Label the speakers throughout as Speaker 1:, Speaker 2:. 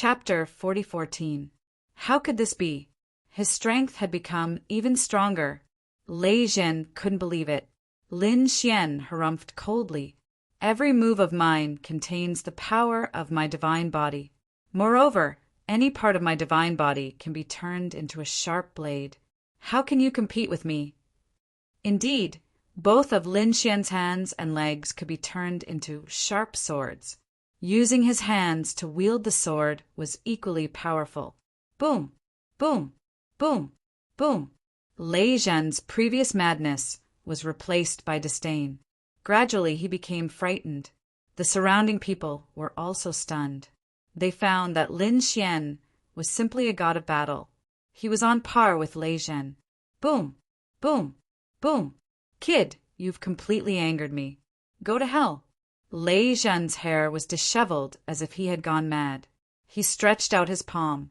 Speaker 1: Chapter 4014. How could this be? His strength had become even stronger. Lei Zhen couldn't believe it. Lin Xian harumphed coldly. Every move of mine contains the power of my divine body. Moreover, any part of my divine body can be turned into a sharp blade. How can you compete with me? Indeed, both of Lin Xian's hands and legs could be turned into sharp swords. Using his hands to wield the sword was equally powerful. Boom! Boom! Boom! Boom! Lei Zhen's previous madness was replaced by disdain. Gradually he became frightened. The surrounding people were also stunned. They found that Lin Xian was simply a god of battle. He was on par with Lei Zhen. Boom! Boom! Boom! Kid, you've completely angered me. Go to hell. Lei Zhen's hair was disheveled as if he had gone mad. He stretched out his palm.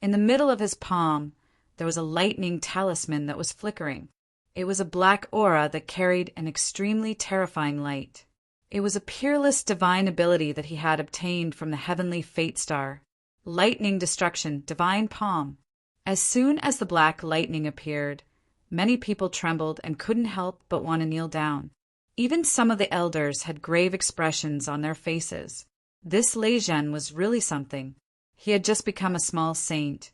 Speaker 1: In the middle of his palm, there was a lightning talisman that was flickering. It was a black aura that carried an extremely terrifying light. It was a peerless divine ability that he had obtained from the heavenly fate star. Lightning destruction, divine palm. As soon as the black lightning appeared, many people trembled and couldn't help but want to kneel down. Even some of the elders had grave expressions on their faces. This Lei Zhen was really something. He had just become a small saint,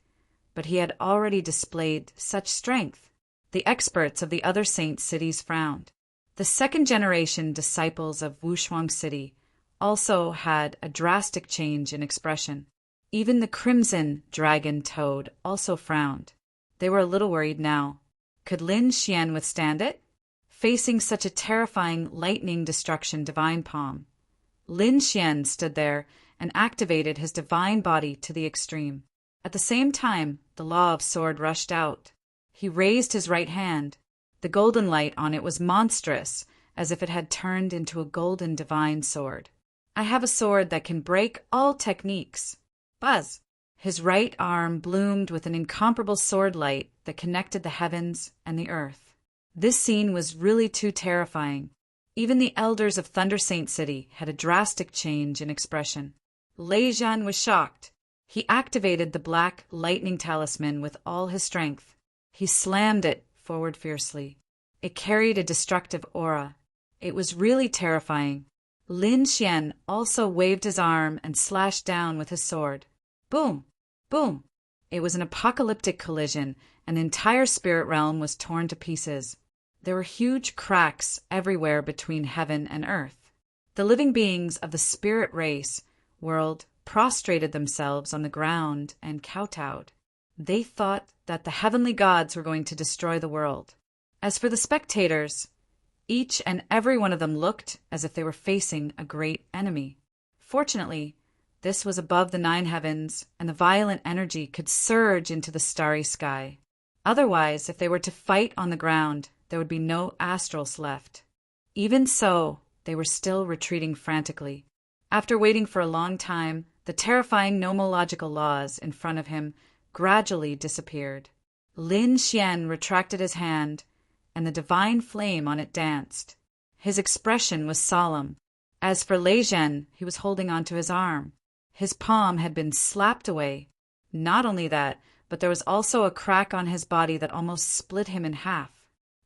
Speaker 1: but he had already displayed such strength. The experts of the other saint cities frowned. The second-generation disciples of Wushuang City also had a drastic change in expression. Even the crimson dragon toad also frowned. They were a little worried now. Could Lin Xian withstand it? Facing such a terrifying lightning destruction divine palm, Lin Xian stood there and activated his divine body to the extreme. At the same time, the law of sword rushed out. He raised his right hand. The golden light on it was monstrous, as if it had turned into a golden divine sword. I have a sword that can break all techniques. Buzz! His right arm bloomed with an incomparable sword light that connected the heavens and the earth. This scene was really too terrifying. Even the elders of Thunder Saint City had a drastic change in expression. Lei Zhen was shocked. He activated the black lightning talisman with all his strength. He slammed it forward fiercely. It carried a destructive aura. It was really terrifying. Lin Xian also waved his arm and slashed down with his sword. Boom! Boom! It was an apocalyptic collision. An entire spirit realm was torn to pieces. There were huge cracks everywhere between heaven and earth. The living beings of the spirit race world prostrated themselves on the ground and kowtowed. They thought that the heavenly gods were going to destroy the world. As for the spectators, each and every one of them looked as if they were facing a great enemy. Fortunately, this was above the 9 heavens, and the violent energy could surge into the starry sky. Otherwise, if they were to fight on the ground, there would be no astrals left. Even so, they were still retreating frantically. After waiting for a long time, the terrifying nomological laws in front of him gradually disappeared. Lin Xian retracted his hand, and the divine flame on it danced. His expression was solemn. As for Lei Zhen, he was holding onto his arm. His palm had been slapped away. Not only that, but there was also a crack on his body that almost split him in half.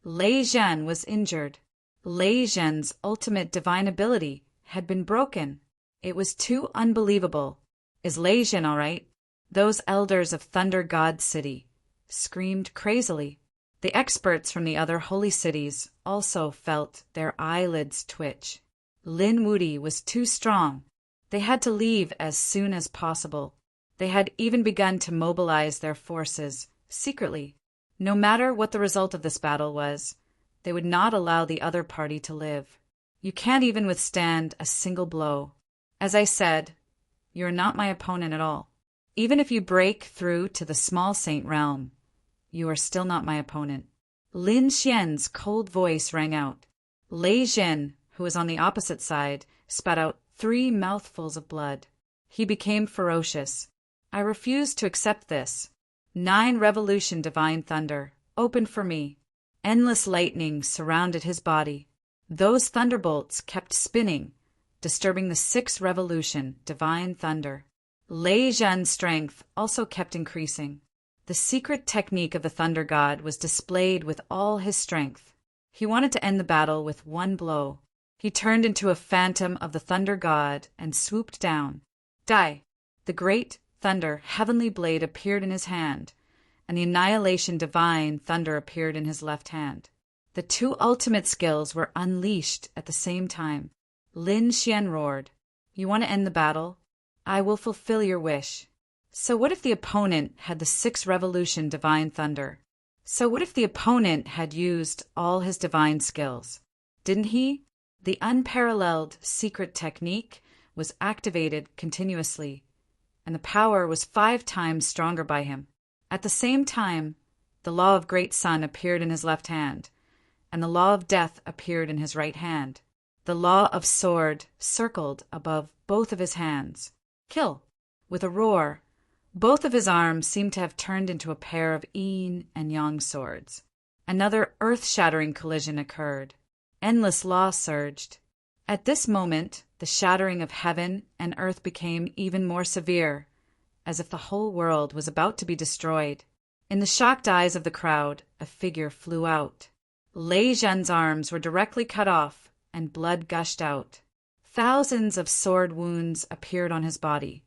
Speaker 1: Lei Zhen was injured. Lei Zhen's ultimate divine ability had been broken. It was too unbelievable. Is Lei Zhen all right? Those elders of Thunder God City screamed crazily. The experts from the other holy cities also felt their eyelids twitch. Lin Wudi was too strong. They had to leave as soon as possible. They had even begun to mobilize their forces secretly. No matter what the result of this battle was, they would not allow the other party to live. You can't even withstand a single blow. As I said, you are not my opponent at all. Even if you break through to the small saint realm, you are still not my opponent. Lin Xian's cold voice rang out. Lei Zhen, who was on the opposite side, spat out 3 mouthfuls of blood. He became ferocious. I refuse to accept this. 9 revolution divine thunder, open for me. Endless lightning surrounded his body. Those thunderbolts kept spinning, disturbing the 6th revolution, divine thunder. Lei Zhen's strength also kept increasing. The secret technique of the Thunder God was displayed with all his strength. He wanted to end the battle with one blow. He turned into a phantom of the Thunder God and swooped down. Die! The great thunder heavenly blade appeared in his hand, and the annihilation divine thunder appeared in his left hand. The two ultimate skills were unleashed at the same time. Lin Xian roared, "You want to end the battle? I will fulfill your wish." So what if the opponent had the 6 revolution divine thunder? So what if the opponent had used all his divine skills? Didn't he? The unparalleled secret technique was activated continuously, and the power was 5 times stronger by him. At the same time, the law of great sun appeared in his left hand, and the law of death appeared in his right hand. The law of sword circled above both of his hands. Kill! With a roar, both of his arms seemed to have turned into a pair of yin and yang swords. Another earth-shattering collision occurred. Endless law surged. At this moment, the shattering of heaven and earth became even more severe, as if the whole world was about to be destroyed. In the shocked eyes of the crowd, a figure flew out. Lei Zhen's arms were directly cut off, and blood gushed out. Thousands of sword wounds appeared on his body,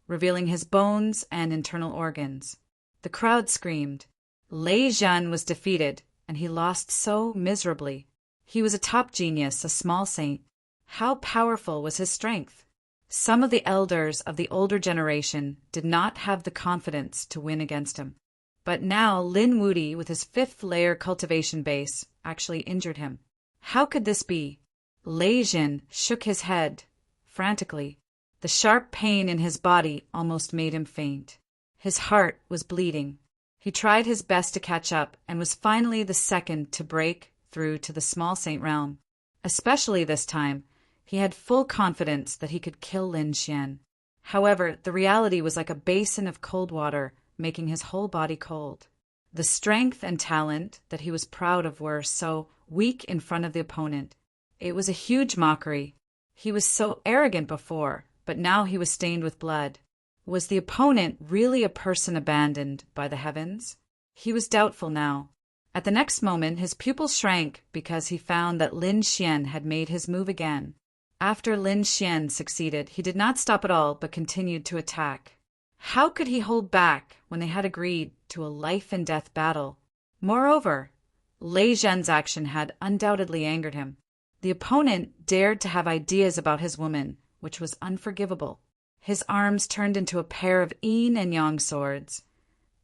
Speaker 1: revealing his bones and internal organs. The crowd screamed. Lei Zhen was defeated, and he lost so miserably. He was a top genius, a small saint. How powerful was his strength? Some of the elders of the older generation did not have the confidence to win against him. But now Lin Wudi, with his 5th-layer cultivation base, actually injured him. How could this be? Lei Zhen shook his head frantically. The sharp pain in his body almost made him faint. His heart was bleeding. He tried his best to catch up and was finally the second to break through to the small saint realm. Especially this time, he had full confidence that he could kill Lin Xian. However, the reality was like a basin of cold water, making his whole body cold. The strength and talent that he was proud of were so weak in front of the opponent. It was a huge mockery. He was so arrogant before, but now he was stained with blood. Was the opponent really a person abandoned by the heavens? He was doubtful now. At the next moment, his pupils shrank because he found that Lin Xian had made his move again. After Lin Xian succeeded, he did not stop at all but continued to attack. How could he hold back when they had agreed to a life-and-death battle? Moreover, Lei Zhen's action had undoubtedly angered him. The opponent dared to have ideas about his woman, which was unforgivable. His arms turned into a pair of yin and yang swords,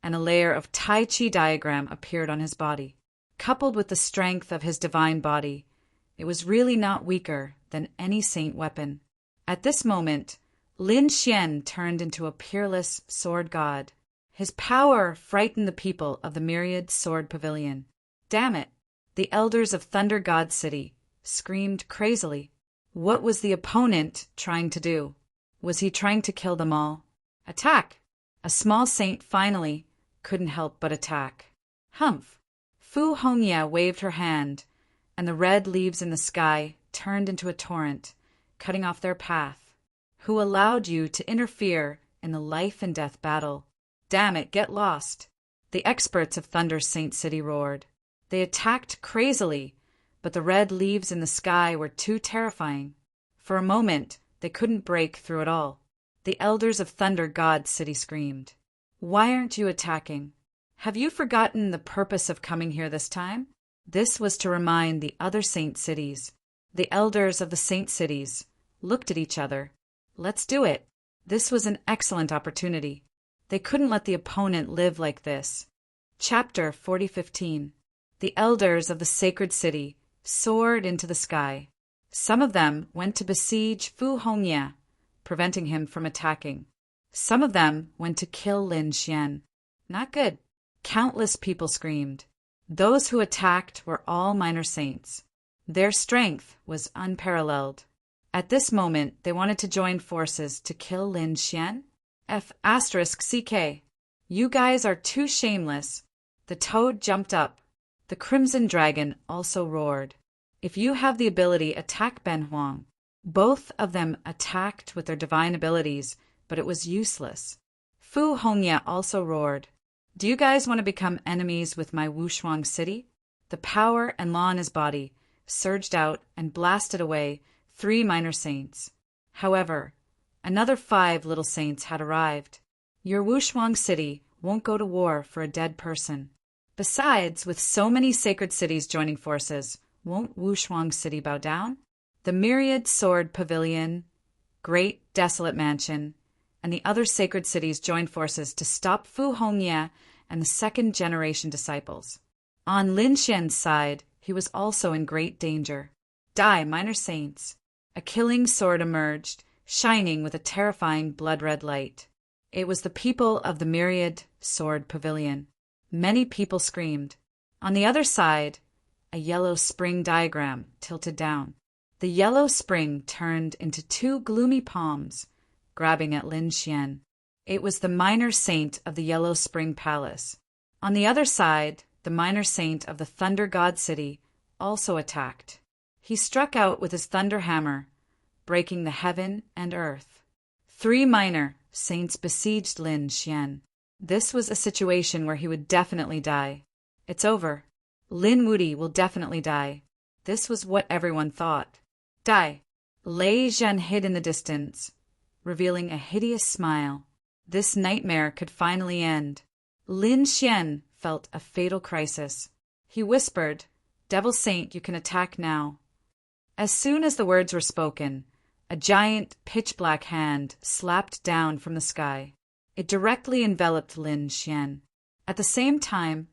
Speaker 1: and a layer of Tai Chi diagram appeared on his body. Coupled with the strength of his divine body, it was really not weaker than any saint weapon. At this moment, Lin Xian turned into a peerless sword god. His power frightened the people of the myriad sword pavilion. Damn it! The elders of Thunder God City screamed crazily. What was the opponent trying to do? Was he trying to kill them all? Attack! A small saint finally couldn't help but attack. Humph! Fu Hongya waved her hand, and the red leaves in the sky turned into a torrent, cutting off their path. Who allowed you to interfere in the life-and-death battle? Damn it, get lost! The experts of Thunder Saint City roared. They attacked crazily, but the red leaves in the sky were too terrifying. For a moment, they couldn't break through it all. The elders of Thunder God City screamed. Why aren't you attacking? Have you forgotten the purpose of coming here this time? This was to remind the other saint cities. The elders of the saint cities looked at each other. Let's do it. This was an excellent opportunity. They couldn't let the opponent live like this. Chapter 40:15. The elders of the sacred city soared into the sky. Some of them went to besiege Fu Hongya, preventing him from attacking. Some of them went to kill Lin Xian. Not good. Countless people screamed. Those who attacked were all minor saints. Their strength was unparalleled. At this moment, they wanted to join forces to kill Lin Xian. F***CK. You guys are too shameless. The toad jumped up. The crimson dragon also roared. If you have the ability, attack Ben Huang. Both of them attacked with their divine abilities but it was useless. Fu Hongye also roared, "Do you guys want to become enemies with my Wushuang city?" The power and law in his body surged out and blasted away 3 minor saints. However, another 5 little saints had arrived. Your Wushuang city won't go to war for a dead person. Besides, with so many sacred cities joining forces, won't Wushuang city bow down? The myriad sword pavilion, great desolate mansion, and the other sacred cities joined forces to stop Fu Hongye and the second-generation disciples. On Lin Xian's side, he was also in great danger. Die, minor saints! A killing sword emerged, shining with a terrifying blood-red light. It was the people of the myriad sword pavilion. Many people screamed. On the other side, a yellow spring diagram tilted down. The yellow spring turned into 2 gloomy palms, grabbing at Lin Xian. It was the minor saint of the Yellow Spring Palace. On the other side, the minor saint of the Thunder God City also attacked. He struck out with his thunder hammer, breaking the heaven and earth. 3 minor saints besieged Lin Xian. This was a situation where he would definitely die. It's over. Lin Wudi will definitely die. This was what everyone thought. Die. Lei Zhen hid in the distance, revealing a hideous smile. This nightmare could finally end. Lin Xian felt a fatal crisis. He whispered, "Devil Saint, you can attack now." As soon as the words were spoken, a giant pitch-black hand slapped down from the sky. It directly enveloped Lin Xian. At the same time,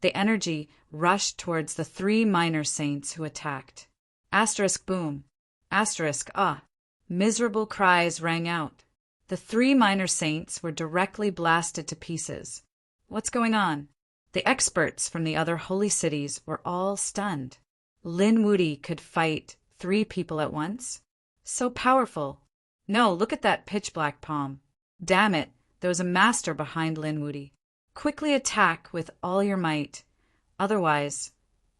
Speaker 1: the energy rushed towards the 3 minor saints who attacked. Asterisk boom. Asterisk ah. Miserable cries rang out. The 3 minor saints were directly blasted to pieces. What's going on? The experts from the other holy cities were all stunned. Lin Wudi could fight 3 people at once? So powerful. No, look at that pitch-black palm. Damn it, there was a master behind Lin Wudi. Quickly attack with all your might. Otherwise,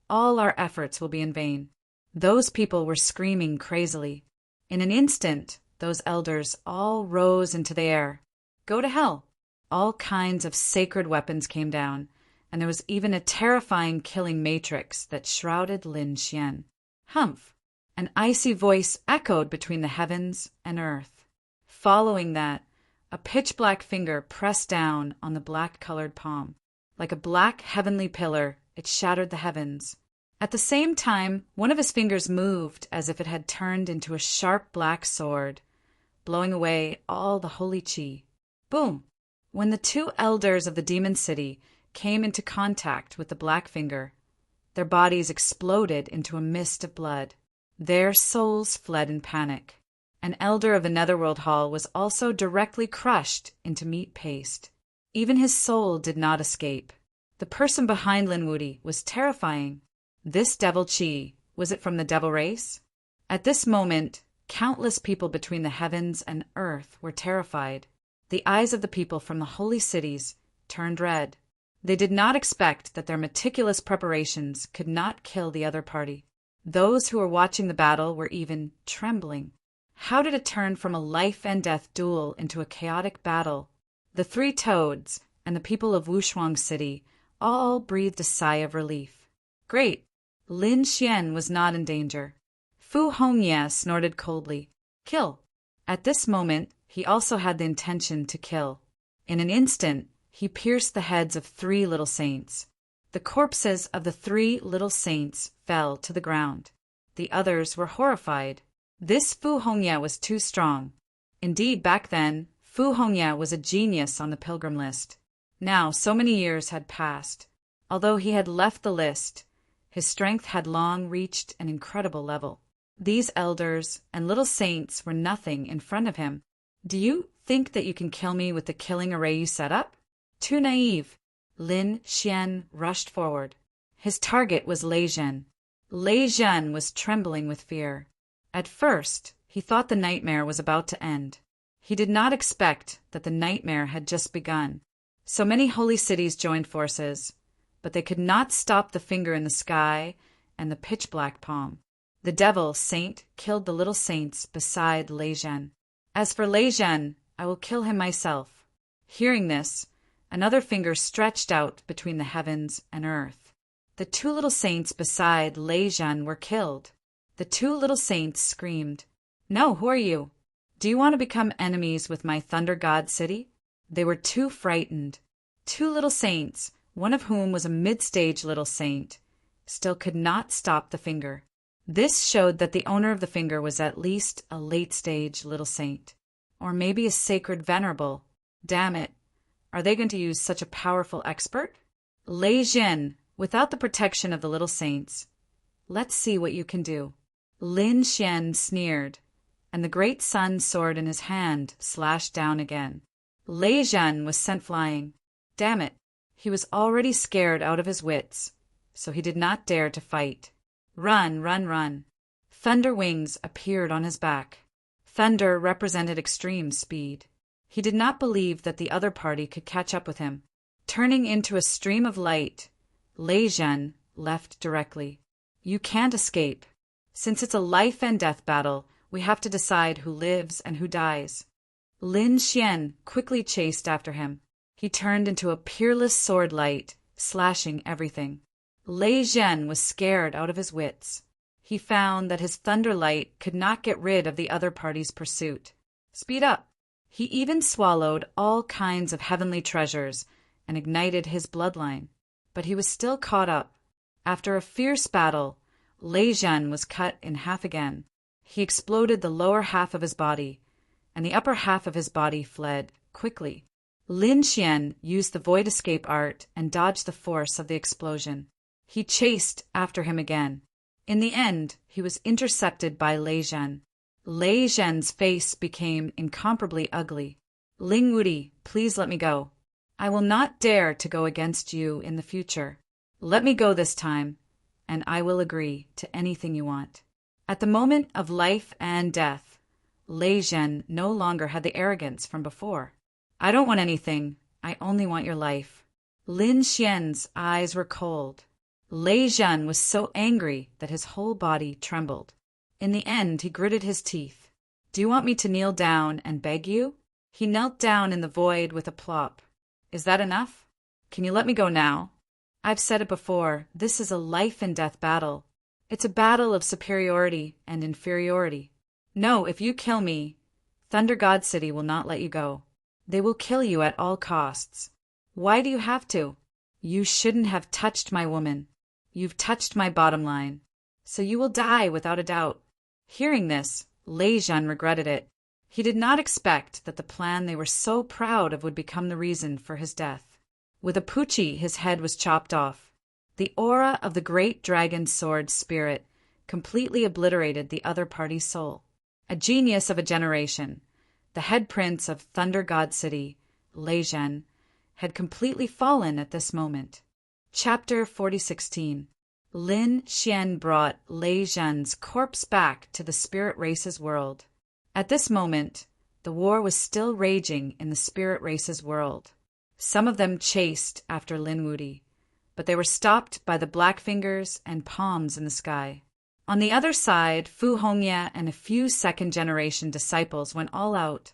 Speaker 1: all our efforts will be in vain. Those people were screaming crazily. In an instant, those elders all rose into the air. Go to hell! All kinds of sacred weapons came down, and there was even a terrifying killing matrix that shrouded Lin Xian. Humph! An icy voice echoed between the heavens and earth. Following that, a pitch-black finger pressed down on the black-colored palm. Like a black heavenly pillar, it shattered the heavens. At the same time, one of his fingers moved as if it had turned into a sharp black sword, blowing away all the holy qi. Boom! When the 2 elders of the demon city came into contact with the black finger, their bodies exploded into a mist of blood. Their souls fled in panic. An elder of the Netherworld Hall was also directly crushed into meat paste. Even his soul did not escape. The person behind Lin Wudi was terrifying. This devil qi, was it from the devil race? At this moment, countless people between the heavens and earth were terrified. The eyes of the people from the holy cities turned red. They did not expect that their meticulous preparations could not kill the other party. Those who were watching the battle were even trembling. How did it turn from a life-and-death duel into a chaotic battle? The 3 toads and the people of Wushuang City all breathed a sigh of relief. Great! Lin Xian was not in danger. Fu Hongye snorted coldly. Kill! At this moment, he also had the intention to kill. In an instant, he pierced the heads of 3 little saints. The corpses of the 3 little saints fell to the ground. The others were horrified. This Fu Hongye was too strong. Indeed, back then, Fu Hongye was a genius on the pilgrim list. Now, so many years had passed. Although he had left the list, his strength had long reached an incredible level. These elders and little saints were nothing in front of him. Do you think that you can kill me with the killing array you set up? Too naive. Lin Xian rushed forward. His target was Lei Zhen. Lei Zhen was trembling with fear. At first, he thought the nightmare was about to end. He did not expect that the nightmare had just begun. So many holy cities joined forces, but they could not stop the finger in the sky and the pitch-black palm. The devil saint killed the little saints beside Lei Zhen. As for Lei Zhen, I will kill him myself." Hearing this, another finger stretched out between the heavens and earth. The two little saints beside Lei Zhen were killed. The two little saints screamed, "No, who are you? Do you want to become enemies with my Thunder God city?" They were too frightened. Two little saints, one of whom was a mid-stage little saint, still could not stop the finger. This showed that the owner of the finger was at least a late-stage little saint, or maybe a sacred venerable. Damn it, are they going to use such a powerful expert? Lei Zhen, without the protection of the little saints, let's see what you can do. Lin Xian sneered, and the great sun sword in his hand slashed down again. Lei Zhen was sent flying. Damn it, he was already scared out of his wits, so he did not dare to fight. Run, run, run. Thunder wings appeared on his back. Thunder represented extreme speed. He did not believe that the other party could catch up with him. Turning into a stream of light, Lei Zhen left directly. You can't escape. Since it's a life and death battle, we have to decide who lives and who dies. Lin Xian quickly chased after him. He turned into a peerless sword light, slashing everything. Lei Zhen was scared out of his wits. He found that his thunder light could not get rid of the other party's pursuit. Speed up! He even swallowed all kinds of heavenly treasures and ignited his bloodline. But he was still caught up. After a fierce battle, Lei Zhen was cut in half again. He exploded the lower half of his body, and the upper half of his body fled quickly. Lin Xian used the void escape art and dodged the force of the explosion. He chased after him again. In the end, he was intercepted by Lei Zhen. Lei Zhen's face became incomparably ugly. "Ling Wudi, please let me go. I will not dare to go against you in the future. Let me go this time, and I will agree to anything you want." At the moment of life and death, Lei Zhen no longer had the arrogance from before. "I don't want anything. I only want your life." Lin Xian's eyes were cold. Lei Zhen was so angry that his whole body trembled. In the end, he gritted his teeth. "Do you want me to kneel down and beg you?" He knelt down in the void with a plop. "Is that enough? Can you let me go now? I've said it before, this is a life and death battle. It's a battle of superiority and inferiority. No, if you kill me, Thunder God City will not let you go. They will kill you at all costs. Why do you have to? You shouldn't have touched my woman. You've touched my bottom line. So you will die without a doubt." Hearing this, Lei Zhen regretted it. He did not expect that the plan they were so proud of would become the reason for his death. With a pucci, his head was chopped off. The aura of the great dragon sword spirit completely obliterated the other party's soul. A genius of a generation, the head prince of Thunder God City, Lei Zhen, had completely fallen at this moment. Chapter 4016. Lin Xian brought Lei Zhen's corpse back to the spirit race's world. At this moment, the war was still raging in the spirit race's world. Some of them chased after Lin Wudi, but they were stopped by the black fingers and palms in the sky. On the other side, Fu Hongye and a few second-generation disciples went all out,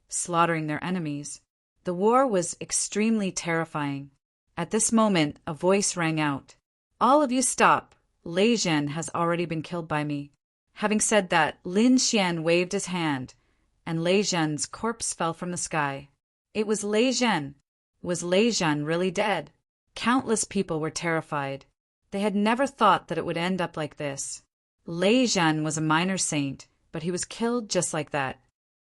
Speaker 1: slaughtering their enemies. The war was extremely terrifying. At this moment, a voice rang out. "All of you stop. Lei Zhen has already been killed by me." Having said that, Lin Xian waved his hand, and Lei Zhen's corpse fell from the sky. It was Lei Zhen. Was Lei Zhen really dead? Countless people were terrified. They had never thought that it would end up like this. Lei Zhen was a minor saint, but he was killed just like that.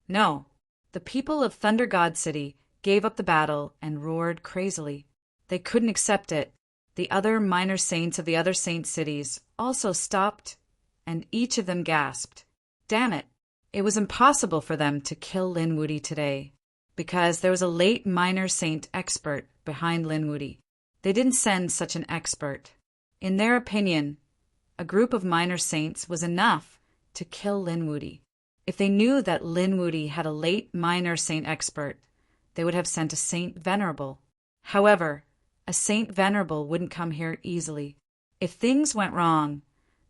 Speaker 1: No, the people of Thunder God City gave up the battle and roared crazily. They couldn't accept it. The other minor saints of the other saint cities also stopped, and each of them gasped. Damn it! It was impossible for them to kill Lin Wudi today, because there was a late minor saint expert behind Lin Wudi. They didn't send such an expert. In their opinion, a group of minor saints was enough to kill Lin Wudi. If they knew that Lin Wudi had a late minor saint expert, they would have sent a saint venerable. However, a saint venerable wouldn't come here easily. If things went wrong,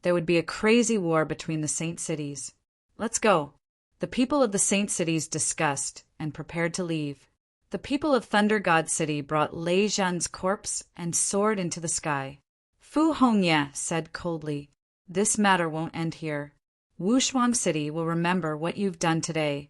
Speaker 1: there would be a crazy war between the saint cities. Let's go. The people of the Saint Cities discussed and prepared to leave. The people of Thunder God City brought Lei Zhan's corpse and soared into the sky. Fu Hongye said coldly, "This matter won't end here. Wushuang City will remember what you've done today,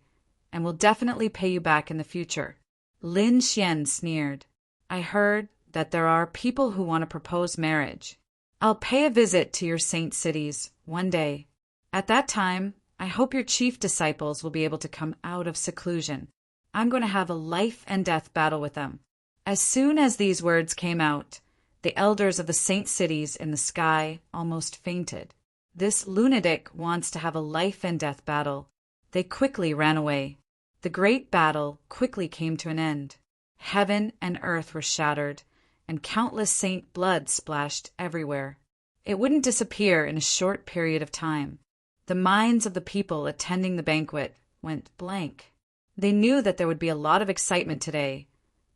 Speaker 1: and will definitely pay you back in the future." Lin Xian sneered. "I heard that there are people who want to propose marriage. I'll pay a visit to your Saint Cities one day. At that time, I hope your chief disciples will be able to come out of seclusion. I'm going to have a life and death battle with them." As soon as these words came out, the elders of the Saint Cities in the sky almost fainted. This lunatic wants to have a life and death battle. They quickly ran away. The great battle quickly came to an end. Heaven and earth were shattered, and countless saint blood splashed everywhere. It wouldn't disappear in a short period of time. The minds of the people attending the banquet went blank. They knew that there would be a lot of excitement today,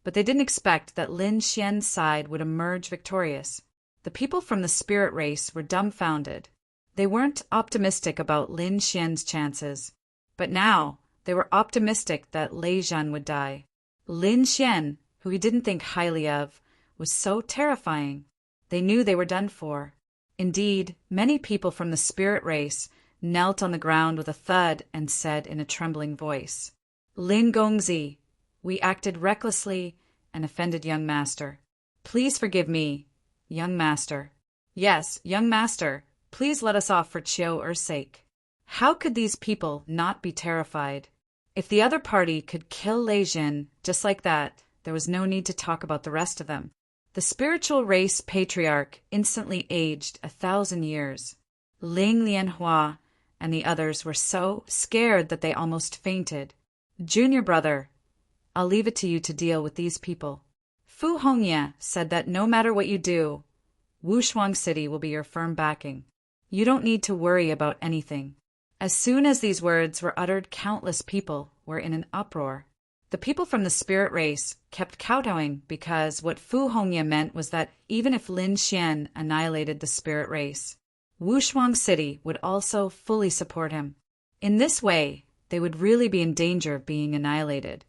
Speaker 1: but they didn't expect that Lin Xian's side would emerge victorious. The people from the spirit race were dumbfounded. They weren't optimistic about Lin Xian's chances, but now they were optimistic that Lei Zhan would die. Lin Xian, who he didn't think highly of, was so terrifying. They knew they were done for. Indeed, many people from the spirit race knelt on the ground with a thud and said in a trembling voice, "Lin Gongzi, we acted recklessly and offended young master. Please forgive me, young master. Yes, young master, please let us off for Chiu Er's sake." How could these people not be terrified? If the other party could kill Lei Zhan just like that, there was no need to talk about the rest of them. The spiritual race patriarch instantly aged 1,000 years. Ling Lianhua and the others were so scared that they almost fainted. "Junior brother, I'll leave it to you to deal with these people." Fu Hongye said that no matter what you do, Wushuang City will be your firm backing. You don't need to worry about anything. As soon as these words were uttered, countless people were in an uproar. The people from the spirit race kept kowtowing because what Fu Hongye meant was that even if Lin Xian annihilated the spirit race, Wushuang City would also fully support him. In this way, they would really be in danger of being annihilated.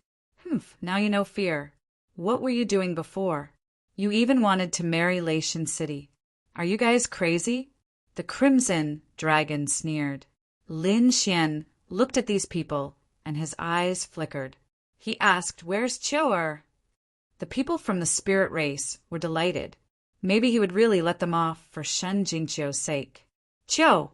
Speaker 1: Now you know fear. What were you doing before? You even wanted to marry Lei Shan City. Are you guys crazy? The Crimson Dragon sneered. Lin Xian looked at these people, and his eyes flickered. He asked, "Where's Chiu Er?" The people from the spirit race were delighted. Maybe he would really let them off for Shen Jingqiu's sake. "Chiu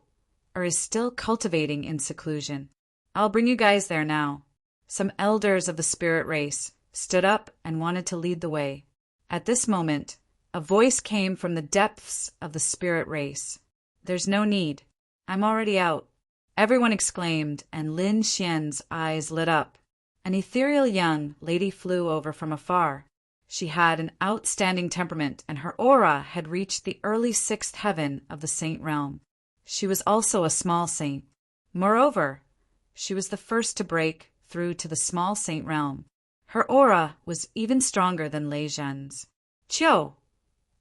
Speaker 1: Er is still cultivating in seclusion. I'll bring you guys there now." Some elders of the spirit race stood up and wanted to lead the way. At this moment, a voice came from the depths of the spirit race. "There's no need. I'm already out." Everyone exclaimed, and Lin Xian's eyes lit up. An ethereal young lady flew over from afar. She had an outstanding temperament, and her aura had reached the early 6th heaven of the saint realm. She was also a small saint. Moreover, she was the first to break through to the small saint realm. Her aura was even stronger than Lei Zhan's. "Chiu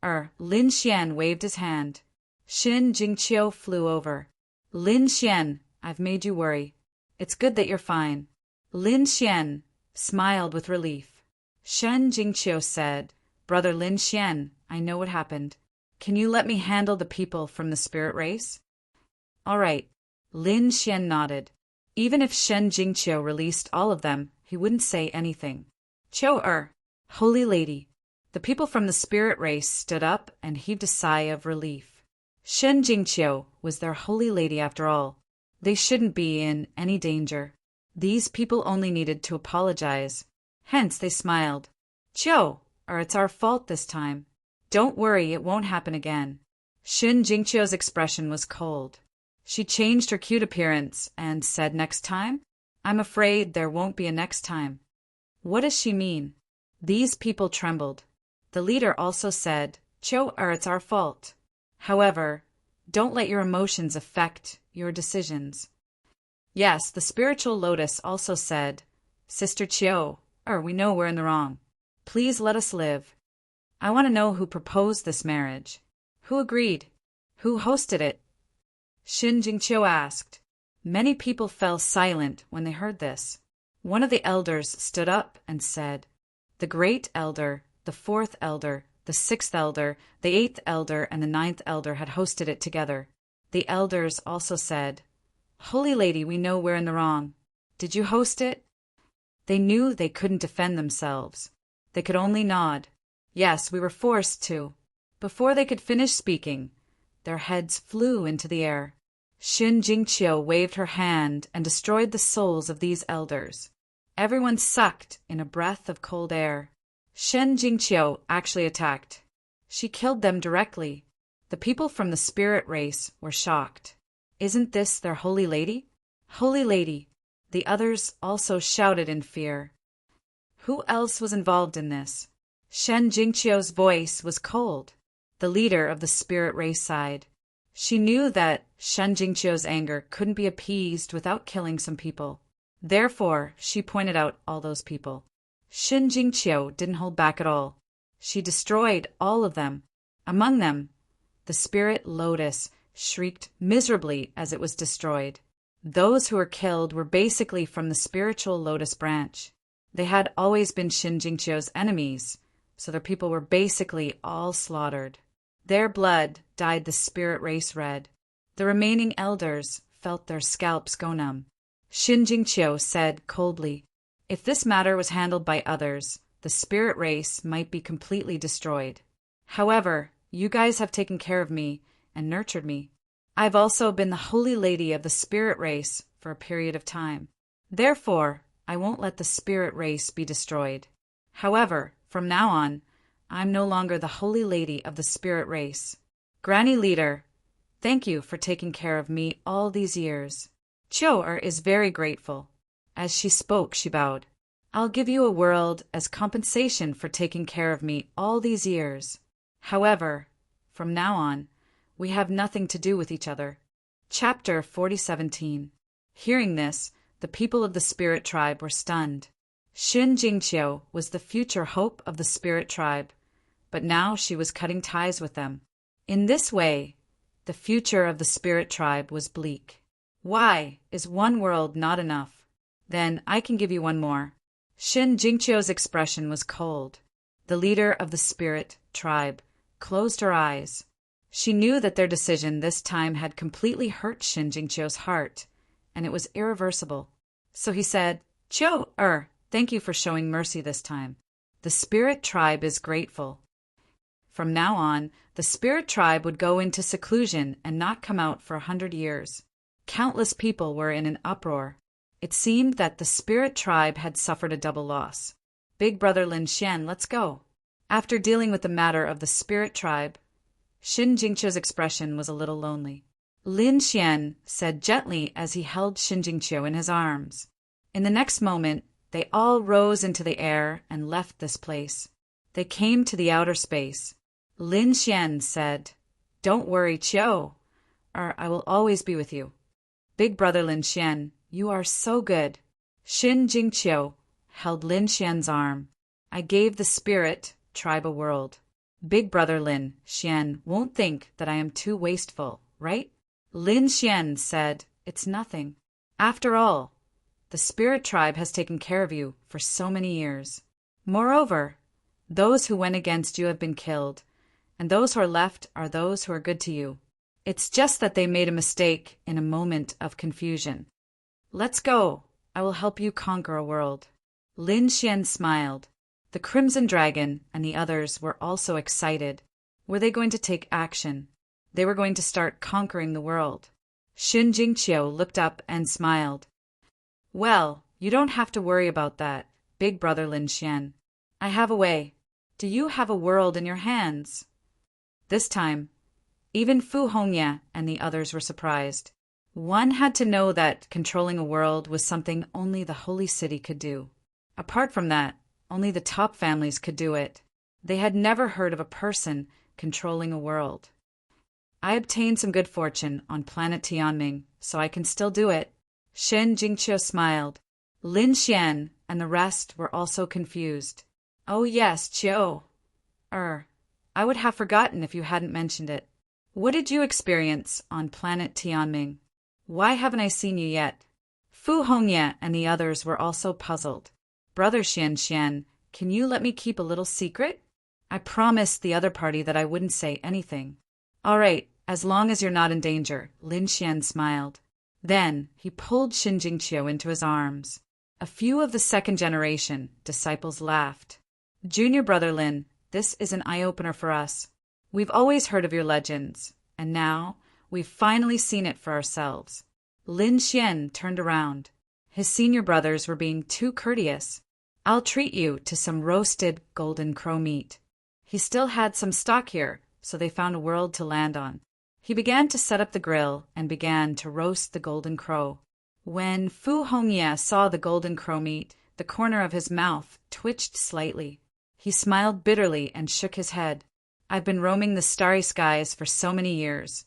Speaker 1: Er," Lin Xian waved his hand. Shen Jingqiu flew over. "Lin Xian, I've made you worry. It's good that you're fine." Lin Xian smiled with relief. Shen Jingqiu said, "Brother Lin Xian, I know what happened. Can you let me handle the people from the spirit race?" "All right." Lin Xian nodded. Even if Shen Jingqiu released all of them, he wouldn't say anything. "Chiu Er, Holy Lady." The people from the spirit race stood up and heaved a sigh of relief. Shen Jingqiu was their holy lady after all. They shouldn't be in any danger. These people only needed to apologize. Hence they smiled. "Chiu Er, it's our fault this time. Don't worry, it won't happen again." Shen Jingqiu's expression was cold. She changed her cute appearance and said, "Next time? I'm afraid there won't be a next time." What does she mean? These people trembled. The leader also said, "Chiu Er, it's our fault. However, don't let your emotions affect your decisions." Yes, the spiritual lotus also said, "Sister Chiu Er, we know we're in the wrong. Please let us live. I want to know who proposed this marriage. Who agreed? Who hosted it?" Shen Jingqiu asked. Many people fell silent when they heard this. One of the elders stood up and said, "The great elder, the fourth elder, the sixth elder, the eighth elder, and the ninth elder had hosted it together." The elders also said, "Holy Lady, we know we're in the wrong. Did you host it?" They knew they couldn't defend themselves. They could only nod. "Yes, we were forced to." Before they could finish speaking, their heads flew into the air. Shin Jingqiu waved her hand and destroyed the souls of these elders. Everyone sucked in a breath of cold air. Shin Jingqiu actually attacked. She killed them directly. The people from the spirit race were shocked. "Isn't this their holy lady? Holy lady!" The others also shouted in fear. Who else was involved in this? Shen Jingqiu's voice was cold. The leader of the spirit race sighed. She knew that Shen Jingqiu's anger couldn't be appeased without killing some people. Therefore, she pointed out all those people. Shen Jingqiu didn't hold back at all. She destroyed all of them. Among them, the spirit lotus shrieked miserably as it was destroyed. Those who were killed were basically from the spiritual lotus branch. They had always been Shen Jingqiu's enemies, so their people were basically all slaughtered. Their blood dyed the spirit race red. The remaining elders felt their scalps go numb. Shin Jingqiu said coldly, "If this matter was handled by others, the spirit race might be completely destroyed. However, you guys have taken care of me and nurtured me. I've also been the holy lady of the spirit race for a period of time. Therefore, I won't let the spirit race be destroyed. However, from now on, I'm no longer the holy lady of the spirit race. Granny Leader, thank you for taking care of me all these years." Qiu is very grateful. As she spoke, she bowed. "I'll give you a world as compensation for taking care of me all these years. However, from now on, we have nothing to do with each other." Chapter 40:17. Hearing this, the people of the spirit tribe were stunned. Shin Jingqiu was the future hope of the spirit tribe, but now she was cutting ties with them. In this way, the future of the spirit tribe was bleak. "Why is one world not enough? Then I can give you one more." Shin Jingqiu's expression was cold. The leader of the spirit tribe closed her eyes. She knew that their decision this time had completely hurt Shin Jingqiu's heart, and it was irreversible. So he said, "Qiu, thank you for showing mercy this time. The spirit tribe is grateful." From now on, the spirit tribe would go into seclusion and not come out for 100 years. Countless people were in an uproar. It seemed that the spirit tribe had suffered a double loss. "Big brother Lin Xian, let's go." After dealing with the matter of the spirit tribe, Shin Jingqiu's expression was a little lonely. Lin Xian said gently as he held Shin Jingqiu in his arms. In the next moment, they all rose into the air and left this place. They came to the outer space. Lin Xian said, "Don't worry, Qiu, I will always be with you." "Big brother Lin Xian, you are so good." Shin Jingqiu held Lin Xian's arm. "I gave the spirit tribe a world. Big brother Lin Xian won't think that I am too wasteful, right?" Lin Xian said, "It's nothing. After all, the spirit tribe has taken care of you for so many years. Moreover, those who went against you have been killed, and those who are left are those who are good to you. It's just that they made a mistake in a moment of confusion. Let's go. I will help you conquer a world." Lin Xian smiled. The Crimson Dragon and the others were also excited. Were they going to take action? They were going to start conquering the world. Shin Jingqiu looked up and smiled. "Well, you don't have to worry about that, big brother Lin Xian. I have a way. Do you have a world in your hands?" This time, even Fu Hongya and the others were surprised. One had to know that controlling a world was something only the Holy City could do. Apart from that, only the top families could do it. They had never heard of a person controlling a world. "I obtained some good fortune on planet Tianming, so I can still do it." Shin Jingqiu smiled. Lin Xian and the rest were also confused. "Oh yes, Qiu. I would have forgotten if you hadn't mentioned it. What did you experience on planet Tianming?" Why haven't I seen you yet? Fu Hongye and the others were also puzzled. Brother Xian, can you let me keep a little secret? I promised the other party that I wouldn't say anything. All right, as long as you're not in danger, Lin Xian smiled. Then he pulled Xin Jingqiu into his arms. A few of the second-generation disciples laughed. Junior brother Lin, this is an eye-opener for us. We've always heard of your legends, and now we've finally seen it for ourselves. Lin Xian turned around. His senior brothers were being too courteous. I'll treat you to some roasted golden crow meat. He still had some stock here, so they found a world to land on. He began to set up the grill and began to roast the golden crow. When Fu Hongye saw the golden crow meat, the corner of his mouth twitched slightly. He smiled bitterly and shook his head. I've been roaming the starry skies for so many years,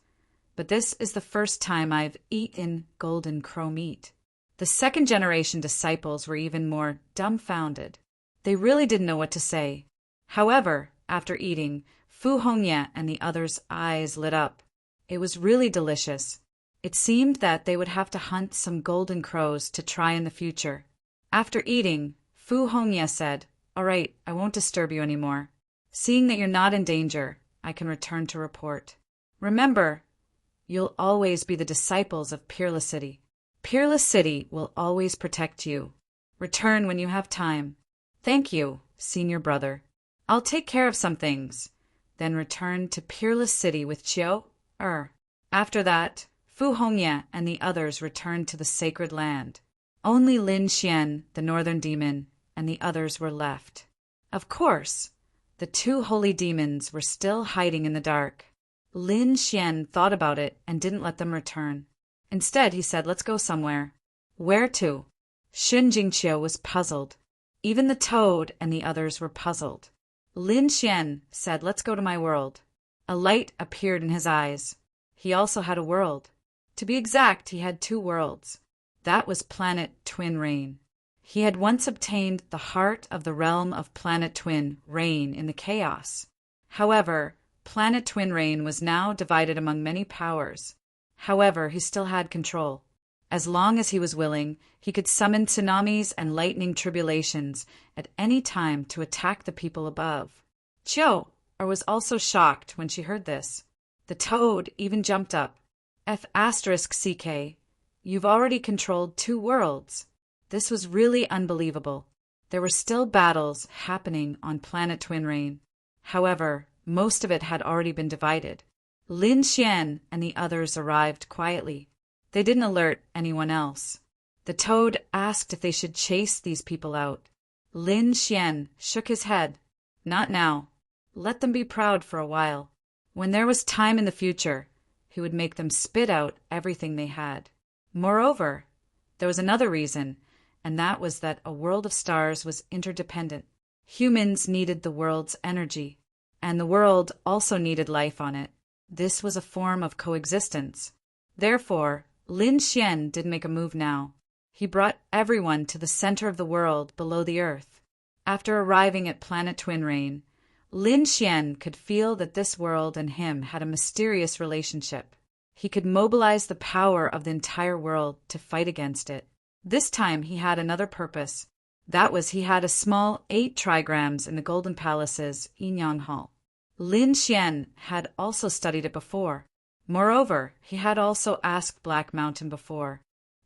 Speaker 1: but this is the first time I've eaten golden crow meat. The second-generation disciples were even more dumbfounded. They really didn't know what to say. However, after eating, Fu Hongye and the others' eyes lit up. It was really delicious. It seemed that they would have to hunt some golden crows to try in the future. After eating, Fu Hongye said, All right, I won't disturb you anymore. Seeing that you're not in danger, I can return to report. Remember, you'll always be the disciples of Peerless City. Peerless City will always protect you. Return when you have time. Thank you, senior brother. I'll take care of some things, then return to Peerless City with Chiu. After that, Fu Hongye and the others returned to the sacred land. Only Lin Xian, the northern demon, and the others were left. Of course, the two holy demons were still hiding in the dark. Lin Xian thought about it and didn't let them return. Instead, he said, Let's go somewhere. Where to? Xin Jingqiu was puzzled. Even the toad and the others were puzzled. Lin Xian said, Let's go to my world. A light appeared in his eyes. He also had a world. To be exact, he had two worlds. That was planet Twin Rain. He had once obtained the heart of the realm of planet Twin Rain in the chaos. However, planet Twin Rain was now divided among many powers. However, he still had control. As long as he was willing, he could summon tsunamis and lightning tribulations at any time to attack the people above. Chiu was also shocked when she heard this. The toad even jumped up. F*CK, you've already controlled two worlds. This was really unbelievable. There were still battles happening on planet Twin Rain. However, most of it had already been divided. Lin Xian and the others arrived quietly. They didn't alert anyone else. The toad asked if they should chase these people out. Lin Xian shook his head. Not now. Let them be proud for a while. When there was time in the future, he would make them spit out everything they had. Moreover, there was another reason, and that was that a world of stars was interdependent. Humans needed the world's energy, and the world also needed life on it. This was a form of coexistence. Therefore, Lin Xian didn't make a move now. He brought everyone to the center of the world below the earth. After arriving at planet Twin Rain, Lin Xian could feel that this world and him had a mysterious relationship. He could mobilize the power of the entire world to fight against it. This time he had another purpose. That was he had a small 8 trigrams in the Golden Palace's Yinyang Hall. Lin Xian had also studied it before. Moreover, he had also asked Black Mountain before.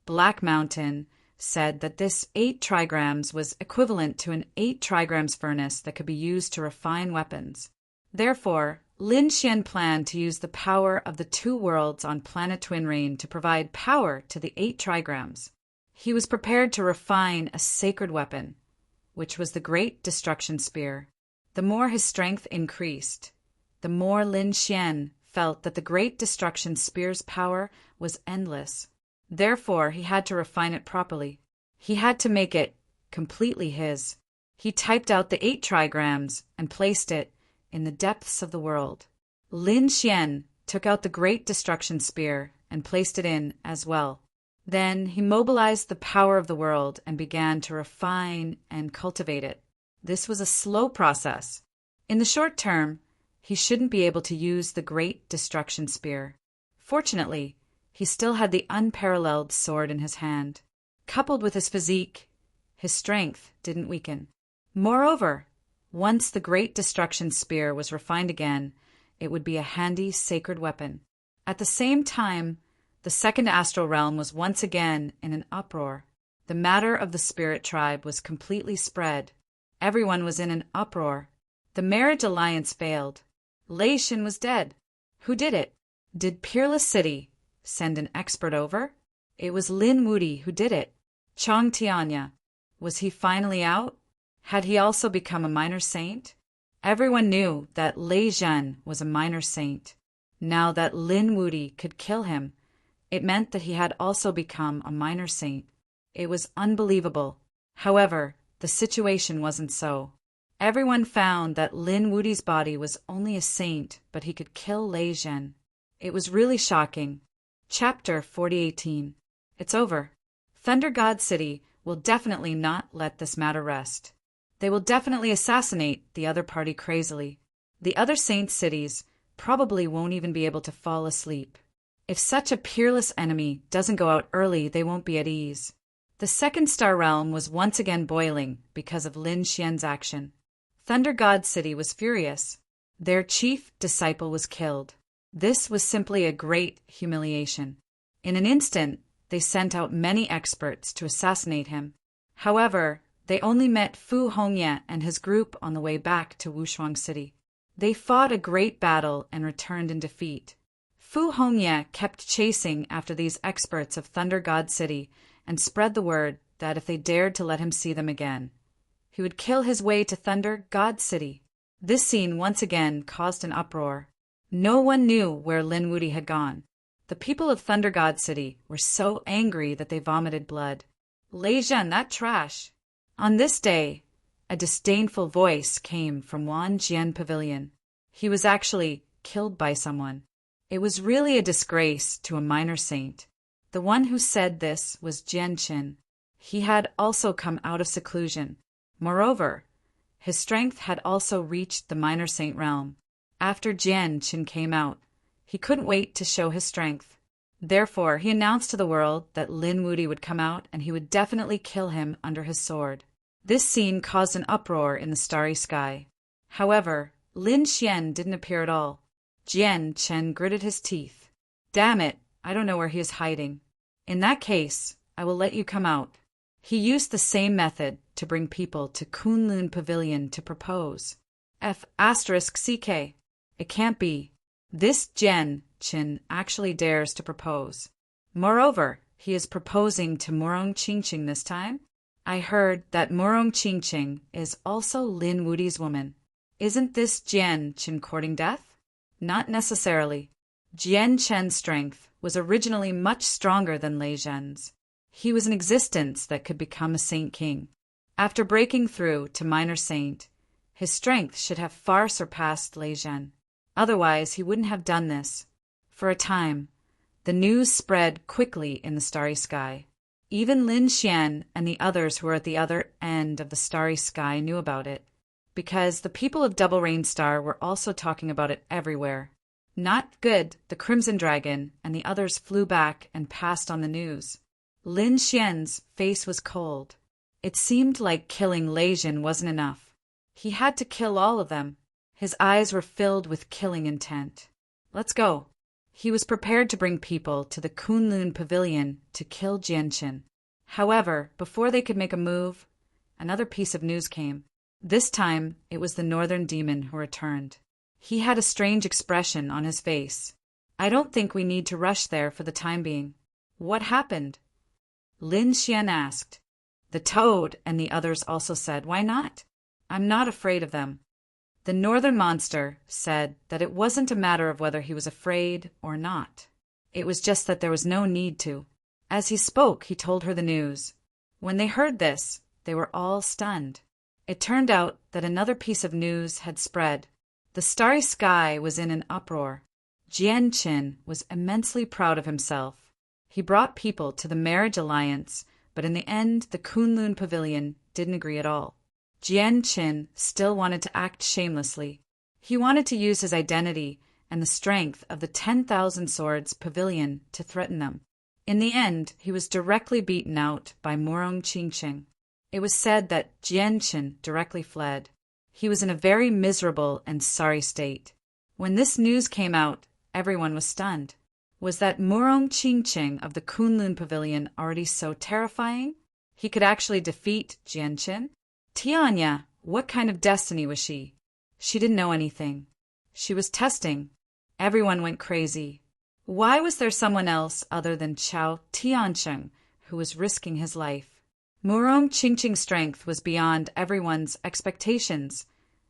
Speaker 1: Black Mountain said that this 8 trigrams was equivalent to an 8 trigrams furnace that could be used to refine weapons. Therefore, Lin Xian planned to use the power of the two worlds on planet Twin Rain to provide power to the 8 trigrams. He was prepared to refine a sacred weapon, which was the Great Destruction Spear. The more his strength increased, the more Lin Xian felt that the Great Destruction Spear's power was endless. Therefore, he had to refine it properly. He had to make it completely his. He typed out the 8 trigrams and placed it in the depths of the world. Lin Xian took out the Great Destruction Spear and placed it in as well. Then he mobilized the power of the world and began to refine and cultivate it. This was a slow process. In the short term, he shouldn't be able to use the Great Destruction Spear. Fortunately, he still had the unparalleled sword in his hand. Coupled with his physique, his strength didn't weaken. Moreover, once the great destruction spear was refined again, it would be a handy sacred weapon. At the same time, the second astral realm was once again in an uproar. The matter of the spirit tribe was completely spread. Everyone was in an uproar. The marriage alliance failed. Lei Xin was dead. Who did it? Did Peerless City send an expert over? It was Lin Wudi who did it. Chang Tianya. Was he finally out? Had he also become a minor saint? Everyone knew that Lei Zhen was a minor saint. Now that Lin Wudi could kill him, it meant that he had also become a minor saint. It was unbelievable. However, the situation wasn't so. Everyone found that Lin Wudi's body was only a saint, but he could kill Lei Zhen. It was really shocking. Chapter 4018. It's over. Thunder God City will definitely not let this matter rest. They will definitely assassinate the other party crazily. The other saint cities probably won't even be able to fall asleep. If such a peerless enemy doesn't go out early, they won't be at ease. The second star realm was once again boiling because of Lin Xian's action. Thunder God City was furious. Their chief disciple was killed. This was simply a great humiliation. In an instant, they sent out many experts to assassinate him. However, they only met Fu Hongye and his group on the way back to Wushuang City. They fought a great battle and returned in defeat. Fu Hongye kept chasing after these experts of Thunder God City and spread the word that if they dared to let him see them again, he would kill his way to Thunder God City. This scene once again caused an uproar. No one knew where Lin Wudi had gone. The people of Thunder God City were so angry that they vomited blood. Lei Zhen, that trash! On this day, a disdainful voice came from Wan Jian Pavilion. He was actually killed by someone. It was really a disgrace to a minor saint. The one who said this was Jian Qin. He had also come out of seclusion. Moreover, his strength had also reached the minor saint realm. After Jian Qin came out, he couldn't wait to show his strength. Therefore, he announced to the world that Lin Wudi would come out and he would definitely kill him under his sword. This scene caused an uproar in the starry sky. However, Lin Xian didn't appear at all. Jian Chen gritted his teeth. Damn it, I don't know where he is hiding. In that case, I will let you come out. He used the same method to bring people to Kunlun Pavilion to propose. F***CK. It can't be. This Jian Qin actually dares to propose. Moreover, he is proposing to Murong Qingqing this time. I heard that Murong Qingqing is also Lin Wudi's woman. Isn't this Jian Qin courting death? Not necessarily. Jian Chen's strength was originally much stronger than Lei Zhen's. He was an existence that could become a saint king. After breaking through to minor saint, his strength should have far surpassed Lei Zhen. Otherwise, he wouldn't have done this. For a time, the news spread quickly in the starry sky. Even Lin Xian and the others who were at the other end of the starry sky knew about it, because the people of Double Rain Star were also talking about it everywhere. Not good, the Crimson Dragon and the others flew back and passed on the news. Lin Xian's face was cold. It seemed like killing Lei Zhen wasn't enough. He had to kill all of them. His eyes were filled with killing intent. Let's go. He was prepared to bring people to the Kunlun Pavilion to kill Jian Qin. However, before they could make a move, another piece of news came. This time, it was the Northern Demon who returned. He had a strange expression on his face. I don't think we need to rush there for the time being. What happened? Lin Xian asked. The Toad and the others also said, why not? I'm not afraid of them. The Northern Monster said that it wasn't a matter of whether he was afraid or not. It was just that there was no need to. As he spoke, he told her the news. When they heard this, they were all stunned. It turned out that another piece of news had spread. The starry sky was in an uproar. Jian Qin was immensely proud of himself. He brought people to the marriage alliance, but in the end, the Kunlun Pavilion didn't agree at all. Jian Qin still wanted to act shamelessly. He wanted to use his identity and the strength of the 10,000 swords pavilion to threaten them. In the end, he was directly beaten out by Morong Qingqing. It was said that Jianchen directly fled. He was in a very miserable and sorry state. When this news came out, everyone was stunned. Was that Morong Qingqing of the Kunlun Pavilion already so terrifying? He could actually defeat Jianchen? Tianya, what kind of destiny was she? She didn't know anything. She was testing. Everyone went crazy. Why was there someone else other than Chao Tiancheng who was risking his life? Morong Qingqing's strength was beyond everyone's expectations,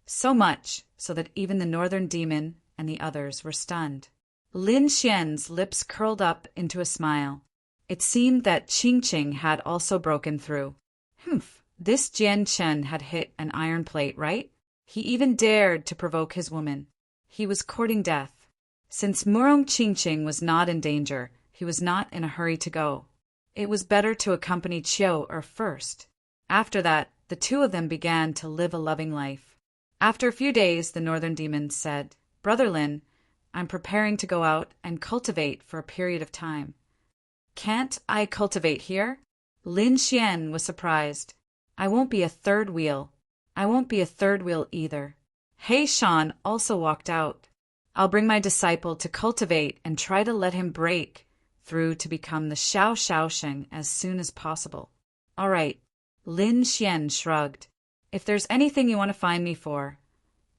Speaker 1: so much so that even the northern demon and the others were stunned. Lin Xian's lips curled up into a smile. It seemed that Qingqing had also broken through. This Jian Chen had hit an iron plate, right? He even dared to provoke his woman. He was courting death. Since Morong Qingqing was not in danger, he was not in a hurry to go. It was better to accompany Qiu first. After that, the two of them began to live a loving life. After a few days, the northern demon said, "Brother Lin, I'm preparing to go out and cultivate for a period of time." "Can't I cultivate here?" Lin Xian was surprised. "I won't be a third wheel." "I won't be a third wheel either." He Shan also walked out. "I'll bring my disciple to cultivate and try to let him break through to become the Xiao Shaosheng as soon as possible." "All right." Lin Xian shrugged. "If there's anything you want to find me for,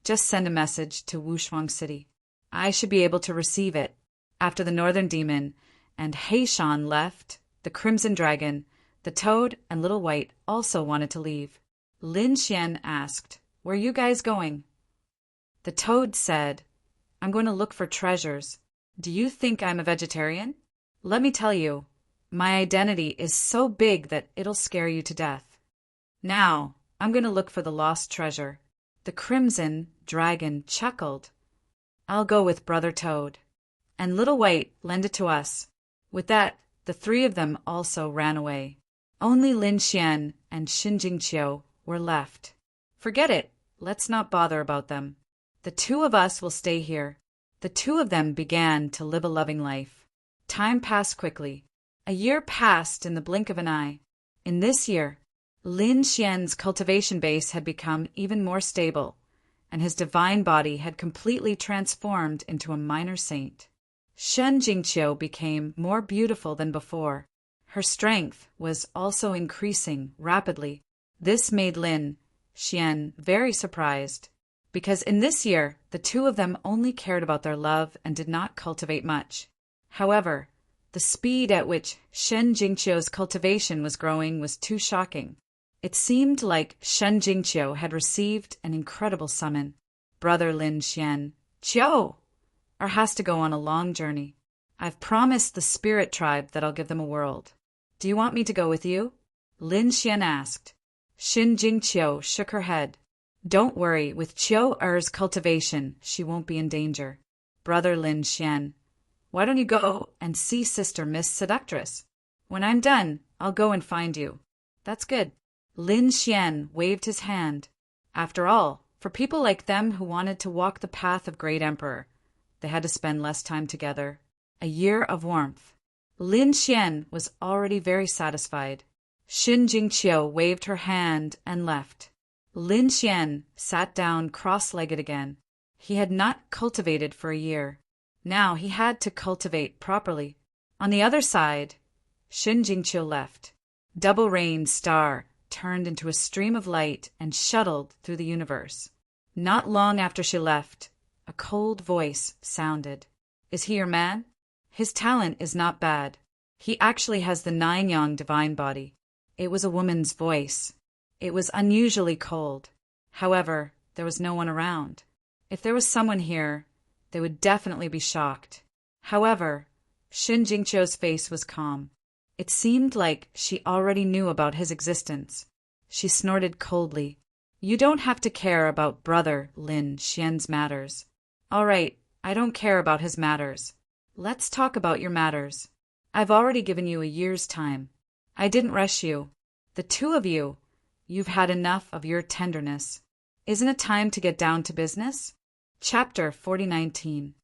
Speaker 1: just send a message to Wushuang City. I should be able to receive it." After the northern demon and He Shan left, the crimson dragon, the toad, and Little White also wanted to leave. Lin Xian asked, "Where are you guys going?" The toad said, "I'm going to look for treasures. Do you think I'm a vegetarian? Let me tell you, my identity is so big that it'll scare you to death. Now, I'm going to look for the lost treasure." The crimson dragon chuckled. "I'll go with Brother Toad. And Little White, lend it to us." With that, the three of them also ran away. Only Lin Xian and Xinjing Qiu were left. "Forget it. Let's not bother about them. The two of us will stay here." The two of them began to live a loving life. Time passed quickly. A year passed in the blink of an eye. In this year, Lin Xian's cultivation base had become even more stable, and his divine body had completely transformed into a minor saint. Shen Jingqiu became more beautiful than before. Her strength was also increasing rapidly. This made Lin Xian very surprised, because in this year the two of them only cared about their love and did not cultivate much. However, the speed at which Shen Jingqiu's cultivation was growing was too shocking. It seemed like Shen Jingqiu had received an incredible summon. "Brother Lin Xian, Qiu, has to go on a long journey. I've promised the spirit tribe that I'll give them a world. Do you want me to go with you?" Lin Xian asked. Shen Jingqiu shook her head. "Don't worry, with Qiu Er's cultivation, she won't be in danger." "Brother Lin Xian, why don't you go and see Sister Miss Seductress? When I'm done, I'll go and find you." "That's good." Lin Xian waved his hand. After all, for people like them who wanted to walk the path of Great Emperor, they had to spend less time together. A year of warmth. Lin Xian was already very satisfied. Shen Jingqiu waved her hand and left. Lin Xian sat down cross-legged again. He had not cultivated for a year. Now he had to cultivate properly. On the other side, Shen Jingqiu left. Double Rain Star turned into a stream of light and shuttled through the universe. Not long after she left, a cold voice sounded. "Is he your man? His talent is not bad. He actually has the 9-yang divine body." It was a woman's voice. It was unusually cold. However, there was no one around. If there was someone here, they would definitely be shocked. However, Shen Jingqiu's face was calm. It seemed like she already knew about his existence. She snorted coldly. "You don't have to care about Brother Lin Xian's matters." "All right, I don't care about his matters. Let's talk about your matters. I've already given you a year's time. I didn't rush you. The two of you, you've had enough of your tenderness. Isn't it time to get down to business?" Chapter 4019.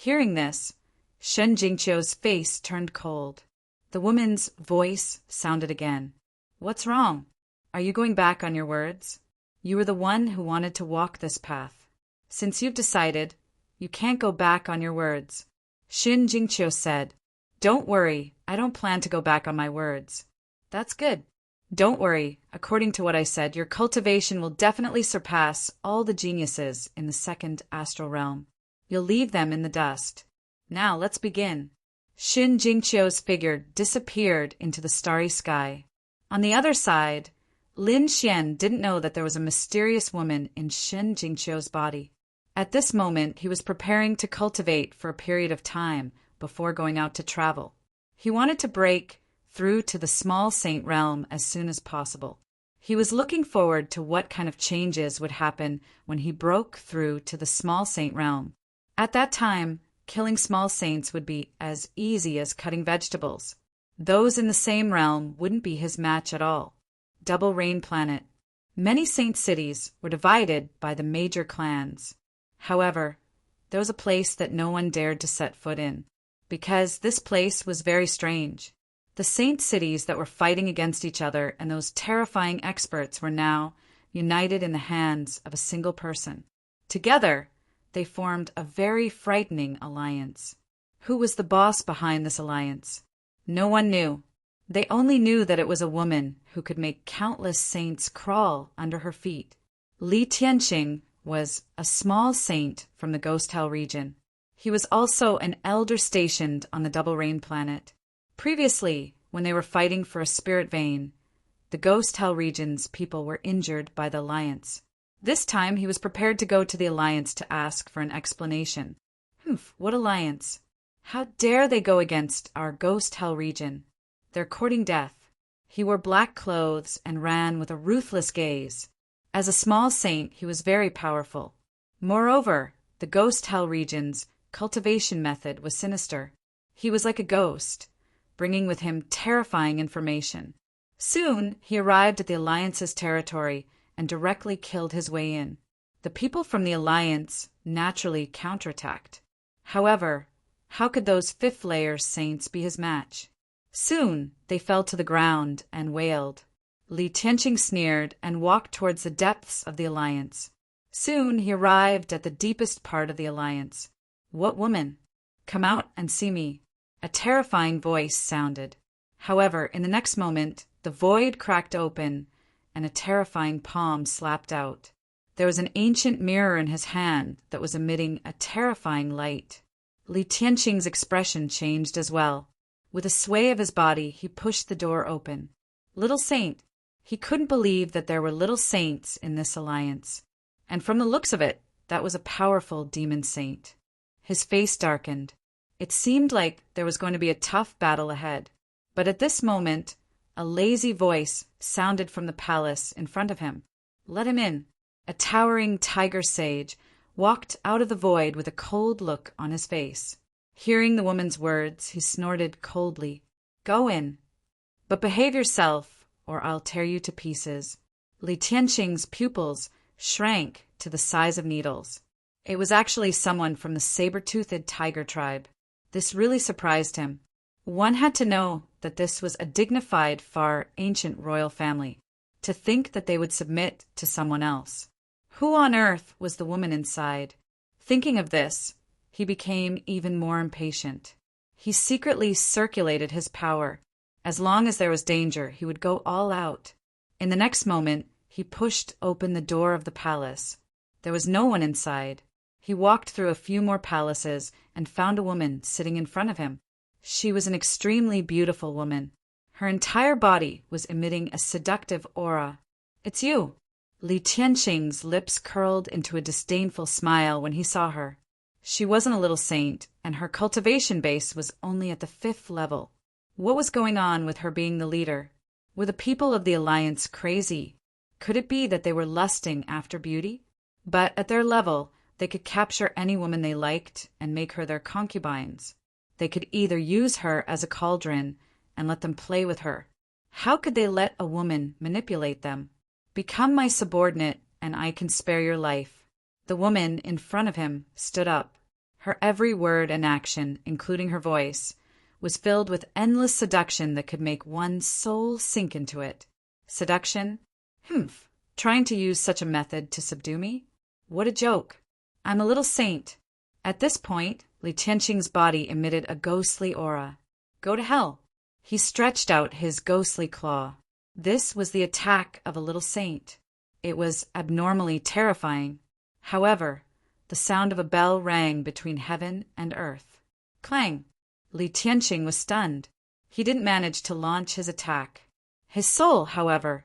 Speaker 1: Hearing this, Shen Jingqiu's face turned cold. The woman's voice sounded again. What's wrong? Are you going back on your words? You were the one who wanted to walk this path. Since you've decided, you can't go back on your words. Shen Jingqiu said, Don't worry, I don't plan to go back on my words. That's good. Don't worry, according to what I said, your cultivation will definitely surpass all the geniuses in the second astral realm. You'll leave them in the dust. Now let's begin. Shen Jingqiu's figure disappeared into the starry sky. On the other side, Lin Xian didn't know that there was a mysterious woman in Shen Jingqiu's body. At this moment, he was preparing to cultivate for a period of time before going out to travel. He wanted to break through to the small saint realm as soon as possible. He was looking forward to what kind of changes would happen when he broke through to the small saint realm. At that time, killing small saints would be as easy as cutting vegetables. Those in the same realm wouldn't be his match at all. Double Rain Planet. Many saint cities were divided by the major clans. However, there was a place that no one dared to set foot in, because this place was very strange. The saint cities that were fighting against each other and those terrifying experts were now united in the hands of a single person. Together, they formed a very frightening alliance. Who was the boss behind this alliance? No one knew. They only knew that it was a woman who could make countless saints crawl under her feet. Li Tianqing was a small saint from the Ghost Hell region. He was also an elder stationed on the Double Rain Planet. Previously, when they were fighting for a spirit vein, the Ghost Hell region's people were injured by the Alliance. This time he was prepared to go to the Alliance to ask for an explanation. What alliance? How dare they go against our Ghost Hell region? They're courting death. He wore black clothes and ran with a ruthless gaze. As a small saint, he was very powerful. Moreover, the Ghost Hell region's cultivation method was sinister. He was like a ghost, bringing with him terrifying information. Soon, he arrived at the Alliance's territory and directly killed his way in. The people from the Alliance naturally counterattacked. However, how could those fifth-layer saints be his match? Soon, they fell to the ground and wailed. Li Tianqing sneered and walked towards the depths of the Alliance. Soon, he arrived at the deepest part of the Alliance. What woman? Come out and see me. A terrifying voice sounded. However, in the next moment, the void cracked open and a terrifying palm slapped out. There was an ancient mirror in his hand that was emitting a terrifying light. Li Tianqing's expression changed as well. With a sway of his body, he pushed the door open. Little saint. He couldn't believe that there were little saints in this alliance. And from the looks of it, that was a powerful demon saint. His face darkened. It seemed like there was going to be a tough battle ahead. But at this moment, a lazy voice sounded from the palace in front of him. Let him in. A towering tiger sage walked out of the void with a cold look on his face. Hearing the woman's words, he snorted coldly. Go in. But behave yourself, or I'll tear you to pieces. Li Tianqing's pupils shrank to the size of needles. It was actually someone from the saber-toothed tiger tribe. This really surprised him. One had to know that this was a dignified, far ancient royal family. To think that they would submit to someone else. Who on earth was the woman inside? Thinking of this, he became even more impatient. He secretly circulated his power. As long as there was danger, he would go all out. In the next moment, he pushed open the door of the palace. There was no one inside. He walked through a few more palaces and found a woman sitting in front of him. She was an extremely beautiful woman. Her entire body was emitting a seductive aura. It's you. Li Tianqing's lips curled into a disdainful smile when he saw her. She wasn't a little saint, and her cultivation base was only at the 5th level. What was going on with her being the leader? Were the people of the Alliance crazy? Could it be that they were lusting after beauty? But at their level, they could capture any woman they liked and make her their concubines. They could either use her as a cauldron and let them play with her. How could they let a woman manipulate them? Become my subordinate, and I can spare your life. The woman in front of him stood up. Her every word and action, including her voice, was filled with endless seduction that could make one's soul sink into it. Seduction? Humph! Trying to use such a method to subdue me? What a joke! I'm a little saint. At this point, Li Tianqing's body emitted a ghostly aura. Go to hell! He stretched out his ghostly claw. This was the attack of a little saint. It was abnormally terrifying. However, the sound of a bell rang between heaven and earth. Clang! Li Tianqing was stunned. He didn't manage to launch his attack. His soul, however,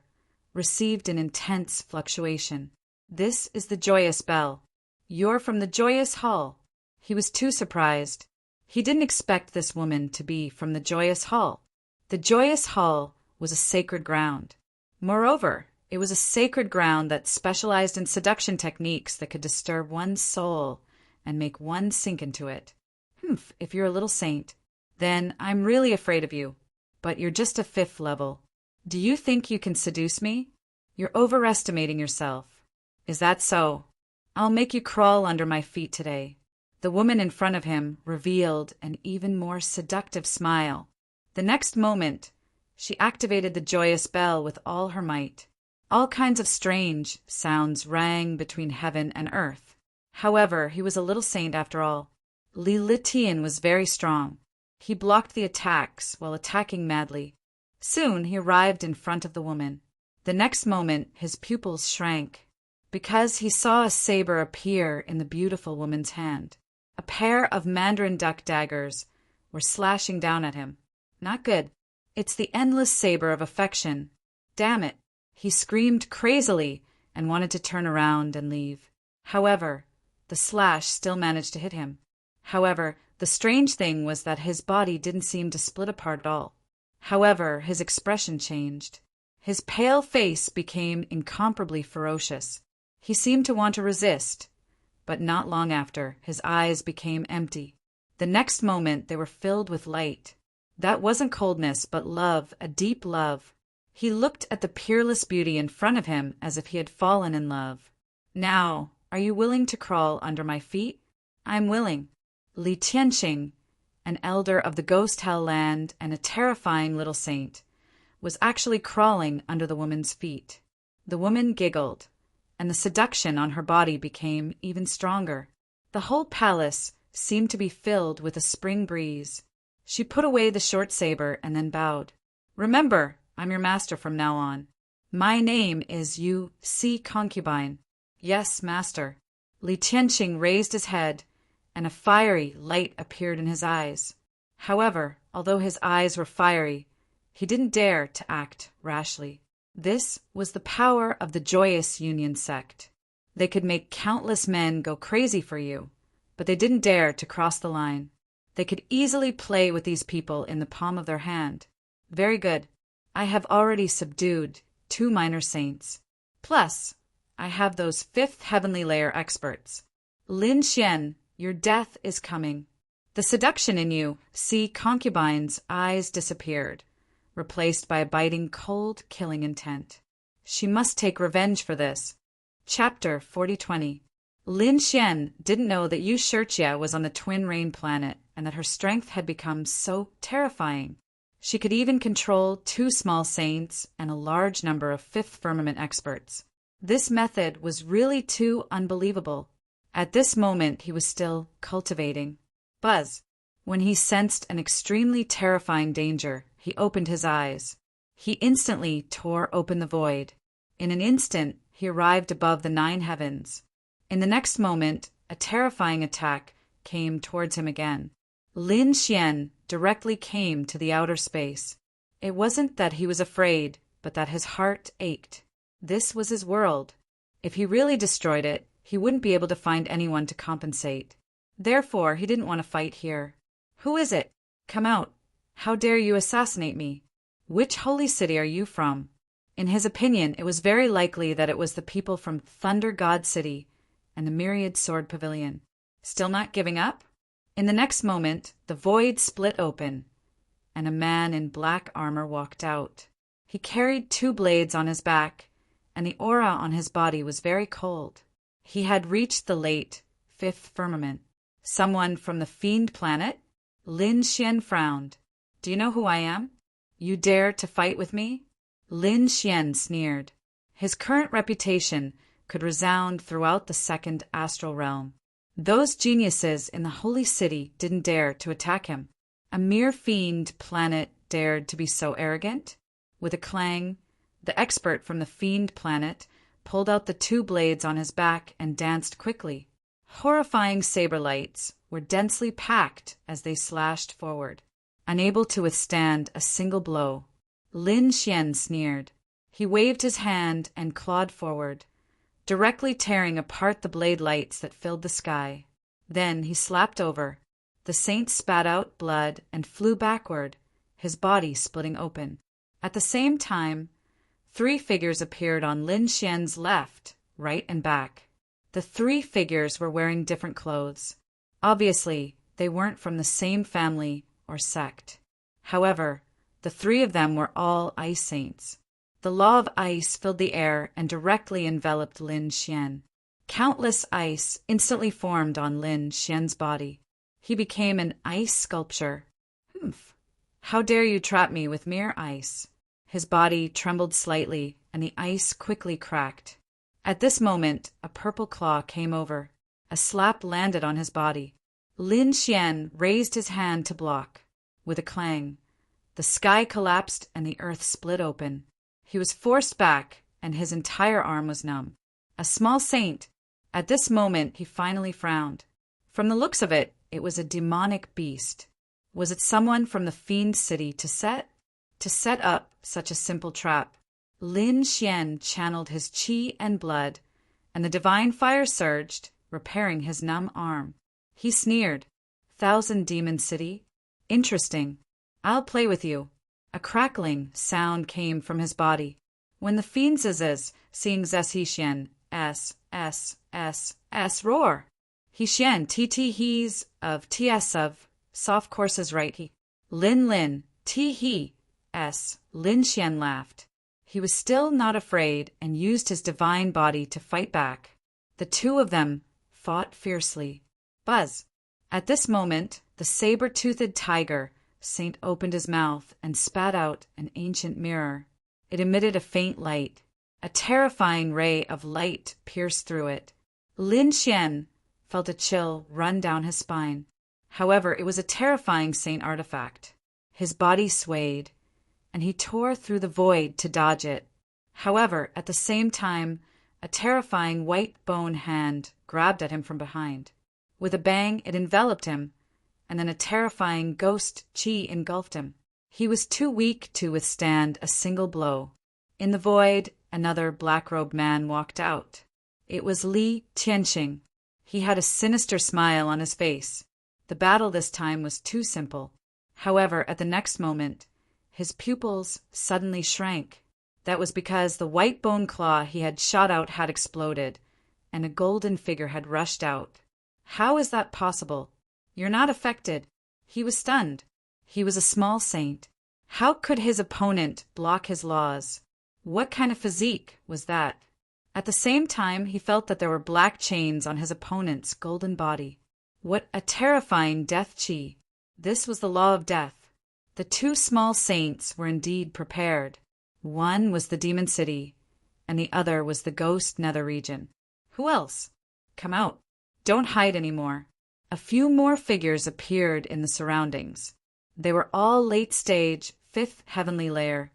Speaker 1: received an intense fluctuation. This is the joyous bell. You're from the joyous hall. He was too surprised. He didn't expect this woman to be from the joyous hall. The joyous hall was a sacred ground. Moreover, it was a sacred ground that specialized in seduction techniques that could disturb one's soul and make one sink into it. Humph, if you're a little saint, then I'm really afraid of you. But you're just a 5th level. Do you think you can seduce me? You're overestimating yourself. Is that so? I'll make you crawl under my feet today. The woman in front of him revealed an even more seductive smile. The next moment, she activated the joyous bell with all her might. All kinds of strange sounds rang between heaven and earth. However, he was a little saint after all. Li Tian was very strong. He blocked the attacks while attacking madly. Soon he arrived in front of the woman. The next moment his pupils shrank, because he saw a saber appear in the beautiful woman's hand. A pair of mandarin duck daggers were slashing down at him. Not good. It's the endless saber of affection. Damn it. He screamed crazily and wanted to turn around and leave. However, the slash still managed to hit him. However, the strange thing was that his body didn't seem to split apart at all. However, his expression changed. His pale face became incomparably ferocious. He seemed to want to resist, but not long after, his eyes became empty. The next moment, they were filled with light. That wasn't coldness, but love, a deep love. He looked at the peerless beauty in front of him as if he had fallen in love. Now, are you willing to crawl under my feet? I'm willing. Li Tianqing, an elder of the ghost hell land and a terrifying little saint, was actually crawling under the woman's feet. The woman giggled, and the seduction on her body became even stronger. The whole palace seemed to be filled with a spring breeze. She put away the short saber and then bowed. Remember, I'm your master from now on. My name is Yu Si Concubine. Yes, master. Li Tianqing raised his head, and a fiery light appeared in his eyes. However, although his eyes were fiery, he didn't dare to act rashly. This was the power of the Joyous Union sect. They could make countless men go crazy for you, but they didn't dare to cross the line. They could easily play with these people in the palm of their hand. Very good. I have already subdued 2 minor saints. Plus, I have those 5th heavenly layer experts. Lin Xian, your death is coming. The seduction in you, see concubine's eyes disappeared, replaced by a biting, cold, killing intent. She must take revenge for this. Chapter 4020. Lin Xian didn't know that Yu Shirjia was on the Twin Rain planet and that her strength had become so terrifying. She could even control 2 small saints and a large number of 5th firmament experts. This method was really too unbelievable. At this moment, he was still cultivating. Buzz. When he sensed an extremely terrifying danger, he opened his eyes. He instantly tore open the void. In an instant, he arrived above the 9 heavens. In the next moment, a terrifying attack came towards him again. Lin Xian directly came to the outer space. It wasn't that he was afraid, but that his heart ached. This was his world. If he really destroyed it, he wouldn't be able to find anyone to compensate. Therefore, he didn't want to fight here. Who is it? Come out. How dare you assassinate me? Which holy city are you from? In his opinion, it was very likely that it was the people from Thunder God City and the Myriad Sword Pavilion. Still not giving up? In the next moment, the void split open, and a man in black armor walked out. He carried 2 blades on his back, and the aura on his body was very cold. He had reached the late 5th firmament. Someone from the fiend planet? Lin Xian frowned. Do you know who I am? You dare to fight with me? Lin Xian sneered. His current reputation could resound throughout the second astral realm. Those geniuses in the holy city didn't dare to attack him. A mere fiend planet dared to be so arrogant? With a clang, the expert from the fiend planet pulled out the two blades on his back and danced quickly. Horrifying saber lights were densely packed as they slashed forward, unable to withstand a single blow. Lin Xian sneered. He waved his hand and clawed forward, directly tearing apart the blade lights that filled the sky. Then he slapped over. The saint spat out blood and flew backward, his body splitting open. At the same time, 3 figures appeared on Lin Xian's left, right, and back. The 3 figures were wearing different clothes. Obviously, they weren't from the same family or sect. However, the 3 of them were all ice saints. The law of ice filled the air and directly enveloped Lin Xian. Countless ice instantly formed on Lin Xian's body. He became an ice sculpture. Humph! How dare you trap me with mere ice? His body trembled slightly, and the ice quickly cracked. At this moment, a purple claw came over. A slap landed on his body. Lin Xian raised his hand to block. With a clang, the sky collapsed and the earth split open. He was forced back, and his entire arm was numb. A small saint. At this moment, he finally frowned. From the looks of it, it was a demonic beast. Was it someone from the fiend city to set up such a simple trap? Lin Xian channeled his qi and blood, and the divine fire surged, repairing his numb arm. He sneered. 1,000 Demon City? Interesting. I'll play with you. A crackling sound came from his body. When the fiends seeing Zesi Xian, roar. He Xian, he's of ts of, soft courses right he. Lin, he, Lin Xian laughed. He was still not afraid and used his divine body to fight back. The 2 of them fought fiercely. Buzz. At this moment, the saber-toothed tiger saint opened his mouth and spat out an ancient mirror. It emitted a faint light. A terrifying ray of light pierced through it. Lin Xian felt a chill run down his spine. However, it was a terrifying saint artifact. His body swayed, and he tore through the void to dodge it. However, at the same time, a terrifying white bone hand grabbed at him from behind. With a bang, it enveloped him, and then a terrifying ghost qi engulfed him. He was too weak to withstand a single blow. In the void, another black-robed man walked out. It was Li Tianxing. He had a sinister smile on his face. The battle this time was too simple. However, at the next moment, his pupils suddenly shrank. That was because the white bone claw he had shot out had exploded, and a golden figure had rushed out. How is that possible? You're not affected. He was stunned. He was a small saint. How could his opponent block his laws? What kind of physique was that? At the same time, he felt that there were black chains on his opponent's golden body. What a terrifying death chi! This was the law of death. The 2 small saints were indeed prepared. One was the Demon City, and the other was the Ghost Nether region. Who else? Come out. Don't hide anymore. A few more figures appeared in the surroundings. They were all late-stage, 5th heavenly layer,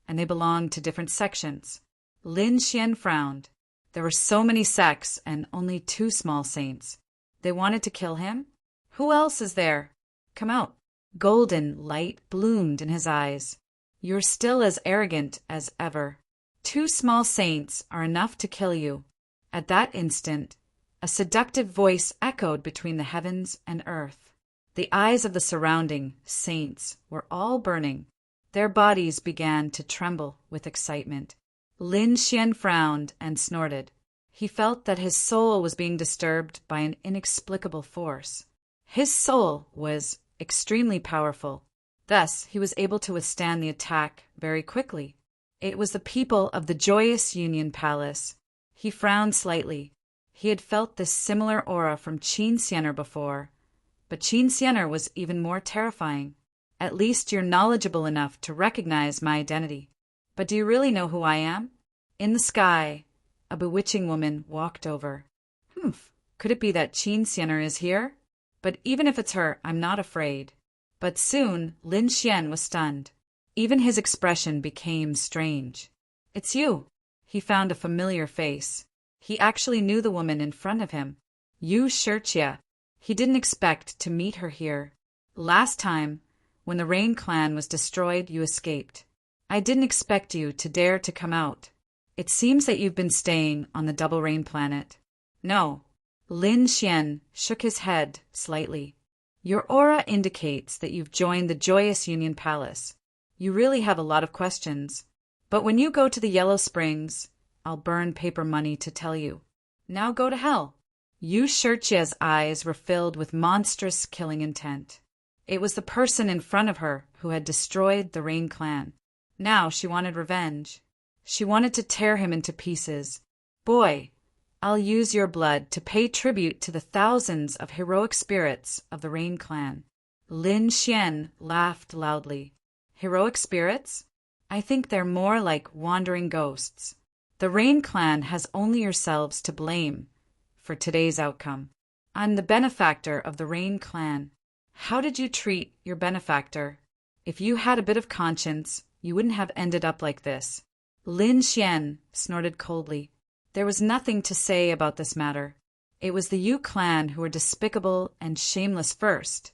Speaker 1: and they belonged to different sections. Lin Xian frowned. There were so many sects and only 2 small saints. They wanted to kill him? Who else is there? Come out. Golden light bloomed in his eyes. You're still as arrogant as ever. 2 small saints are enough to kill you. At that instant, a seductive voice echoed between the heavens and earth. The eyes of the surrounding saints were all burning. Their bodies began to tremble with excitement. Lin Xian frowned and snorted. He felt that his soul was being disturbed by an inexplicable force. His soul was extremely powerful. Thus, he was able to withstand the attack very quickly. It was the people of the Joyous Union Palace. He frowned slightly. He had felt this similar aura from Qin Xianer before, But Qin Xianer was even more terrifying. At least you're knowledgeable enough to recognize my identity. But do you really know who I am? In the sky, a bewitching woman walked over. Humph, could it be that Qin Xianer is here? But even if it's her, I'm not afraid. But soon, Lin Xian was stunned. Even his expression became strange. It's you. He found a familiar face. He actually knew the woman in front of him. Yu Shirjie. He didn't expect to meet her here. Last time, when the Rain Clan was destroyed, you escaped. I didn't expect you to dare to come out. It seems that you've been staying on the Double Rain planet. No. Lin Xian shook his head slightly. Your aura indicates that you've joined the Joyous Union Palace. You really have a lot of questions. But when you go to the Yellow Springs, I'll burn paper money to tell you. Now go to hell. Yu Shirjie's eyes were filled with monstrous killing intent. It was the person in front of her who had destroyed the Rain Clan. Now she wanted revenge. She wanted to tear him into pieces. Boy, I'll use your blood to pay tribute to the thousands of heroic spirits of the Rain Clan. Lin Xian laughed loudly. Heroic spirits? I think they're more like wandering ghosts. The Rain Clan has only yourselves to blame for today's outcome. I'm the benefactor of the Rain Clan. How did you treat your benefactor? If you had a bit of conscience, you wouldn't have ended up like this. Lin Xian snorted coldly. There was nothing to say about this matter. It was the Yu clan who were despicable and shameless first,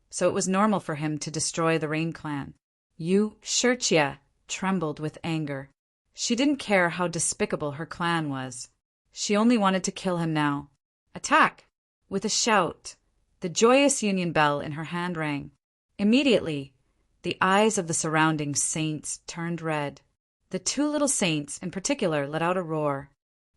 Speaker 1: so it was normal for him to destroy the Rain Clan. Yu Shirjie trembled with anger. She didn't care how despicable her clan was. She only wanted to kill him now. Attack! With a shout, the Joyous Union bell in her hand rang. Immediately, the eyes of the surrounding saints turned red. The two little saints in particular let out a roar.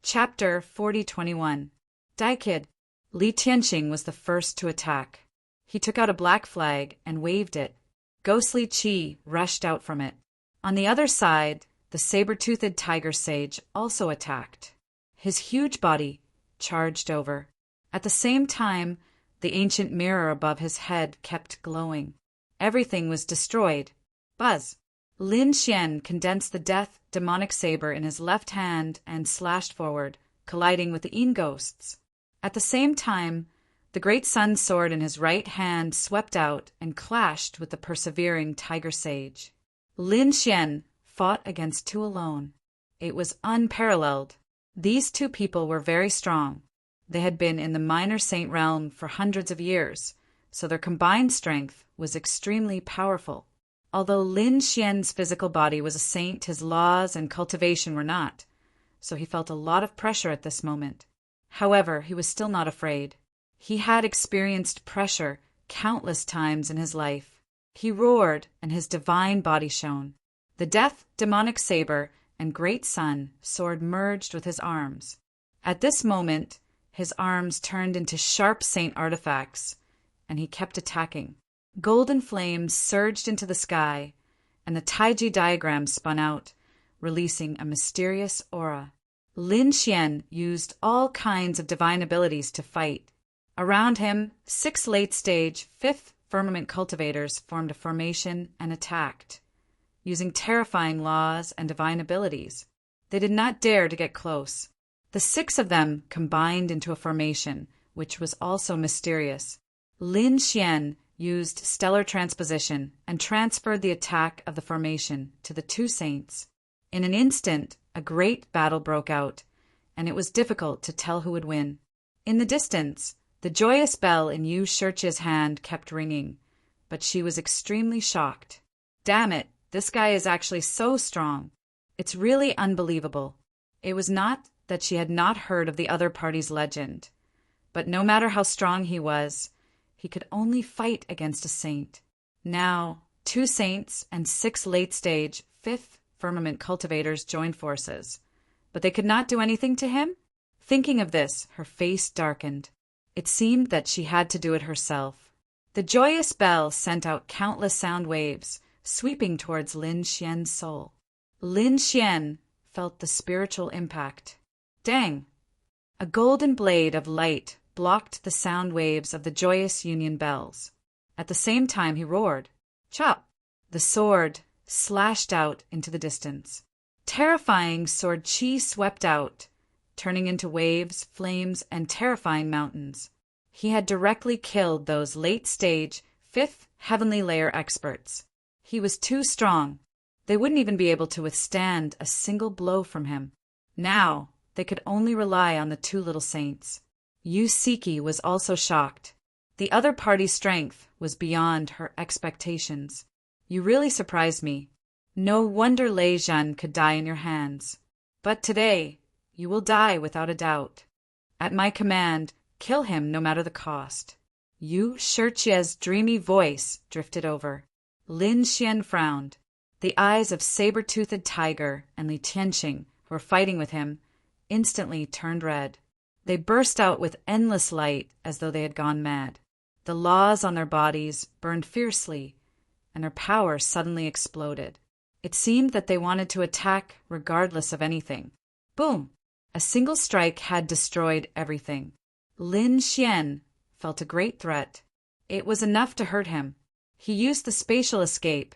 Speaker 1: Chapter 4021. Daikid. Li Tianqing was the first to attack. He took out a black flag and waved it. Ghostly qi rushed out from it. On the other side, the saber-toothed tiger sage also attacked. His huge body charged over. At the same time, the ancient mirror above his head kept glowing. Everything was destroyed. Buzz! Lin Xian condensed the death demonic saber in his left hand and slashed forward, colliding with the Yin ghosts. At the same time, the great sun sword in his right hand swept out and clashed with the persevering tiger sage. Lin Xian fought against two alone. It was unparalleled. These two people were very strong. They had been in the minor saint realm for hundreds of years, so their combined strength was extremely powerful. Although Lin Xian's physical body was a saint, his laws and cultivation were not, so he felt a lot of pressure at this moment. However, he was still not afraid. He had experienced pressure countless times in his life. He roared, and his divine body shone. The death demonic saber and great sun sword merged with his arms. At this moment, his arms turned into sharp saint artifacts, and he kept attacking. Golden flames surged into the sky, and the Taiji diagram spun out, releasing a mysterious aura. Lin Xian used all kinds of divine abilities to fight. Around him, 6 late-stage, 5th firmament cultivators formed a formation and attacked, using terrifying laws and divine abilities. They did not dare to get close. The 6 of them combined into a formation, which was also mysterious. Lin Xian used stellar transposition and transferred the attack of the formation to the 2 saints. In an instant, a great battle broke out, and it was difficult to tell who would win. In the distance, the joyous bell in Yu Shirjie's hand kept ringing, but she was extremely shocked. Damn it, this guy is actually so strong. It's really unbelievable. It was not that she had not heard of the other party's legend, but no matter how strong he was, he could only fight against a saint. Now, 2 saints and 6 late-stage, 5th firmament cultivators joined forces, but they could not do anything to him? Thinking of this, her face darkened. It seemed that she had to do it herself. The joyous bell sent out countless sound waves, sweeping towards Lin Xian's soul. Lin Xian felt the spiritual impact. Dang! A golden blade of light blocked the sound waves of the joyous Union bells. At the same time he roared, "Chop!" The sword slashed out into the distance. Terrifying sword chi swept out, turning into waves, flames, and terrifying mountains. He had directly killed those late-stage, fifth heavenly layer experts. He was too strong. They wouldn't even be able to withstand a single blow from him. Now they could only rely on the two little saints. Yusiki was also shocked. The other party's strength was beyond her expectations. "You really surprised me. No wonder Lei Zhen could die in your hands. But today, you will die without a doubt. At my command, kill him no matter the cost." Yu Shichie's dreamy voice drifted over. Lin Xian frowned. The eyes of saber-toothed tiger and Li Tianqing, who were fighting with him, instantly turned red. They burst out with endless light as though they had gone mad. The laws on their bodies burned fiercely, and their power suddenly exploded. It seemed that they wanted to attack regardless of anything. Boom! A single strike had destroyed everything. Lin Xian felt a great threat. It was enough to hurt him. He used the spatial escape,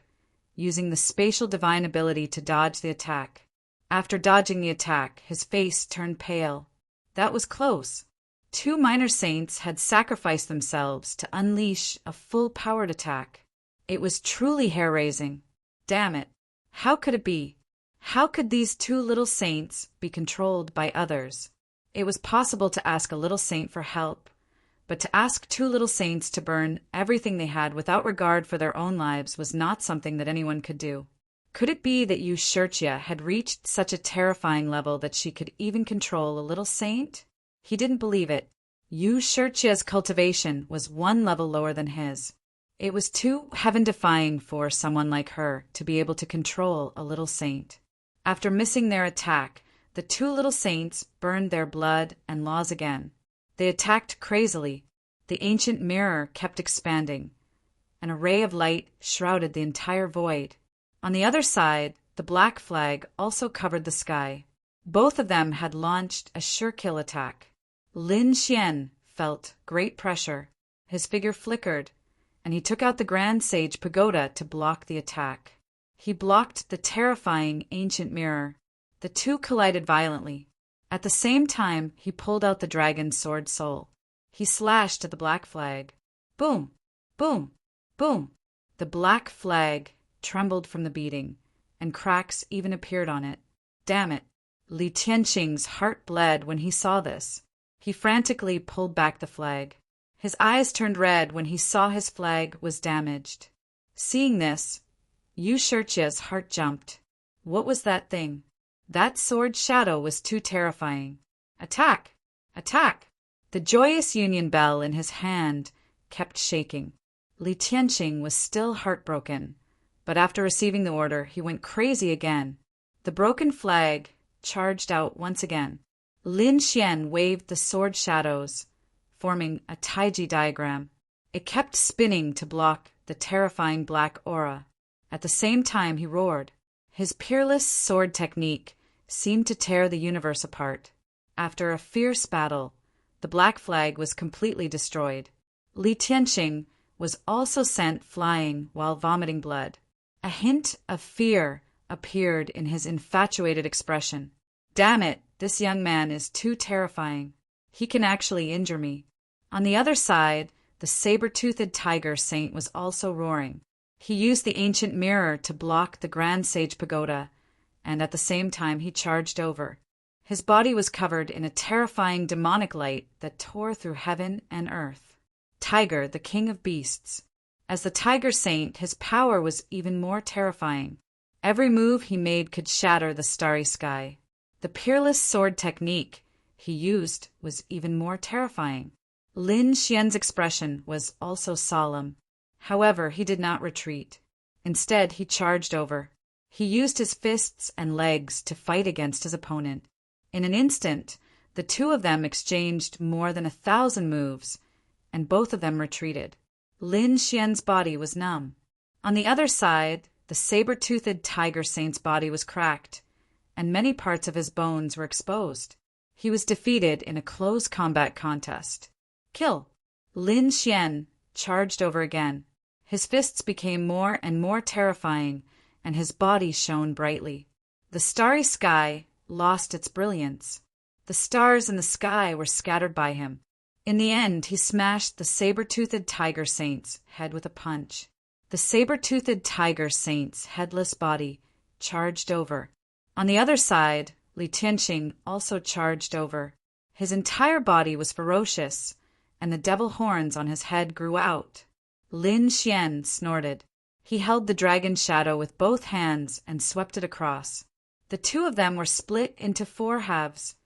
Speaker 1: using the spatial divine ability to dodge the attack. After dodging the attack, his face turned pale. That was close. Two minor saints had sacrificed themselves to unleash a full-powered attack. It was truly hair-raising. Damn it. How could it be? How could these two little saints be controlled by others? It was possible to ask a little saint for help, but to ask two little saints to burn everything they had without regard for their own lives was not something that anyone could do. Could it be that Yu Shichie had reached such a terrifying level that she could even control a little saint? He didn't believe it. Yu Shichie's cultivation was one level lower than his. It was too heaven-defying for someone like her to be able to control a little saint. After missing their attack, the two little saints burned their blood and laws again. They attacked crazily. The ancient mirror kept expanding. An array of light shrouded the entire void. On the other side, the black flag also covered the sky. Both of them had launched a sure-kill attack. Lin Xian felt great pressure. His figure flickered, and he took out the Grand Sage Pagoda to block the attack. He blocked the terrifying ancient mirror. The two collided violently. At the same time, he pulled out the dragon's sword soul. He slashed at the black flag. Boom! Boom! Boom! The black flag trembled from the beating, and cracks even appeared on it. Damn it! Li Tianqing's heart bled when he saw this. He frantically pulled back the flag. His eyes turned red when he saw his flag was damaged. Seeing this, Yu Shichie's heart jumped. What was that thing? That sword shadow was too terrifying. Attack! Attack! The joyous union bell in his hand kept shaking. Li Tianqing was still heartbroken, but after receiving the order, he went crazy again. The broken flag charged out once again. Lin Xian waved the sword shadows, forming a taiji diagram. It kept spinning to block the terrifying black aura. At the same time, he roared. His peerless sword technique seemed to tear the universe apart. After a fierce battle, the black flag was completely destroyed. Li Tianqing was also sent flying while vomiting blood. A hint of fear appeared in his infatuated expression. Damn it, this young man is too terrifying. He can actually injure me. On the other side, the saber-toothed tiger saint was also roaring. He used the ancient mirror to block the Grand Sage Pagoda, and at the same time he charged over. His body was covered in a terrifying demonic light that tore through heaven and earth. Tiger, the king of beasts. As the tiger saint, his power was even more terrifying. Every move he made could shatter the starry sky. The peerless sword technique he used was even more terrifying. Lin Xian's expression was also solemn. However, he did not retreat. Instead, he charged over. He used his fists and legs to fight against his opponent. In an instant, the two of them exchanged more than 1,000 moves, and both of them retreated. Lin Xian's body was numb. On the other side, the saber-toothed tiger saint's body was cracked, and many parts of his bones were exposed. He was defeated in a close combat contest. Kill! Lin Xian charged over again. His fists became more and more terrifying, and his body shone brightly. The starry sky lost its brilliance. The stars in the sky were scattered by him. In the end, he smashed the saber-toothed tiger saint's head with a punch. The saber-toothed tiger saint's headless body charged over. On the other side, Li Tianqing also charged over. His entire body was ferocious, and the devil horns on his head grew out. Lin Xian snorted. He held the dragon's shadow with both hands and swept it across. The two of them were split into 4 halves,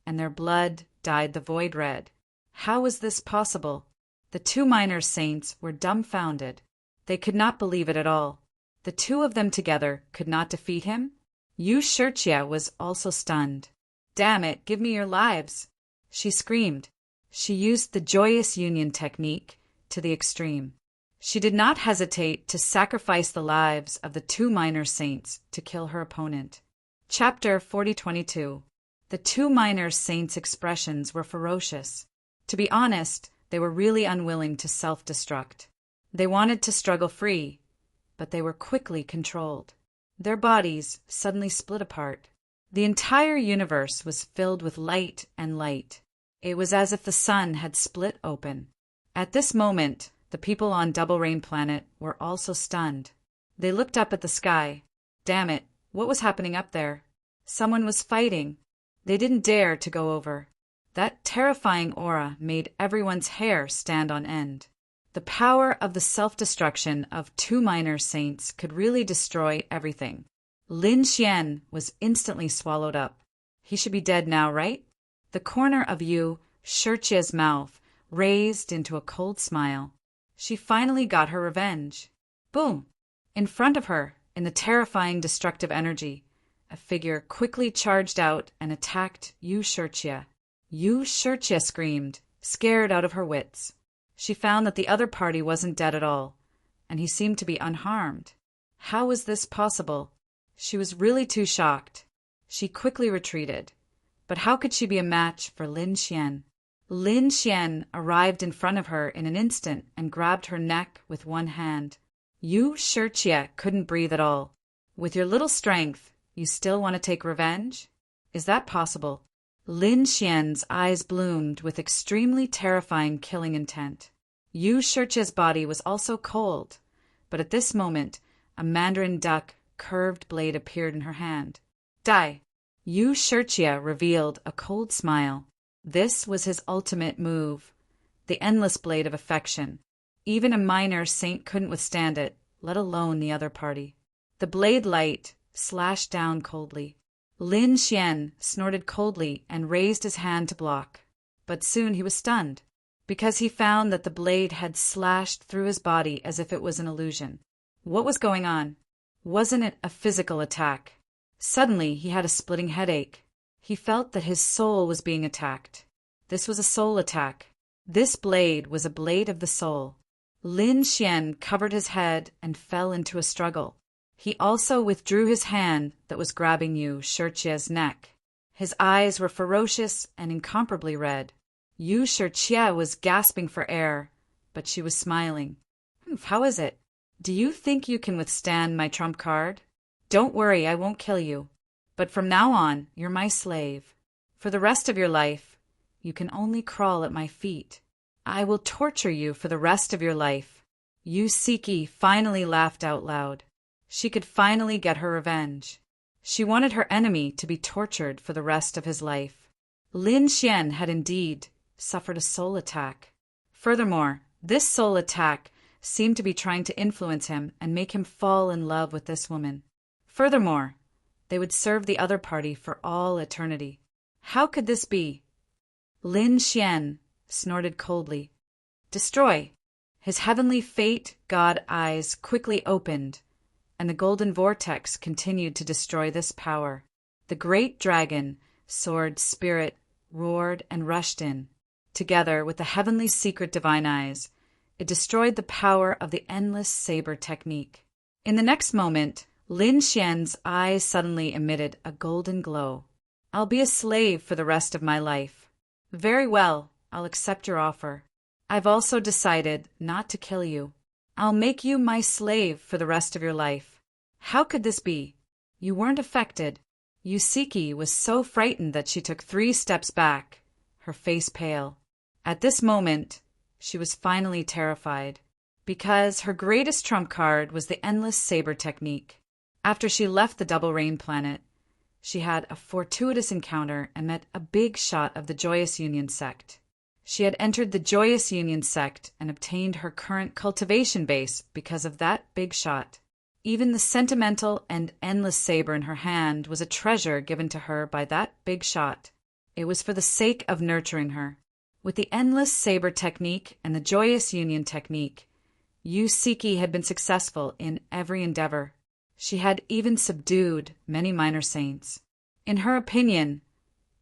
Speaker 1: and their blood dyed the void red. How was this possible? The 2 minor saints were dumbfounded. They could not believe it at all. The 2 of them together could not defeat him? Yu Shirjie was also stunned. "Damn it, give me your lives!" she screamed. She used the joyous union technique to the extreme. She did not hesitate to sacrifice the lives of the 2 minor saints to kill her opponent. Chapter 4022. The 2 minor saints' expressions were ferocious. To be honest, they were really unwilling to self-destruct. They wanted to struggle free, but they were quickly controlled. Their bodies suddenly split apart. The entire universe was filled with light and light. It was as if the sun had split open. At this moment, the people on Double Rain Planet were also stunned. They looked up at the sky. Damn it, what was happening up there? Someone was fighting. They didn't dare to go over. That terrifying aura made everyone's hair stand on end. The power of the self-destruction of 2 minor saints could really destroy everything. Lin Xian was instantly swallowed up. He should be dead now, right? The corner of Yu Shirjie's mouth raised into a cold smile. She finally got her revenge. Boom! In front of her, in the terrifying destructive energy, a figure quickly charged out and attacked Yu Shirjie. Yu Shirjie screamed, scared out of her wits. She found that the other party wasn't dead at all, and he seemed to be unharmed. How was this possible? She was really too shocked. She quickly retreated. But how could she be a match for Lin Xian? Lin Xian arrived in front of her in an instant and grabbed her neck with one hand. Yu Shirjie couldn't breathe at all. With your little strength, you still want to take revenge? Is that possible? Lin Xian's eyes bloomed with extremely terrifying killing intent. Yu Shirjie's body was also cold, but at this moment, a mandarin duck curved blade appeared in her hand. Die! Yu Shirjie revealed a cold smile. This was his ultimate move, the endless blade of affection. Even a minor saint couldn't withstand it, let alone the other party. The blade light slashed down coldly. Lin Xian snorted coldly and raised his hand to block. But soon he was stunned, because he found that the blade had slashed through his body as if it was an illusion. What was going on? Wasn't it a physical attack? Suddenly he had a splitting headache. He felt that his soul was being attacked. This was a soul attack. This blade was a blade of the soul. Lin Xian covered his head and fell into a struggle. He also withdrew his hand that was grabbing Yu Shirjie's neck. His eyes were ferocious and incomparably red. Yu Shirjie was gasping for air, but she was smiling. How is it? Do you think you can withstand my trump card? Don't worry, I won't kill you. But from now on, you're my slave. For the rest of your life, you can only crawl at my feet. I will torture you for the rest of your life. Yu Siki finally laughed out loud. She could finally get her revenge. She wanted her enemy to be tortured for the rest of his life. Lin Xian had indeed suffered a soul attack. Furthermore, this soul attack seemed to be trying to influence him and make him fall in love with this woman. Furthermore, they would serve the other party for all eternity. How could this be? Lin Xian snorted coldly. Destroy! His heavenly fate god eyes quickly opened, and the golden vortex continued to destroy this power. The great dragon, sword, spirit, roared and rushed in. Together with the heavenly secret divine eyes, it destroyed the power of the endless saber technique. In the next moment, Lin Xian's eyes suddenly emitted a golden glow. I'll be a slave for the rest of my life. Very well, I'll accept your offer. I've also decided not to kill you. I'll make you my slave for the rest of your life. How could this be? You weren't affected. Yusiki was so frightened that she took 3 steps back, her face pale. At this moment, she was finally terrified, because her greatest trump card was the endless saber technique. After she left the Double Rain planet, she had a fortuitous encounter and met a big shot of the Joyous Union sect. She had entered the Joyous Union sect and obtained her current cultivation base because of that big shot. Even the sentimental and endless saber in her hand was a treasure given to her by that big shot. It was for the sake of nurturing her. With the endless saber technique and the Joyous Union technique, Yusiki had been successful in every endeavor. She had even subdued many minor saints. In her opinion,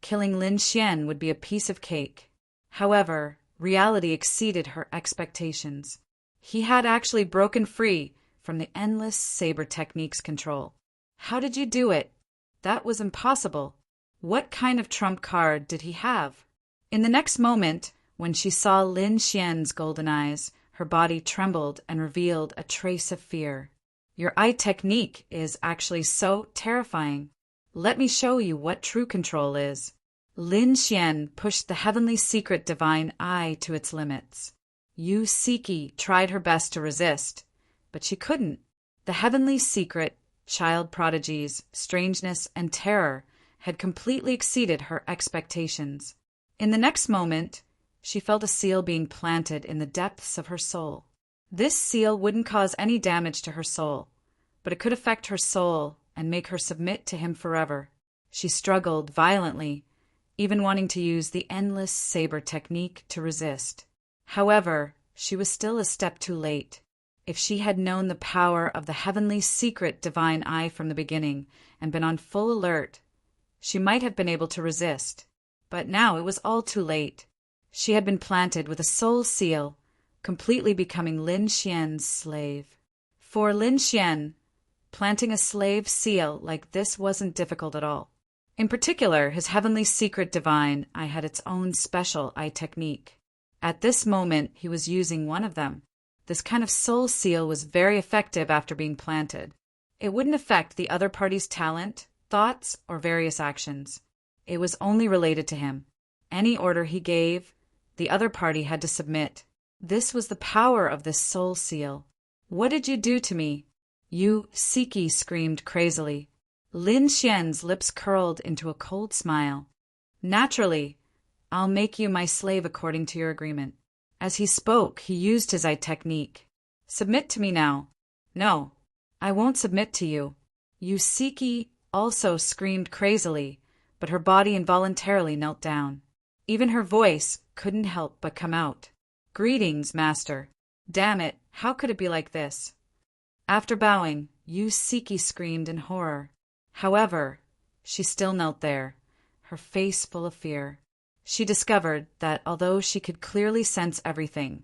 Speaker 1: killing Lin Xian would be a piece of cake. However, reality exceeded her expectations. He had actually broken free from the endless saber technique's control. How did you do it? That was impossible. What kind of trump card did he have? In the next moment, when she saw Lin Xian's golden eyes, her body trembled and revealed a trace of fear. Your eye technique is actually so terrifying. Let me show you what true control is. Lin Xian pushed the heavenly secret divine eye to its limits. Yusiki tried her best to resist, but she couldn't. The heavenly secret, child prodigies, strangeness, and terror had completely exceeded her expectations. In the next moment, she felt a seal being planted in the depths of her soul. This seal wouldn't cause any damage to her soul, but it could affect her soul and make her submit to him forever. She struggled violently, even wanting to use the endless saber technique to resist. However, she was still a step too late. If she had known the power of the heavenly secret divine eye from the beginning and been on full alert, she might have been able to resist. But now it was all too late. She had been planted with a soul seal, completely becoming Lin Xian's slave. For Lin Xian, planting a slave seal like this wasn't difficult at all. In particular, his heavenly secret divine eye had its own special eye technique. At this moment, he was using one of them. This kind of soul seal was very effective after being planted. It wouldn't affect the other party's talent, thoughts, or various actions. It was only related to him. Any order he gave, the other party had to submit. This was the power of this soul seal. What did you do to me? Yusiki screamed crazily. Lin Xian's lips curled into a cold smile. Naturally, I'll make you my slave according to your agreement. As he spoke, he used his eye technique. Submit to me now. No, I won't submit to you. Yusiki also screamed crazily, but her body involuntarily knelt down. Even her voice couldn't help but come out. Greetings, master. Damn it, how could it be like this? After bowing, Yusiki screamed in horror. However, she still knelt there, her face full of fear. She discovered that although she could clearly sense everything,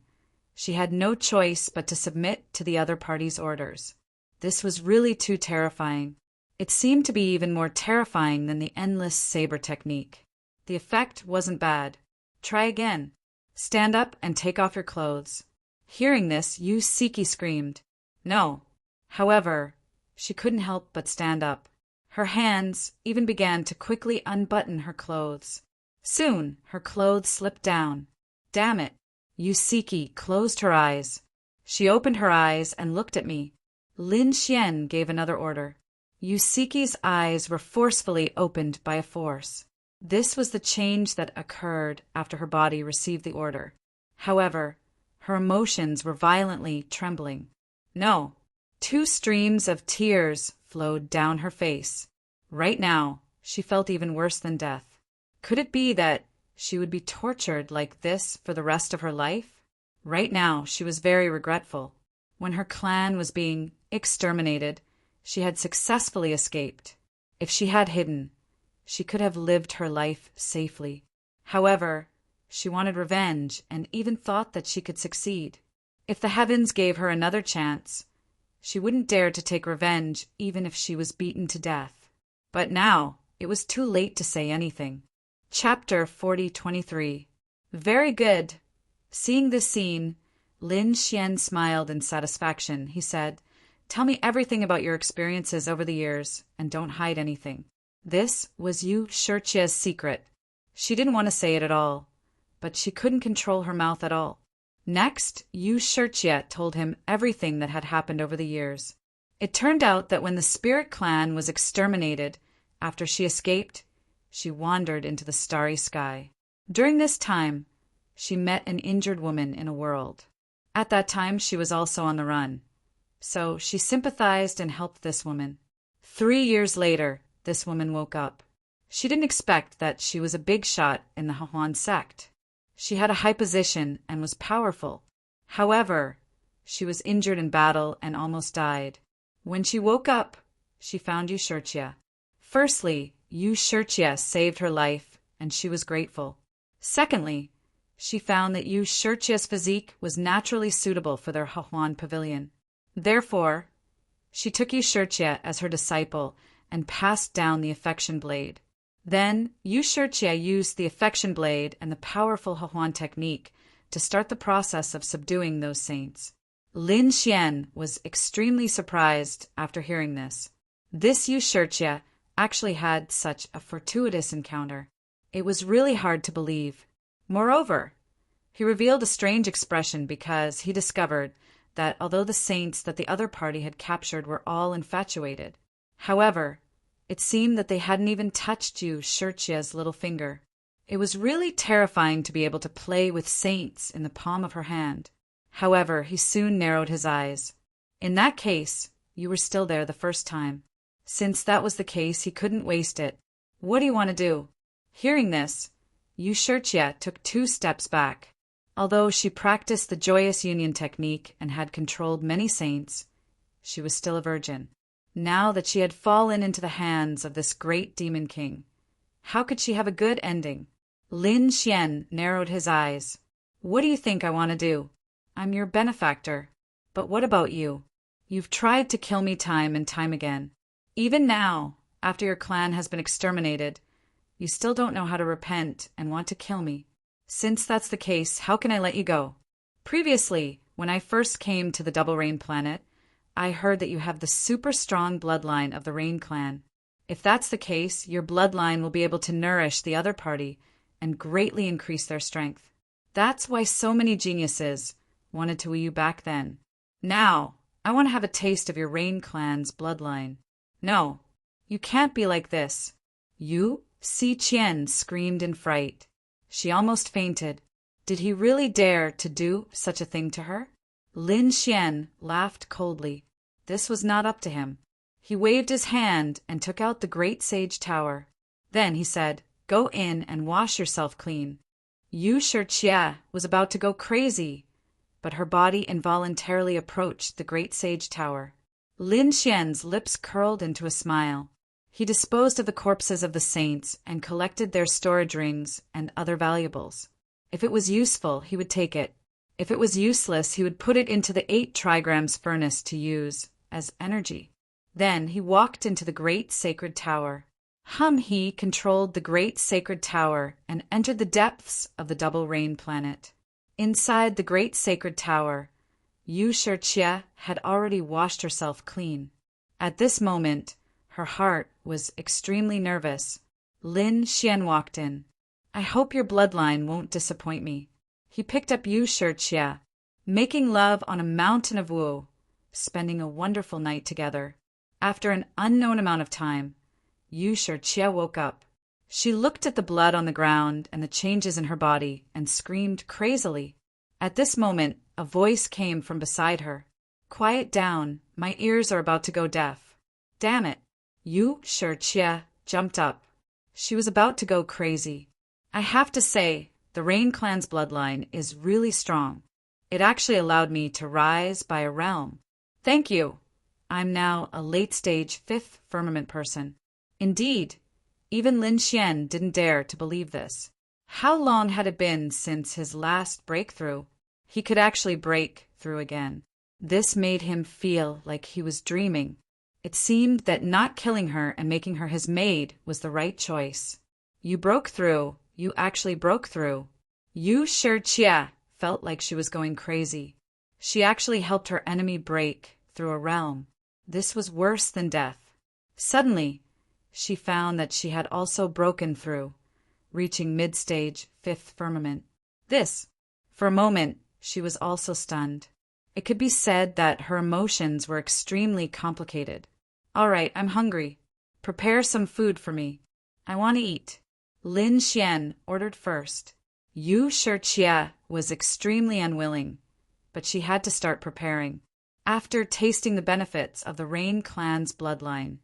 Speaker 1: she had no choice but to submit to the other party's orders. This was really too terrifying. It seemed to be even more terrifying than the endless saber technique. The effect wasn't bad. Try again. Stand up and take off your clothes. Hearing this, Yusiki screamed. No. However, she couldn't help but stand up. Her hands even began to quickly unbutton her clothes. Soon, her clothes slipped down. Damn it! Yusiki closed her eyes. She opened her eyes and looked at me. Lin Xian gave another order. Yusiki's eyes were forcefully opened by a force. This was the change that occurred after her body received the order. However, her emotions were violently trembling. No. 2 streams of tears flowed down her face. Right now, she felt even worse than death. Could it be that she would be tortured like this for the rest of her life? Right now, she was very regretful. When her clan was being exterminated, she had successfully escaped. If she had hidden, she could have lived her life safely. However, she wanted revenge and even thought that she could succeed. If the heavens gave her another chance, she wouldn't dare to take revenge even if she was beaten to death. But now, it was too late to say anything. Chapter 40:23. Very good. Seeing this scene, Lin Xian smiled in satisfaction. He said, "Tell me everything about your experiences over the years, and don't hide anything." This was Yu Shiqia's secret. She didn't want to say it at all, but she couldn't control her mouth at all. Next, Yu Shiqia told him everything that had happened over the years. It turned out that when the spirit clan was exterminated, after she escaped, she wandered into the starry sky. During this time, she met an injured woman in a world. At that time, she was also on the run. So she sympathized and helped this woman. 3 years later, this woman woke up. She didn't expect that she was a big shot in the Hahuan sect. She had a high position and was powerful. However, she was injured in battle and almost died. When she woke up, she found Yu Shiqia. Firstly, Yu Shiqia saved her life, and she was grateful. Secondly, she found that Yu Shiqia's physique was naturally suitable for their Hahuan pavilion. Therefore, she took Yu Shiqia as her disciple and passed down the affection blade. Then, Yu Shiqia used the affection blade and the powerful Hahuan technique to start the process of subduing those saints. Lin Xian was extremely surprised after hearing this. This Yu Shiqia actually had such a fortuitous encounter. It was really hard to believe. Moreover, he revealed a strange expression because he discovered that although the saints that the other party had captured were all infatuated, however, it seemed that they hadn't even touched Yu Shiqia's little finger. It was really terrifying to be able to play with saints in the palm of her hand. However, he soon narrowed his eyes. In that case, you were still there the first time. Since that was the case, he couldn't waste it. What do you want to do? Hearing this, Yu Shiqia took 2 steps back. Although she practiced the joyous union technique and had controlled many saints, she was still a virgin. Now that she had fallen into the hands of this great demon king, how could she have a good ending? Lin Xian narrowed his eyes. What do you think I want to do? I'm your benefactor. But what about you? You've tried to kill me time and time again. Even now, after your clan has been exterminated, you still don't know how to repent and want to kill me. Since that's the case, how can I let you go? Previously, when I first came to the Double Rain planet, I heard that you have the super strong bloodline of the Rain clan. If that's the case, your bloodline will be able to nourish the other party and greatly increase their strength. That's why so many geniuses wanted to woo you back then. Now, I want to have a taste of your Rain clan's bloodline. No, you can't be like this. Yu Shiqian screamed in fright. She almost fainted. Did he really dare to do such a thing to her? Lin Xian laughed coldly. This was not up to him. He waved his hand and took out the great sage tower. Then he said, "Go in and wash yourself clean." Yu Shiqia was about to go crazy, but her body involuntarily approached the great sage tower. Lin Xian's lips curled into a smile. He disposed of the corpses of the saints and collected their storage rings and other valuables. If it was useful, he would take it. If it was useless, he would put it into the 8 trigrams furnace to use as energy. Then he walked into the great sacred tower. He controlled the great sacred tower and entered the depths of the Double Rain planet. Inside the great sacred tower, Yu Shiqia had already washed herself clean. At this moment, her heart was extremely nervous. Lin Xian walked in. "I hope your bloodline won't disappoint me." He picked up Yu Shiqia, making love on a mountain of Wu, spending a wonderful night together. After an unknown amount of time, Yu Shiqia woke up. She looked at the blood on the ground and the changes in her body and screamed crazily. At this moment, a voice came from beside her. "Quiet down, my ears are about to go deaf." Damn it! Yu Shiqia jumped up. She was about to go crazy. I have to say, the Rain clan's bloodline is really strong. It actually allowed me to rise by a realm. Thank you. I'm now a late-stage 5th firmament person. Indeed, even Lin Xian didn't dare to believe this. How long had it been since his last breakthrough? He could actually break through again. This made him feel like he was dreaming. It seemed that not killing her and making her his maid was the right choice. You broke through. You actually broke through. Yu Shiqia felt like she was going crazy. She actually helped her enemy break through a realm. This was worse than death. Suddenly, she found that she had also broken through, reaching mid-stage, fifth firmament. For a moment, she was also stunned. It could be said that her emotions were extremely complicated. "All right, I'm hungry. Prepare some food for me. I want to eat." Lin Xian ordered first. Yu Shijie was extremely unwilling, but she had to start preparing. After tasting the benefits of the Rain clan's bloodline,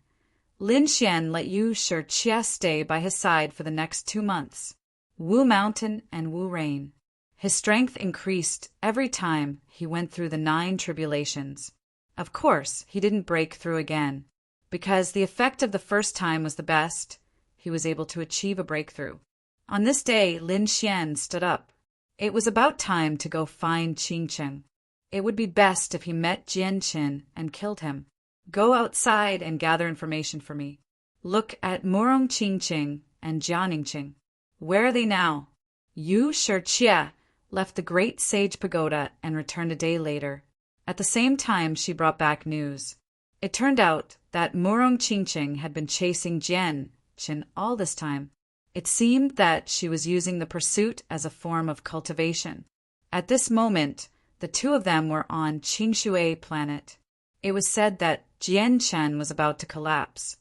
Speaker 1: Lin Xian let Yu Shijie stay by his side for the next 2 months. Wu Mountain and Wu Rain. His strength increased every time he went through the 9 tribulations. Of course, he didn't break through again. Because the effect of the first time was the best, he was able to achieve a breakthrough. On this day, Lin Xian stood up. It was about time to go find Qingchen. It would be best if he met Jianqin and killed him. "Go outside and gather information for me. Look at Murong Qingqing and Jianingqing. Where are they now?" Yu Shijie left the Great Sage Pagoda and returned a day later. At the same time, she brought back news. It turned out that Murong Qingqing had been chasing Jianqin all this time. It seemed that she was using the pursuit as a form of cultivation. At this moment, the two of them were on Qingshui planet. It was said that Jianqin was about to collapse,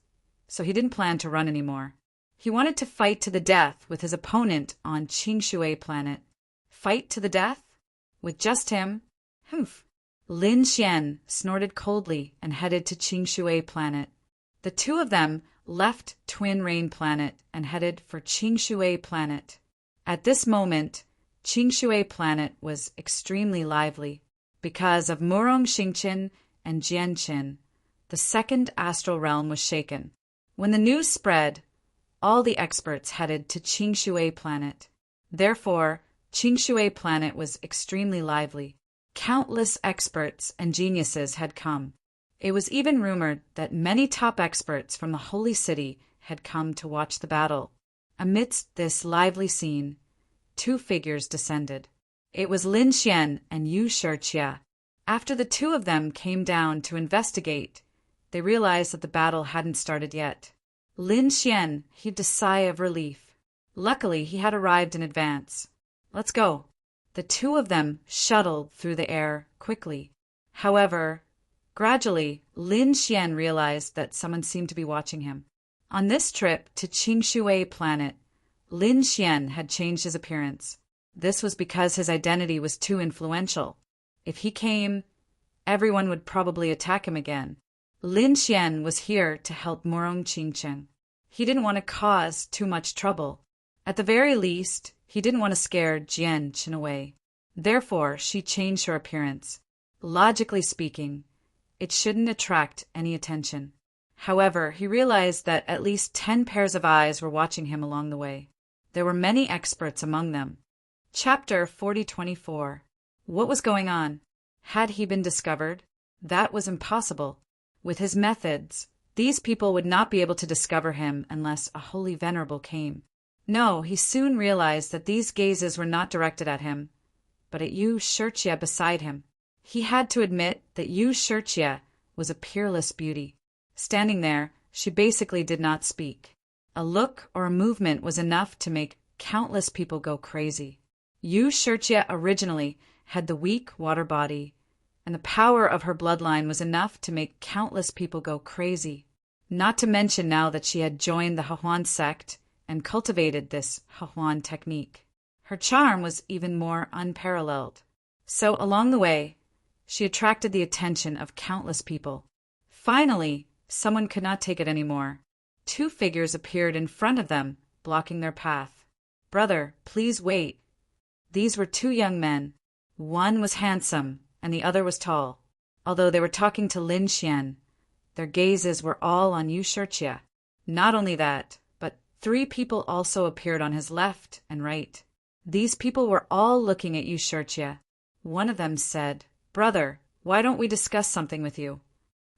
Speaker 1: so he didn't plan to run anymore. He wanted to fight to the death with his opponent on Qingshui planet. Fight to the death? With just him? Humph. Lin Xian snorted coldly and headed to Qingshui planet. The two of them left Twin Rain planet and headed for Qingshui planet. At this moment, Qingshui planet was extremely lively. Because of Murong Qingqin and Jianqin, the second astral realm was shaken. When the news spread, all the experts headed to Qingshui planet. Therefore, Qingshui planet was extremely lively. Countless experts and geniuses had come. It was even rumored that many top experts from the Holy City had come to watch the battle. Amidst this lively scene, 2 figures descended. It was Lin Xian and Yu Shijie. After the 2 of them came down to investigate, they realized that the battle hadn't started yet. Lin Xian heaved a sigh of relief. Luckily, he had arrived in advance. "Let's go." The 2 of them shuttled through the air quickly. However, gradually, Lin Xian realized that someone seemed to be watching him. On this trip to Qingshui planet, Lin Xian had changed his appearance. This was because his identity was too influential. If he came, everyone would probably attack him again. Lin Xian was here to help Murong Qingqing. He didn't want to cause too much trouble. At the very least, he didn't want to scare Jianqin away. Therefore, she changed her appearance. Logically speaking, it shouldn't attract any attention. However, he realized that at least 10 pairs of eyes were watching him along the way. There were many experts among them. Chapter 4024. What was going on? Had he been discovered? That was impossible. With his methods, these people would not be able to discover him unless a holy venerable came. No, he soon realized that these gazes were not directed at him, but at Yu Shijie beside him. He had to admit that Yu Shijie was a peerless beauty. Standing there, she basically did not speak. A look or a movement was enough to make countless people go crazy. Yu Shijie originally had the weak water body, and the power of her bloodline was enough to make countless people go crazy. Not to mention now that she had joined the Hahuan sect and cultivated this Hahuan technique. Her charm was even more unparalleled. So along the way, she attracted the attention of countless people. Finally, someone could not take it anymore. 2 figures appeared in front of them, blocking their path. "Brother, please wait." These were 2 young men. One was handsome, and the other was tall. Although they were talking to Lin Xian, their gazes were all on Yu Shijie. Not only that, but 3 people also appeared on his left and right. These people were all looking at Yu Shijie. One of them said, "Brother, why don't we discuss something with you?"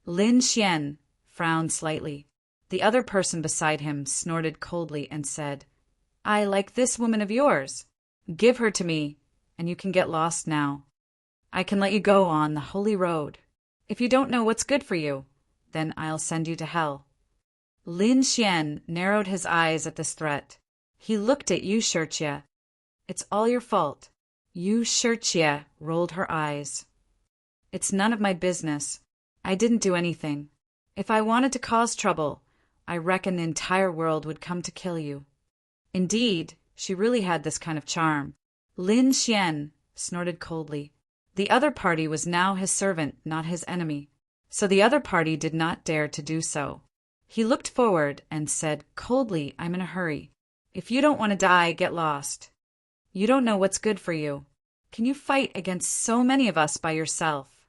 Speaker 1: Lin Xian frowned slightly. The other person beside him snorted coldly and said, "I like this woman of yours. Give her to me, and you can get lost now. I can let you go on the holy road. If you don't know what's good for you, then I'll send you to hell." Lin Xian narrowed his eyes at this threat. He looked at Yu Shirjie. "It's all your fault." Yu Shirjie rolled her eyes. "It's none of my business. I didn't do anything. If I wanted to cause trouble, I reckon the entire world would come to kill you." Indeed, she really had this kind of charm. Lin Xian snorted coldly. The other party was now his servant, not his enemy, so the other party did not dare to do so. He looked forward and said coldly, "I'm in a hurry. If you don't want to die, get lost. You don't know what's good for you. Can you fight against so many of us by yourself?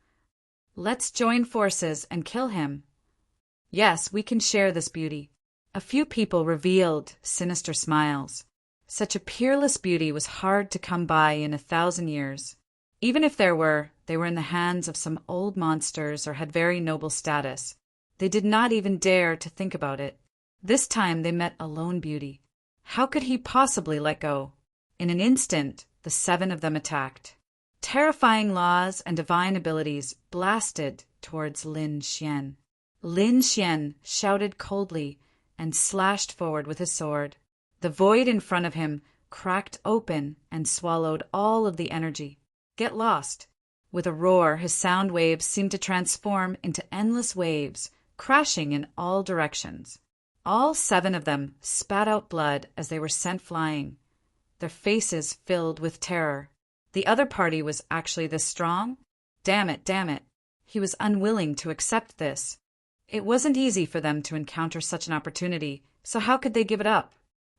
Speaker 1: Let's join forces and kill him. Yes, we can share this beauty." A few people revealed sinister smiles. Such a peerless beauty was hard to come by in 1,000 years. Even if there were, they were in the hands of some old monsters or had very noble status. They did not even dare to think about it. This time they met a lone beauty. How could he possibly let go? In an instant, the 7 of them attacked. Terrifying laws and divine abilities blasted towards Lin Xian. Lin Xian shouted coldly and slashed forward with his sword. The void in front of him cracked open and swallowed all of the energy. "Get lost." With a roar, his sound waves seemed to transform into endless waves, crashing in all directions. All 7 of them spat out blood as they were sent flying, their faces filled with terror. The other party was actually this strong? Damn it, damn it. He was unwilling to accept this. It wasn't easy for them to encounter such an opportunity, so how could they give it up?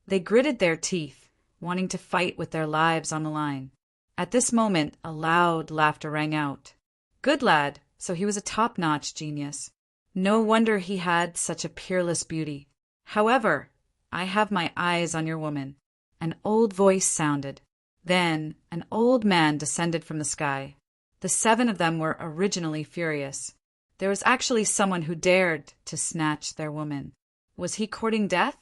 Speaker 1: They gritted their teeth, wanting to fight with their lives on the line. At this moment, a loud laughter rang out. Good lad, so he was a top-notch genius. No wonder he had such a peerless beauty. However, I have my eyes on your woman. An old voice sounded. Then an old man descended from the sky. The 7 of them were originally furious. There was actually someone who dared to snatch their woman. Was he courting death?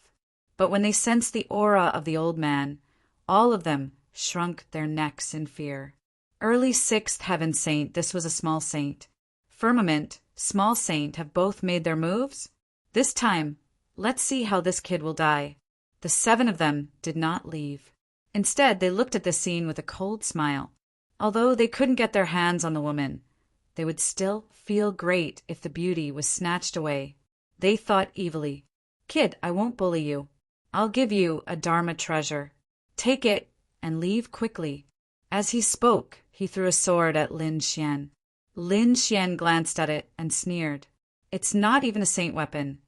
Speaker 1: But when they sensed the aura of the old man, all of them shrunk their necks in fear. Early 6th Heaven Saint, this was a small saint. Firmament, small saint have both made their moves? This time, let's see how this kid will die. The 7 of them did not leave. Instead, they looked at the scene with a cold smile. Although they couldn't get their hands on the woman, they would still feel great if the beauty was snatched away. They thought evilly, "Kid, I won't bully you. I'll give you a Dharma treasure. Take it and leave quickly." As he spoke, he threw a sword at Lin Xian. Lin Xian glanced at it and sneered. "It's not even a saint weapon.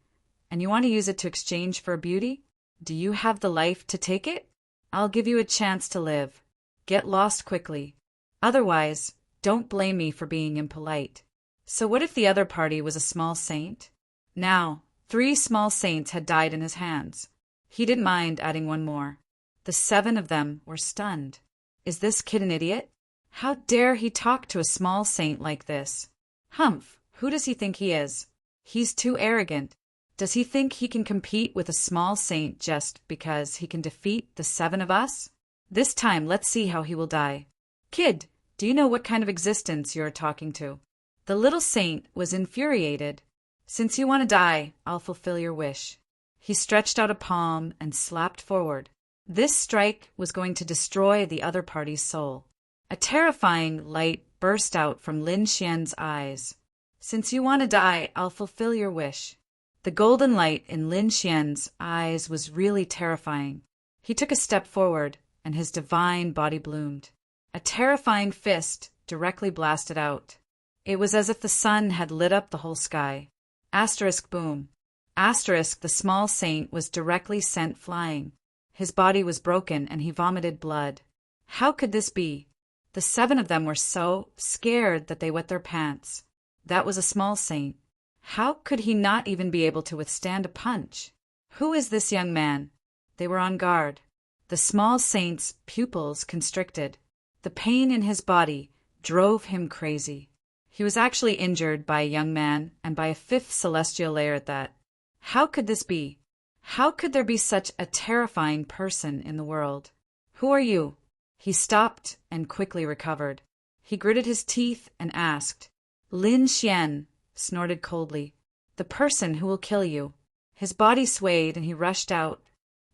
Speaker 1: And you want to use it to exchange for a beauty? Do you have the life to take it? I'll give you a chance to live. Get lost quickly. Otherwise, don't blame me for being impolite." So what if the other party was a small saint? Now, 3 small saints had died in his hands. He didn't mind adding one more. The 7 of them were stunned. Is this kid an idiot? How dare he talk to a small saint like this? Humph, who does he think he is? He's too arrogant. Does he think he can compete with a small saint just because he can defeat the 7 of us? This time, let's see how he will die. Kid, do you know what kind of existence you're talking to? The little saint was infuriated. Since you want to die, I'll fulfill your wish. He stretched out a palm and slapped forward. This strike was going to destroy the other party's soul. A terrifying light burst out from Lin Xian's eyes. Since you want to die, I'll fulfill your wish. The golden light in Lin Xian's eyes was really terrifying. He took a step forward, and his divine body bloomed. A terrifying fist directly blasted out. It was as if the sun had lit up the whole sky. Asterisk boom. Asterisk, the small saint was directly sent flying. His body was broken, and he vomited blood. How could this be? The 7 of them were so scared that they wet their pants. That was a small saint. How could he not even be able to withstand a punch? Who is this young man? They were on guard. The small saint's pupils constricted. The pain in his body drove him crazy. He was actually injured by a young man, and by a 5th celestial layer at that. How could this be? How could there be such a terrifying person in the world? Who are you? He stopped and quickly recovered. He gritted his teeth and asked, Lin Xian snorted coldly, the person who will kill you. His body swayed and he rushed out.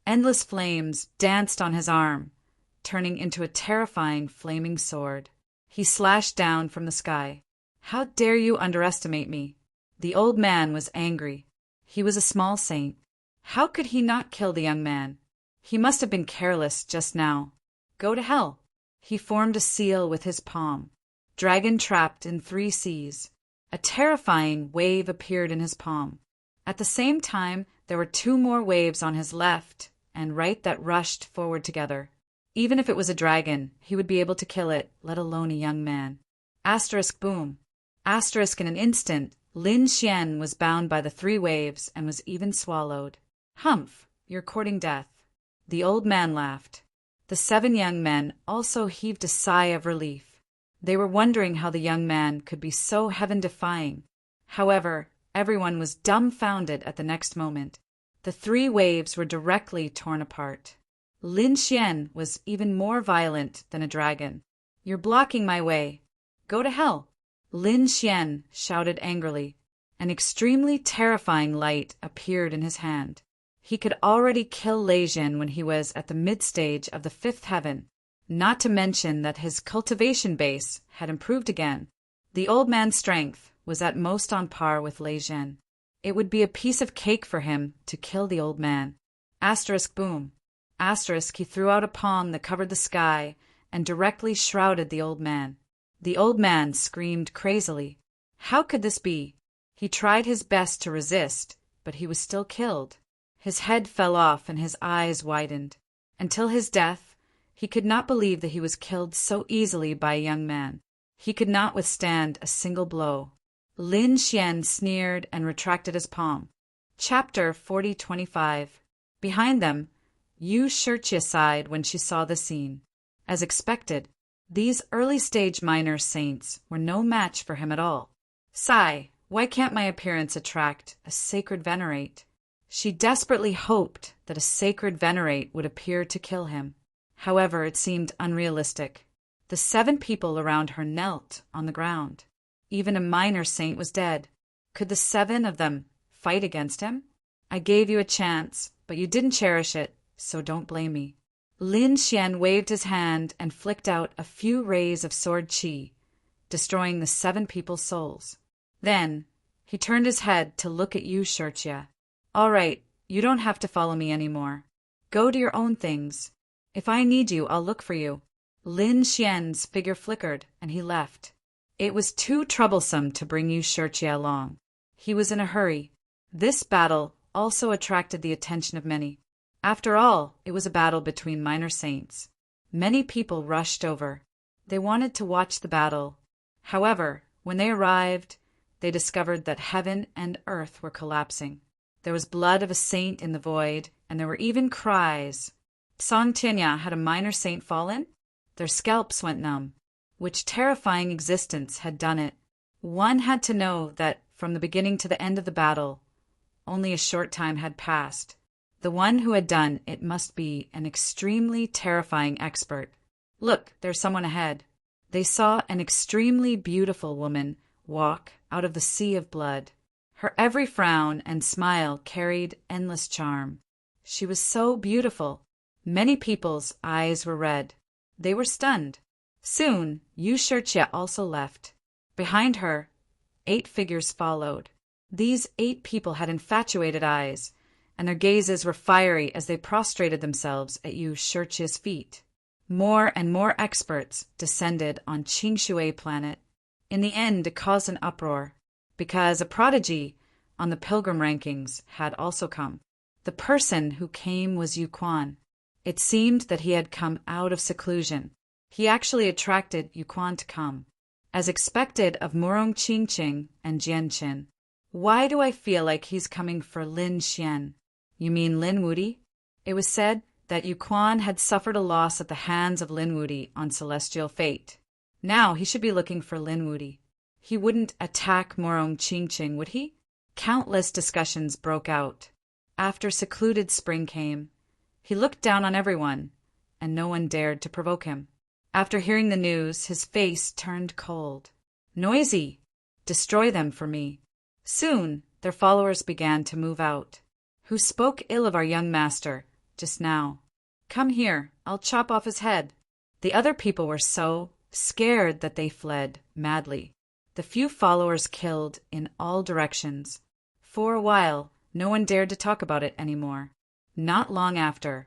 Speaker 1: Endless flames danced on his arm, turning into a terrifying flaming sword. He slashed down from the sky. How dare you underestimate me? The old man was angry. He was a small saint. How could he not kill the young man? He must have been careless just now. Go to hell. He formed a seal with his palm. Dragon trapped in 3 seas. A terrifying wave appeared in his palm. At the same time, there were 2 more waves on his left and right that rushed forward together. Even if it was a dragon, he would be able to kill it, let alone a young man. Asterisk boom. Asterisk in an instant, Lin Xian was bound by the 3 waves and was even swallowed. Humph, you're courting death. The old man laughed. The 7 young men also heaved a sigh of relief. They were wondering how the young man could be so heaven-defying. However, everyone was dumbfounded at the next moment. The 3 waves were directly torn apart. Lin Xian was even more violent than a dragon. You're blocking my way. Go to hell. Lin Xian shouted angrily. An extremely terrifying light appeared in his hand. He could already kill Lei Jin when he was at the mid-stage of the 5th heaven, not to mention that his cultivation base had improved again. The old man's strength was at most on par with Lei Jin. It would be a piece of cake for him to kill the old man. Asterisk boom. Asterisk he threw out a palm that covered the sky and directly shrouded the old man. The old man screamed crazily. How could this be? He tried his best to resist, but he was still killed. His head fell off and his eyes widened. Until his death, he could not believe that he was killed so easily by a young man. He could not withstand a single blow. Lin Xian sneered and retracted his palm. Chapter 4025. Behind them, Yu Shirjia sighed when she saw the scene. As expected, these early-stage minor saints were no match for him at all. Sigh, why can't my appearance attract a sacred venerate? She desperately hoped that a sacred venerate would appear to kill him. However, it seemed unrealistic. The 7 people around her knelt on the ground. Even a minor saint was dead. Could the 7 of them fight against him? I gave you a chance, but you didn't cherish it, so don't blame me. Lin Xian waved his hand and flicked out a few rays of sword qi, destroying the 7 people's souls. Then, he turned his head to look at Yu Shirjia. All right, you don't have to follow me anymore. Go do your own things. If I need you, I'll look for you. Lin Xian's figure flickered, and he left. It was too troublesome to bring Yu Shirjia along. He was in a hurry. This battle also attracted the attention of many. After all, it was a battle between minor saints. Many people rushed over. They wanted to watch the battle. However, when they arrived, they discovered that heaven and earth were collapsing. There was blood of a saint in the void, and there were even cries. Song Tianya had a minor saint fallen? Their scalps went numb. Which terrifying existence had done it? One had to know that from the beginning to the end of the battle, only a short time had passed. The one who had done it must be an extremely terrifying expert. Look, there's someone ahead. They saw an extremely beautiful woman walk out of the sea of blood. Her every frown and smile carried endless charm. She was so beautiful. Many people's eyes were red. They were stunned. Soon, Yu Shirjia also left. Behind her, 8 figures followed. These 8 people had infatuated eyes, and their gazes were fiery as they prostrated themselves at Yu Shirjia's feet. More and more experts descended on Qingshui planet. In the end, it caused an uproar, because a prodigy on the pilgrim rankings had also come. The person who came was Yu Quan. It seemed that he had come out of seclusion. He actually attracted Yu Quan to come, as expected of Murong Qingqing and Jianqin. Why do I feel like he's coming for Lin Xian? You mean Lin Wudi? It was said that Yu Quan had suffered a loss at the hands of Lin Wudi on Celestial Fate. Now he should be looking for Lin Wudi. He wouldn't attack Murong Qingqing, would he? Countless discussions broke out. After secluded spring came, he looked down on everyone, and no one dared to provoke him. After hearing the news, his face turned cold. Noisy! Destroy them for me. Soon, their followers began to move out. Who spoke ill of our young master, just now? Come here, I'll chop off his head. The other people were so scared that they fled madly. The few followers killed in all directions. For a while, no one dared to talk about it anymore. Not long after,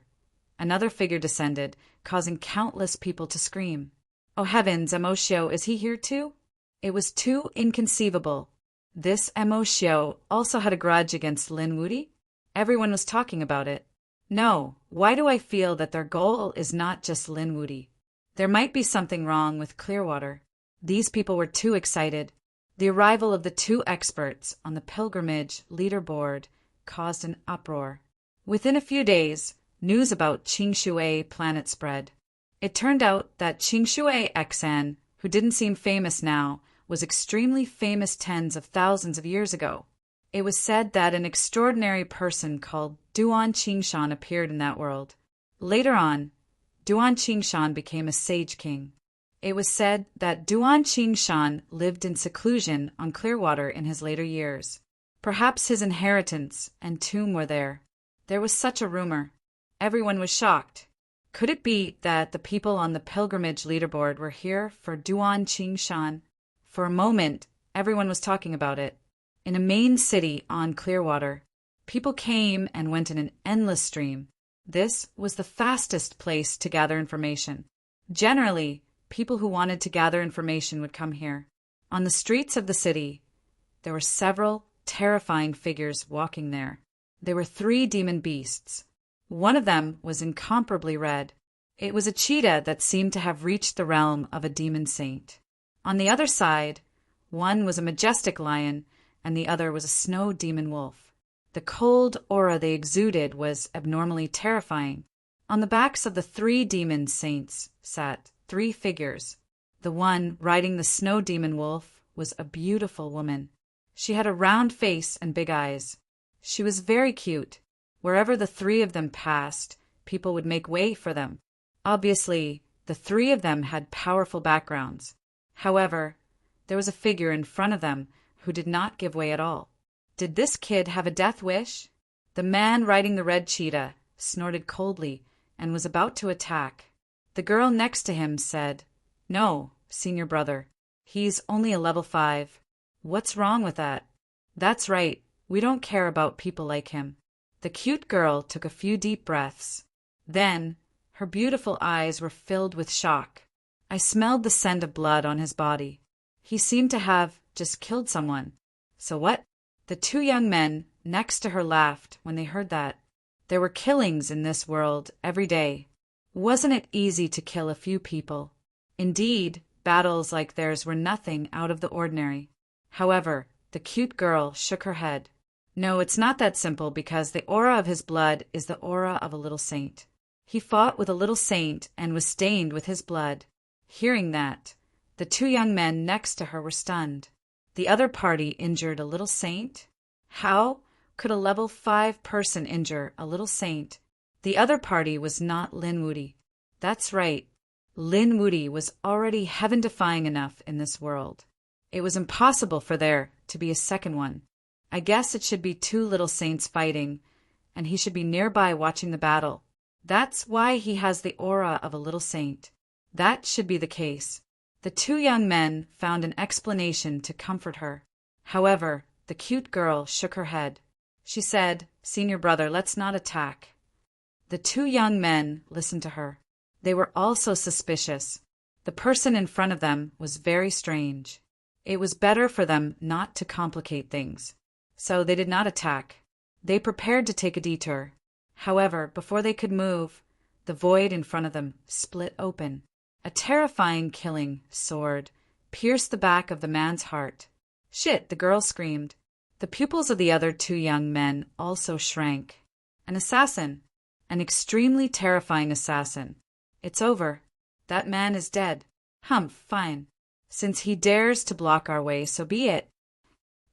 Speaker 1: another figure descended, causing countless people to scream. Oh heavens, Emoshio, is he here too? It was too inconceivable. This Emoshio also had a grudge against Lin Wuti? Everyone was talking about it. No, why do I feel that their goal is not just Lin Wuti? There might be something wrong with Clearwater. These people were too excited. The arrival of the two experts on the pilgrimage leaderboard caused an uproar. Within a few days, news about Qingshui planet spread. It turned out that Qingshui Xan, who didn't seem famous now, was extremely famous tens of thousands of years ago. It was said that an extraordinary person called Duan Qingshan appeared in that world. Later on, Duan Qingshan became a sage king. It was said that Duan Qingshan lived in seclusion on Clearwater in his later years. Perhaps his inheritance and tomb were there. There was such a rumor. Everyone was shocked. Could it be that the people on the pilgrimage leaderboard were here for Duan Qingshan? For a moment, everyone was talking about it. In a main city on Clearwater, people came and went in an endless stream. This was the fastest place to gather information. Generally, people who wanted to gather information would come here. On the streets of the city, there were several terrifying figures walking there. They were 3 demon beasts. One of them was incomparably red. It was a cheetah that seemed to have reached the realm of a demon saint. On the other side, one was a majestic lion, and the other was a snow demon wolf. The cold aura they exuded was abnormally terrifying. On the backs of the 3 demon saints sat 3 figures. The one riding the snow demon wolf was a beautiful woman. She had a round face and big eyes. She was very cute. Wherever the 3 of them passed, people would make way for them. Obviously, the 3 of them had powerful backgrounds. However, there was a figure in front of them who did not give way at all. Did this kid have a death wish? The man riding the red cheetah snorted coldly and was about to attack. The girl next to him said, "No, senior brother. He's only a level 5. What's wrong with that?" "That's right. We don't care about people like him." The cute girl took a few deep breaths. Then, her beautiful eyes were filled with shock. I smelled the scent of blood on his body. He seemed to have just killed someone. So what? The 2 young men next to her laughed when they heard that. There were killings in this world every day. Wasn't it easy to kill a few people? Indeed, battles like theirs were nothing out of the ordinary. However, the cute girl shook her head. No, it's not that simple because the aura of his blood is the aura of a little saint. He fought with a little saint and was stained with his blood. Hearing that, the 2 young men next to her were stunned. The other party injured a little saint? How could a level 5 person injure a little saint? The other party was not Lin Wuti. That's right. Lin Wuti was already heaven-defying enough in this world. It was impossible for there to be a second one. I guess it should be 2 little saints fighting, and he should be nearby watching the battle. That's why he has the aura of a little saint. That should be the case. The 2 young men found an explanation to comfort her. However, the cute girl shook her head. She said, "Senior brother, let's not attack." The 2 young men listened to her. They were also suspicious. The person in front of them was very strange. It was better for them not to complicate things. So they did not attack. They prepared to take a detour. However, before they could move, the void in front of them split open. A terrifying killing sword pierced the back of the man's heart. "Shit!" the girl screamed. The pupils of the other 2 young men also shrank. An assassin. An extremely terrifying assassin. It's over. That man is dead. Humph, fine. Since he dares to block our way, so be it.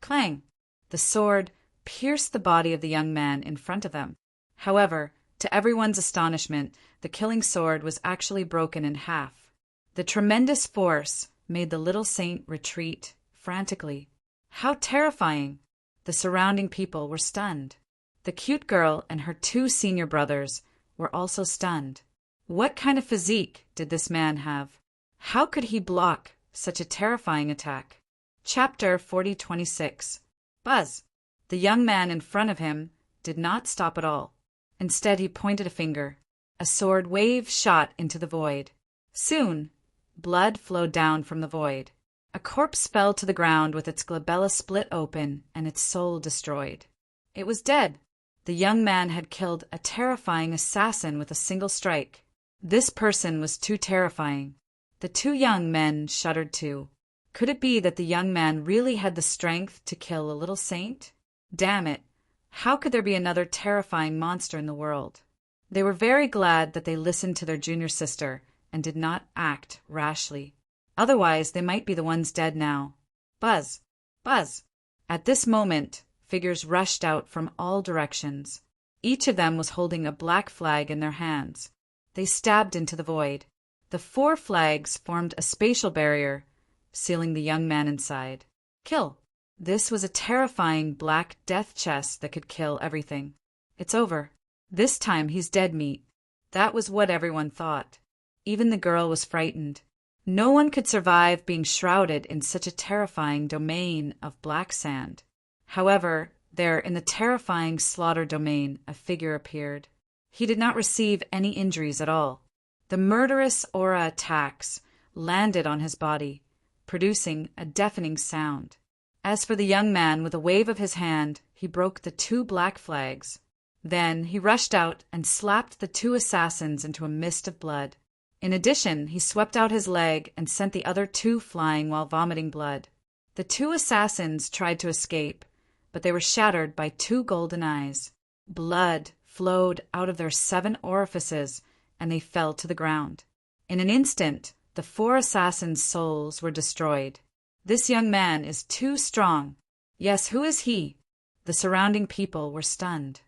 Speaker 1: Clang! The sword pierced the body of the young man in front of them. However, to everyone's astonishment, the killing sword was actually broken in half. The tremendous force made the little saint retreat frantically. How terrifying! The surrounding people were stunned. The cute girl and her 2 senior brothers were also stunned. What kind of physique did this man have? How could he block such a terrifying attack? Chapter 40:26. Buzz. The young man in front of him did not stop at all. Instead, he pointed a finger. A sword wave shot into the void. Soon, blood flowed down from the void. A corpse fell to the ground with its glabella split open and its soul destroyed. It was dead. The young man had killed a terrifying assassin with a single strike. This person was too terrifying. The 2 young men shuddered too. Could it be that the young man really had the strength to kill a little saint? Damn it! How could there be another terrifying monster in the world? They were very glad that they listened to their junior sister and did not act rashly. Otherwise, they might be the ones dead now. Buzz! Buzz! At this moment, figures rushed out from all directions. Each of them was holding a black flag in their hands. They stabbed into the void. The 4 flags formed a spatial barrier, sealing the young man inside. Kill! This was a terrifying black death chest that could kill everything. It's over. This time he's dead meat. That was what everyone thought. Even the girl was frightened. No one could survive being shrouded in such a terrifying domain of black sand. However, there in the terrifying slaughter domain, a figure appeared. He did not receive any injuries at all. The murderous aura attacks landed on his body, producing a deafening sound. As for the young man, with a wave of his hand, he broke the 2 black flags. Then he rushed out and slapped the 2 assassins into a mist of blood. In addition, he swept out his leg and sent the other 2 flying while vomiting blood. The 2 assassins tried to escape, but they were shattered by 2 golden eyes. Blood flowed out of their 7 orifices, and they fell to the ground. In an instant, the 4 assassins' souls were destroyed. This young man is too strong. Yes, who is he? The surrounding people were stunned.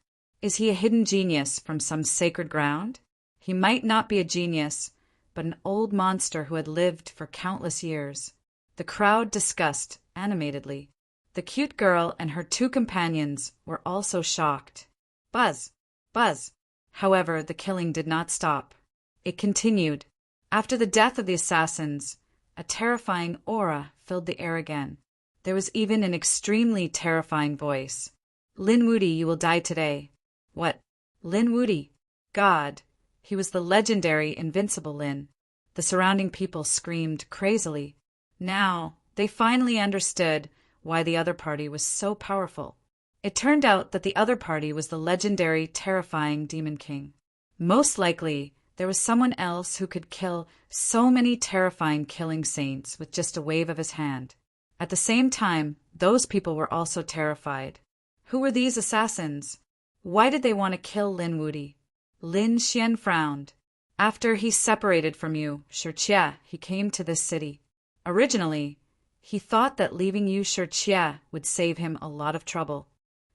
Speaker 1: Is he a hidden genius from some sacred ground? He might not be a genius, but an old monster who had lived for countless years. The crowd discussed animatedly. The cute girl and her 2 companions were also shocked. Buzz! Buzz! However, the killing did not stop. It continued. After the death of the assassins, a terrifying aura filled the air again. There was even an extremely terrifying voice. Lin Woody, you will die today. What? Lin Woody? God! He was the legendary Invincible Lin. The surrounding people screamed crazily. Now, they finally understood why the other party was so powerful. It turned out that the other party was the legendary, terrifying Demon King. Most likely, there was someone else who could kill so many terrifying killing saints with just a wave of his hand. At the same time, those people were also terrified. Who were these assassins? Why did they want to kill Lin Woody? Lin Xian frowned. After he separated from you, Shirjie, he came to this city. Originally, he thought that leaving you Shirjie would save him a lot of trouble.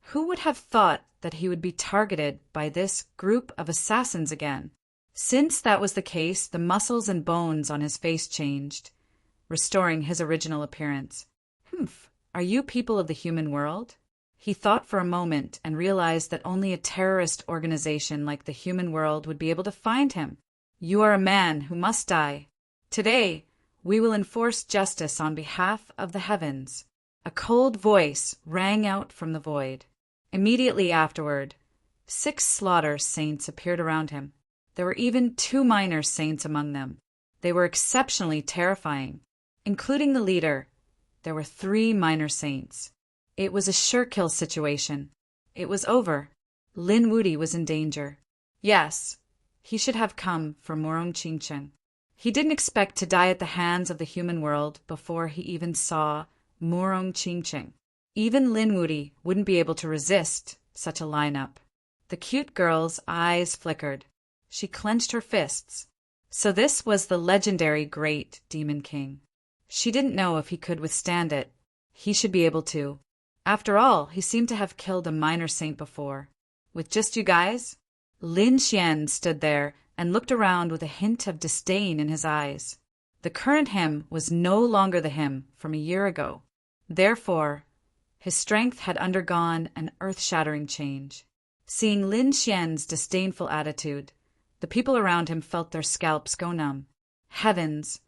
Speaker 1: Who would have thought that he would be targeted by this group of assassins again? Since that was the case, the muscles and bones on his face changed, restoring his original appearance. Are you people of the human world? He thought for a moment and realized that only a terrorist organization like the human world would be able to find him. You are a man who must die. Today, we will enforce justice on behalf of the heavens. A cold voice rang out from the void. Immediately afterward, 6 slaughter saints appeared around him. There were even 2 minor saints among them. They were exceptionally terrifying. Including the leader, there were 3 minor saints. It was a sure-kill situation. It was over. Lin Woody was in danger. Yes, he should have come for Morong Qingcheng. He didn't expect to die at the hands of the human world before he even saw Morong Qingcheng. Even Lin Woody wouldn't be able to resist such a lineup. The cute girl's eyes flickered. She clenched her fists. So this was the legendary Great Demon King. She didn't know if he could withstand it. He should be able to. After all, he seemed to have killed a minor saint before. With just you guys? Lin Xian stood there and looked around with a hint of disdain in his eyes. The current him was no longer the him from a year ago. Therefore, his strength had undergone an earth-shattering change. Seeing Lin Xian's disdainful attitude, the people around him felt their scalps go numb. Heavens!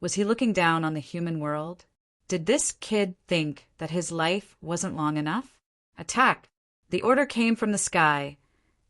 Speaker 1: Was he looking down on the human world? Did this kid think that his life wasn't long enough? Attack! The order came from the sky,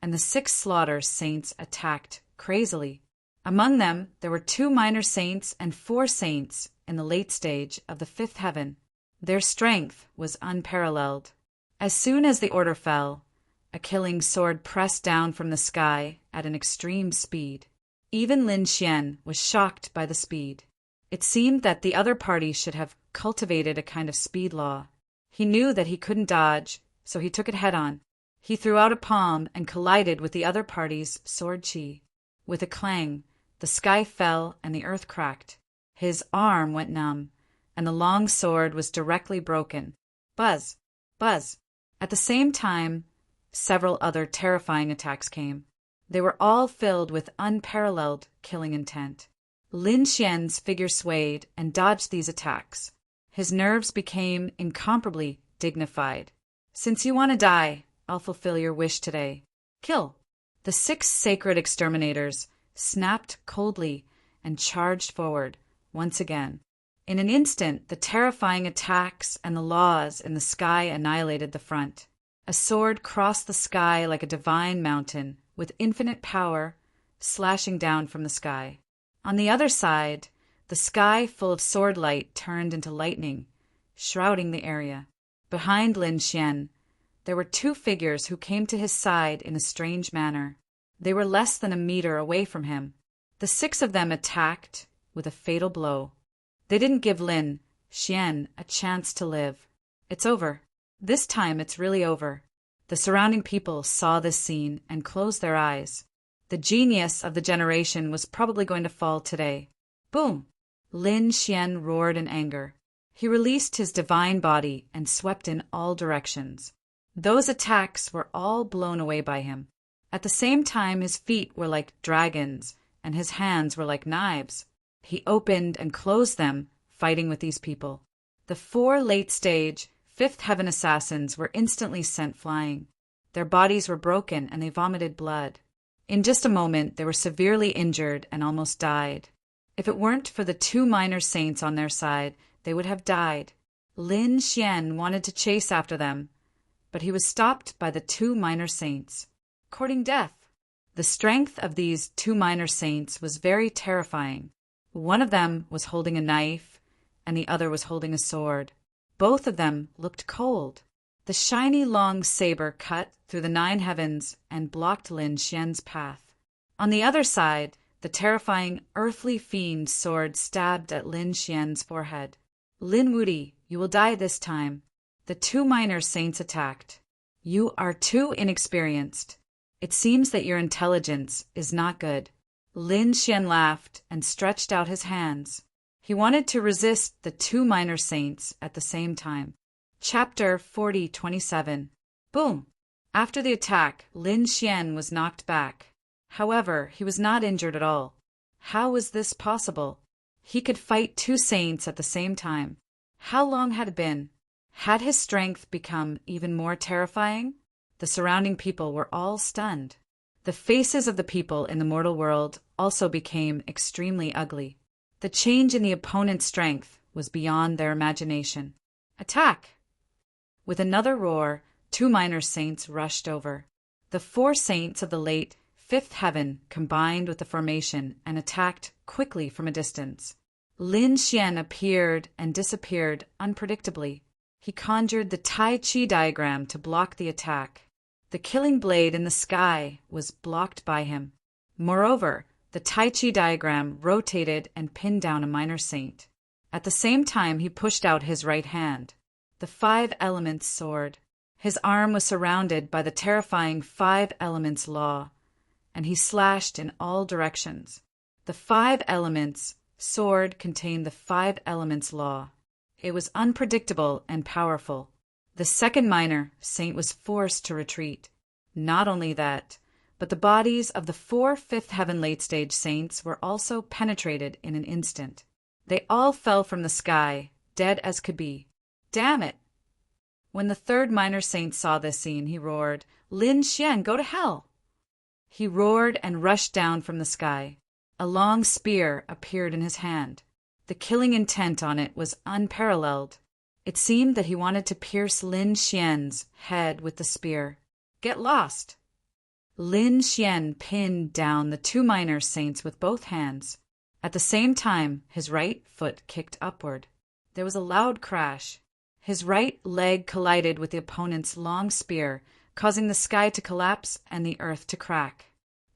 Speaker 1: and the 6 slaughter saints attacked crazily. Among them, there were 2 minor saints and 4 saints in the late stage of the 5th heaven. Their strength was unparalleled. As soon as the order fell, a killing sword pressed down from the sky at an extreme speed. Even Lin Xian was shocked by the speed. It seemed that the other party should have cultivated a kind of speed law. He knew that he couldn't dodge, so he took it head-on. He threw out a palm and collided with the other party's sword chi. With a clang, the sky fell and the earth cracked. His arm went numb, and the long sword was directly broken. Buzz! Buzz! At the same time, several other terrifying attacks came. They were all filled with unparalleled killing intent. Lin Xian's figure swayed and dodged these attacks. His nerves became incomparably dignified. Since you want to die, I'll fulfill your wish today. Kill! The 6 sacred exterminators snapped coldly and charged forward once again. In an instant, the terrifying attacks and the laws in the sky annihilated the front. A sword crossed the sky like a divine mountain, with infinite power, slashing down from the sky. On the other side, the sky full of sword light turned into lightning, shrouding the area. Behind Lin Xian, there were 2 figures who came to his side in a strange manner. They were less than a meter away from him. The 6 of them attacked with a fatal blow. They didn't give Lin Xian a chance to live. It's over. This time it's really over. The surrounding people saw this scene and closed their eyes. The genius of the generation was probably going to fall today. Boom! Lin Xian roared in anger. He released his divine body and swept in all directions. Those attacks were all blown away by him. At the same time, his feet were like dragons, and his hands were like knives. He opened and closed them, fighting with these people. The 4 late-stage, 5th heaven assassins were instantly sent flying. Their bodies were broken, and they vomited blood. In just a moment, they were severely injured and almost died. If it weren't for the 2 minor saints on their side, they would have died. Lin Xian wanted to chase after them, but he was stopped by the 2 minor saints. Courting death. The strength of these 2 minor saints was very terrifying. One of them was holding a knife, and the other was holding a sword. Both of them looked cold. The shiny long saber cut through the 9 heavens and blocked Lin Xian's path. On the other side, the terrifying earthly fiend's sword stabbed at Lin Xian's forehead. Lin Wudi, you will die this time. The 2 minor saints attacked. You are too inexperienced. It seems that your intelligence is not good. Lin Xian laughed and stretched out his hands. He wanted to resist the 2 minor saints at the same time. Chapter 40:27. Boom! After the attack, Lin Xian was knocked back. However, he was not injured at all. How was this possible? He could fight 2 saints at the same time. How long had it been? Had his strength become even more terrifying? The surrounding people were all stunned. The faces of the people in the mortal world also became extremely ugly. The change in the opponent's strength was beyond their imagination. Attack! With another roar, 2 minor saints rushed over. The 4 saints of the late 5th heaven combined with the formation and attacked quickly from a distance. Lin Xian appeared and disappeared unpredictably. He conjured the Tai Chi diagram to block the attack. The killing blade in the sky was blocked by him. Moreover, the Tai Chi diagram rotated and pinned down a minor saint. At the same time, he pushed out his right hand, the 5 elements sword. His arm was surrounded by the terrifying 5 elements law, and he slashed in all directions. The 5 elements sword contained the 5 elements law. It was unpredictable and powerful. The 2nd minor saint was forced to retreat. Not only that, but the bodies of the 4 5th heaven late-stage saints were also penetrated in an instant. They all fell from the sky, dead as could be. Damn it! When the third minor saint saw this scene, he roared, "Lin Xian, go to hell!" He roared and rushed down from the sky. A long spear appeared in his hand. The killing intent on it was unparalleled. It seemed that he wanted to pierce Lin Xian's head with the spear. Get lost! Lin Xian pinned down the two minor saints with both hands. At the same time, his right foot kicked upward. There was a loud crash. His right leg collided with the opponent's long spear, causing the sky to collapse and the earth to crack.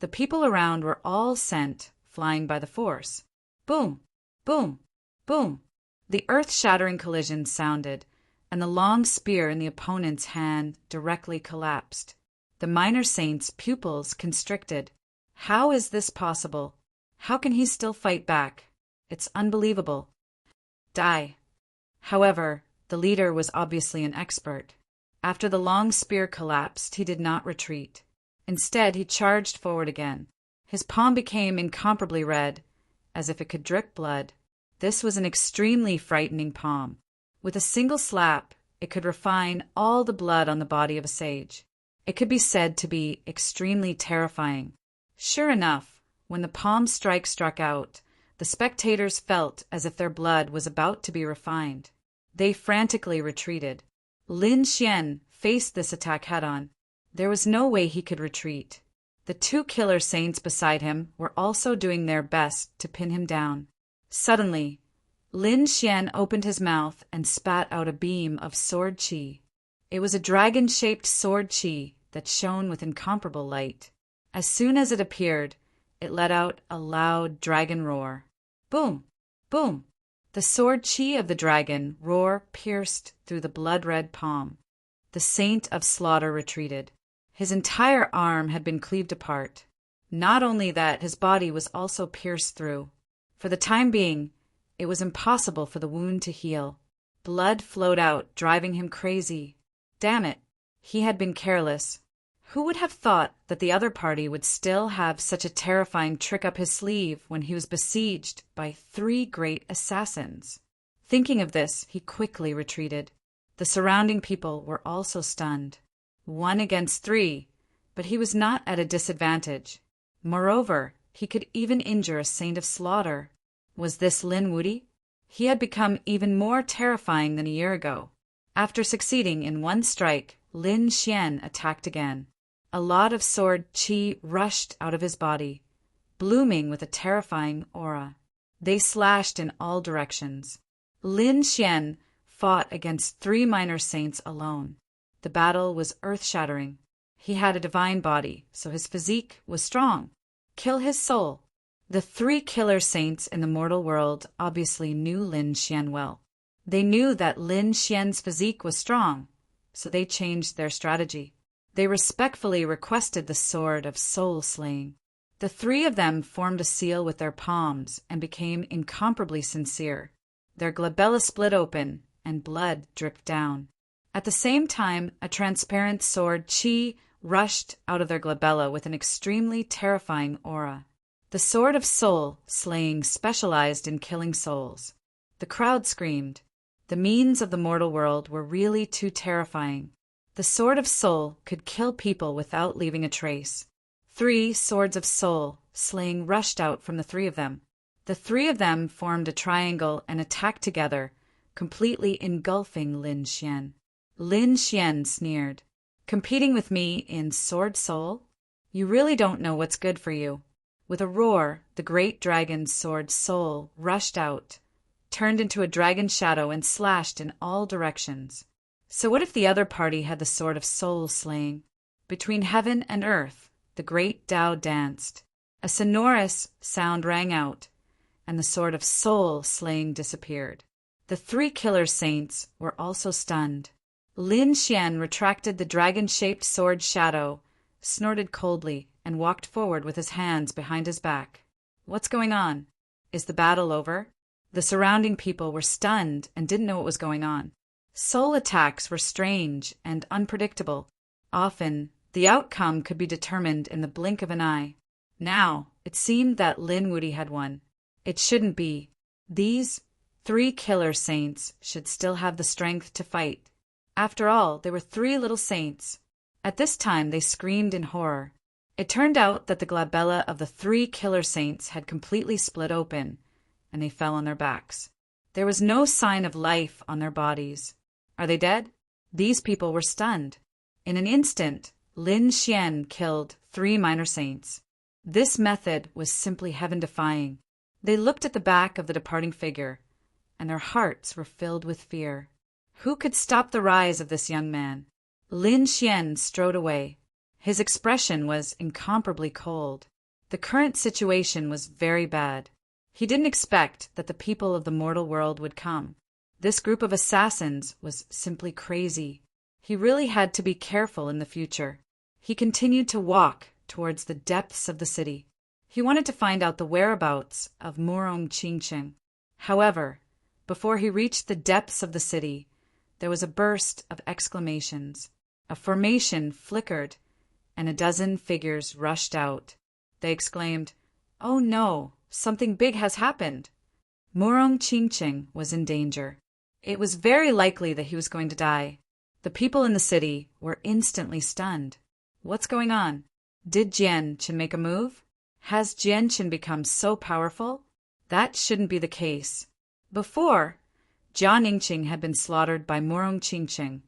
Speaker 1: The people around were all sent flying by the force. Boom! Boom! Boom! The earth-shattering collision sounded, and the long spear in the opponent's hand directly collapsed. The minor saint's pupils constricted. How is this possible? How can he still fight back? It's unbelievable. Die. However, the leader was obviously an expert. After the long spear collapsed, he did not retreat. Instead, he charged forward again. His palm became incomparably red, as if it could drip blood. This was an extremely frightening palm. With a single slap, it could refine all the blood on the body of a sage. It could be said to be extremely terrifying. Sure enough, when the palm strike struck out, the spectators felt as if their blood was about to be refined. They frantically retreated. Lin Xian faced this attack head-on. There was no way he could retreat. The two killer saints beside him were also doing their best to pin him down. Suddenly, Lin Xian opened his mouth and spat out a beam of sword qi. It was a dragon-shaped sword qi that shone with incomparable light. As soon as it appeared, it let out a loud dragon roar. Boom! Boom! The sword qi of the dragon roar pierced through the blood-red palm. The saint of slaughter retreated. His entire arm had been cleaved apart. Not only that, his body was also pierced through. For the time being, it was impossible for the wound to heal. Blood flowed out, driving him crazy. Damn it! He had been careless. Who would have thought that the other party would still have such a terrifying trick up his sleeve when he was besieged by 3 great assassins? Thinking of this, he quickly retreated. The surrounding people were also stunned. 1 against 3, but he was not at a disadvantage. Moreover, he could even injure a saint of slaughter. Was this Lin Wuti? He had become even more terrifying than a year ago. After succeeding in 1 strike, Lin Xian attacked again. A lot of sword qi rushed out of his body, blooming with a terrifying aura. They slashed in all directions. Lin Xian fought against 3 minor saints alone. The battle was earth-shattering. He had a divine body, so his physique was strong. Kill his soul. The 3 killer saints in the mortal world obviously knew Lin Xian well. They knew that Lin Xian's physique was strong, so they changed their strategy. They respectfully requested the sword of soul-slaying. The 3 of them formed a seal with their palms and became incomparably sincere. Their glabella split open, and blood dripped down. At the same time, a transparent sword qi rushed out of their glabella with an extremely terrifying aura. The sword of soul-slaying specialized in killing souls. The crowd screamed. The means of the mortal world were really too terrifying. The sword of soul could kill people without leaving a trace. 3 swords of soul-slaying rushed out from the 3 of them. The 3 of them formed a triangle and attacked together, completely engulfing Lin Xian. Lin Xian sneered. Competing with me in sword soul? You really don't know what's good for you. With a roar, the great dragon's sword soul rushed out, turned into a dragon shadow and slashed in all directions. So what if the other party had the sword of soul-slaying? Between heaven and earth, the great Tao danced. A sonorous sound rang out, and the sword of soul-slaying disappeared. The 3 killer saints were also stunned. Lin Xian retracted the dragon-shaped sword shadow, snorted coldly, and walked forward with his hands behind his back. What's going on? Is the battle over? The surrounding people were stunned and didn't know what was going on. Soul attacks were strange and unpredictable. Often, the outcome could be determined in the blink of an eye. Now, it seemed that Lin Wuti had won. It shouldn't be. These 3 killer saints should still have the strength to fight. After all, they were 3 little saints. At this time they screamed in horror. It turned out that the glabella of the 3 killer saints had completely split open, and they fell on their backs. There was no sign of life on their bodies. Are they dead? These people were stunned. In an instant, Lin Xian killed 3 minor saints. This method was simply heaven-defying. They looked at the back of the departing figure, and their hearts were filled with fear. Who could stop the rise of this young man? Lin Xian strode away. His expression was incomparably cold. The current situation was very bad. He didn't expect that the people of the mortal world would come. This group of assassins was simply crazy. He really had to be careful in the future. He continued to walk towards the depths of the city. He wanted to find out the whereabouts of Murong Qingqing. However, before he reached the depths of the city, there was a burst of exclamations. A formation flickered, and a dozen figures rushed out. They exclaimed, "Oh no, something big has happened." Murong Qingqing was in danger. It was very likely that he was going to die. The people in the city were instantly stunned. What's going on? Did Jianqin make a move? Has Jianqin become so powerful? That shouldn't be the case. Before, Jian Yingqing had been slaughtered by Murong Qingqing,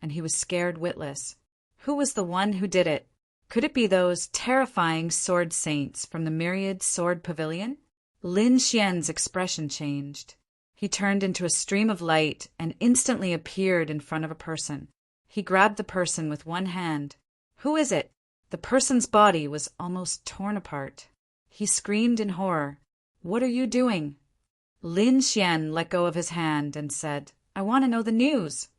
Speaker 1: and he was scared witless. Who was the one who did it? Could it be those terrifying sword saints from the myriad sword pavilion? Lin Xian's expression changed. He turned into a stream of light and instantly appeared in front of a person. He grabbed the person with one hand. Who is it? The person's body was almost torn apart. He screamed in horror. "What are you doing?" Lin Xian let go of his hand and said, "I want to know the news."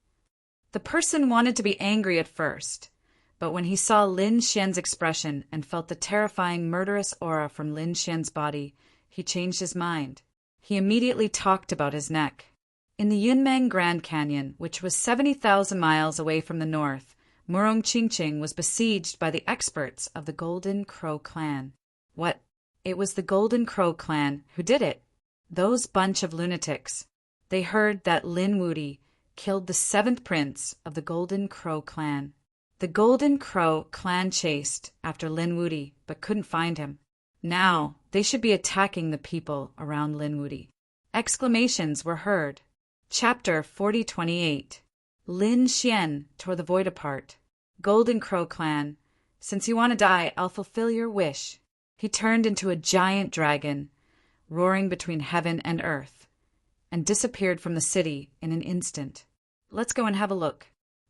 Speaker 1: The person wanted to be angry at first, but when he saw Lin Xian's expression and felt the terrifying murderous aura from Lin Xian's body, he changed his mind. He immediately talked about his neck. In the Yunmeng Grand Canyon, which was 70,000 miles away from the north, Murong Qingqing was besieged by the experts of the Golden Crow clan. What? It was the Golden Crow clan who did it. Those bunch of lunatics. They heard that Lin Wuti killed the 7th prince of the Golden Crow clan. The Golden Crow clan chased after Lin Wuti but couldn't find him. Now they should be attacking the people around Lin Wuti. Exclamations were heard. Chapter 4028. Lin Xian tore the void apart. Golden Crow clan, since you want to die, I'll fulfill your wish. He turned into a giant dragon, roaring between heaven and earth, and disappeared from the city in an instant. Let's go and have a look.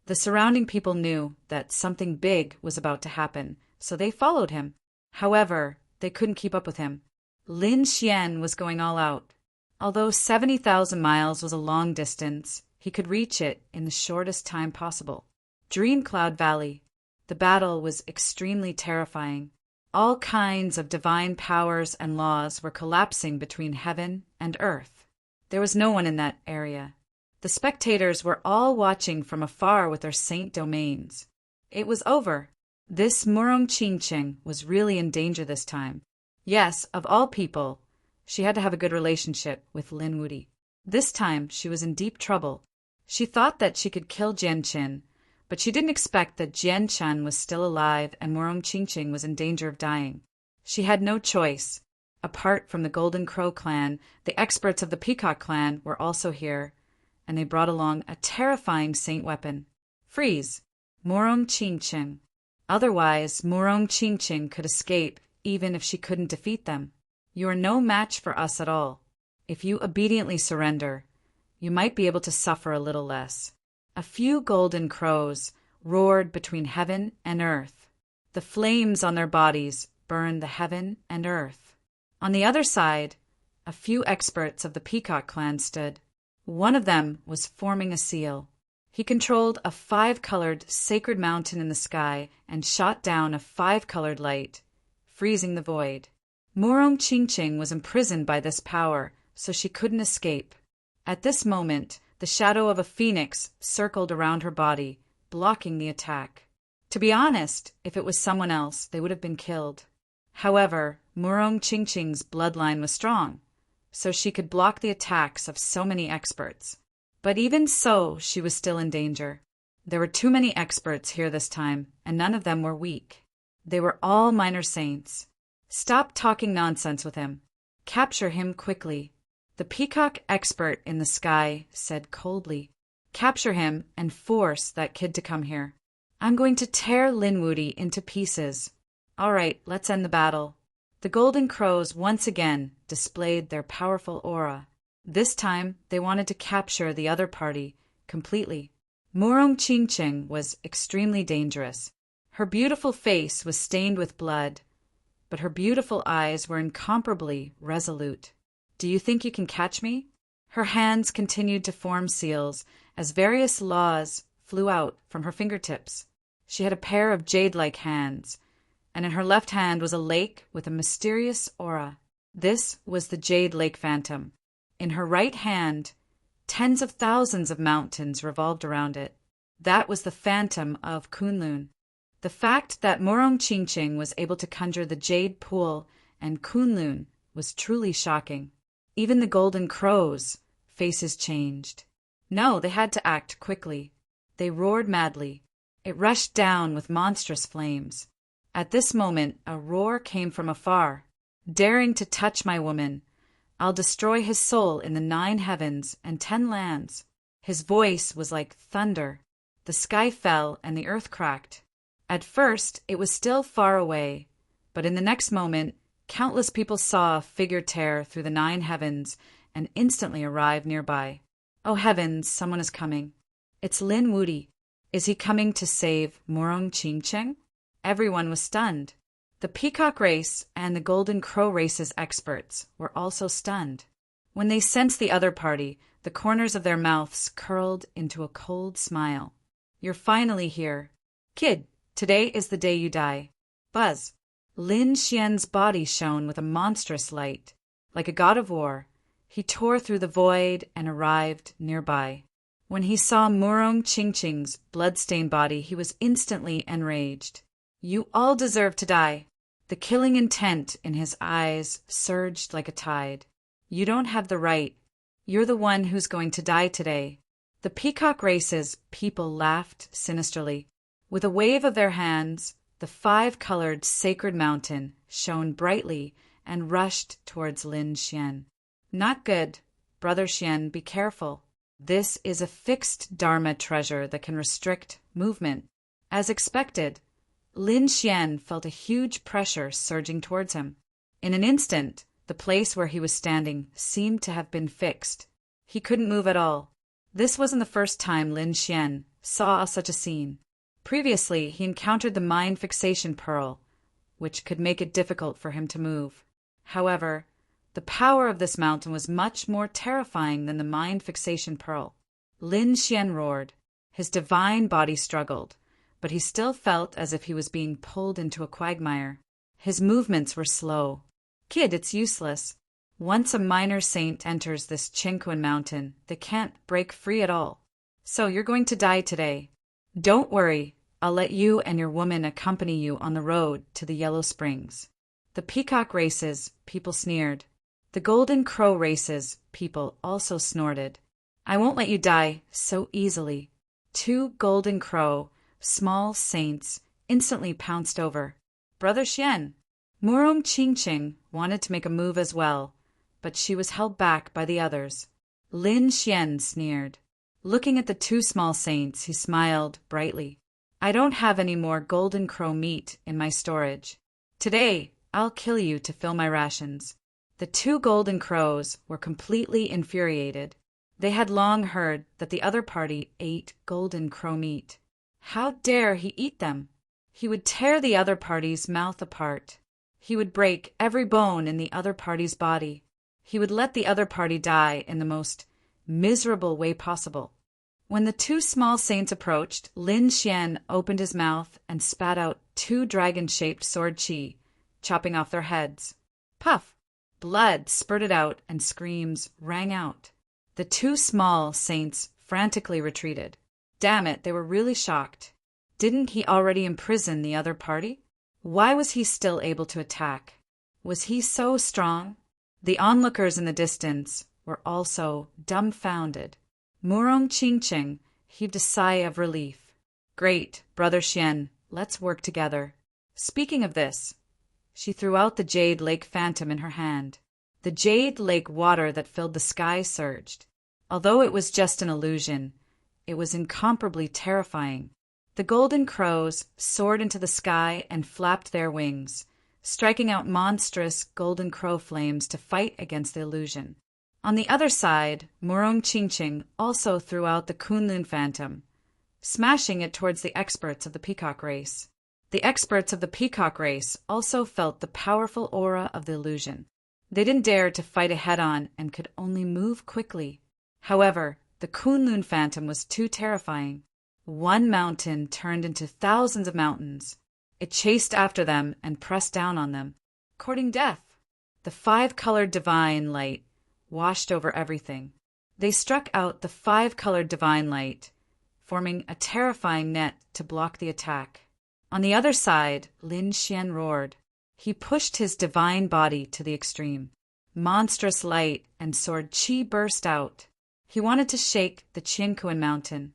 Speaker 1: The surrounding people knew that something big was about to happen, so they followed him. However, they couldn't keep up with him. Lin Xian was going all out. Although 70,000 miles was a long distance, he could reach it in the shortest time possible. Dream Cloud Valley. The battle was extremely terrifying. All kinds of divine powers and laws were collapsing between heaven and earth. There was no one in that area. The spectators were all watching from afar with their saint domains. It was over. This Murong Qingqing was really in danger this time. Yes, of all people, she had to have a good relationship with Lin Wuti. This time she was in deep trouble. She thought that she could kill Jianqin, but she didn't expect that Jianqin was still alive and Murong Qingqing was in danger of dying. She had no choice. Apart from the Golden Crow clan, the experts of the Peacock clan were also here, and they brought along a terrifying saint weapon. Freeze! Murong Qingqing. Otherwise, Murong Qingqing could escape even if she couldn't defeat them. You are no match for us at all. If you obediently surrender, you might be able to suffer a little less. A few golden crows roared between heaven and earth. The flames on their bodies burned the heaven and earth. On the other side, a few experts of the Peacock clan stood. One of them was forming a seal. He controlled a 5-colored sacred mountain in the sky and shot down a 5-colored light, freezing the void. Murong Qingqing was imprisoned by this power, so she couldn't escape. At this moment, the shadow of a phoenix circled around her body, blocking the attack. To be honest, if it was someone else, they would have been killed. However, Murong Qingqing's bloodline was strong. so she could block the attacks of so many experts. But even so, she was still in danger. There were too many experts here this time, and none of them were weak. They were all minor saints. Stop talking nonsense with him. Capture him quickly. The peacock expert in the sky said coldly. Capture him and force that kid to come here. I'm going to tear Linwoody into pieces. All right, let's end the battle. The golden crows once again displayed their powerful aura. This time, they wanted to capture the other party completely. Murong Chingcheng was extremely dangerous. Her beautiful face was stained with blood, but her beautiful eyes were incomparably resolute. Do you think you can catch me? Her hands continued to form seals as various laws flew out from her fingertips. She had a pair of jade-like hands, and in her left hand was a lake with a mysterious aura. This was the Jade Lake Phantom. In her right hand, tens of thousands of mountains revolved around it. That was the Phantom of Kunlun. The fact that Murong Chingcheng was able to conjure the Jade Pool and Kunlun was truly shocking. Even the golden crows' faces changed. No, they had to act quickly. They roared madly. It rushed down with monstrous flames. At this moment, a roar came from afar. Daring to touch my woman, I'll destroy his soul in the 9 heavens and 10 lands. His voice was like thunder. The sky fell and the earth cracked. At first, it was still far away, but in the next moment, countless people saw a figure tear through the 9 heavens and instantly arrive nearby. Oh heavens, someone is coming. It's Lin Wudi. Is he coming to save Murong Chingcheng? Everyone was stunned. The peacock race and the golden crow race's experts were also stunned. When they sensed the other party, the corners of their mouths curled into a cold smile. You're finally here. Kid, today is the day you die. Buzz. Lin Xian's body shone with a monstrous light. Like a god of war, he tore through the void and arrived nearby. When he saw Murong Chingcheng's blood-stained body, he was instantly enraged. You all deserve to die. The killing intent in his eyes surged like a tide. You don't have the right. You're the one who's going to die today. The peacock race's people laughed sinisterly. With a wave of their hands, the 5-colored sacred mountain shone brightly and rushed towards Lin Xian. Not good. Brother Xian, be careful. This is a fixed Dharma treasure that can restrict movement. As expected, Lin Xian felt a huge pressure surging towards him. In an instant, the place where he was standing seemed to have been fixed. He couldn't move at all. This wasn't the first time Lin Xian saw such a scene. Previously, he encountered the mind fixation pearl, which could make it difficult for him to move. However, the power of this mountain was much more terrifying than the mind fixation pearl. Lin Xian roared. His divine body struggled, but he still felt as if he was being pulled into a quagmire. His movements were slow. Kid, it's useless. Once a minor saint enters this Qingquan mountain, they can't break free at all. So you're going to die today. Don't worry, I'll let you and your woman accompany you on the road to the Yellow Springs. The peacock race's people sneered. The golden crow race's people also snorted. I won't let you die so easily. 2 golden crow, small saints, instantly pounced over. Brother Xian. Murong Chingcheng wanted to make a move as well, but she was held back by the others. Lin Xian sneered. Looking at the 2 small saints, he smiled brightly. I don't have any more golden crow meat in my storage. Today, I'll kill you to fill my rations. The 2 golden crows were completely infuriated. They had long heard that the other party ate golden crow meat. How dare he eat them? He would tear the other party's mouth apart. He would break every bone in the other party's body. He would let the other party die in the most miserable way possible. When the 2 small saints approached, Lin Xian opened his mouth and spat out 2 dragon-shaped sword chi, chopping off their heads. Puff! Blood spurted out and screams rang out. The 2 small saints frantically retreated. Damn it, they were really shocked. Didn't he already imprison the other party? Why was he still able to attack? Was he so strong? The onlookers in the distance were also dumbfounded. Murong Qingqing heaved a sigh of relief. Great, Brother Xian, let's work together. Speaking of this, she threw out the Jade Lake Phantom in her hand. The Jade Lake water that filled the sky surged. Although it was just an illusion, it was incomparably terrifying. The golden crows soared into the sky and flapped their wings, striking out monstrous golden crow flames to fight against the illusion. On the other side, Murong Qingqing also threw out the Kunlun Phantom, smashing it towards the experts of the peacock race. The experts of the peacock race also felt the powerful aura of the illusion. They didn't dare to fight it head-on and could only move quickly. However, the Kunlun Phantom was too terrifying. One mountain turned into thousands of mountains. It chased after them and pressed down on them, courting death. The five-colored divine light washed over everything. They struck out the five-colored divine light, forming a terrifying net to block the attack. On the other side, Lin Xian roared. He pushed his divine body to the extreme. Monstrous light and sword qi burst out. He wanted to shake the Qingkuan mountain.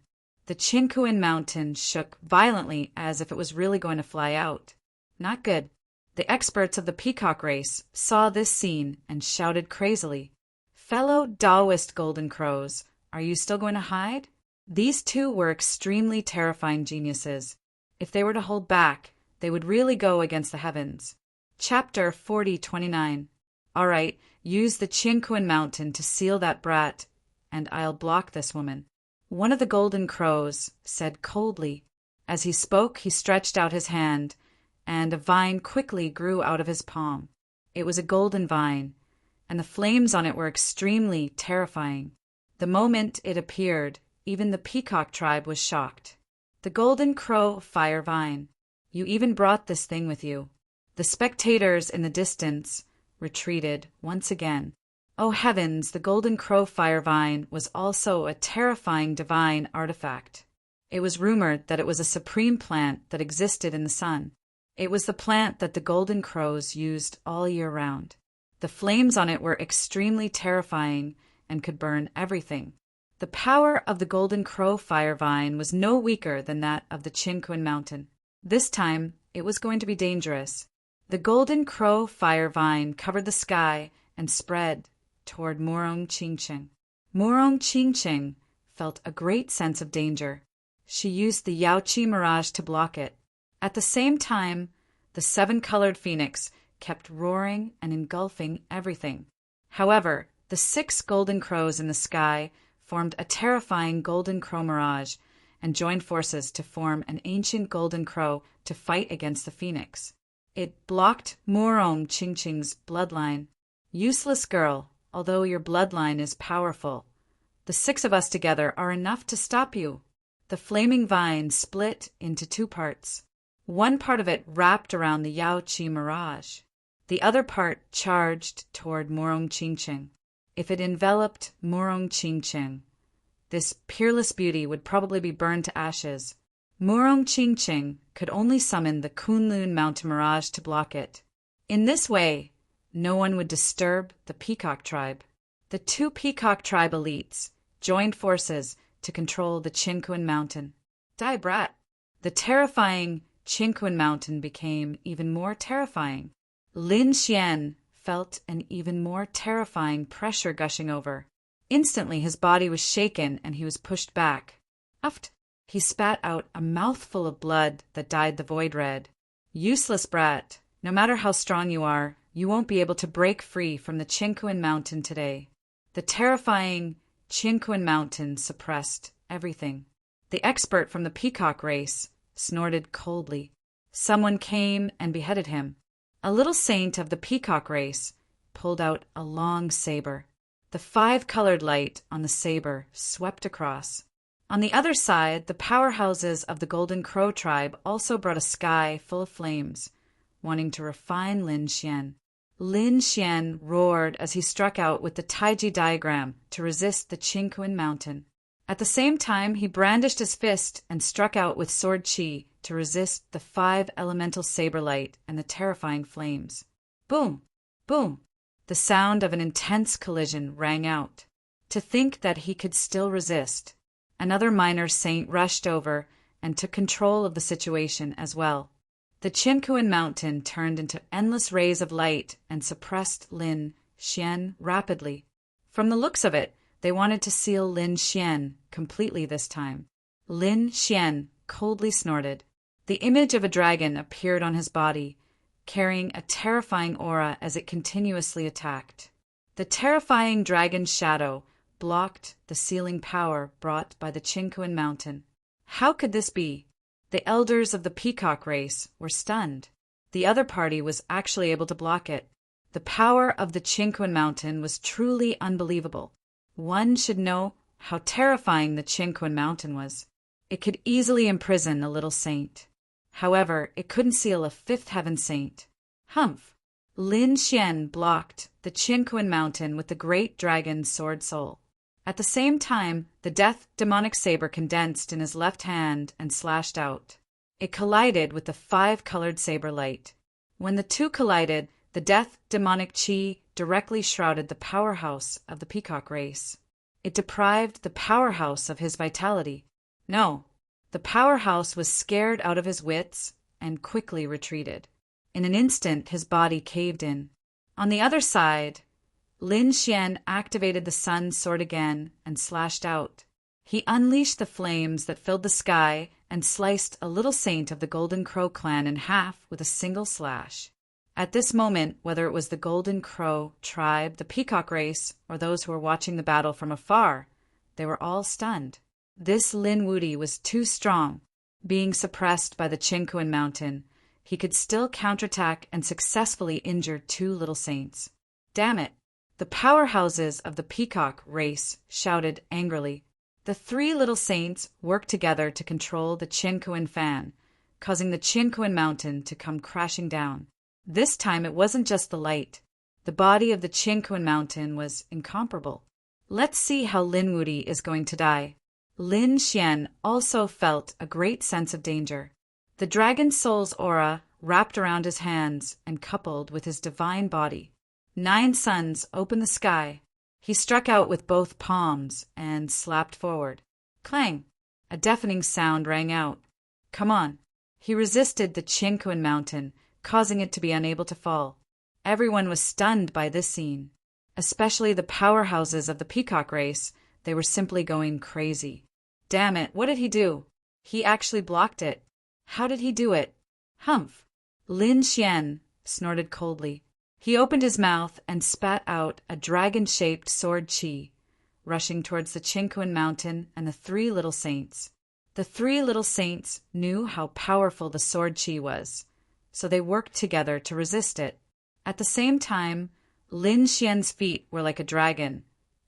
Speaker 1: The Qingkuan mountain shook violently as if it was really going to fly out. Not good. The experts of the peacock race saw this scene and shouted crazily, "Fellow Taoist golden crows, are you still going to hide?" These two were extremely terrifying geniuses. If they were to hold back, they would really go against the heavens. Chapter 40:29. All right, use the Qingkuan mountain to seal that brat, and I'll block this woman. One of the golden crows said coldly. As he spoke, he stretched out his hand, and a vine quickly grew out of his palm. It was a golden vine, and the flames on it were extremely terrifying. The moment it appeared, even the peacock tribe was shocked. The golden crow fire vine. You even brought this thing with you. The spectators in the distance retreated once again. Oh heavens, the golden crow fire vine was also a terrifying divine artifact. It was rumored that it was a supreme plant that existed in the sun. It was the plant that the golden crows used all year round. The flames on it were extremely terrifying and could burn everything. The power of the golden crow fire vine was no weaker than that of the Qingkuan mountain. This time, it was going to be dangerous. The golden crow fire vine covered the sky and spread toward Murong Qingqing. Murong Qingqing felt a great sense of danger. She used the Yaoqi mirage to block it. At the same time, the seven-colored phoenix kept roaring and engulfing everything. However, the 6 golden crows in the sky formed a terrifying golden crow mirage and joined forces to form an ancient golden crow to fight against the phoenix. It blocked Murong Qingqing's bloodline. Useless girl, although your bloodline is powerful. The 6 of us together are enough to stop you. The flaming vine split into 2 parts. One part of it wrapped around the Yaoqi mirage. The other part charged toward Murong Qingqing. If it enveloped Murong Qingqing, this peerless beauty would probably be burned to ashes. Murong Qingqing could only summon the Kunlun mountain mirage to block it. In this way, no one would disturb the peacock tribe. The 2 peacock tribe elites joined forces to control the Qingkuan mountain. Die brat! The terrifying Qingkuan mountain became even more terrifying. Lin Xian felt an even more terrifying pressure gushing over. Instantly his body was shaken and he was pushed back. Uft! He spat out a mouthful of blood that dyed the void red. Useless brat! No matter how strong you are, you won't be able to break free from the Qingkuan mountain today. The terrifying Qingkuan mountain suppressed everything. The expert from the peacock race snorted coldly. Someone came and beheaded him. A little saint of the peacock race pulled out a long saber. The 5-colored light on the saber swept across. On the other side, the powerhouses of the Golden Crow tribe also brought a sky full of flames, wanting to refine Lin Xian. Lin Xian roared as he struck out with the Taiji diagram to resist the Qingkuan mountain. At the same time, he brandished his fist and struck out with sword qi to resist the 5 elemental saber light and the terrifying flames. Boom! Boom! The sound of an intense collision rang out. To think that he could still resist. Another minor saint rushed over and took control of the situation as well. The Qinkuan mountain turned into endless rays of light and suppressed Lin Xian rapidly. From the looks of it, they wanted to seal Lin Xian completely this time. Lin Xian coldly snorted. The image of a dragon appeared on his body, carrying a terrifying aura as it continuously attacked. The terrifying dragon's shadow blocked the sealing power brought by the Qinkuan mountain. How could this be? The elders of the peacock race were stunned. The other party was actually able to block it. The power of the Qinkuan mountain was truly unbelievable. One should know how terrifying the Qinkuan mountain was. It could easily imprison a little saint. However, it couldn't seal a fifth heaven saint. Humph! Lin Xian blocked the Qinkuan mountain with the great dragon's sword soul. At the same time, the death demonic saber condensed in his left hand and slashed out. It collided with the five-colored saber light. When the two collided, the death demonic chi directly shrouded the powerhouse of the peacock race. It deprived the powerhouse of his vitality. No, the powerhouse was scared out of his wits and quickly retreated. In an instant, his body caved in. On the other side, Lin Xian activated the sun's sword again and slashed out. He unleashed the flames that filled the sky and sliced a little saint of the Golden Crow clan in half with a single slash. At this moment, whether it was the Golden Crow tribe, the peacock race, or those who were watching the battle from afar, they were all stunned. This Lin Wudi was too strong. Being suppressed by the Qinkuan mountain, he could still counterattack and successfully injure two little saints. Damn it! The powerhouses of the peacock race shouted angrily. The three little saints worked together to control the Qinkuan fan, causing the Qinkuan mountain to come crashing down. This time it wasn't just the light. The body of the Qinkuan mountain was incomparable. Let's see how Lin Wudi is going to die. Lin Xian also felt a great sense of danger. The dragon soul's aura wrapped around his hands and coupled with his divine body. 9 suns opened the sky. He struck out with both palms and slapped forward. Clang! A deafening sound rang out. Come on. He resisted the Qinkuan mountain, causing it to be unable to fall. Everyone was stunned by this scene. Especially the powerhouses of the peacock race. They were simply going crazy. Damn it, what did he do? He actually blocked it. How did he do it? Humph! Lin Xian snorted coldly. He opened his mouth and spat out a dragon-shaped sword chi, rushing towards the Qinkuan mountain and the 3 little saints. The 3 little saints knew how powerful the sword chi was, so they worked together to resist it. At the same time, Lin Xian's feet were like a dragon,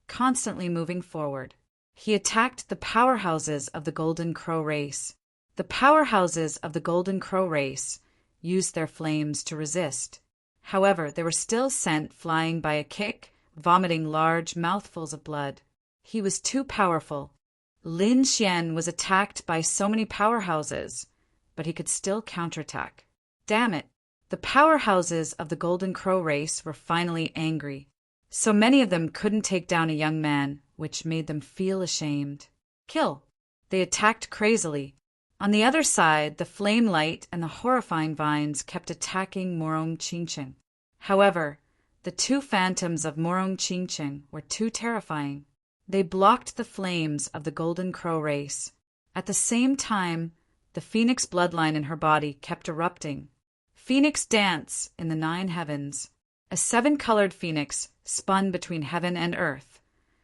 Speaker 1: constantly moving forward. He attacked the powerhouses of the Golden Crow race. The powerhouses of the Golden Crow race used their flames to resist. However, they were still sent flying by a kick, vomiting large mouthfuls of blood. He was too powerful. Lin Xian was attacked by so many powerhouses, but he could still counterattack. Damn it! The powerhouses of the Golden Crow race were finally angry. So many of them couldn't take down a young man, which made them feel ashamed. Kill! They attacked crazily. On the other side, the flame light and the horrifying vines kept attacking Morong Qingqing. However, the 2 phantoms of Morong Qingqing were too terrifying. They blocked the flames of the Golden Crow race. At the same time, the phoenix bloodline in her body kept erupting. Phoenix dance in the 9 heavens. A 7-colored phoenix spun between heaven and earth,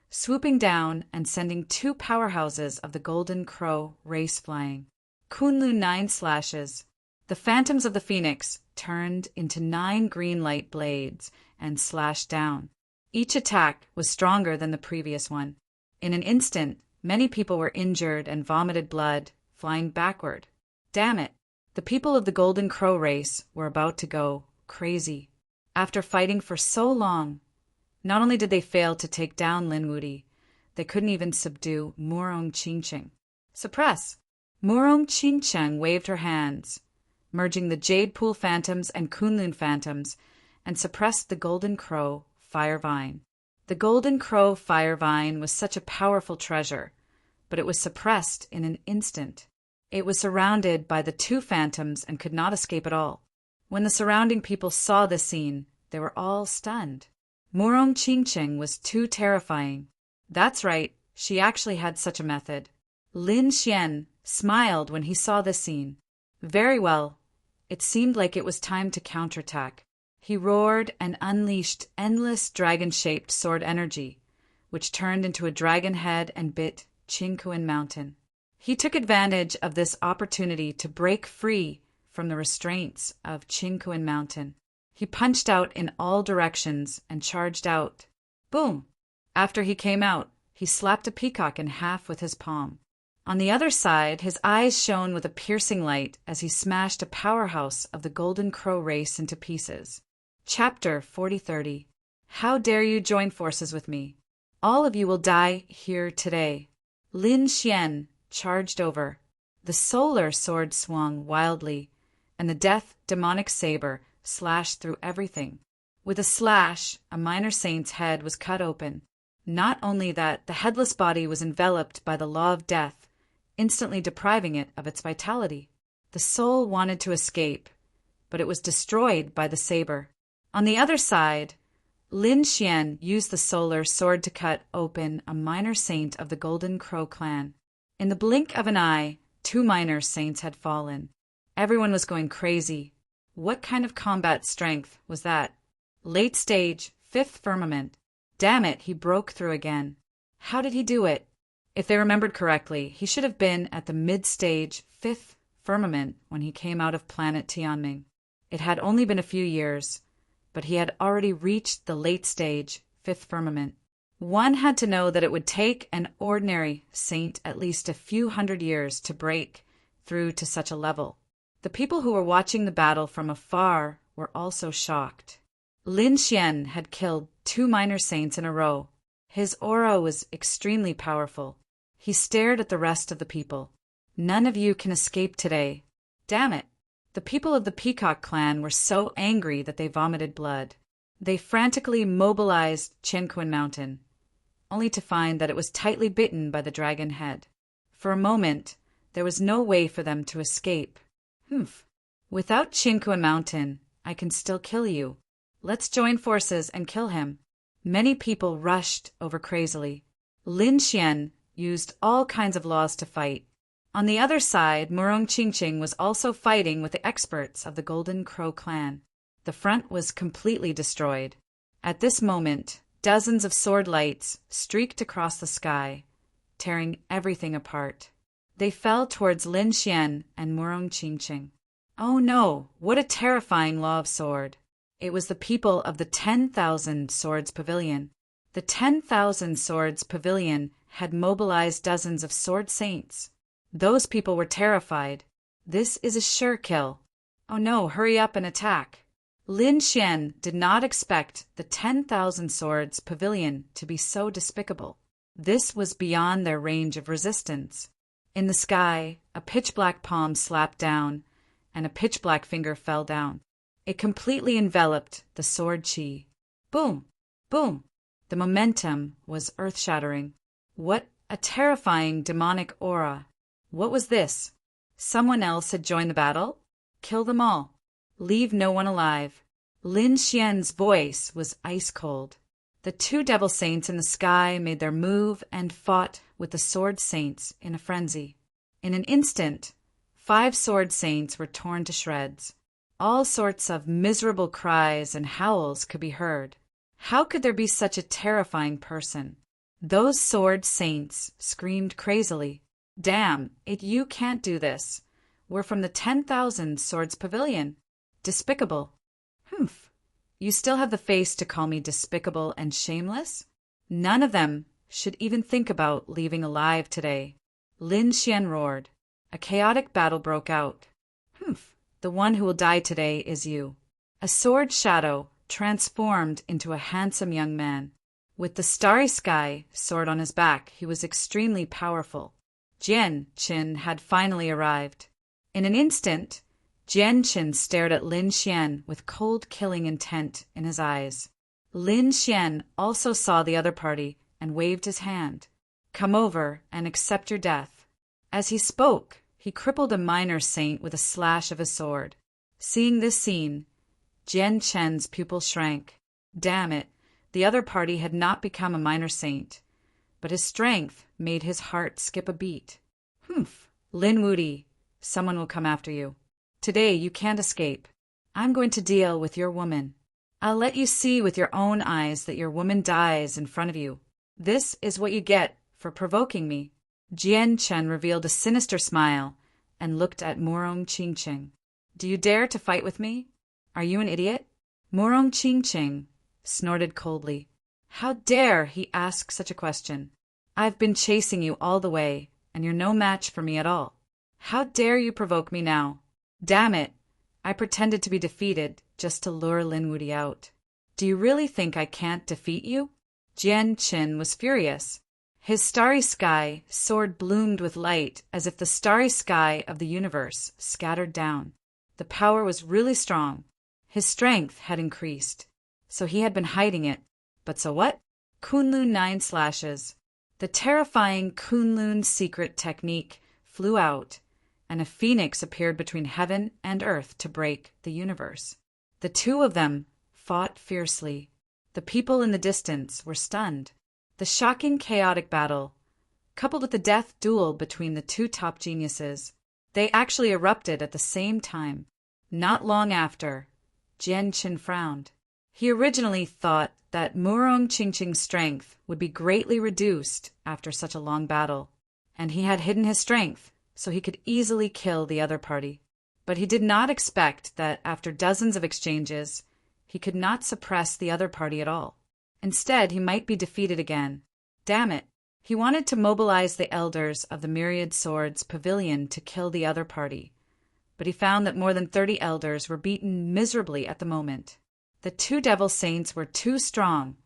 Speaker 1: swooping down and sending 2 powerhouses of the Golden Crow race flying. Kunlun 9 slashes. The phantoms of the phoenix turned into 9 green light blades and slashed down. Each attack was stronger than the previous one. In an instant, many people were injured and vomited blood, flying backward. Damn it! The people of the Golden Crow race were about to go crazy. After fighting for so long, not only did they fail to take down Lin Wudi, they couldn't even subdue Morong Qingqing. Suppress! Morong Qingqing waved her hands, merging the Jade Pool Phantoms and Kunlun Phantoms, and suppressed the Golden Crow fire vine. The golden crow fire vine was such a powerful treasure, but it was suppressed in an instant. It was surrounded by the two phantoms and could not escape at all. When the surrounding people saw this scene, they were all stunned. Murong Qingqing was too terrifying. That's right, she actually had such a method. Lin Xian smiled when he saw this scene. Very well. It seemed like it was time to counterattack. He roared and unleashed endless dragon-shaped sword energy, which turned into a dragon head and bit Qingkuan Mountain. He took advantage of this opportunity to break free from the restraints of Qingkuan Mountain. He punched out in all directions and charged out. Boom! After he came out, he slapped a peacock in half with his palm. On the other side, his eyes shone with a piercing light as he smashed a powerhouse of the Golden Crow race into pieces. Chapter 4030. How dare you join forces with me? All of you will die here today. Lin Xian charged over. The solar sword swung wildly, and the death demonic saber slashed through everything. With a slash, a minor saint's head was cut open. Not only that, the headless body was enveloped by the law of death, instantly depriving it of its vitality. The soul wanted to escape, but it was destroyed by the saber. On the other side, Lin Xian used the solar sword to cut open a minor saint of the Golden Crow clan. In the blink of an eye, 2 minor saints had fallen. Everyone was going crazy. What kind of combat strength was that? Late stage, 5th firmament. Damn it, he broke through again. How did he do it? If they remembered correctly, he should have been at the mid-stage, 5th firmament when he came out of planet Tianming. It had only been a few years, but he had already reached the late stage, 5th firmament. One had to know that it would take an ordinary saint at least a few hundred years to break through to such a level. The people who were watching the battle from afar were also shocked. Lin Xian had killed 2 minor saints in a row. His aura was extremely powerful. He stared at the rest of the people. None of you can escape today. Damn it! The people of the Peacock clan were so angry that they vomited blood. They frantically mobilized Qingkuan Mountain, only to find that it was tightly bitten by the dragon head. For a moment, there was no way for them to escape. Without Qingkuan Mountain, I can still kill you. Let's join forces and kill him. Many people rushed over crazily. Lin Xian used all kinds of laws to fight. On the other side, Murong Qingqing was also fighting with the experts of the Golden Crow clan. The front was completely destroyed. At this moment, dozens of sword lights streaked across the sky, tearing everything apart. They fell towards Lin Xian and Murong Qingqing. Oh no, what a terrifying law of sword! It was the people of the 10,000 Swords Pavilion. The 10,000 Swords Pavilion had mobilized dozens of sword saints. Those people were terrified. This is a sure kill. Oh no, hurry up and attack. Lin Xian did not expect the 10,000 Swords Pavilion to be so despicable. This was beyond their range of resistance. In the sky, a pitch-black palm slapped down, and a pitch-black finger fell down. It completely enveloped the sword chi. Boom! Boom! The momentum was earth-shattering. What a terrifying demonic aura! What was this? Someone else had joined the battle? Kill them all. Leave no one alive. Lin Xian's voice was ice-cold. The 2 devil saints in the sky made their move and fought with the sword saints in a frenzy. In an instant, 5 sword saints were torn to shreds. All sorts of miserable cries and howls could be heard. How could there be such a terrifying person? Those sword saints screamed crazily. Damn, you can't do this. We're from the 10,000 Swords Pavilion. Despicable. You still have the face to call me despicable and shameless? None of them should even think about leaving alive today. Lin Xian roared. A chaotic battle broke out. The one who will die today is you. A sword shadow transformed into a handsome young man. With the starry sky sword on his back, he was extremely powerful. Jian Qin had finally arrived. In an instant, Jian Qin stared at Lin Xian with cold killing intent in his eyes. Lin Xian also saw the other party and waved his hand. "Come over and accept your death." As he spoke, he crippled a minor saint with a slash of his sword. Seeing this scene, Jian Chen's pupil shrank. Damn it, the other party had not become a minor saint, but his strength made his heart skip a beat. "Humph, Lin Wudi, someone will come after you. Today you can't escape. I'm going to deal with your woman. I'll let you see with your own eyes that your woman dies in front of you. This is what you get for provoking me." Jian Chen revealed a sinister smile and looked at Murong Qingqing. "Do you dare to fight with me? Are you an idiot?" Murong Qingqing snorted coldly. "How dare he ask such a question? I've been chasing you all the way, and you're no match for me at all. How dare you provoke me now? Damn it, I pretended to be defeated just to lure Lin Wudi out. Do you really think I can't defeat you?" Jian Qin was furious. His starry sky sword bloomed with light as if the starry sky of the universe scattered down. The power was really strong. His strength had increased. So he had been hiding it. But so what? Kunlun 9 slashes. The terrifying Kunlun secret technique flew out, and a phoenix appeared between heaven and earth to break the universe. The two of them fought fiercely. The people in the distance were stunned. The shocking chaotic battle, coupled with the death duel between the two top geniuses, they actually erupted at the same time. Not long after, Jian Qin frowned. He originally thought that Murong Qingqing's strength would be greatly reduced after such a long battle, and he had hidden his strength so he could easily kill the other party. But he did not expect that after dozens of exchanges, he could not suppress the other party at all. Instead, he might be defeated again. Damn it! He wanted to mobilize the elders of the Myriad Swords Pavilion to kill the other party, but he found that more than 30 elders were beaten miserably at the moment. The two devil saints were too strong,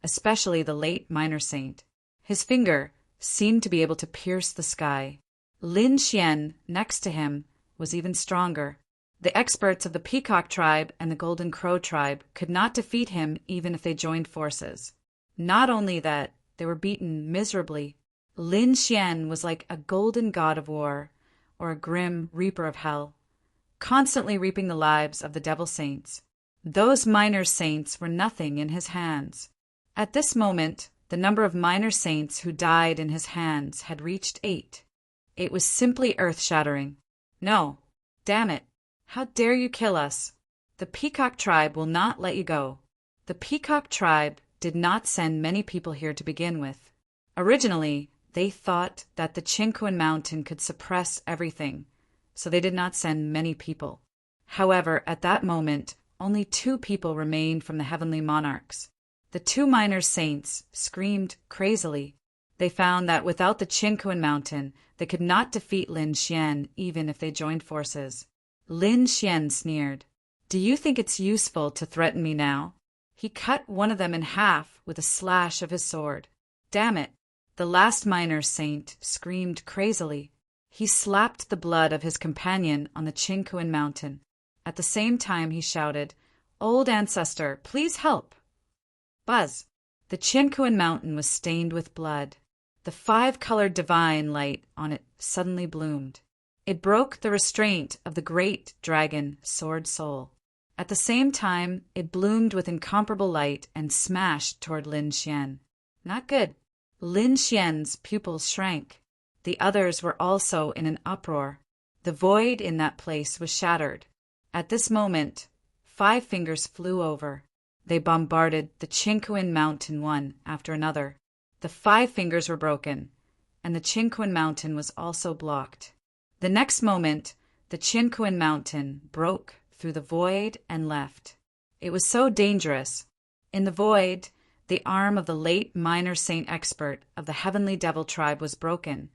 Speaker 1: especially the late minor saint. His finger seemed to be able to pierce the sky. Lin Xian, next to him, was even stronger. The experts of the Peacock tribe and the Golden Crow tribe could not defeat him even if they joined forces. Not only that, they were beaten miserably. Lin Xian was like a golden god of war, or a grim reaper of hell, constantly reaping the lives of the devil saints. Those minor saints were nothing in his hands. At this moment, the number of minor saints who died in his hands had reached 8. It was simply earth-shattering. "No, damn it. How dare you kill us? The Peacock tribe will not let you go." The Peacock tribe did not send many people here to begin with. Originally, they thought that the Qingquan mountain could suppress everything, so they did not send many people. However, at that moment, only 2 people remained from the heavenly monarchs. The 2 minor saints screamed crazily. They found that without the Qingquan mountain, they could not defeat Lin Xian even if they joined forces. Lin Xian sneered. "Do you think it's useful to threaten me now?" He cut one of them in half with a slash of his sword. Damn it! The last minor saint screamed crazily. He slapped the blood of his companion on the Qingquan mountain. At the same time he shouted, "Old ancestor, please help!" Buzz! The Qingquan mountain was stained with blood. The 5-colored divine light on it suddenly bloomed. It broke the restraint of the great dragon Sword Soul. At the same time, it bloomed with incomparable light and smashed toward Lin Xian. Not good. Lin Xian's pupils shrank. The others were also in an uproar. The void in that place was shattered. At this moment, 5 fingers flew over. They bombarded the Qingquan mountain one after another. The 5 fingers were broken, and the Qingquan mountain was also blocked. The next moment, the Qingquan mountain broke through the void and left. It was so dangerous. In the void, the arm of the late minor saint expert of the heavenly devil tribe was broken,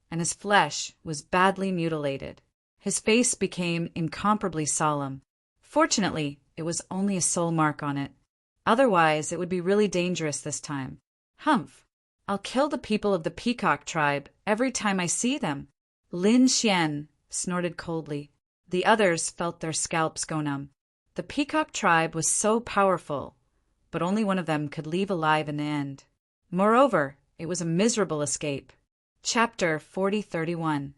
Speaker 1: and his flesh was badly mutilated. His face became incomparably solemn. Fortunately, it was only a soul mark on it. Otherwise, it would be really dangerous this time. Humph! I'll kill the people of the Peacock tribe every time I see them. Lin Xian snorted coldly. The others felt their scalps go numb. The Peacock tribe was so powerful, but only one of them could leave alive in the end. Moreover, it was a miserable escape. Chapter 40:31.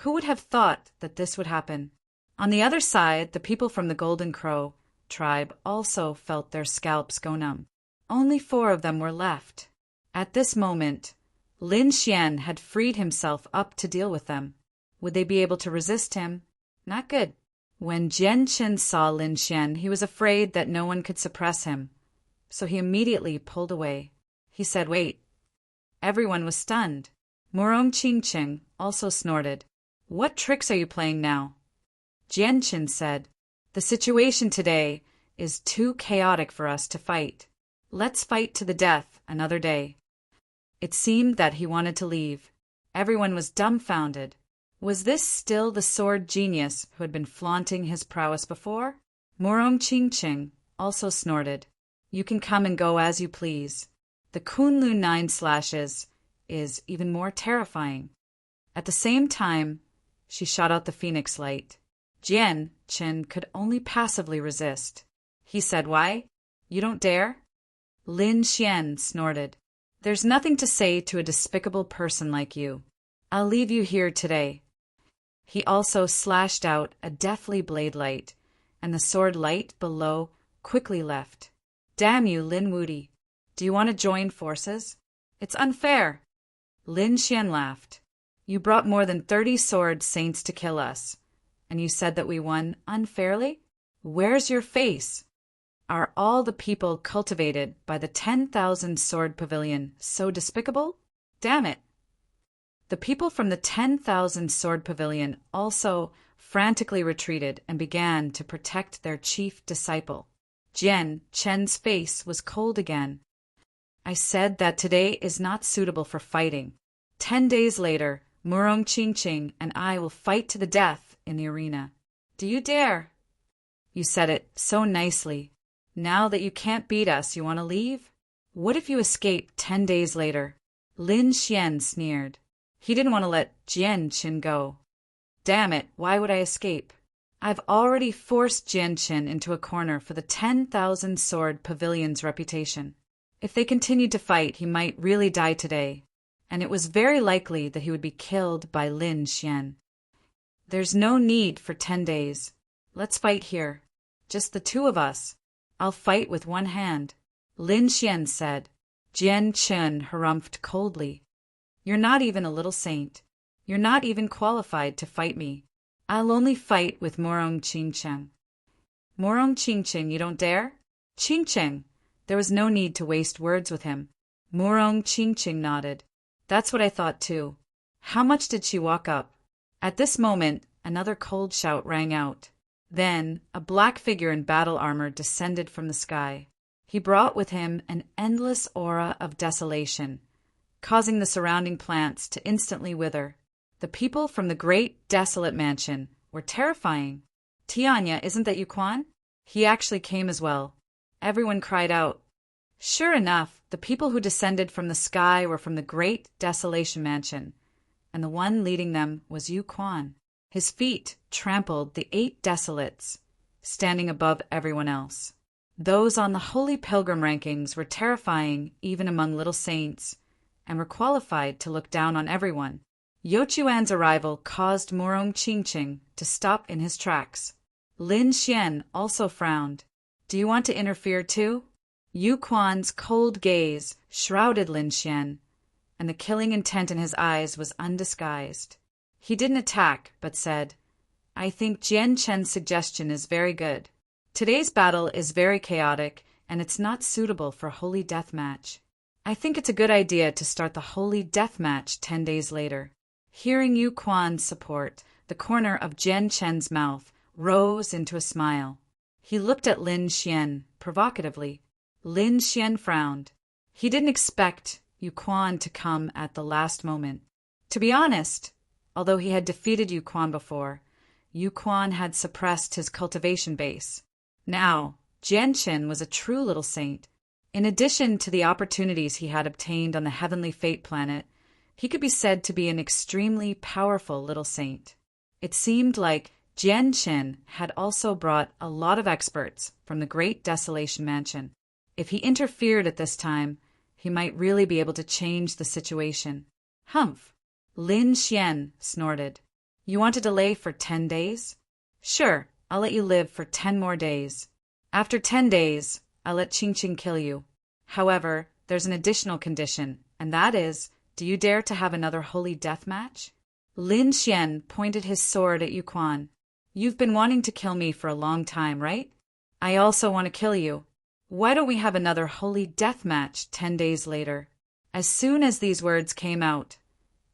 Speaker 1: Who would have thought that this would happen? On the other side, the people from the Golden Crow tribe also felt their scalps go numb. Only 4 of them were left. At this moment, Lin Xian had freed himself up to deal with them. Would they be able to resist him? Not good. When Jian Chen saw Lin Xian, he was afraid that no one could suppress him, so he immediately pulled away. He said, "Wait." Everyone was stunned. Murong Qingqing also snorted. "What tricks are you playing now?" Jian Chen said, "The situation today is too chaotic for us to fight. Let's fight to the death another day." It seemed that he wanted to leave. Everyone was dumbfounded. Was this still the sword genius who had been flaunting his prowess before? Murong Qingqing also snorted. "You can come and go as you please. The Kunlun 9 slashes is even more terrifying." At the same time, she shot out the phoenix light. Jian Chen could only passively resist. He said, "Why? You don't dare?" Lin Xian snorted. "There's nothing to say to a despicable person like you. I'll leave you here today." He also slashed out a deathly blade light, and the sword light below quickly left. "Damn you, Lin Wudi. Do you want to join forces? It's unfair." Lin Xian laughed. "You brought more than 30 sword saints to kill us, and you said that we won unfairly? Where's your face? Are all the people cultivated by the 10,000 sword pavilion so despicable? Damn it." The people from the 10,000 sword pavilion also frantically retreated and began to protect their chief disciple. Jian Chen's face was cold again. "I said that today is not suitable for fighting. 10 days later, Murong Qingqing and I will fight to the death in the arena. Do you dare?" "You said it so nicely. Now that you can't beat us, you want to leave? What if you escape 10 days later?" Lin Xian sneered. He didn't want to let Jian Chen go. "Damn it, why would I escape? I've already forced Jian Chen into a corner for the 10,000 sword pavilion's reputation. If they continued to fight, he might really die today, and it was very likely that he would be killed by Lin Xian. There's no need for 10 days. Let's fight here. Just the 2 of us. I'll fight with one hand," Lin Xian said. Jian Chen harumphed coldly. "You're not even a little saint. You're not even qualified to fight me. I'll only fight with Murong Qingqing." "Murong Qingqing, you don't dare?" "Qingqing." There was no need to waste words with him. Murong Qingqing nodded. "That's what I thought too. How much did she walk up?" At this moment, another cold shout rang out. Then, a black figure in battle armor descended from the sky. He brought with him an endless aura of desolation, causing the surrounding plants to instantly wither. The people from the great desolate mansion were terrifying. "Tianya, isn't that Yuquan?" He actually came as well. Everyone cried out. Sure enough, the people who descended from the sky were from the great desolation mansion, and the one leading them was Yuquan. His feet trampled the 8 desolates, standing above everyone else. Those on the holy pilgrim rankings were terrifying even among little saints, and were qualified to look down on everyone. Yochuan's arrival caused Murong Qingqing to stop in his tracks. Lin Xian also frowned. "Do you want to interfere too?" Yuquan's cold gaze shrouded Lin Xian, and the killing intent in his eyes was undisguised. He didn't attack, but said, "I think Jian Chen's suggestion is very good. Today's battle is very chaotic, and it's not suitable for holy death match. I think it's a good idea to start the holy death match 10 days later." Hearing Yuquan's support, the corner of Jian Chen's mouth rose into a smile. He looked at Lin Xian provocatively. Lin Xian frowned. He didn't expect Yuquan to come at the last moment. To be honest, although he had defeated Yuquan before, Yuquan had suppressed his cultivation base. Now, Jian Chen was a true little saint. In addition to the opportunities he had obtained on the Heavenly Fate planet, he could be said to be an extremely powerful little saint. It seemed like Jian Chen had also brought a lot of experts from the Great Desolation Mansion. If he interfered at this time, he might really be able to change the situation. Humph! Lin Xian snorted. You want to delay for 10 days? Sure, I'll let you live for 10 more days. After 10 days, I'll let Qingqing kill you. However, there's an additional condition, and that is, do you dare to have another holy death match? Lin Xian pointed his sword at Yuquan. You've been wanting to kill me for a long time, right? I also want to kill you. Why don't we have another holy death match 10 days later? As soon as these words came out,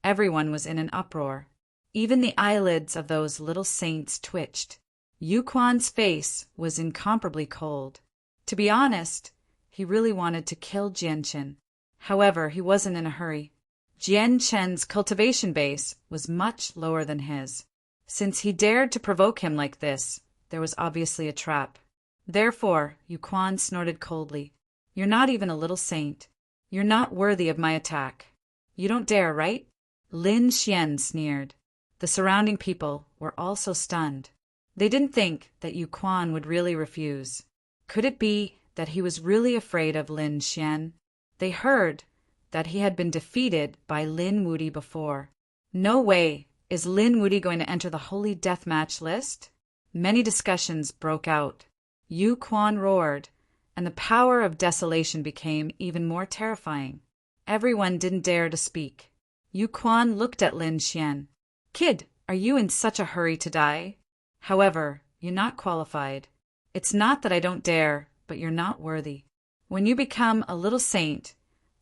Speaker 1: everyone was in an uproar. Even the eyelids of those little saints twitched. Yuquan's face was incomparably cold. To be honest, he really wanted to kill Jianchen. However, he wasn't in a hurry. Jianchen's cultivation base was much lower than his. Since he dared to provoke him like this, there was obviously a trap. Therefore, Yuquan snorted coldly. You're not even a little saint. You're not worthy of my attack. You don't dare, right? Lin Xian sneered. The surrounding people were also stunned. They didn't think that Yuquan would really refuse. Could it be that he was really afraid of Lin Xian? They heard that he had been defeated by Lin Wudi before. No way! Is Lin Wudi going to enter the holy death match list? Many discussions broke out. Yuquan roared, and the power of desolation became even more terrifying. Everyone didn't dare to speak. Yuquan looked at Lin Xian. Kid, are you in such a hurry to die? However, you're not qualified. It's not that I don't dare, but you're not worthy. When you become a little saint,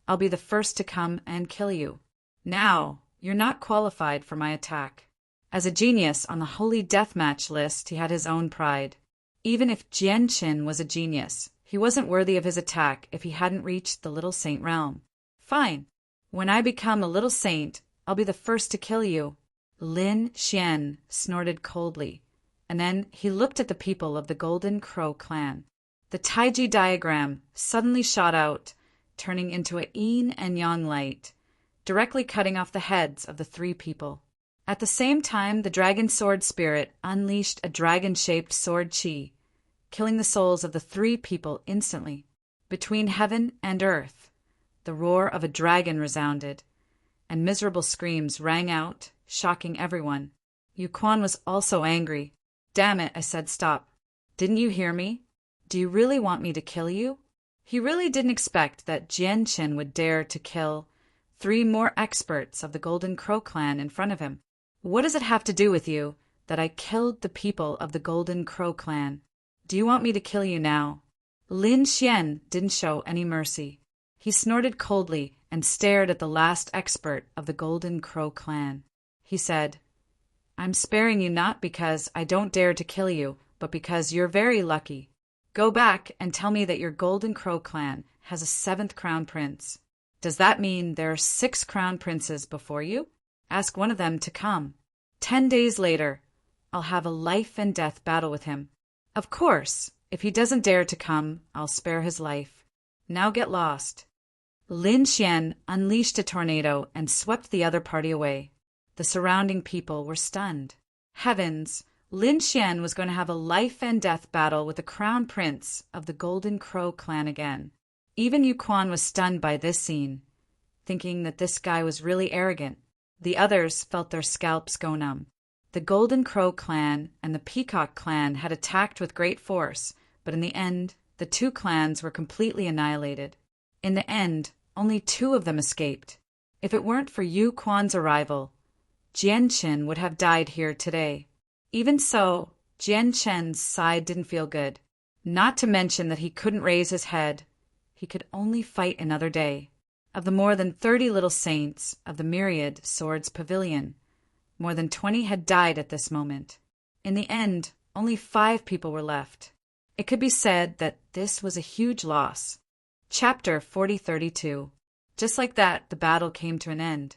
Speaker 1: I'll be the first to come and kill you. Now, you're not qualified for my attack. As a genius on the holy deathmatch list, he had his own pride. Even if Jianchen was a genius, he wasn't worthy of his attack if he hadn't reached the little saint realm. Fine. When I become a little saint, I'll be the first to kill you. Lin Xian snorted coldly, and then he looked at the people of the Golden Crow clan. The Taiji diagram suddenly shot out, turning into a yin and yang light, directly cutting off the heads of the three people. At the same time, the dragon sword spirit unleashed a dragon-shaped sword chi, killing the souls of the three people instantly. Between heaven and earth, the roar of a dragon resounded, and miserable screams rang out, shocking everyone. Yuquan was also angry. Damn it, I said stop. Didn't you hear me? Do you really want me to kill you? He really didn't expect that Jianchen would dare to kill 3 more experts of the Golden Crow clan in front of him. What does it have to do with you that I killed the people of the Golden Crow clan? Do you want me to kill you now? Lin Xian didn't show any mercy. He snorted coldly and stared at the last expert of the Golden Crow clan. He said, I'm sparing you not because I don't dare to kill you, but because you're very lucky. Go back and tell me that your Golden Crow clan has a 7th crown prince. Does that mean there are 6 crown princes before you? Ask one of them to come. 10 days later, I'll have a life and death battle with him. Of course, if he doesn't dare to come, I'll spare his life. Now get lost. Lin Xian unleashed a tornado and swept the other party away. The surrounding people were stunned. Heavens! Lin Xian was going to have a life and death battle with the crown prince of the Golden Crow clan again. Even Yuquan was stunned by this scene, thinking that this guy was really arrogant. The others felt their scalps go numb. The Golden Crow clan and the Peacock clan had attacked with great force, but in the end, the 2 clans were completely annihilated. In the end, only 2 of them escaped. If it weren't for Yuquan's arrival, Jianchen would have died here today. Even so, Jianchen's side didn't feel good. Not to mention that he couldn't raise his head. He could only fight another day. Of the more than 30 little saints of the Myriad Swords Pavilion, more than 20 had died at this moment. In the end, only 5 people were left. It could be said that this was a huge loss. Chapter 4032. Just like that, the battle came to an end.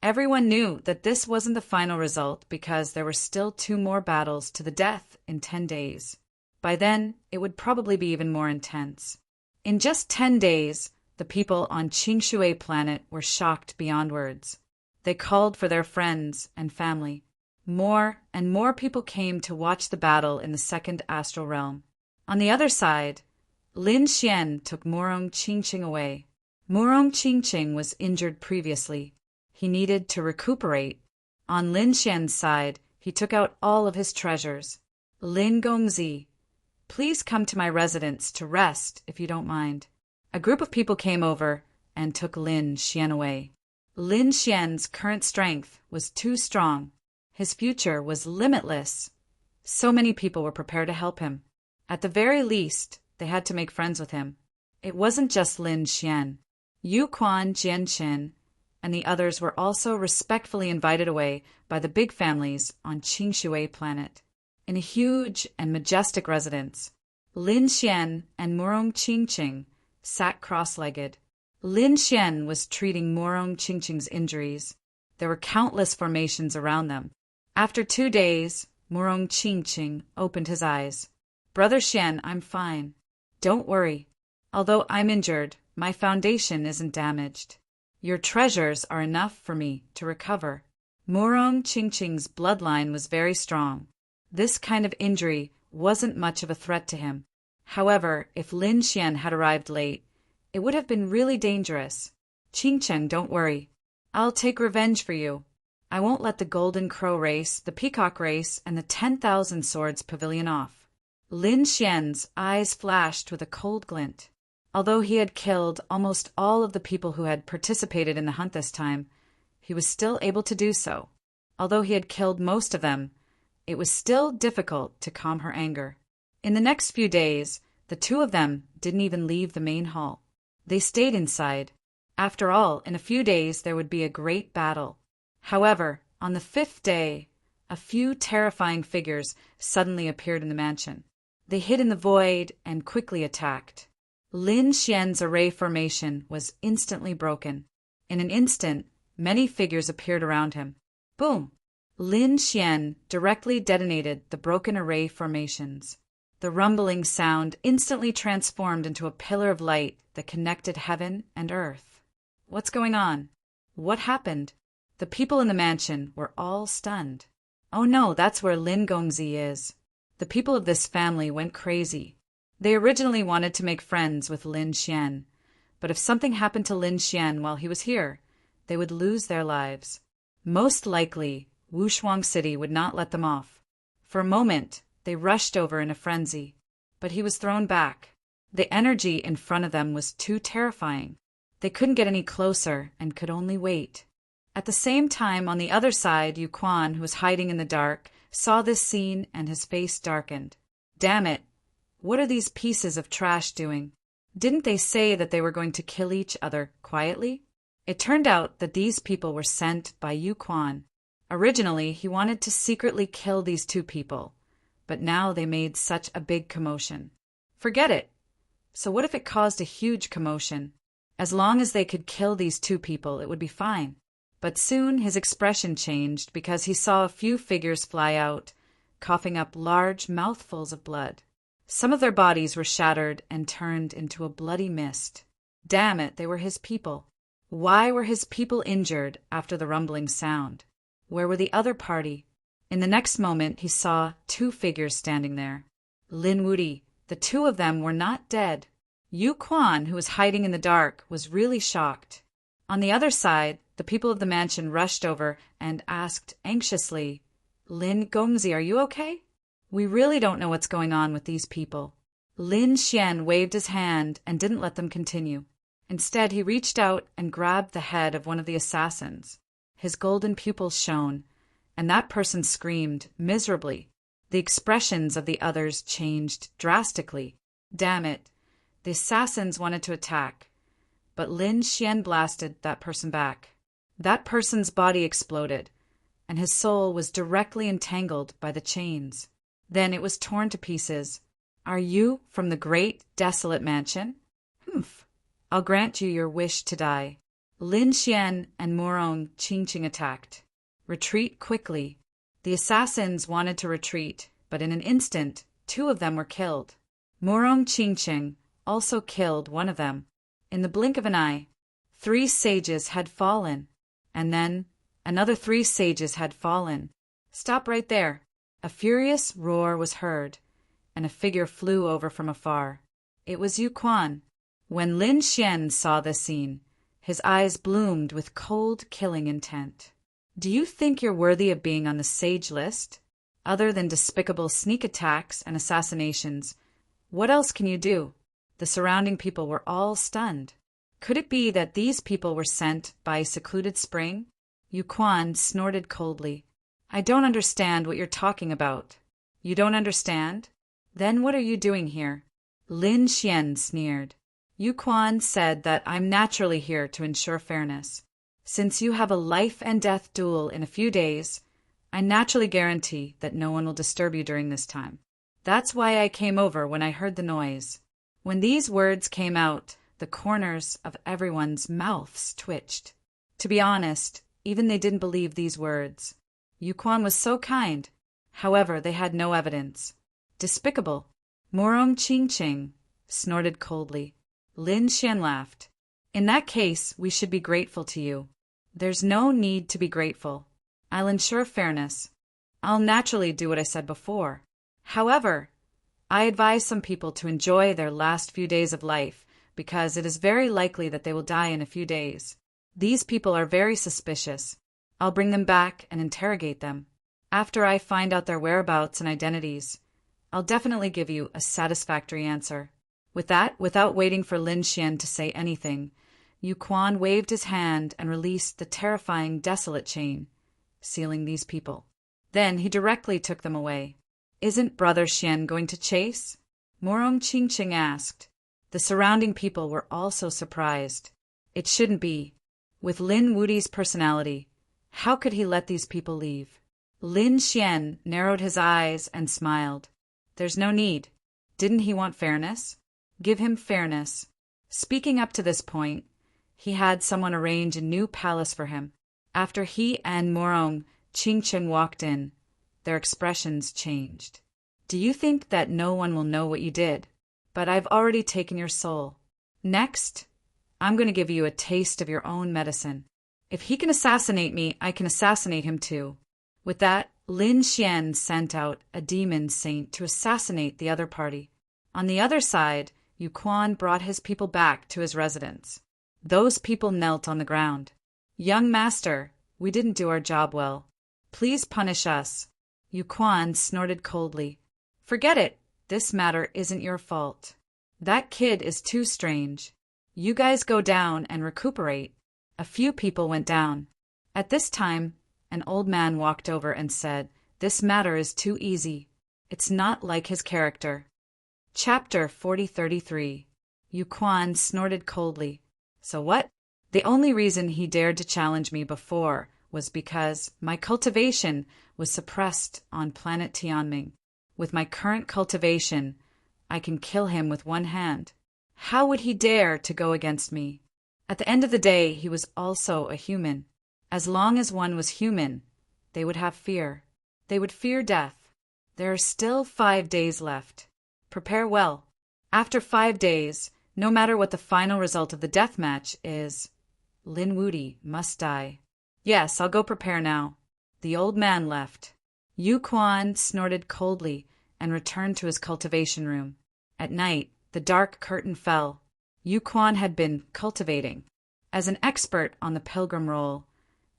Speaker 1: Everyone knew that this wasn't the final result because there were still 2 more battles to the death in 10 days. By then, it would probably be even more intense. In just 10 days, the people on Qingshui planet were shocked beyond words. They called for their friends and family. More and more people came to watch the battle in the 2nd astral realm. On the other side, Lin Xian took Morong Qingqing away. Morong Qingqing was injured previously. He needed to recuperate. On Lin Xian's side, he took out all of his treasures. Lin Gongzi, please come to my residence to rest, if you don't mind. A group of people came over and took Lin Xian away. Lin Xian's current strength was too strong. His future was limitless. So many people were prepared to help him. At the very least, they had to make friends with him. It wasn't just Lin Xian. Yu Quan, Jianqin, and the others were also respectfully invited away by the big families on Qingshui planet. In a huge and majestic residence, Lin Xian and Morong Qingqing sat cross-legged. Lin Xian was treating Morong Qingqing's injuries. There were countless formations around them. After 2 days, Morong Qingqing opened his eyes. Brother Xian, I'm fine. Don't worry. Although I'm injured, my foundation isn't damaged. Your treasures are enough for me to recover. Morong Qingqing's bloodline was very strong. This kind of injury wasn't much of a threat to him. However, if Lin Xian had arrived late, it would have been really dangerous. Qingqing, don't worry. I'll take revenge for you. I won't let the Golden Crow race, the Peacock race, and the 10,000 Swords pavilion off. Lin Xian's eyes flashed with a cold glint. Although he had killed almost all of the people who had participated in the hunt this time, he was still able to do so. Although he had killed most of them, it was still difficult to calm her anger. In the next few days, the two of them didn't even leave the main hall. They stayed inside. After all, in a few days there would be a great battle. However, on the 5th day, a few terrifying figures suddenly appeared in the mansion. They hid in the void and quickly attacked. Lin Xian's array formation was instantly broken. In an instant, many figures appeared around him. Boom! Lin Xian directly detonated the broken array formations. The rumbling sound instantly transformed into a pillar of light that connected heaven and earth. What's going on? What happened? The people in the mansion were all stunned. Oh no, that's where Lin Gongzi is. The people of this family went crazy. They originally wanted to make friends with Lin Xian, but if something happened to Lin Xian while he was here, they would lose their lives. Most likely, Wushuang City would not let them off. For a moment, they rushed over in a frenzy, but he was thrown back. The energy in front of them was too terrifying. They couldn't get any closer and could only wait. At the same time, on the other side, Yu Quan, who was hiding in the dark, saw this scene and his face darkened. Damn it! What are these pieces of trash doing? Didn't they say that they were going to kill each other quietly? It turned out that these people were sent by Yu Quan. Originally, he wanted to secretly kill these two people, but now they made such a big commotion. Forget it. So what if it caused a huge commotion? As long as they could kill these two people, it would be fine. But soon his expression changed because he saw a few figures fly out, coughing up large mouthfuls of blood. Some of their bodies were shattered and turned into a bloody mist. Damn it, they were his people. Why were his people injured after the rumbling sound? Where were the other party? In the next moment, he saw 2 figures standing there. Lin Wudi, the 2 of them were not dead. Yu Quan, who was hiding in the dark, was really shocked. On the other side, the people of the mansion rushed over and asked anxiously, Lin Gongzi, are you okay? We really don't know what's going on with these people. Lin Xian waved his hand and didn't let them continue. Instead, he reached out and grabbed the head of one of the assassins. His golden pupils shone, and that person screamed miserably. The expressions of the others changed drastically. Damn it. The assassins wanted to attack, but Lin Xian blasted that person back. That person's body exploded, and his soul was directly entangled by the chains. Then it was torn to pieces. Are you from the great, desolate mansion? Humph. I'll grant you your wish to die. Lin Xian and Morong Qingqing attacked. Retreat quickly. The assassins wanted to retreat, but in an instant, 2 of them were killed. Morong Qingqing also killed one of them. In the blink of an eye, 3 sages had fallen, and then another 3 sages had fallen. Stop right there. A furious roar was heard, and a figure flew over from afar. It was Yu Quan. When Lin Xian saw this scene, his eyes bloomed with cold, killing intent. Do you think you're worthy of being on the sage list? Other than despicable sneak attacks and assassinations, what else can you do? The surrounding people were all stunned. Could it be that these people were sent by a secluded spring? Yu Quan snorted coldly. I don't understand what you're talking about. You don't understand? Then what are you doing here? Lin Xian sneered. Yu Quan said that I'm naturally here to ensure fairness. Since you have a life and death duel in a few days, I naturally guarantee that no one will disturb you during this time. That's why I came over when I heard the noise. When these words came out, the corners of everyone's mouths twitched. To be honest, even they didn't believe these words. Yu Quan was so kind. However, they had no evidence. Despicable. Morong Ching snorted coldly. Lin Xian laughed. In that case, we should be grateful to you. There's no need to be grateful. I'll ensure fairness. I'll naturally do what I said before. However, I advise some people to enjoy their last few days of life because it is very likely that they will die in a few days. These people are very suspicious. I'll bring them back and interrogate them. After I find out their whereabouts and identities, I'll definitely give you a satisfactory answer. With that, without waiting for Lin Xian to say anything, Yu Quan waved his hand and released the terrifying desolate chain, sealing these people. Then he directly took them away. Isn't Brother Xian going to chase? Morong Ching asked. The surrounding people were also surprised. It shouldn't be. With Lin Wudi's personality, how could he let these people leave? Lin Xian narrowed his eyes and smiled. There's no need. Didn't he want fairness? Give him fairness. Speaking up to this point, he had someone arrange a new palace for him. After he and Morong Ching walked in, their expressions changed. Do you think that no one will know what you did? But I've already taken your soul. Next, I'm going to give you a taste of your own medicine. If he can assassinate me, I can assassinate him too. With that, Lin Xian sent out a demon saint to assassinate the other party. On the other side, Yu Quan brought his people back to his residence. Those people knelt on the ground. Young master, we didn't do our job well. Please punish us. Yu Quan snorted coldly. Forget it. This matter isn't your fault. That kid is too strange. You guys go down and recuperate. A few people went down. At this time, an old man walked over and said, This matter is too easy. It's not like his character. Chapter 4033. Yu Quan snorted coldly. So what? The only reason he dared to challenge me before was because my cultivation was suppressed on planet Tianming. With my current cultivation, I can kill him with one hand. How would he dare to go against me? At the end of the day, he was also a human. As long as one was human, they would have fear. They would fear death. There are still 5 days left. Prepare well. After 5 days, no matter what the final result of the death match is, Lin Wudi must die. Yes, I'll go prepare now. The old man left. Yu Quan snorted coldly and returned to his cultivation room. At night, the dark curtain fell. Yu Quan had been cultivating. As an expert on the pilgrim role,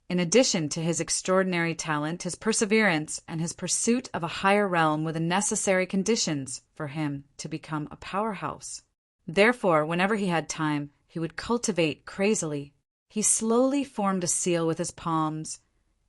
Speaker 1: in addition to his extraordinary talent, his perseverance, and his pursuit of a higher realm were the necessary conditions for him to become a powerhouse. Therefore, whenever he had time, he would cultivate crazily. He slowly formed a seal with his palms,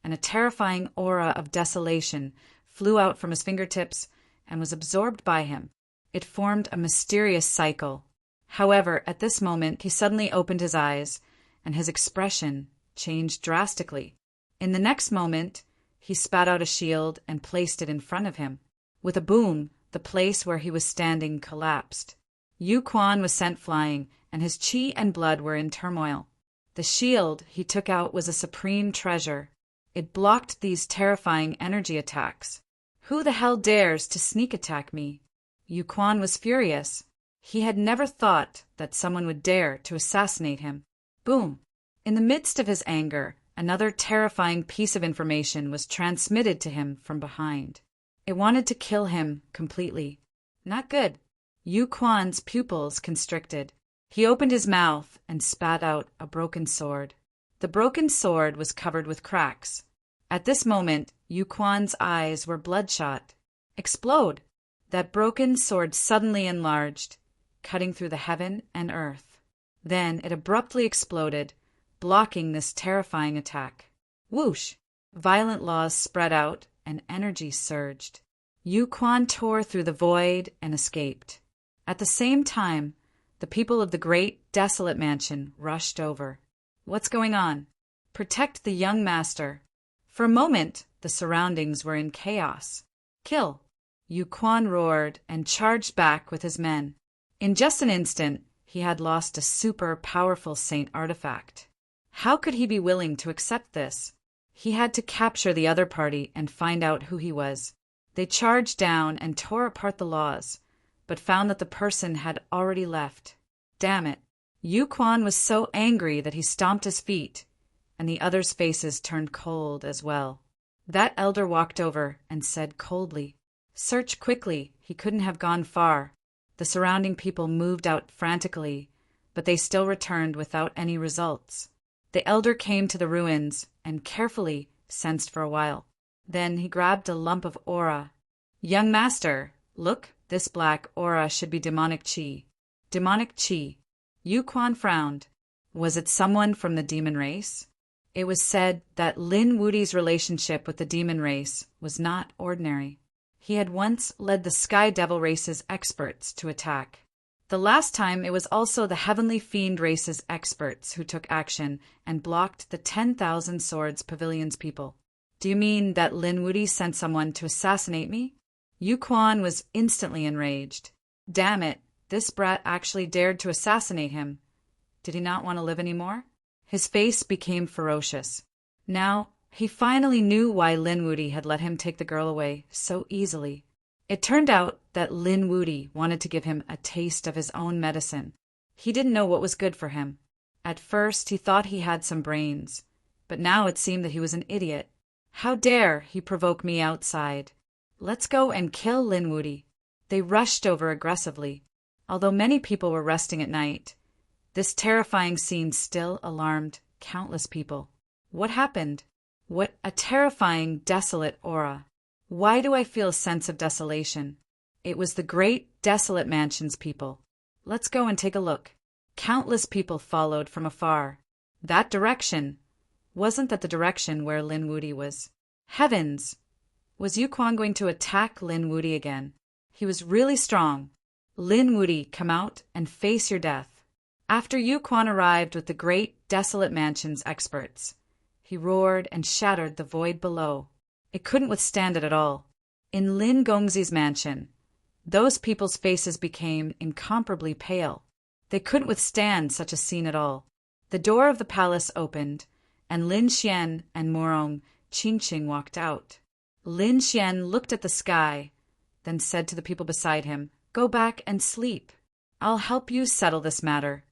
Speaker 1: and a terrifying aura of desolation flew out from his fingertips and was absorbed by him. It formed a mysterious cycle. However, at this moment, he suddenly opened his eyes, and his expression changed drastically. In the next moment, he spat out a shield and placed it in front of him. With a boom, the place where he was standing collapsed. Yu Quan was sent flying, and his chi and blood were in turmoil. The shield he took out was a supreme treasure. It blocked these terrifying energy attacks. Who the hell dares to sneak attack me? Yu Quan was furious. He had never thought that someone would dare to assassinate him. Boom! In the midst of his anger, another terrifying piece of information was transmitted to him from behind. It wanted to kill him completely. Not good. Yu Quan's pupils constricted. He opened his mouth and spat out a broken sword. The broken sword was covered with cracks. At this moment, Yu Quan's eyes were bloodshot. Explode! That broken sword suddenly enlarged, cutting through the heaven and earth. Then it abruptly exploded, blocking this terrifying attack. Whoosh! Violent laws spread out and energy surged. Yu Quan tore through the void and escaped. At the same time, the people of the great, desolate mansion rushed over. What's going on? Protect the young master. For a moment, the surroundings were in chaos. Kill! Yu Quan roared and charged back with his men. In just an instant, he had lost a super powerful saint artifact. How could he be willing to accept this? He had to capture the other party and find out who he was. They charged down and tore apart the laws, but found that the person had already left. Damn it! Yu Quan was so angry that he stomped his feet, and the others' faces turned cold as well. That elder walked over and said coldly, "Search quickly, he couldn't have gone far." The surrounding people moved out frantically, but they still returned without any results. The elder came to the ruins and carefully sensed for a while. Then he grabbed a lump of aura. "Young master, look, this black aura should be demonic chi." Demonic chi. Yu Quan frowned. Was it someone from the demon race? It was said that Lin Wudi's relationship with the demon race was not ordinary. He had once led the Sky Devil race's experts to attack. The last time it was also the Heavenly Fiend race's experts who took action and blocked the 10,000 Swords Pavilion's people. Do you mean that Lin Wudi sent someone to assassinate me? Yu Quan was instantly enraged. Damn it, this brat actually dared to assassinate him. Did he not want to live anymore? His face became ferocious. Now, he finally knew why Lin Wudi had let him take the girl away so easily. It turned out that Lin Wudi wanted to give him a taste of his own medicine. He didn't know what was good for him. At first, he thought he had some brains, but now it seemed that he was an idiot. How dare he provoke me outside? Let's go and kill Lin Wudi. They rushed over aggressively. Although many people were resting at night, this terrifying scene still alarmed countless people. What happened? What a terrifying, desolate aura. Why do I feel a sense of desolation? It was the great, desolate mansion's people. Let's go and take a look. Countless people followed from afar. That direction. Wasn't that the direction where Lin Wudi was? Heavens! Was Yu Quan going to attack Lin Wudi again? He was really strong. Lin Wudi, come out and face your death. After Yu Quan arrived with the great, desolate mansion's experts, he roared and shattered the void below. It couldn't withstand it at all. In Lin Gongzi's mansion, those people's faces became incomparably pale. They couldn't withstand such a scene at all. The door of the palace opened, and Lin Xian and Morong Qingqing walked out. Lin Xian looked at the sky, then said to the people beside him, "Go back and sleep. I'll help you settle this matter."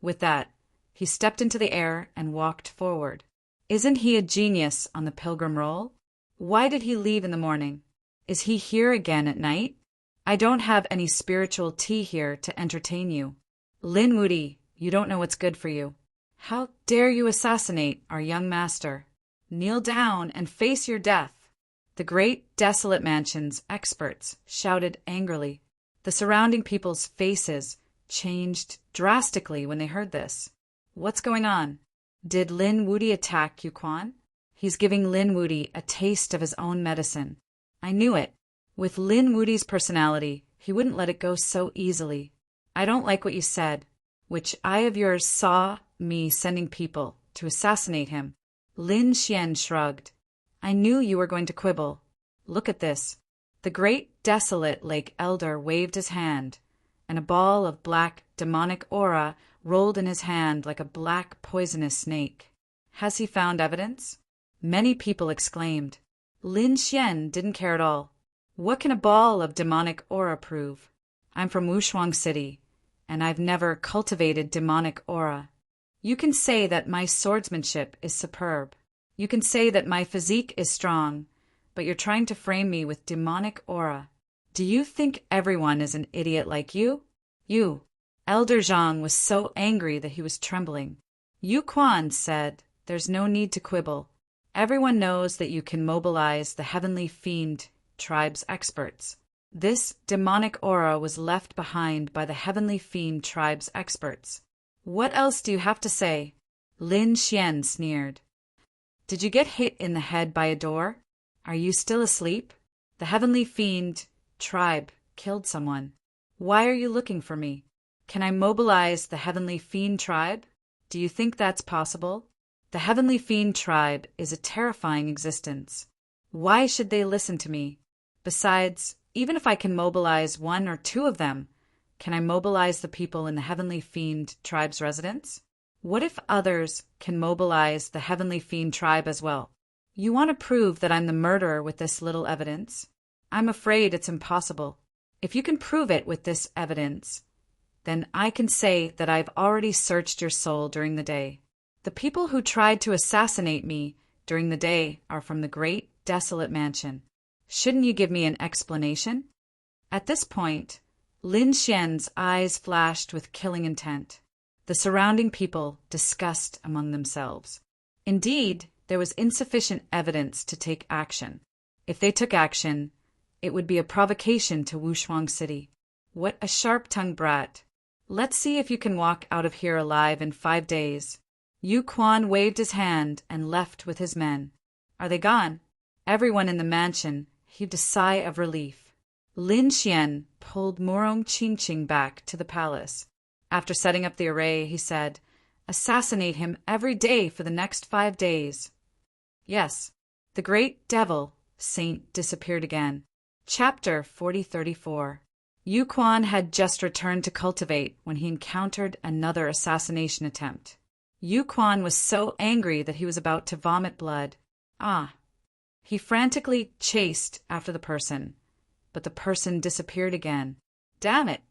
Speaker 1: With that, he stepped into the air and walked forward. Isn't he a genius on the pilgrim roll? Why did he leave in the morning? Is he here again at night? I don't have any spiritual tea here to entertain you. Lin Wudi, you don't know what's good for you. How dare you assassinate our young master? Kneel down and face your death. The great, desolate mansion's experts shouted angrily. The surrounding people's faces changed drastically when they heard this. What's going on? Did Lin Wudi attack Yu Quan? He's giving Lin Wudi a taste of his own medicine. I knew it. With Lin Wudi's personality, he wouldn't let it go so easily. I don't like what you said. Which eye of yours saw me sending people to assassinate him? Lin Xian shrugged. I knew you were going to quibble. Look at this. The great, desolate Lake Elder waved his hand, and a ball of black, demonic aura rolled in his hand like a black, poisonous snake. Has he found evidence? Many people exclaimed. Lin Xian didn't care at all. What can a ball of demonic aura prove? I'm from Wushuang City, and I've never cultivated demonic aura. You can say that my swordsmanship is superb. You can say that my physique is strong, but you're trying to frame me with demonic aura. Do you think everyone is an idiot like you? You. Elder Zhang was so angry that he was trembling. Yu Quan said, "There's no need to quibble. Everyone knows that you can mobilize the Heavenly Fiend tribe's experts." This demonic aura was left behind by the Heavenly Fiend tribe's experts. "What else do you have to say?" Lin Xian sneered. "Did you get hit in the head by a door? Are you still asleep? The Heavenly Fiend tribe killed someone. Why are you looking for me? Can I mobilize the Heavenly Fiend tribe? Do you think that's possible? The Heavenly Fiend tribe is a terrifying existence. Why should they listen to me? Besides, even if I can mobilize one or two of them, can I mobilize the people in the Heavenly Fiend tribe's residence? What if others can mobilize the Heavenly Fiend tribe as well? You want to prove that I'm the murderer with this little evidence? I'm afraid it's impossible. If you can prove it with this evidence, then I can say that I've already searched your soul during the day. The people who tried to assassinate me during the day are from the great, desolate mansion. Shouldn't you give me an explanation?" At this point, Lin Xian's eyes flashed with killing intent. The surrounding people discussed among themselves. Indeed, there was insufficient evidence to take action. If they took action, it would be a provocation to Wushuang City. What a sharp-tongued brat. Let's see if you can walk out of here alive in 5 days. Yu Quan waved his hand and left with his men. Are they gone? Everyone in the mansion heaved a sigh of relief. Lin Xian pulled Murong Qingqing back to the palace. After setting up the array, he said, "Assassinate him every day for the next 5 days." Yes, the great devil saint disappeared again. Chapter 4034. Yu Quan had just returned to cultivate when he encountered another assassination attempt. Yu Quan was so angry that he was about to vomit blood. He frantically chased after the person, but the person disappeared again. Damn it!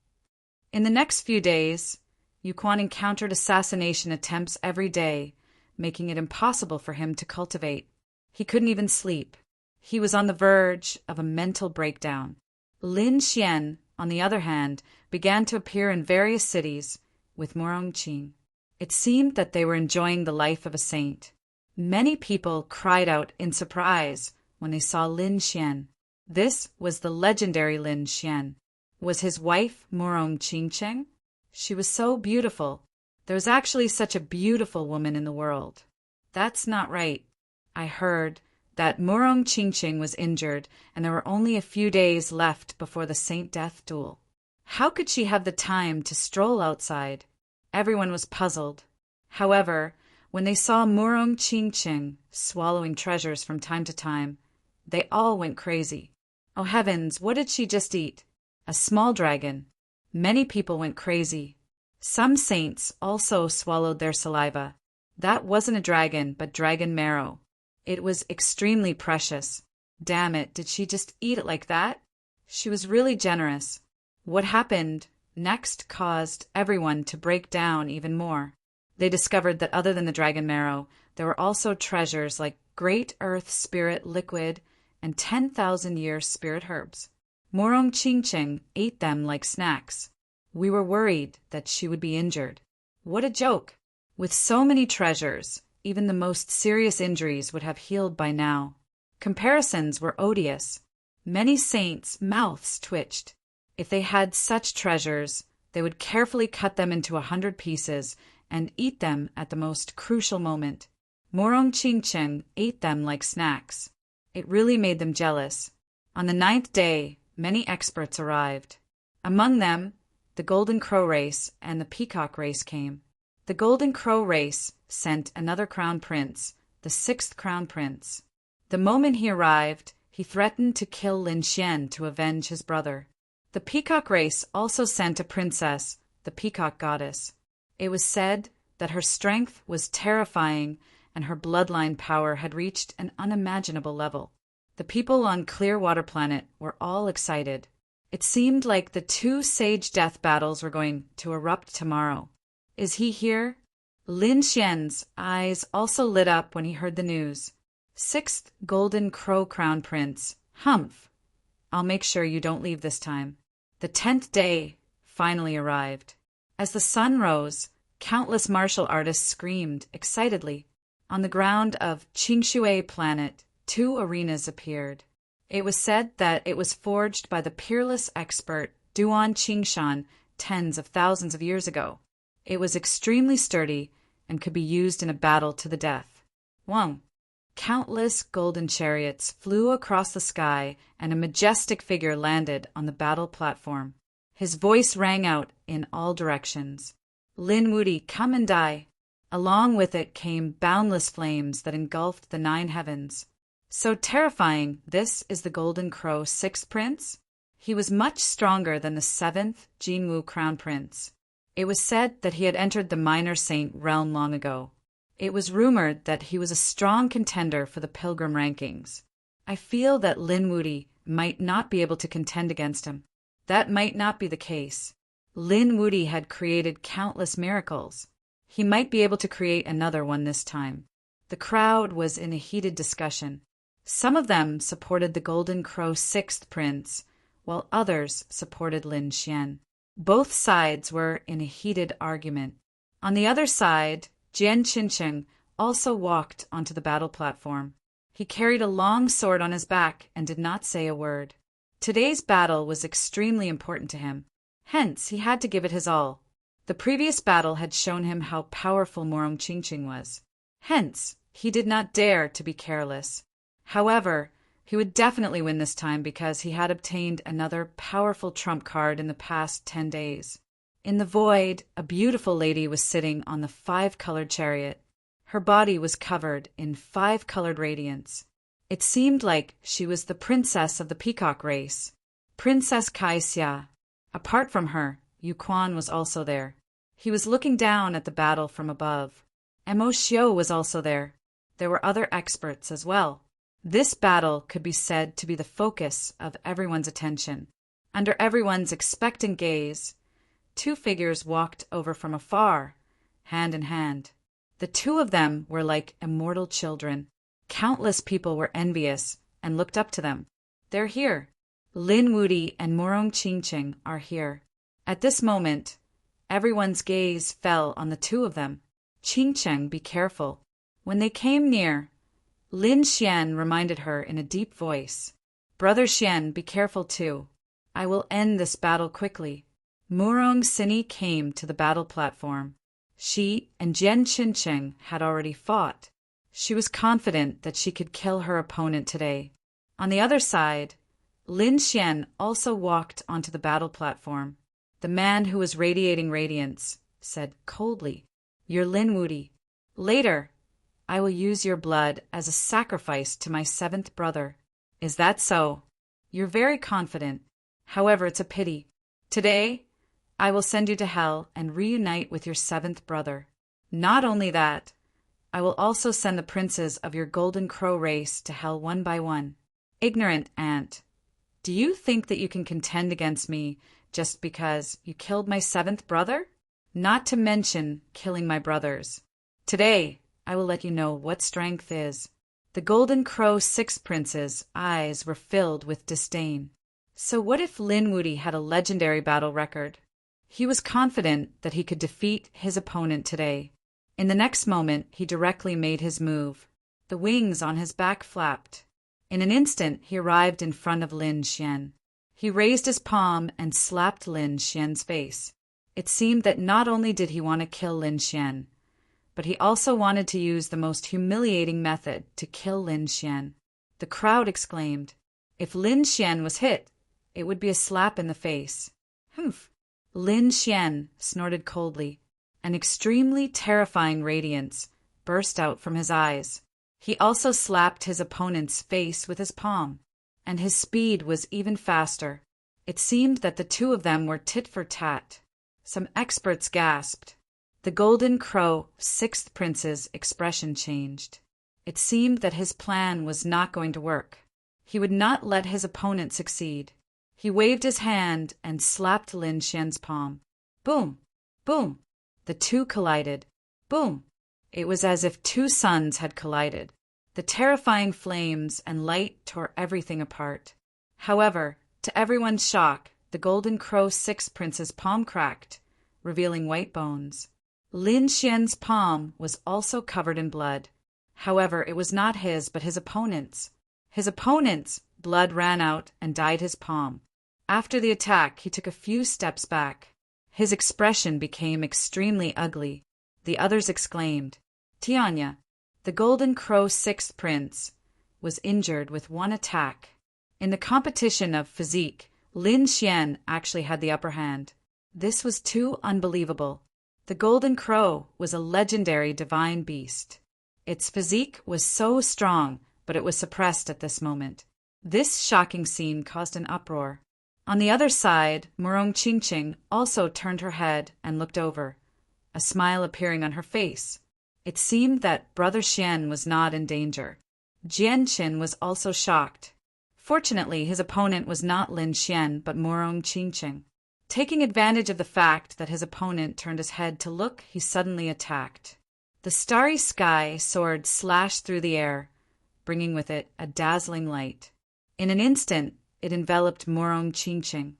Speaker 1: In the next few days, Yu Quan encountered assassination attempts every day, making it impossible for him to cultivate. He couldn't even sleep. He was on the verge of a mental breakdown. Lin Xian, on the other hand, began to appear in various cities with Murong Qing. It seemed that they were enjoying the life of a saint. Many people cried out in surprise when they saw Lin Xian. This was the legendary Lin Xian. Was his wife Murong Qingcheng? She was so beautiful. There was actually such a beautiful woman in the world. That's not right. I heard that Murong Qingcheng was injured and there were only a few days left before the Saint Death duel. How could she have the time to stroll outside? Everyone was puzzled. However, when they saw Murong Qingqing swallowing treasures from time to time, they all went crazy. Oh heavens, what did she just eat? A small dragon. Many people went crazy. Some saints also swallowed their saliva. That wasn't a dragon, but dragon marrow. It was extremely precious. Damn it, did she just eat it like that? She was really generous. What happened next caused everyone to break down even more. They discovered that other than the dragon marrow, there were also treasures like Great Earth Spirit Liquid and 10,000-year spirit herbs. Murong Qingqing ate them like snacks. We were worried that she would be injured. What a joke! With so many treasures, even the most serious injuries would have healed by now. Comparisons were odious. Many saints' mouths twitched. If they had such treasures, they would carefully cut them into 100 pieces and eat them at the most crucial moment. Murong Qingqing ate them like snacks. It really made them jealous. On the 9th day, many experts arrived. Among them, the Golden Crow race and the Peacock race came. The Golden Crow race sent another crown prince, the 6th crown prince. The moment he arrived, he threatened to kill Lin Xian to avenge his brother. The Peacock race also sent a princess, the Peacock goddess. It was said that her strength was terrifying and her bloodline power had reached an unimaginable level. The people on Clearwater Planet were all excited. It seemed like the 2 sage death battles were going to erupt tomorrow. Is he here? Lin Xian's eyes also lit up when he heard the news. 6th Golden Crow Crown Prince, Humph. I'll make sure you don't leave this time. The 10th day finally arrived. As the sun rose, countless martial artists screamed excitedly. On the ground of Qingshui planet, 2 arenas appeared. It was said that it was forged by the peerless expert Duan Qingshan tens of thousands of years ago. It was extremely sturdy and could be used in a battle to the death. 1. Countless golden chariots flew across the sky, and a majestic figure landed on the battle platform. His voice rang out in all directions. Lin Wuti, come and die. Along with it came boundless flames that engulfed the 9 heavens. So terrifying, this is the Golden Crow 6th Prince? He was much stronger than the 7th Jinwu Crown Prince. It was said that he had entered the Minor Saint realm long ago. It was rumored that he was a strong contender for the Pilgrim rankings. I feel that Lin Wuti might not be able to contend against him. That might not be the case. Lin Wuti had created countless miracles. He might be able to create another one this time. The crowd was in a heated discussion. Some of them supported the Golden Crow 6th Prince, while others supported Lin Xian. Both sides were in a heated argument. On the other side, Jian Qincheng also walked onto the battle platform. He carried a long sword on his back and did not say a word. Today's battle was extremely important to him. Hence, he had to give it his all. The previous battle had shown him how powerful Morong Qingqing was. Hence, he did not dare to be careless. However, he would definitely win this time because he had obtained another powerful trump card in the past 10 days. In the void, a beautiful lady was sitting on the 5-colored chariot. Her body was covered in 5-colored radiance. It seemed like she was the princess of the peacock race, Princess Kaixia. Apart from her, Yu Quan was also there. He was looking down at the battle from above. Mo Xiu was also there. There were other experts as well. This battle could be said to be the focus of everyone's attention. Under everyone's expectant gaze, 2 figures walked over from afar, hand in hand. The 2 of them were like immortal children. Countless people were envious and looked up to them. They're here. Lin Wuti and Morong Qingqing are here. At this moment, everyone's gaze fell on the 2 of them. Qingqing, be careful. When they came near, Lin Xian reminded her in a deep voice, Brother Xian, be careful too. I will end this battle quickly. Murong Sini came to the battle platform. She and Jian Qincheng had already fought. She was confident that she could kill her opponent today. On the other side, Lin Xian also walked onto the battle platform. The man who was radiating radiance said coldly, You're Lin Wuti. Later, I will use your blood as a sacrifice to my 7th brother. Is that so? You're very confident. However, it's a pity. Today, I will send you to hell and reunite with your 7th brother. Not only that, I will also send the princes of your Golden Crow race to hell one by one. Ignorant ant, do you think that you can contend against me just because you killed my 7th brother? Not to mention killing my brothers. Today, I will let you know what strength is. The Golden Crow 6 Prince's eyes were filled with disdain. So what if Lin Wuti had a legendary battle record? He was confident that he could defeat his opponent today. In the next moment, he directly made his move. The wings on his back flapped. In an instant, he arrived in front of Lin Xian. He raised his palm and slapped Lin Xian's face. It seemed that not only did he want to kill Lin Xian, but he also wanted to use the most humiliating method to kill Lin Xian. The crowd exclaimed. If Lin Xian was hit, it would be a slap in the face. Humph! Lin Xian snorted coldly. An extremely terrifying radiance burst out from his eyes. He also slapped his opponent's face with his palm, and his speed was even faster. It seemed that the 2 of them were tit for tat. Some experts gasped. The Golden Crow 6th Prince's expression changed. It seemed that his plan was not going to work. He would not let his opponent succeed. He waved his hand and slapped Lin Xian's palm. Boom! Boom! The 2 collided. Boom! It was as if 2 suns had collided. The terrifying flames and light tore everything apart. However, to everyone's shock, the Golden Crow Sixth Prince's palm cracked, revealing white bones. Lin Xian's palm was also covered in blood. However, it was not his but his opponent's. His opponent's blood ran out and dyed his palm. After the attack, he took a few steps back. His expression became extremely ugly. The others exclaimed, "Tianya, the Golden Crow Sixth Prince, was injured with one attack." In the competition of physique, Lin Xian actually had the upper hand. This was too unbelievable. The Golden Crow was a legendary divine beast. Its physique was so strong, but it was suppressed at this moment. This shocking scene caused an uproar. On the other side, Murong Qingqing also turned her head and looked over, a smile appearing on her face. It seemed that Brother Xian was not in danger. Jianqin was also shocked. Fortunately, his opponent was not Lin Xian but Murong Qingqing. Taking advantage of the fact that his opponent turned his head to look, he suddenly attacked. The starry sky sword slashed through the air, bringing with it a dazzling light. In an instant, it enveloped Murong Qingqing.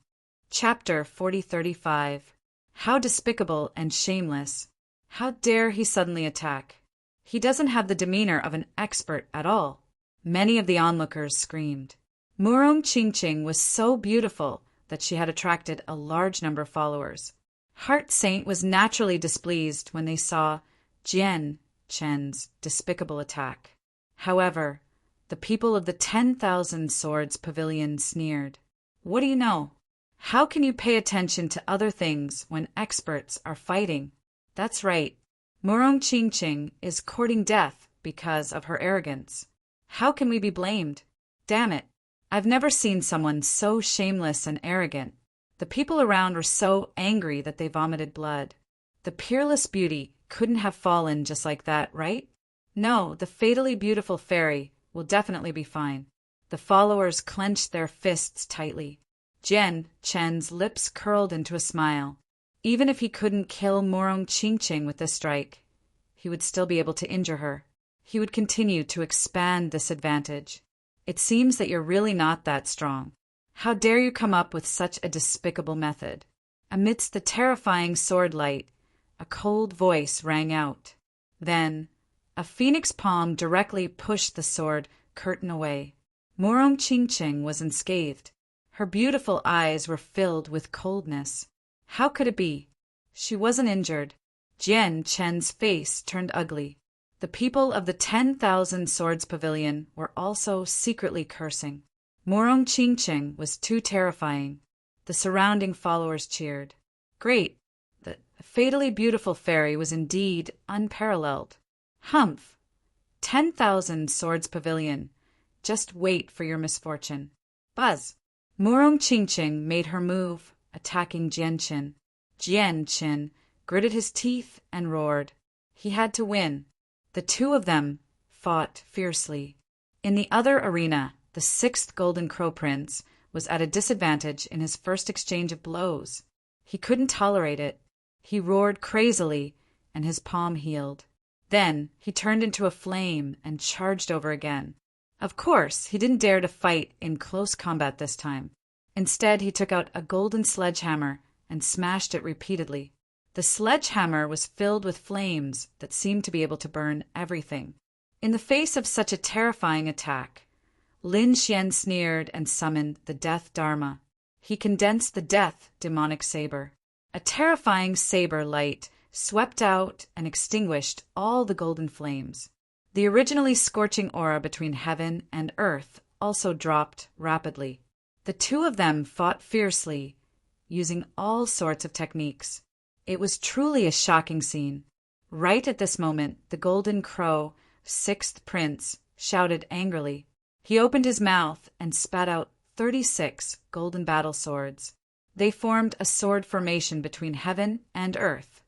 Speaker 1: Chapter 4035. How despicable and shameless. How dare he suddenly attack? He doesn't have the demeanor of an expert at all. Many of the onlookers screamed. Murong Qingqing was so beautiful that she had attracted a large number of followers. Heart Saint was naturally displeased when they saw Jian Chen's despicable attack. However, the people of the 10,000 Swords Pavilion sneered. "What do you know? How can you pay attention to other things when experts are fighting?" That's right. Murong Qingqing is courting death because of her arrogance. How can we be blamed? Damn it. I've never seen someone so shameless and arrogant. The people around were so angry that they vomited blood. The peerless beauty couldn't have fallen just like that, right? No, the fatally beautiful fairy will definitely be fine. The followers clenched their fists tightly. Jian Chen's lips curled into a smile. Even if he couldn't kill Murong Qingqing with this strike, he would still be able to injure her. He would continue to expand this advantage. It seems that you're really not that strong. How dare you come up with such a despicable method? Amidst the terrifying sword light, a cold voice rang out. Then, a phoenix palm directly pushed the sword curtain away. Murong Qingqing was unscathed. Her beautiful eyes were filled with coldness. How could it be? She wasn't injured. Jian Chen's face turned ugly. The people of the 10,000 Swords Pavilion were also secretly cursing. Murong Qingqing was too terrifying. The surrounding followers cheered. Great! The fatally beautiful fairy was indeed unparalleled. Humph! 10,000 Swords Pavilion. Just wait for your misfortune. Buzz! Murong Qingqing made her move, attacking Jianqin. Jianqin gritted his teeth and roared. He had to win. The two of them fought fiercely. In the other arena, the sixth Golden Crow Prince was at a disadvantage in his first exchange of blows. He couldn't tolerate it. He roared crazily, and his palm healed. Then he turned into a flame and charged over again. Of course, he didn't dare to fight in close combat this time. Instead, he took out a golden sledgehammer and smashed it repeatedly. The sledgehammer was filled with flames that seemed to be able to burn everything. In the face of such a terrifying attack, Lin Xian sneered and summoned the Death Dharma. He condensed the Death Demonic Saber. A terrifying saber light swept out and extinguished all the golden flames. The originally scorching aura between heaven and earth also dropped rapidly. The two of them fought fiercely, using all sorts of techniques. It was truly a shocking scene. Right at this moment, the Golden Crow, sixth prince, shouted angrily. He opened his mouth and spat out 36 golden battle swords. They formed a sword formation between heaven and earth,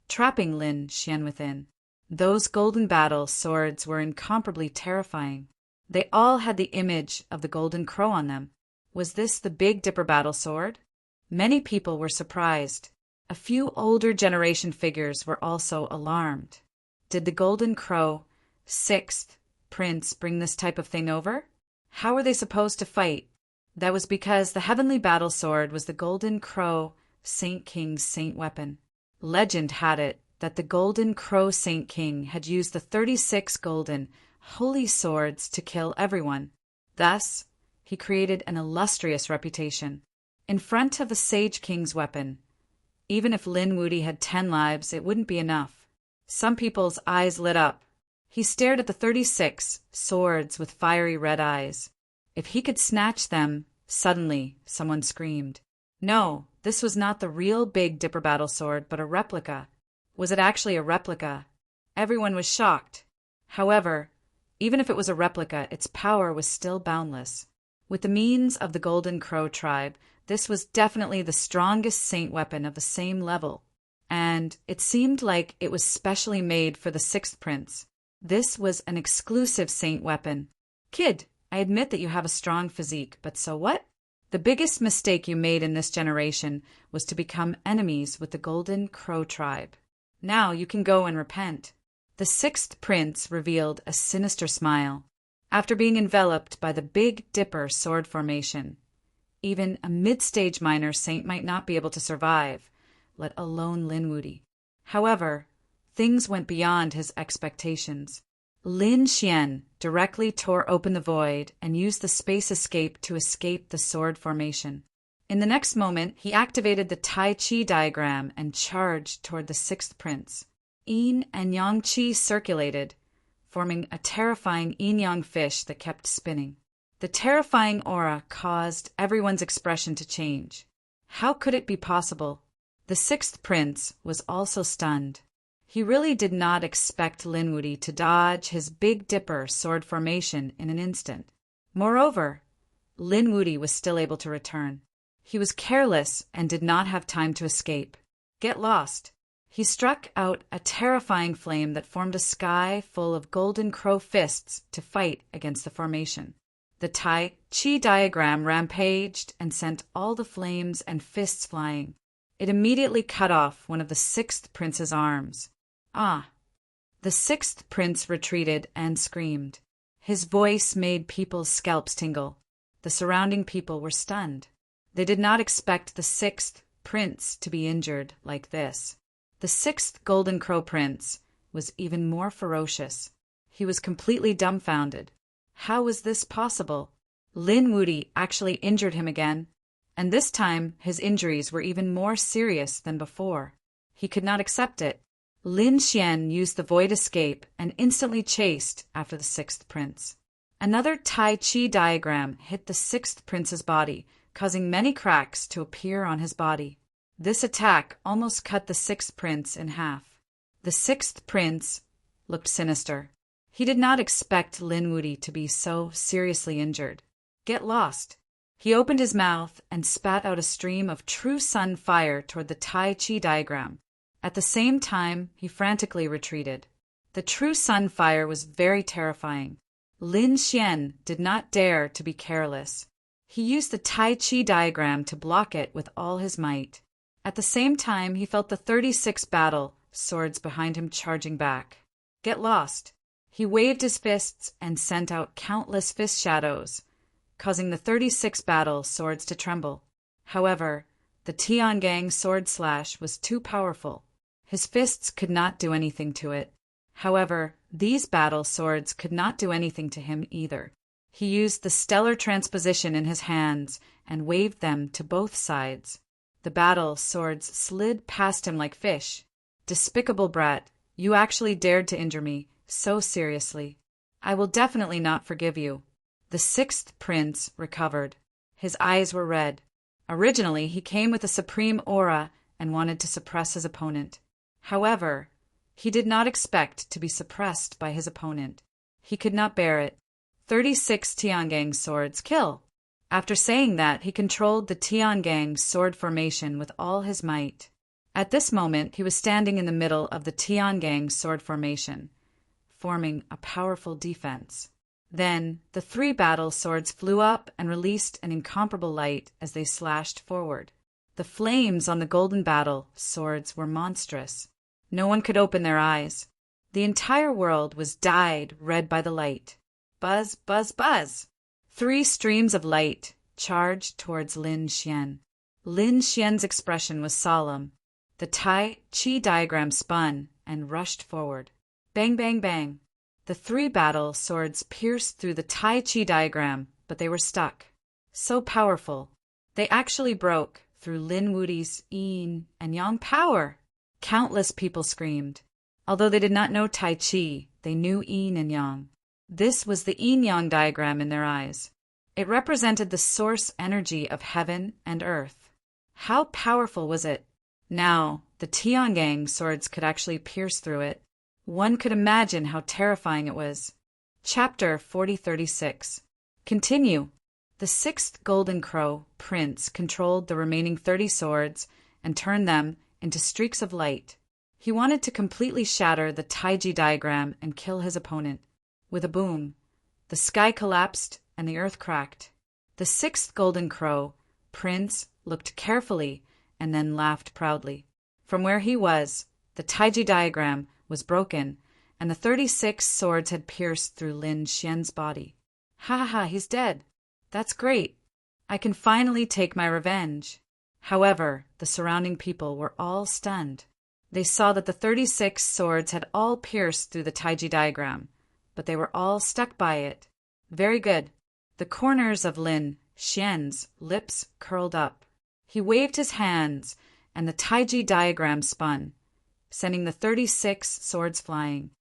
Speaker 1: trapping Lin Xian within. Those golden battle swords were incomparably terrifying. They all had the image of the Golden Crow on them. Was this the Big Dipper battle sword? Many people were surprised. A few older generation figures were also alarmed. Did the Golden Crow, sixth prince, bring this type of thing over? How were they supposed to fight? That was because the heavenly battle sword was the Golden Crow Saint King's saint weapon. Legend had it that the Golden Crow Saint King had used the 36 golden, holy swords to kill everyone. Thus, he created an illustrious reputation. In front of the Sage King's weapon, even if Lin Wudy had 10 lives, it wouldn't be enough. Some people's eyes lit up. He stared at the 36 swords with fiery red eyes. If he could snatch them, suddenly someone screamed. No, this was not the real Big Dipper battle sword, but a replica. Was it actually a replica? Everyone was shocked. However, even if it was a replica, its power was still boundless. With the means of the Golden Crow tribe, this was definitely the strongest saint weapon of the same level. And it seemed like it was specially made for the 6th prince. This was an exclusive saint weapon. Kid, I admit that you have a strong physique, but so what? The biggest mistake you made in this generation was to become enemies with the Golden Crow tribe. Now you can go and repent. The 6th prince revealed a sinister smile. After being enveloped by the Big Dipper sword formation, even a mid-stage minor saint might not be able to survive, let alone Lin Wudy. However, things went beyond his expectations. Lin Xian directly tore open the void and used the space escape to escape the sword formation. In the next moment, he activated the Tai Chi diagram and charged toward the 6th prince. Yin and Yang Qi circulated, forming a terrifying yin-yang fish that kept spinning. The terrifying aura caused everyone's expression to change. How could it be possible? The 6th prince was also stunned. He really did not expect Lin Wudy to dodge his Big Dipper sword formation in an instant. Moreover, Lin Wudy was still able to return. He was careless and did not have time to escape. Get lost. He struck out a terrifying flame that formed a sky full of Golden Crow fists to fight against the formation. The Tai Chi diagram rampaged and sent all the flames and fists flying. It immediately cut off one of the 6th prince's arms. Ah! The 6th prince retreated and screamed. His voice made people's scalps tingle. The surrounding people were stunned. They did not expect the 6th prince to be injured like this. The 6th Golden Crow Prince was even more ferocious. He was completely dumbfounded. How was this possible? Lin Wudy actually injured him again, and this time his injuries were even more serious than before. He could not accept it. Lin Xian used the void escape and instantly chased after the 6th prince. Another Tai Chi diagram hit the 6th prince's body, causing many cracks to appear on his body. This attack almost cut the 6th prince in half. The 6th prince looked sinister. He did not expect Lin Wudy to be so seriously injured. Get lost. He opened his mouth and spat out a stream of true sun fire toward the Tai Chi diagram. At the same time, he frantically retreated. The true sun fire was very terrifying. Lin Xian did not dare to be careless. He used the Tai Chi diagram to block it with all his might. At the same time, he felt the 36 battle swords behind him charging back. Get lost. He waved his fists and sent out countless fist shadows, causing the 36 battle swords to tremble. However, the Tiangang sword slash was too powerful. His fists could not do anything to it. However, these battle swords could not do anything to him either. He used the stellar transposition in his hands and waved them to both sides. The battle swords slid past him like fish. Despicable brat, you actually dared to injure me so seriously. I will definitely not forgive you. The 6th prince recovered. His eyes were red. Originally, he came with a supreme aura and wanted to suppress his opponent. However, he did not expect to be suppressed by his opponent. He could not bear it. 36 Tiangang swords kill. After saying that, he controlled the Tiangang sword formation with all his might. At this moment, he was standing in the middle of the Tiangang sword formation, forming a powerful defense. Then, the 3 battle swords flew up and released an incomparable light as they slashed forward. The flames on the golden battle swords were monstrous. No one could open their eyes. The entire world was dyed red by the light. Buzz, buzz, buzz! 3 streams of light charged towards Lin Xian. Lin Xian's expression was solemn. The Tai Chi diagram spun and rushed forward. Bang, bang, bang. The three battle swords pierced through the Tai Chi diagram, but they were stuck. So powerful. They actually broke through Lin Wudi's yin and yang power. Countless people screamed. Although they did not know Tai Chi, they knew yin and yang. This was the yin-yang diagram in their eyes. It represented the source energy of heaven and earth. How powerful was it? Now, the Tiangang swords could actually pierce through it. One could imagine how terrifying it was. Chapter 4036. Continue. The sixth Golden Crow prince controlled the remaining 30 swords and turned them into streaks of light. He wanted to completely shatter the Taiji diagram and kill his opponent. With a boom, the sky collapsed and the earth cracked. The sixth Golden Crow prince looked carefully and then laughed proudly. From where he was, the Taiji diagram was broken, and the 36 swords had pierced through Lin Xian's body. Ha ha ha, he's dead. That's great. I can finally take my revenge. However, the surrounding people were all stunned. They saw that the 36 swords had all pierced through the Taiji diagram, but they were all stuck by it. Very good. The corners of Lin Xian's lips curled up. He waved his hands, and the Taiji diagram spun, sending the 36 swords flying.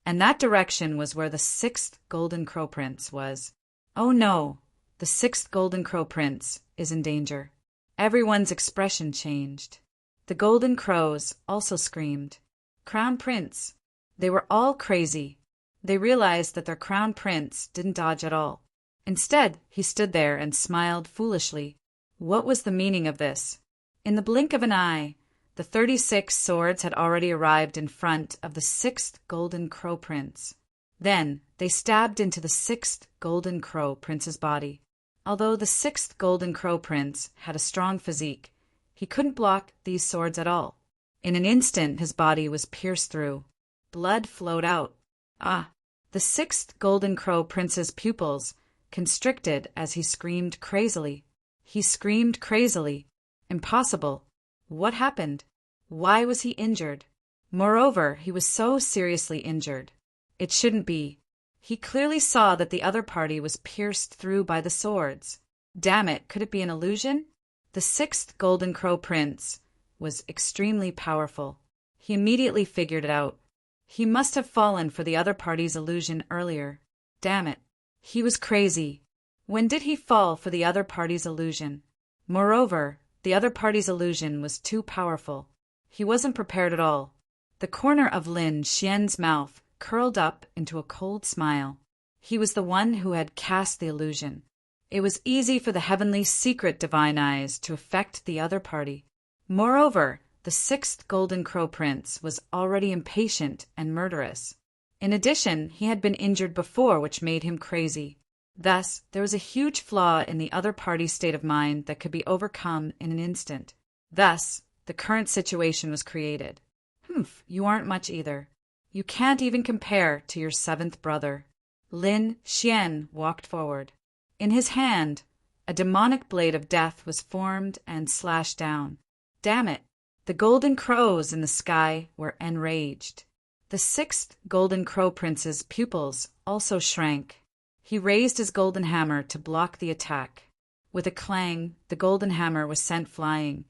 Speaker 1: And that direction was where the sixth Golden Crow Prince was. Oh no, the sixth Golden Crow Prince is in danger. Everyone's expression changed. The Golden Crows also screamed, Crown Prince! They were all crazy. They realized that their Crown Prince didn't dodge at all. Instead, he stood there and smiled foolishly. What was the meaning of this? In the blink of an eye, the 36 swords had already arrived in front of the sixth Golden Crow Prince. Then they stabbed into the sixth Golden Crow Prince's body. Although the sixth Golden Crow Prince had a strong physique, he couldn't block these swords at all. In an instant, his body was pierced through. Blood flowed out. Ah! The sixth Golden Crow Prince's pupils constricted as he screamed crazily. He screamed crazily. Impossible. What happened? Why was he injured? Moreover, he was so seriously injured. It shouldn't be. He clearly saw that the other party was pierced through by the swords. Damn it, could it be an illusion? The sixth Golden Crow Prince was extremely powerful. He immediately figured it out. He must have fallen for the other party's illusion earlier. Damn it. He was crazy. When did he fall for the other party's illusion? Moreover, the other party's illusion was too powerful. He wasn't prepared at all. The corner of Lin Xian's mouth curled up into a cold smile. He was the one who had cast the illusion. It was easy for the heavenly secret divine eyes to affect the other party. Moreover, the sixth Golden Crow Prince was already impatient and murderous. In addition, he had been injured before, which made him crazy. Thus, there was a huge flaw in the other party's state of mind that could be overcome in an instant. Thus, the current situation was created. Humph, you aren't much either. You can't even compare to your seventh brother. Lin Xian walked forward. In his hand, a demonic blade of death was formed and slashed down. Damn it! The golden crows in the sky were enraged. The sixth Golden Crow Prince's pupils also shrank. He raised his golden hammer to block the attack. With a clang, the golden hammer was sent flying,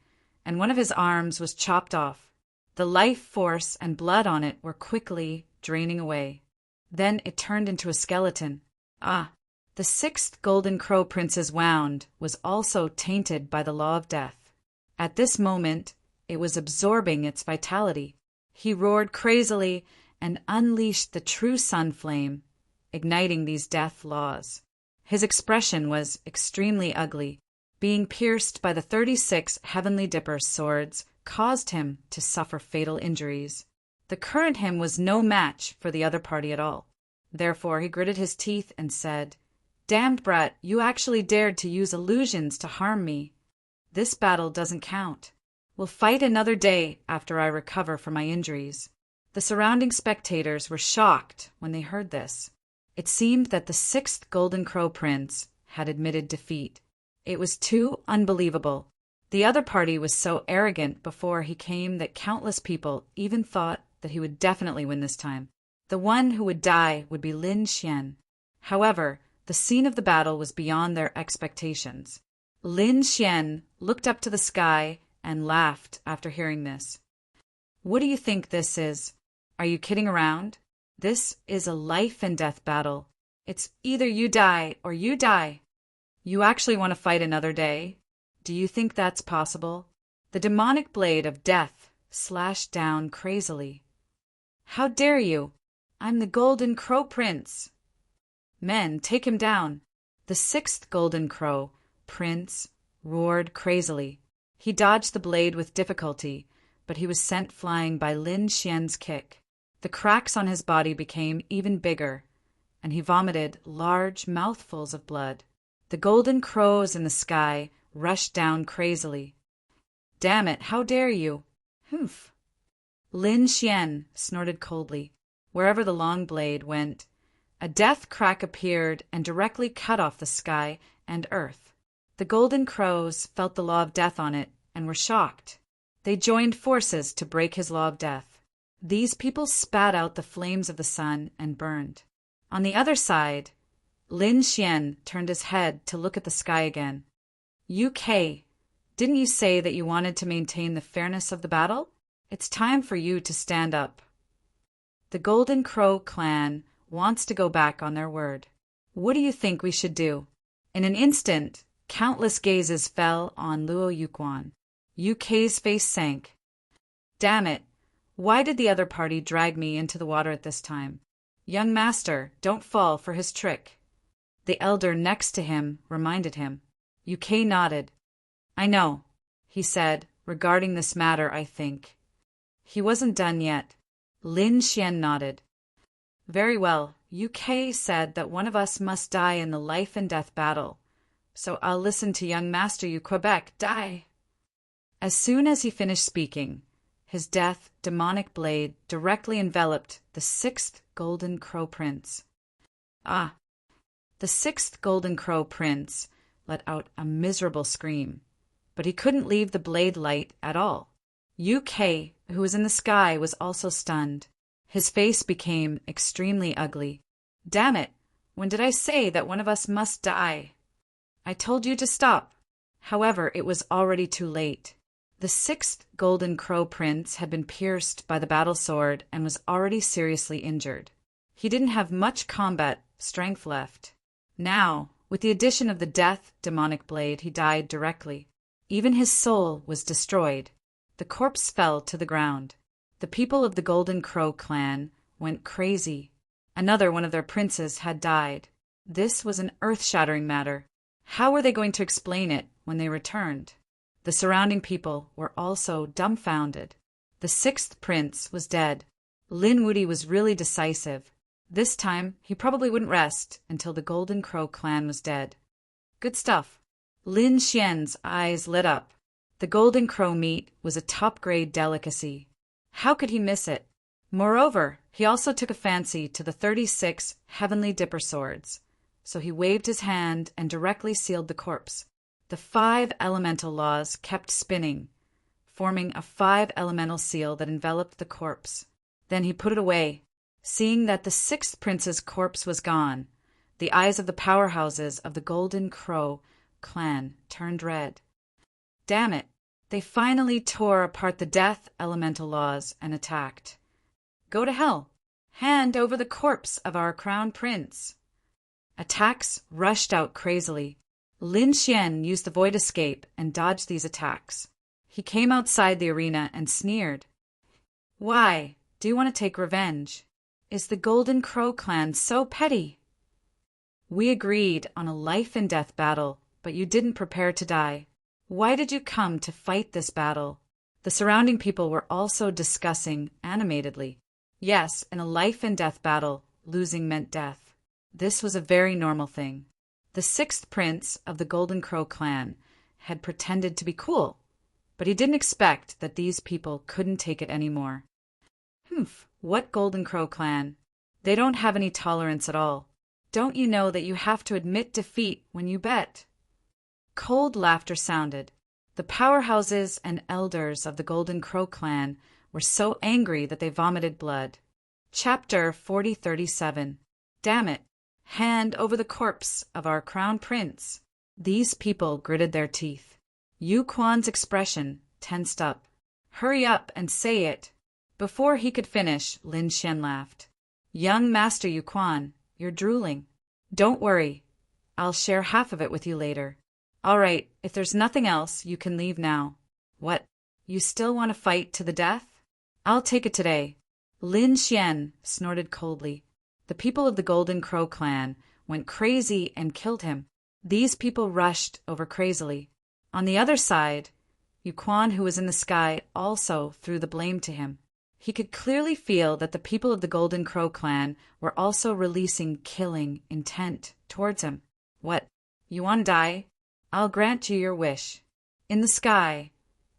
Speaker 1: and one of his arms was chopped off. The life force and blood on it were quickly draining away. Then it turned into a skeleton. Ah! The sixth Golden Crow Prince's wound was also tainted by the law of death. At this moment, it was absorbing its vitality. He roared crazily and unleashed the true sun flame, igniting these death laws. His expression was extremely ugly. Being pierced by the 36 Heavenly Dipper swords caused him to suffer fatal injuries. The current him was no match for the other party at all. Therefore, he gritted his teeth and said, "Damned brat, you actually dared to use illusions to harm me. This battle doesn't count. We'll fight another day after I recover from my injuries." The surrounding spectators were shocked when they heard this. It seemed that the sixth Golden Crow Prince had admitted defeat. It was too unbelievable. The other party was so arrogant before he came that countless people even thought that he would definitely win this time. The one who would die would be Lin Xian. However, the scene of the battle was beyond their expectations. Lin Xian looked up to the sky and laughed after hearing this. What do you think this is? Are you kidding around? This is a life and death battle. It's either you die or you die. You actually want to fight another day? Do you think that's possible? The demonic blade of death slashed down crazily. How dare you? I'm the Golden Crow Prince. Men, take him down. The sixth Golden Crow Prince roared crazily. He dodged the blade with difficulty, but he was sent flying by Lin Xian's kick. The cracks on his body became even bigger, and he vomited large mouthfuls of blood. The golden crows in the sky rushed down crazily. Damn it, how dare you? Humph. Lin Xian snorted coldly. Wherever the long blade went, a death crack appeared and directly cut off the sky and earth. The golden crows felt the law of death on it and were shocked. They joined forces to break his law of death. These people spat out the flames of the sun and burned. On the other side, Lin Xian turned his head to look at the sky again. UK, didn't you say that you wanted to maintain the fairness of the battle? It's time for you to stand up. The Golden Crow clan wants to go back on their word. What do you think we should do? In an instant, countless gazes fell on Luo Yuquan. UK's face sank. Damn it, why did the other party drag me into the water at this time? Young master, don't fall for his trick. The elder next to him reminded him. UK nodded. I know, he said, regarding this matter, I think. He wasn't done yet. Lin Xian nodded. Very well, UK said that one of us must die in the life and death battle. So I'll listen to young master you Quebec die. As soon as he finished speaking, his death demonic blade directly enveloped the sixth Golden Crow Prince. Ah! The sixth Golden Crow Prince let out a miserable scream, but he couldn't leave the blade light at all. UK, who was in the sky, was also stunned. His face became extremely ugly. Damn it! When did I say that one of us must die? I told you to stop. However, it was already too late. The sixth Golden Crow Prince had been pierced by the battle sword and was already seriously injured. He didn't have much combat strength left. Now, with the addition of the death demonic blade, he died directly. Even his soul was destroyed. The corpse fell to the ground. The people of the Golden Crow clan went crazy. Another one of their princes had died. This was an earth-shattering matter. How were they going to explain it when they returned? The surrounding people were also dumbfounded. The sixth prince was dead. Lin Wudi was really decisive. This time, he probably wouldn't rest until the Golden Crow clan was dead. Good stuff. Lin Xian's eyes lit up. The Golden Crow meat was a top-grade delicacy. How could he miss it? Moreover, he also took a fancy to the 36 heavenly dipper swords. So he waved his hand and directly sealed the corpse. The 5 elemental laws kept spinning, forming a 5 elemental seal that enveloped the corpse. Then he put it away. Seeing that the sixth prince's corpse was gone, the eyes of the powerhouses of the Golden Crow clan turned red. Damn it! They finally tore apart the death elemental laws and attacked. Go to hell! Hand over the corpse of our crown prince! Attacks rushed out crazily. Lin Xian used the void escape and dodged these attacks. He came outside the arena and sneered. Why? Do you want to take revenge? Is the Golden Crow clan so petty? We agreed on a life and death battle, but you didn't prepare to die. Why did you come to fight this battle? The surrounding people were also discussing animatedly. Yes, in a life and death battle, losing meant death. This was a very normal thing. The sixth prince of the Golden Crow clan had pretended to be cool, but he didn't expect that these people couldn't take it anymore. Humph, what Golden Crow clan? They don't have any tolerance at all. Don't you know that you have to admit defeat when you bet? Cold laughter sounded. The powerhouses and elders of the Golden Crow clan were so angry that they vomited blood. Chapter 4037. Damn it! Hand over the corpse of our crown prince. These people gritted their teeth. Yu Quan's expression tensed up. Hurry up and say it. Before he could finish, Lin Xian laughed. Young Master Yu Quan, you're drooling. Don't worry. I'll share half of it with you later. All right, if there's nothing else, you can leave now. What? You still want to fight to the death? I'll take it today. Lin Xian snorted coldly. The people of the Golden Crow clan went crazy and killed him. These people rushed over crazily. On the other side, Yu Quan, who was in the sky, also threw the blame to him. He could clearly feel that the people of the Golden Crow clan were also releasing killing intent towards him. What? You want to die? I'll grant you your wish. In the sky,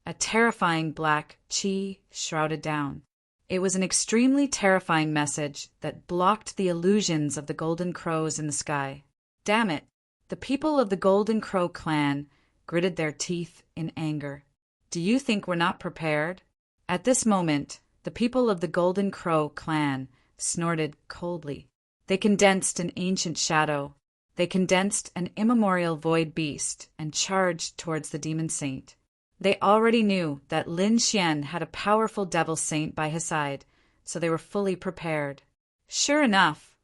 Speaker 1: a terrifying black chi shrouded down. It was an extremely terrifying message that blocked the illusions of the Golden Crows in the sky. Damn it! The people of the Golden Crow clan gritted their teeth in anger. Do you think we're not prepared? At this moment, the people of the Golden Crow clan snorted coldly. They condensed an ancient shadow. They condensed an immemorial void beast and charged towards the demon saint. They already knew that Lin Xian had a powerful devil saint by his side, so they were fully prepared. Sure enough,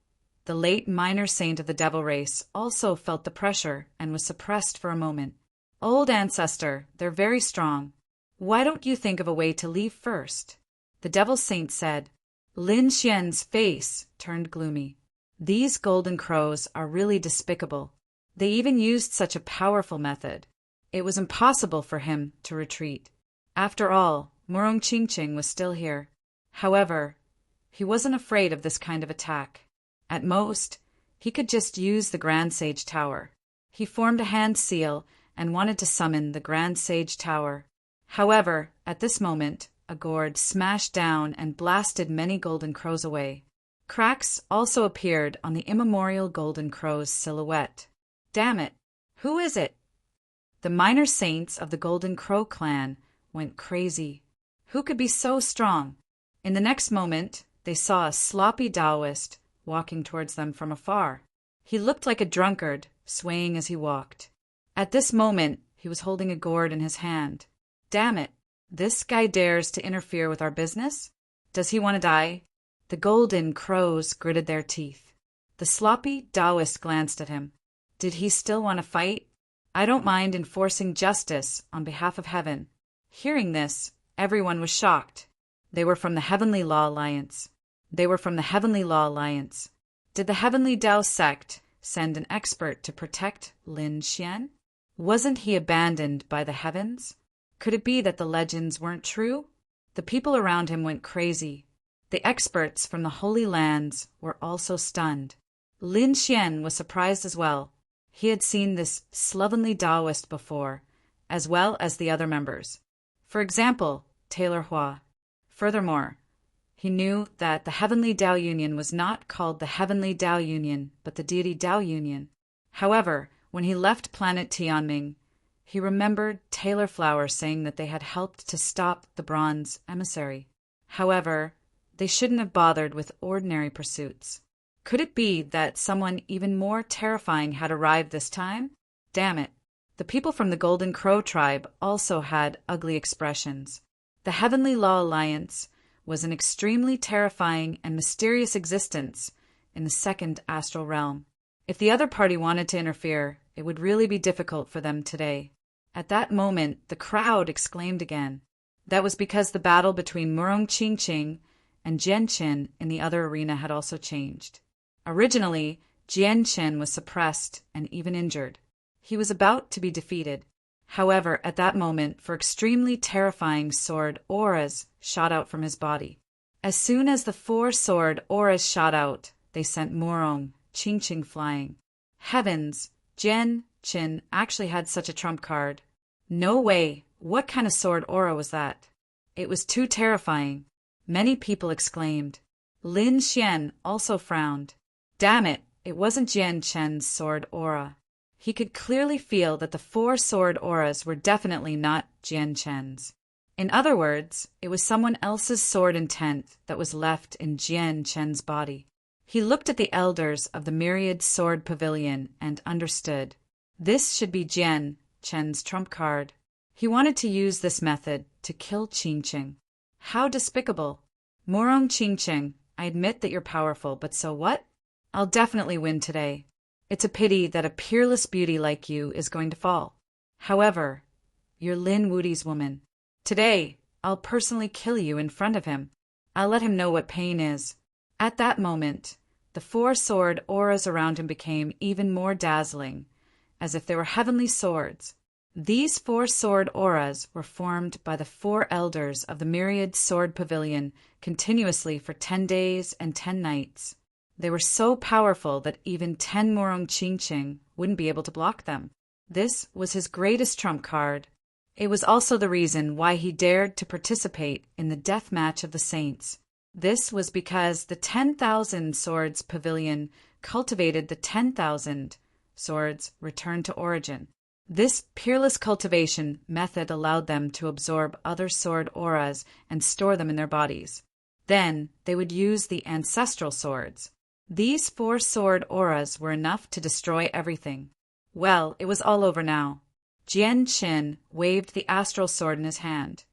Speaker 1: the late minor saint of the devil race also felt the pressure and was suppressed for a moment. Old ancestor, they're very strong. Why don't you think of a way to leave first? The devil saint said. Lin Xian's face turned gloomy. These golden crows are really despicable. They even used such a powerful method. It was impossible for him to retreat. After all, Murong Qingqing was still here. However, he wasn't afraid of this kind of attack. At most, he could just use the Grand Sage Tower. He formed a hand seal and wanted to summon the Grand Sage Tower. However, at this moment, a gourd smashed down and blasted many golden crows away. Cracks also appeared on the immemorial golden crow's silhouette. Damn it! Who is it? The minor saints of the Golden Crow clan went crazy. Who could be so strong? In the next moment, they saw a sloppy Taoist walking towards them from afar. He looked like a drunkard, swaying as he walked. At this moment, he was holding a gourd in his hand. Damn it! This guy dares to interfere with our business? Does he want to die? The golden crows gritted their teeth. The sloppy Taoist glanced at him. Did he still want to fight? I don't mind enforcing justice on behalf of heaven. Hearing this, everyone was shocked. They were from the Heavenly Law Alliance. Did the Heavenly Tao sect send an expert to protect Lin Xian? Wasn't he abandoned by the heavens? Could it be that the legends weren't true? The people around him went crazy. The experts from the Holy Lands were also stunned. Lin Xian was surprised as well. He had seen this slovenly Taoist before, as well as the other members. For example, Taylor Hua. Furthermore, he knew that the Heavenly Tao Union was not called the Heavenly Tao Union, but the Deity Tao Union. However, when he left planet Tianming, he remembered Taylor Flower saying that they had helped to stop the Bronze Emissary. However, they shouldn't have bothered with ordinary pursuits. Could it be that someone even more terrifying had arrived this time? Damn it. The people from the Golden Crow tribe also had ugly expressions. The Heavenly Law Alliance was an extremely terrifying and mysterious existence in the second astral realm. If the other party wanted to interfere, it would really be difficult for them today. At that moment, the crowd exclaimed again. That was because the battle between Murong Qingqing and Jian Qin in the other arena had also changed. Originally, Jian Qin was suppressed and even injured. He was about to be defeated. However, at that moment, four extremely terrifying sword auras shot out from his body. As soon as the 4 sword auras shot out, they sent Murong Qingqing flying. Heavens, Jian Qin actually had such a trump card. No way! What kind of sword aura was that? It was too terrifying. Many people exclaimed. Lin Xian also frowned. Damn it, it wasn't Jian Chen's sword aura. He could clearly feel that the four-sword auras were definitely not Jian Chen's. In other words, it was someone else's sword intent that was left in Jian Chen's body. He looked at the elders of the myriad sword pavilion and understood. This should be Jian Chen's trump card. He wanted to use this method to kill Qingqing. How despicable. Morong Qingqing, I admit that you're powerful, but so what? I'll definitely win today. It's a pity that a peerless beauty like you is going to fall. However, you're Lin Wudi's woman. Today, I'll personally kill you in front of him. I'll let him know what pain is. At that moment, the four-sword auras around him became even more dazzling, as if they were heavenly swords. These four-sword auras were formed by the four elders of the myriad sword pavilion continuously for 10 days and 10 nights. They were so powerful that even 10 Morong Qingqing wouldn't be able to block them. This was his greatest trump card. It was also the reason why he dared to participate in the death match of the saints. This was because the 10,000 swords pavilion cultivated the 10,000 swords returned to origin. This peerless cultivation method allowed them to absorb other sword auras and store them in their bodies. Then they would use the ancestral swords. These four sword auras were enough to destroy everything. Well, it was all over now. Jian Qin waved the astral sword in his hand,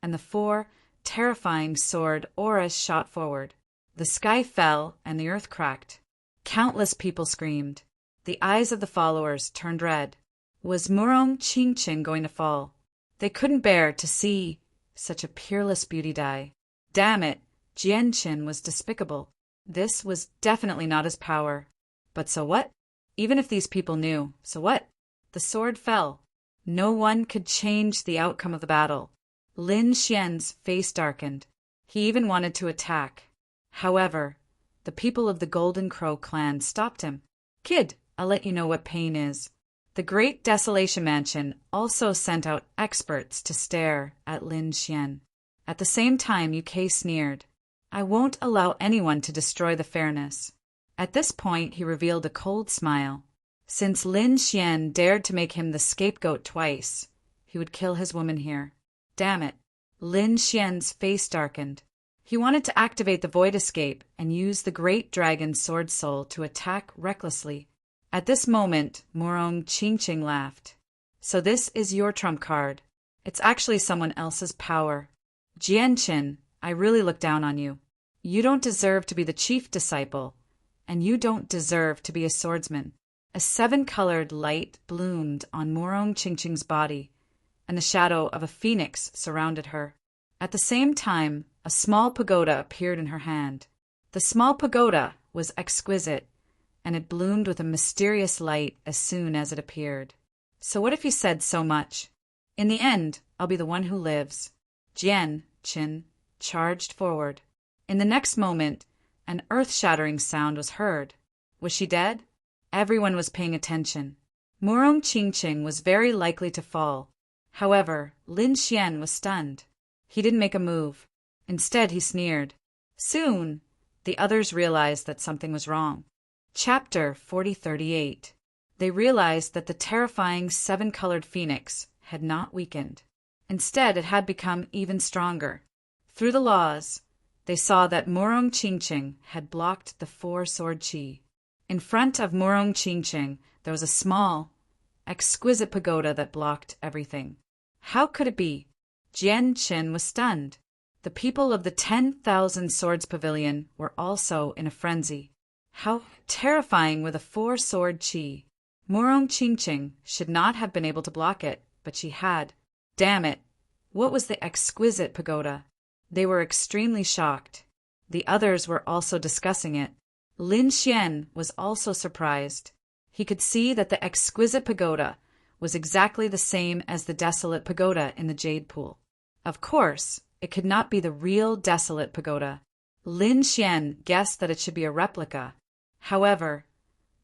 Speaker 1: and the four terrifying sword auras shot forward. The sky fell and the earth cracked. Countless people screamed. The eyes of the followers turned red. Was Morong Qingqing going to fall? They couldn't bear to see such a peerless beauty die. Damn it, Jian Qin was despicable. This was definitely not his power. But so what? Even if these people knew, so what? The sword fell. No one could change the outcome of the battle. Lin Xian's face darkened. He even wanted to attack. However, the people of the Golden Crow clan stopped him. Kid, I'll let you know what pain is. The Great Desolation Mansion also sent out experts to stare at Lin Xian. At the same time, UK sneered. I won't allow anyone to destroy the fairness. At this point, he revealed a cold smile. Since Lin Xian dared to make him the scapegoat twice, he would kill his woman here. Damn it. Lin Xian's face darkened. He wanted to activate the Void Escape and use the Great Dragon Sword Soul to attack recklessly. At this moment, Morong Qingqing laughed. So this is your trump card. It's actually someone else's power. Jian Qin, I really look down on you. You don't deserve to be the chief disciple, and you don't deserve to be a swordsman. A 7-colored light bloomed on Morong Qingqing's body, and the shadow of a phoenix surrounded her. At the same time, a small pagoda appeared in her hand. The small pagoda was exquisite, and it bloomed with a mysterious light as soon as it appeared. So what if you said so much? In the end, I'll be the one who lives. Jian Qin charged forward. In the next moment, an earth-shattering sound was heard. Was she dead? Everyone was paying attention. Morong Qingqing was very likely to fall. However, Lin Xian was stunned. He didn't make a move. Instead, he sneered. Soon, the others realized that something was wrong. Chapter 4038. They realized that the terrifying 7-colored phoenix had not weakened. Instead, it had become even stronger. Through the laws, they saw that Morong Qingqing had blocked the 4-sword qi. In front of Morong Qingqing, there was a small, exquisite pagoda that blocked everything. How could it be? Jian Qin was stunned. The people of the 10,000 swords pavilion were also in a frenzy. How terrifying were the 4-sword qi. Morong Qingqing should not have been able to block it, but she had. Damn it! What was the exquisite pagoda? They were extremely shocked. The others were also discussing it. Lin Xian was also surprised. He could see that the exquisite pagoda was exactly the same as the desolate pagoda in the jade pool. Of course, it could not be the real desolate pagoda. Lin Xian guessed that it should be a replica. However,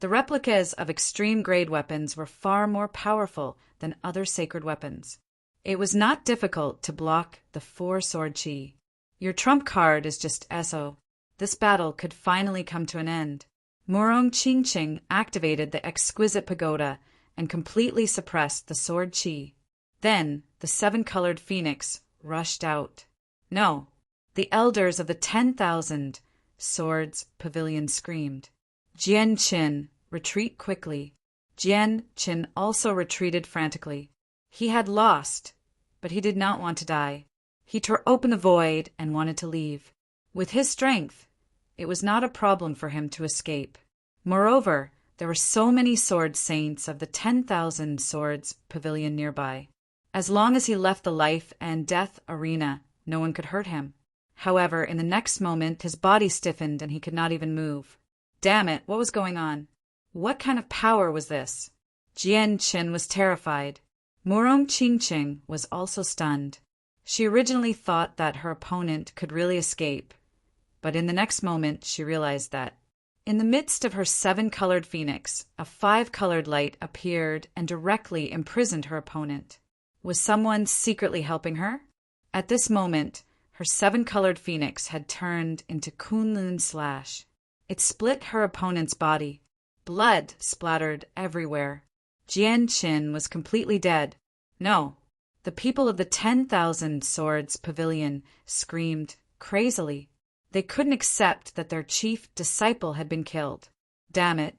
Speaker 1: the replicas of extreme-grade weapons were far more powerful than other sacred weapons. It was not difficult to block the 4-sword qi. Your trump card is just SO. This battle could finally come to an end. Morong Qingqing activated the exquisite pagoda and completely suppressed the sword chi. Then the 7-colored phoenix rushed out. No, the elders of the 10,000 swords pavilion screamed. Jian Qin, retreat quickly. Jian Qin also retreated frantically. He had lost, but he did not want to die. He tore open the void and wanted to leave. With his strength, it was not a problem for him to escape. Moreover, there were so many sword saints of the 10,000 swords pavilion nearby. As long as he left the life and death arena, no one could hurt him. However, in the next moment, his body stiffened and he could not even move. Damn it, what was going on? What kind of power was this? Jian Qin was terrified. Murong Qingqing was also stunned. She originally thought that her opponent could really escape, but in the next moment she realized that. In the midst of her 7-colored phoenix, a 5-colored light appeared and directly imprisoned her opponent. Was someone secretly helping her? At this moment, her 7-colored phoenix had turned into Kunlun Slash. It split her opponent's body. Blood splattered everywhere. Jian Qin was completely dead. No, the people of the 10,000 swords pavilion screamed crazily. They couldn't accept that their chief disciple had been killed. Damn it.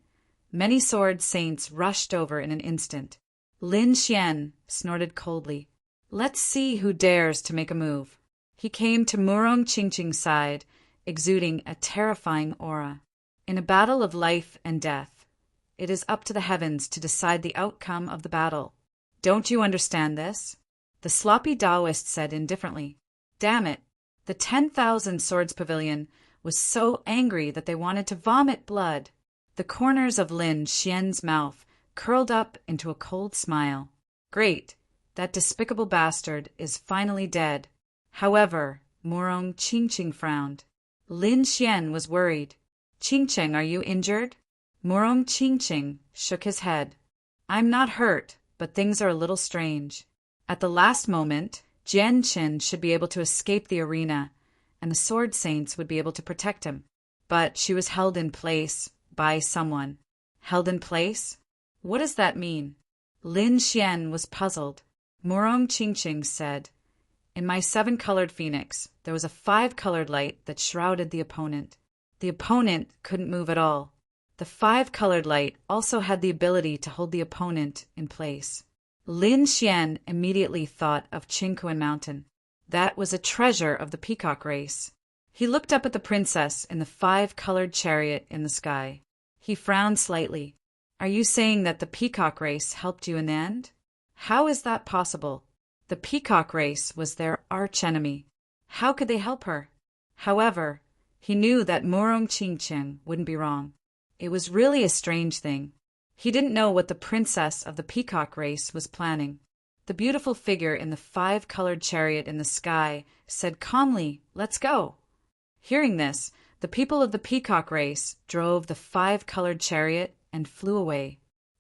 Speaker 1: Many sword saints rushed over in an instant. Lin Xian snorted coldly. Let's see who dares to make a move. He came to Murong Qingqing's side, exuding a terrifying aura. In a battle of life and death, it is up to the heavens to decide the outcome of the battle. Don't you understand this? The sloppy Taoist said indifferently. Damn it. The 10,000 swords pavilion was so angry that they wanted to vomit blood. The corners of Lin Xian's mouth curled up into a cold smile. Great. That despicable bastard is finally dead. However, Murong Qingqing frowned. Lin Xian was worried. Qingqing, are you injured? Murong Qingqing shook his head. I'm not hurt, but things are a little strange. At the last moment, Jian Qin should be able to escape the arena, and the sword saints would be able to protect him. But she was held in place by someone. Held in place? What does that mean? Lin Xian was puzzled. Murong Qingqing said, in my 7-colored phoenix, there was a 5-colored light that shrouded the opponent. The opponent couldn't move at all. The 5-colored light also had the ability to hold the opponent in place. Lin Xian immediately thought of Qingquan Mountain. That was a treasure of the peacock race. He looked up at the princess in the 5-colored chariot in the sky. He frowned slightly. Are you saying that the peacock race helped you in the end? How is that possible? The peacock race was their archenemy. How could they help her? However, he knew that Murong Qingqing wouldn't be wrong. It was really a strange thing. He didn't know what the princess of the peacock race was planning. The beautiful figure in the 5-colored chariot in the sky said calmly, "Let's go." Hearing this, the people of the peacock race drove the 5-colored chariot and flew away.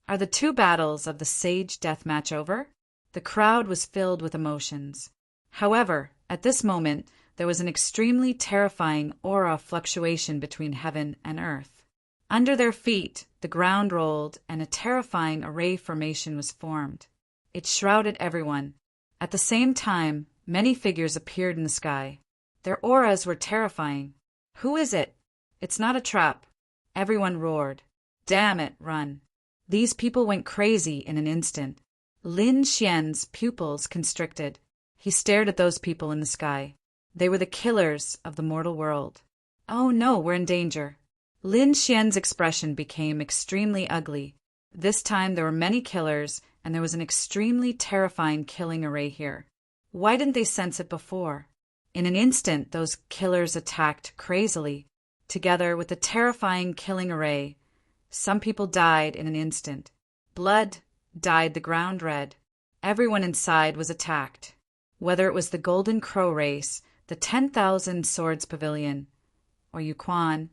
Speaker 1: Are the 2 battles of the sage death match over? The crowd was filled with emotions. However, at this moment, there was an extremely terrifying aura fluctuation between heaven and earth. Under their feet, the ground rolled and a terrifying array formation was formed. It shrouded everyone. At the same time, many figures appeared in the sky. Their auras were terrifying. Who is it? It's not a trap. Everyone roared. Damn it, run. These people went crazy in an instant. Lin Xian's pupils constricted. He stared at those people in the sky. They were the killers of the mortal world. Oh no, we're in danger. Lin Xian's expression became extremely ugly. This time there were many killers, and there was an extremely terrifying killing array here. Why didn't they sense it before? In an instant, those killers attacked crazily. Together with the terrifying killing array, some people died in an instant. Blood dyed the ground red. Everyone inside was attacked. Whether it was the Golden Crow race, the 10,000 Swords Pavilion, or Yuquan,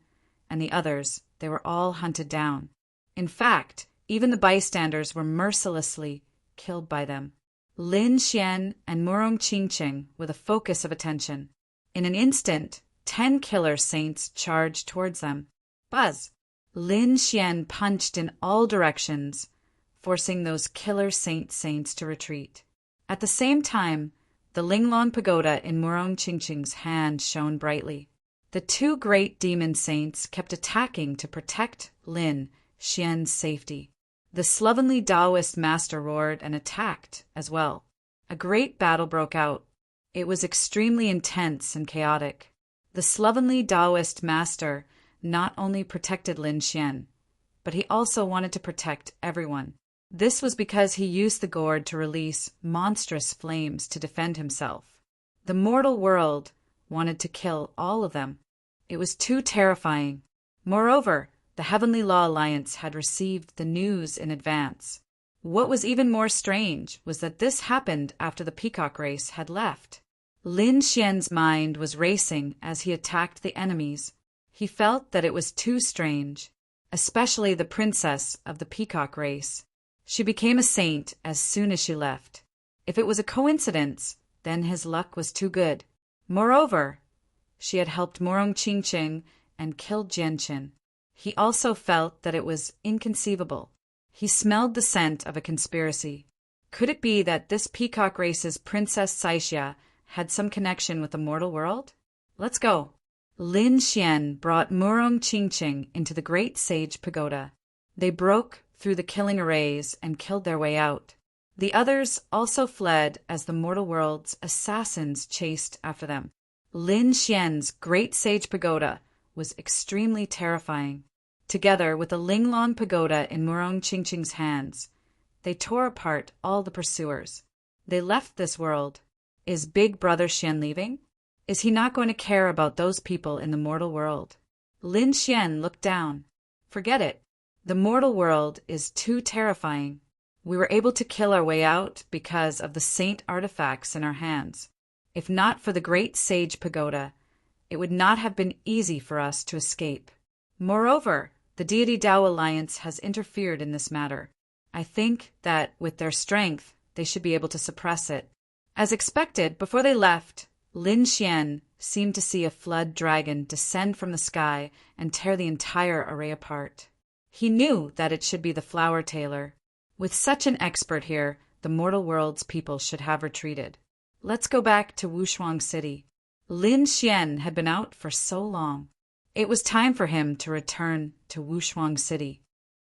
Speaker 1: and the others, they were all hunted down. In fact, even the bystanders were mercilessly killed by them. Lin Xian and Murong Qingqing were the focus of attention. In an instant, 10 killer saints charged towards them. Buzz! Lin Xian punched in all directions, forcing those killer saints to retreat. At the same time, the Linglong Pagoda in Murong Qingqing's hand shone brightly. The two great demon saints kept attacking to protect Lin Xian's safety. The slovenly Taoist master roared and attacked as well. A great battle broke out. It was extremely intense and chaotic. The slovenly Taoist master not only protected Lin Xian, but he also wanted to protect everyone. This was because he used the gourd to release monstrous flames to defend himself. The mortal world wanted to kill all of them. It was too terrifying. Moreover, the Heavenly Law Alliance had received the news in advance. What was even more strange was that this happened after the peacock race had left. Lin Xian's mind was racing as he attacked the enemies. He felt that it was too strange, especially the princess of the peacock race. She became a saint as soon as she left. If it was a coincidence, then his luck was too good. Moreover, she had helped Murong Qingqing and killed Jianqin. He also felt that it was inconceivable. He smelled the scent of a conspiracy. Could it be that this peacock race's Princess Saixia had some connection with the mortal world? Let's go. Lin Xian brought Murong Qingqing into the great sage pagoda. They broke through the killing arrays and killed their way out. The others also fled as the mortal world's assassins chased after them. Lin Xian's great sage pagoda was extremely terrifying. Together with the Linglong Pagoda in Murong Qingqing's hands, they tore apart all the pursuers. They left this world. Is Big Brother Xian leaving? Is he not going to care about those people in the mortal world? Lin Xian looked down. Forget it. The mortal world is too terrifying. We were able to kill our way out because of the saint artifacts in our hands. If not for the great sage pagoda, it would not have been easy for us to escape. Moreover, the Deity Tao Alliance has interfered in this matter. I think that, with their strength, they should be able to suppress it. As expected, before they left, Lin Xian seemed to see a flood dragon descend from the sky and tear the entire array apart. He knew that it should be the flower tailor. With such an expert here, the mortal world's people should have retreated. Let's go back to Wushuang City. Lin Xian had been out for so long. It was time for him to return to Wushuang City.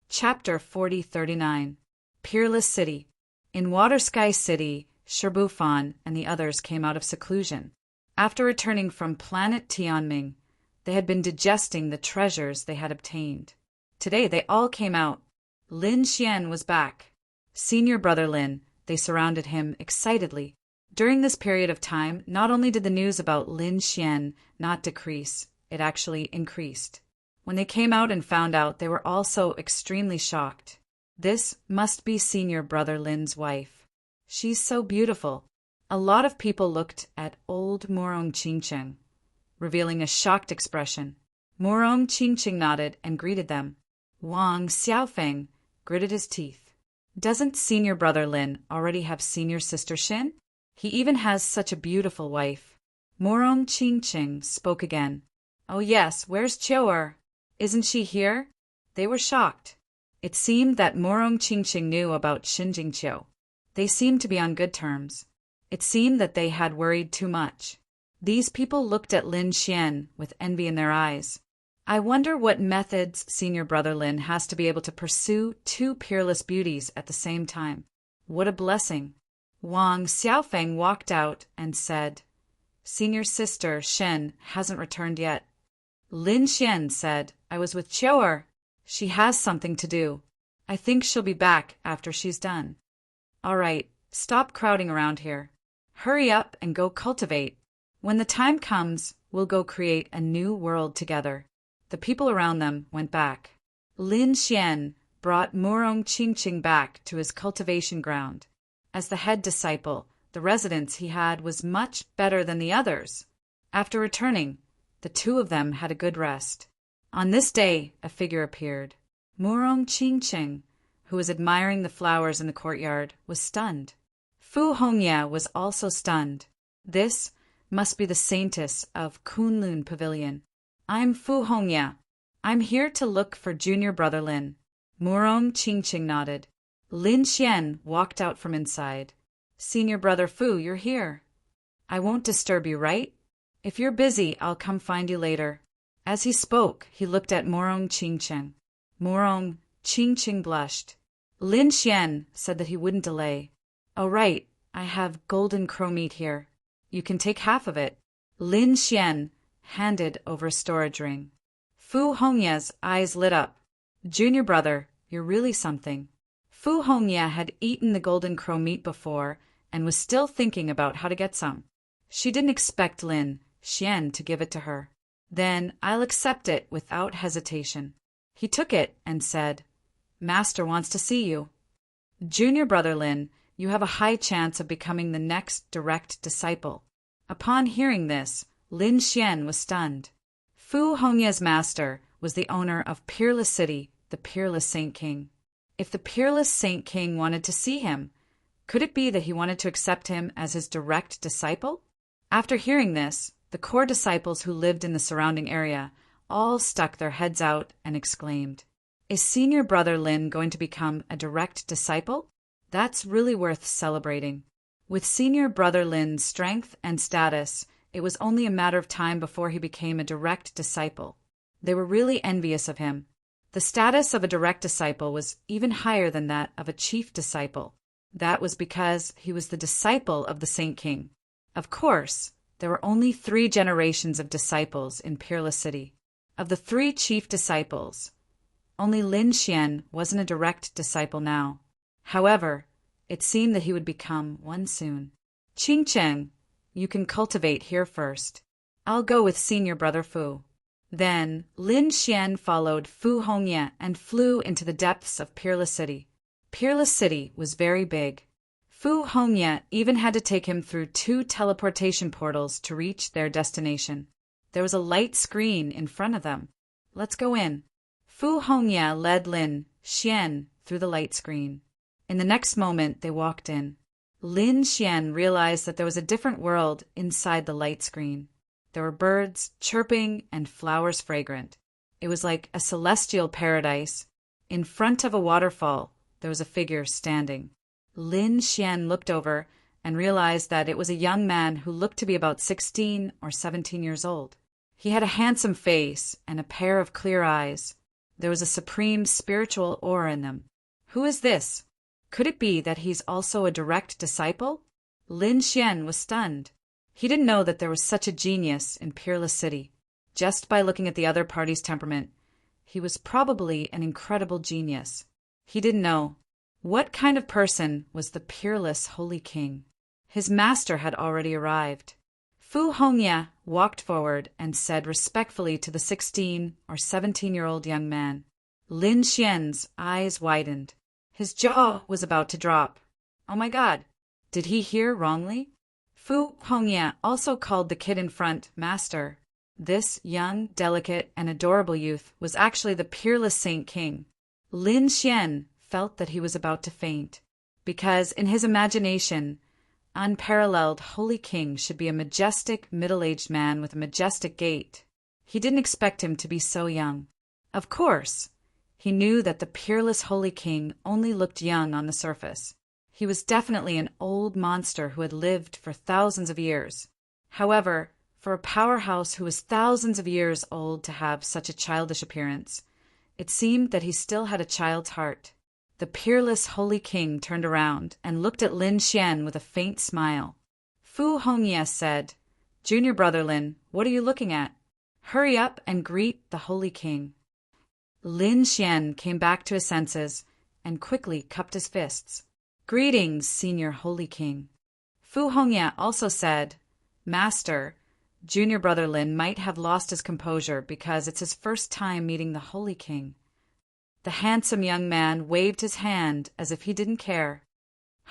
Speaker 1: Chapter 4039. Peerless City. In Water Sky City, Shibufan and the others came out of seclusion. After returning from planet Tianming, they had been digesting the treasures they had obtained. Today they all came out. Lin Xian was back. Senior brother Lin, they surrounded him excitedly. During this period of time, not only did the news about Lin Xian not decrease, it actually increased. When they came out and found out, they were also extremely shocked. This must be senior brother Lin's wife. She's so beautiful. A lot of people looked at old Murong Qingqing, revealing a shocked expression. Murong Qingqing nodded and greeted them. Wang Xiaofeng gritted his teeth. Doesn't senior brother Lin already have senior sister Xin? He even has such a beautiful wife. Murong Qingqing spoke again. Oh yes, where's Qiu'er? Isn't she here? They were shocked. It seemed that Murong Qingqing knew about Xin Jingqiu. They seemed to be on good terms. It seemed that they had worried too much. These people looked at Lin Xian with envy in their eyes. I wonder what methods senior brother Lin has to be able to pursue two peerless beauties at the same time. What a blessing. Wang Xiaofeng walked out and said, Senior sister Shen hasn't returned yet. Lin Xian said, I was with Qiu'er. She has something to do. I think she'll be back after she's done. All right, stop crowding around here. Hurry up and go cultivate. When the time comes, we'll go create a new world together. The people around them went back. Lin Xian brought Murong Qingqing back to his cultivation ground. As the head disciple, the residence he had was much better than the others. After returning, the two of them had a good rest. On this day, a figure appeared. Murong Qingqing, who was admiring the flowers in the courtyard, was stunned. Fu Hongya was also stunned. This must be the saintess of Kunlun Pavilion. I'm Fu Hongya. I'm here to look for junior brother Lin. Murong Qingqing nodded. Lin Xian walked out from inside. Senior Brother Fu, you're here. I won't disturb you, right? If you're busy, I'll come find you later. As he spoke, he looked at Morong Qingcheng. Morong Qingcheng blushed. Lin Xian said that he wouldn't delay. Oh, right, I have golden crow meat here. You can take half of it. Lin Xian handed over a storage ring. Fu Hongya's eyes lit up. Junior brother, you're really something. Fu Hongya had eaten the golden crow meat before and was still thinking about how to get some. She didn't expect Lin Xian to give it to her. Then I'll accept it without hesitation. He took it and said, Master wants to see you. Junior brother Lin, you have a high chance of becoming the next direct disciple. Upon hearing this, Lin Xian was stunned. Fu Hongya's master was the owner of Peerless City, the Peerless Saint King. If the Peerless Saint King wanted to see him, could it be that he wanted to accept him as his direct disciple? After hearing this, the core disciples who lived in the surrounding area all stuck their heads out and exclaimed, Is Senior Brother Lin going to become a direct disciple? That's really worth celebrating. With Senior Brother Lin's strength and status, it was only a matter of time before he became a direct disciple. They were really envious of him. The status of a direct disciple was even higher than that of a chief disciple. That was because he was the disciple of the Saint King. Of course, there were only 3 generations of disciples in Peerless City. Of the 3 chief disciples, only Lin Xian wasn't a direct disciple now. However, it seemed that he would become one soon. Qingcheng, you can cultivate here first. I'll go with Senior Brother Fu. Then Lin Xian followed Fu Hongya and flew into the depths of Peerless City. Peerless City was very big. Fu Hongya even had to take him through 2 teleportation portals to reach their destination. There was a light screen in front of them. Let's go in. Fu Hongya led Lin Xian through the light screen. In the next moment, they walked in. Lin Xian realized that there was a different world inside the light screen. There were birds chirping and flowers fragrant. It was like a celestial paradise. In front of a waterfall, there was a figure standing. Lin Xian looked over and realized that it was a young man who looked to be about 16 or 17 years old. He had a handsome face and a pair of clear eyes. There was a supreme spiritual aura in them. Who is this? Could it be that he's also a direct disciple? Lin Xian was stunned. He didn't know that there was such a genius in Peerless City. Just by looking at the other party's temperament, he was probably an incredible genius. He didn't know. What kind of person was the Peerless Holy King? His master had already arrived. Fu Hongya walked forward and said respectfully to the 16 or 17-year-old young man. Lin Xian's eyes widened. His jaw was about to drop. Oh my God, did he hear wrongly? Fu Hongya also called the kid in front Master. This young, delicate, and adorable youth was actually the Peerless Saint King. Lin Xian felt that he was about to faint, because in his imagination, unparalleled Holy King should be a majestic, middle-aged man with a majestic gait. He didn't expect him to be so young. Of course, he knew that the Peerless Holy King only looked young on the surface. He was definitely an old monster who had lived for thousands of years. However, for a powerhouse who was thousands of years old to have such a childish appearance, it seemed that he still had a child's heart. The Peerless Holy King turned around and looked at Lin Xian with a faint smile. Fu Hongya said, Junior Brother Lin, what are you looking at? Hurry up and greet the Holy King. Lin Xian came back to his senses and quickly cupped his fists. Greetings, Senior Holy King. Fu Hongya also said, Master, Junior Brother Lin might have lost his composure because it's his first time meeting the Holy King. The handsome young man waved his hand as if he didn't care.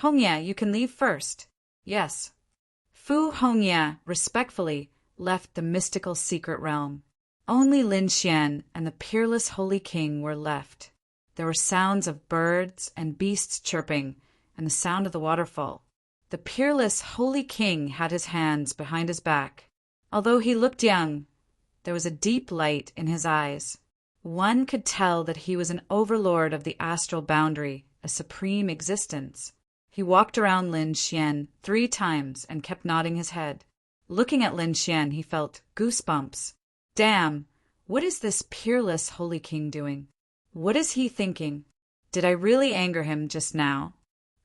Speaker 1: Hongya, you can leave first. Yes. Fu Hongya respectfully left the mystical secret realm. Only Lin Xian and the Peerless Holy King were left. There were sounds of birds and beasts chirping, and the sound of the waterfall. The Peerless Holy King had his hands behind his back. Although he looked young, there was a deep light in his eyes. One could tell that he was an overlord of the astral boundary, a supreme existence. He walked around Lin Xian 3 times and kept nodding his head. Looking at Lin Xian, he felt goosebumps. Damn, what is this peerless holy king doing? What is he thinking? Did I really anger him just now?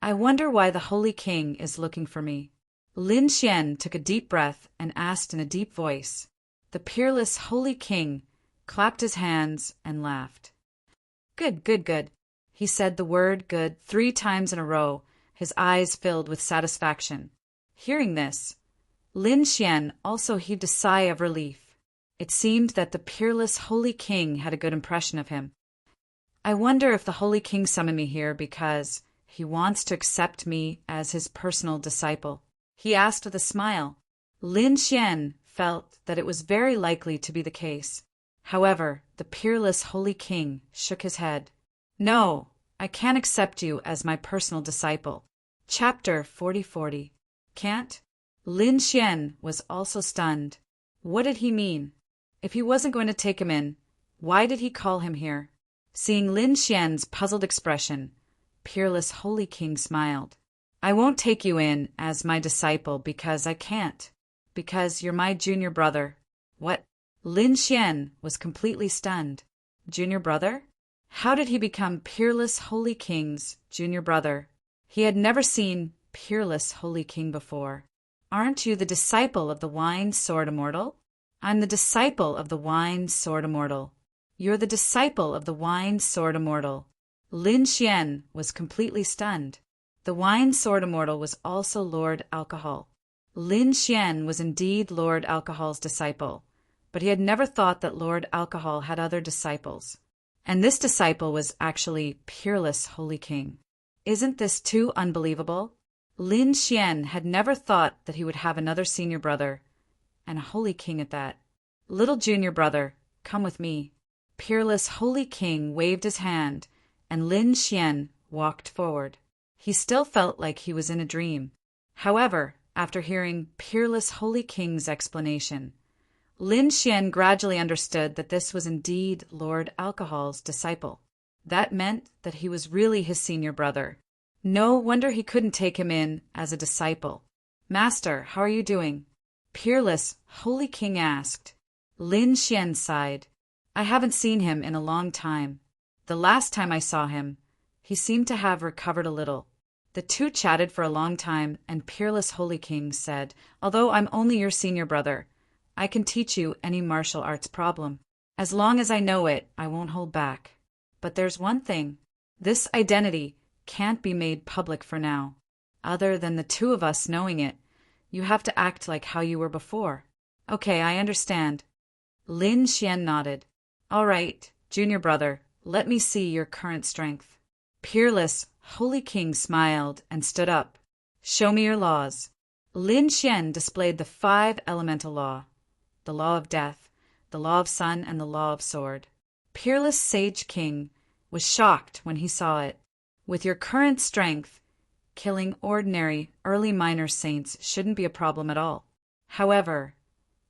Speaker 1: I wonder why the holy king is looking for me. Lin Xian took a deep breath and asked in a deep voice. The peerless holy king clapped his hands and laughed. Good, good, good. He said the word good 3 times in a row, his eyes filled with satisfaction. Hearing this, Lin Xian also heaved a sigh of relief. It seemed that the peerless holy king had a good impression of him. I wonder if the holy king summoned me here because he wants to accept me as his personal disciple, he asked with a smile. Lin Xian felt that it was very likely to be the case. However, the peerless holy king shook his head. No, I can't accept you as my personal disciple. Chapter 40. Can't? Lin Xian was also stunned. What did he mean? If he wasn't going to take him in, why did he call him here? Seeing Lin Xian's puzzled expression, peerless holy king smiled. I won't take you in as my disciple because I can't. Because you're my junior brother. What? Lin Xian was completely stunned. Junior brother? How did he become peerless holy king's junior brother? He had never seen peerless holy king before. Aren't you the disciple of the Wine Sword Immortal? I'm the disciple of the Wine Sword Immortal. You're the disciple of the Wine Sword Immortal. Lin Xian was completely stunned. The Wine Sword Immortal was also Lord Alcohol. Lin Xian was indeed Lord Alcohol's disciple, but he had never thought that Lord Alcohol had other disciples. And this disciple was actually peerless holy king. Isn't this too unbelievable? Lin Xian had never thought that he would have another senior brother, and a holy king at that. Little junior brother, come with me. Peerless holy king waved his hand, and Lin Xian walked forward. He still felt like he was in a dream. However, after hearing peerless holy king's explanation, Lin Xian gradually understood that this was indeed Lord Alcohol's disciple. That meant that he was really his senior brother. No wonder he couldn't take him in as a disciple. Master, how are you doing? Peerless holy king asked. Lin Xian sighed. I haven't seen him in a long time. The last time I saw him, he seemed to have recovered a little. The two chatted for a long time, and peerless holy king said, although I'm only your senior brother, I can teach you any martial arts problem. As long as I know it, I won't hold back. But there's one thing. This identity can't be made public for now. Other than the two of us knowing it, you have to act like how you were before. Okay, I understand. Lin Xian nodded. All right, junior brother, let me see your current strength. Peerless holy king smiled and stood up. Show me your laws. Lin Xian displayed the 5 elemental law. The law of death, the law of sun, and the law of sword. Peerless Sage King was shocked when he saw it. With your current strength, killing ordinary early minor saints shouldn't be a problem at all. However,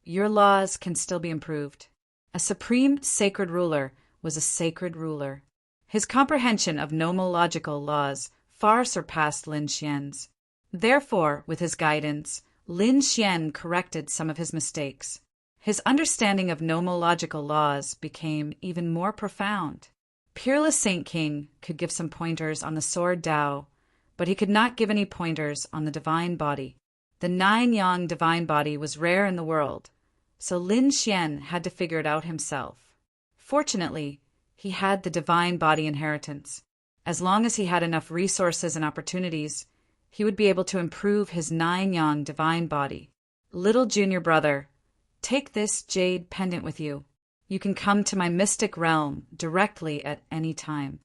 Speaker 1: your laws can still be improved. A supreme sacred ruler was a sacred ruler. His comprehension of nomological laws far surpassed Lin Xian's. Therefore, with his guidance, Lin Xian corrected some of his mistakes. His understanding of nomological laws became even more profound. Peerless Saint King could give some pointers on the sword Tao, but he could not give any pointers on the divine body. The 9-yang divine body was rare in the world, so Lin Xian had to figure it out himself. Fortunately, he had the divine body inheritance. As long as he had enough resources and opportunities, he would be able to improve his 9-yang divine body. Little junior brother, take this jade pendant with you. You can come to my mystic realm directly at any time.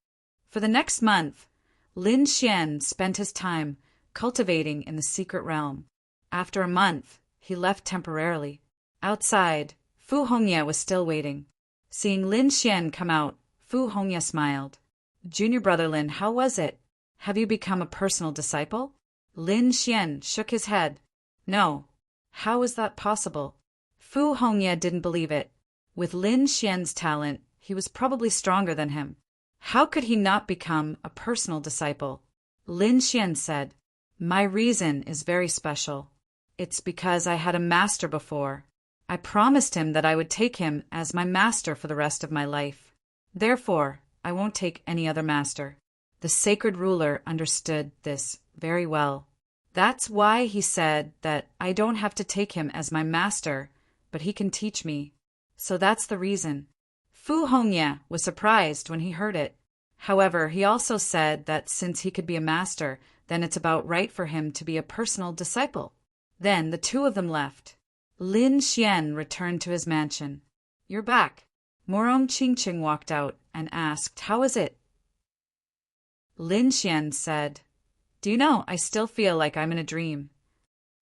Speaker 1: For the next month, Lin Xian spent his time cultivating in the secret realm. After a month, he left temporarily. Outside, Fu Hongye was still waiting. Seeing Lin Xian come out, Fu Hongye smiled. Junior brother Lin, how was it? Have you become a personal disciple? Lin Xian shook his head. No. How is that possible? Fu Hongye didn't believe it. With Lin Xian's talent, he was probably stronger than him. How could he not become a personal disciple? Lin Xian said, "My reason is very special. It's because I had a master before. I promised him that I would take him as my master for the rest of my life. Therefore, I won't take any other master." The sacred ruler understood this very well. That's why he said that I don't have to take him as my master, but he can teach me. So that's the reason. Fu Hongye was surprised when he heard it. However, he also said that since he could be a master, then it's about right for him to be a personal disciple. Then the two of them left. Lin Xian returned to his mansion. "You're back." Morong Qingqing walked out and asked, "How is it?" Lin Xian said, "Do you know, I still feel like I'm in a dream."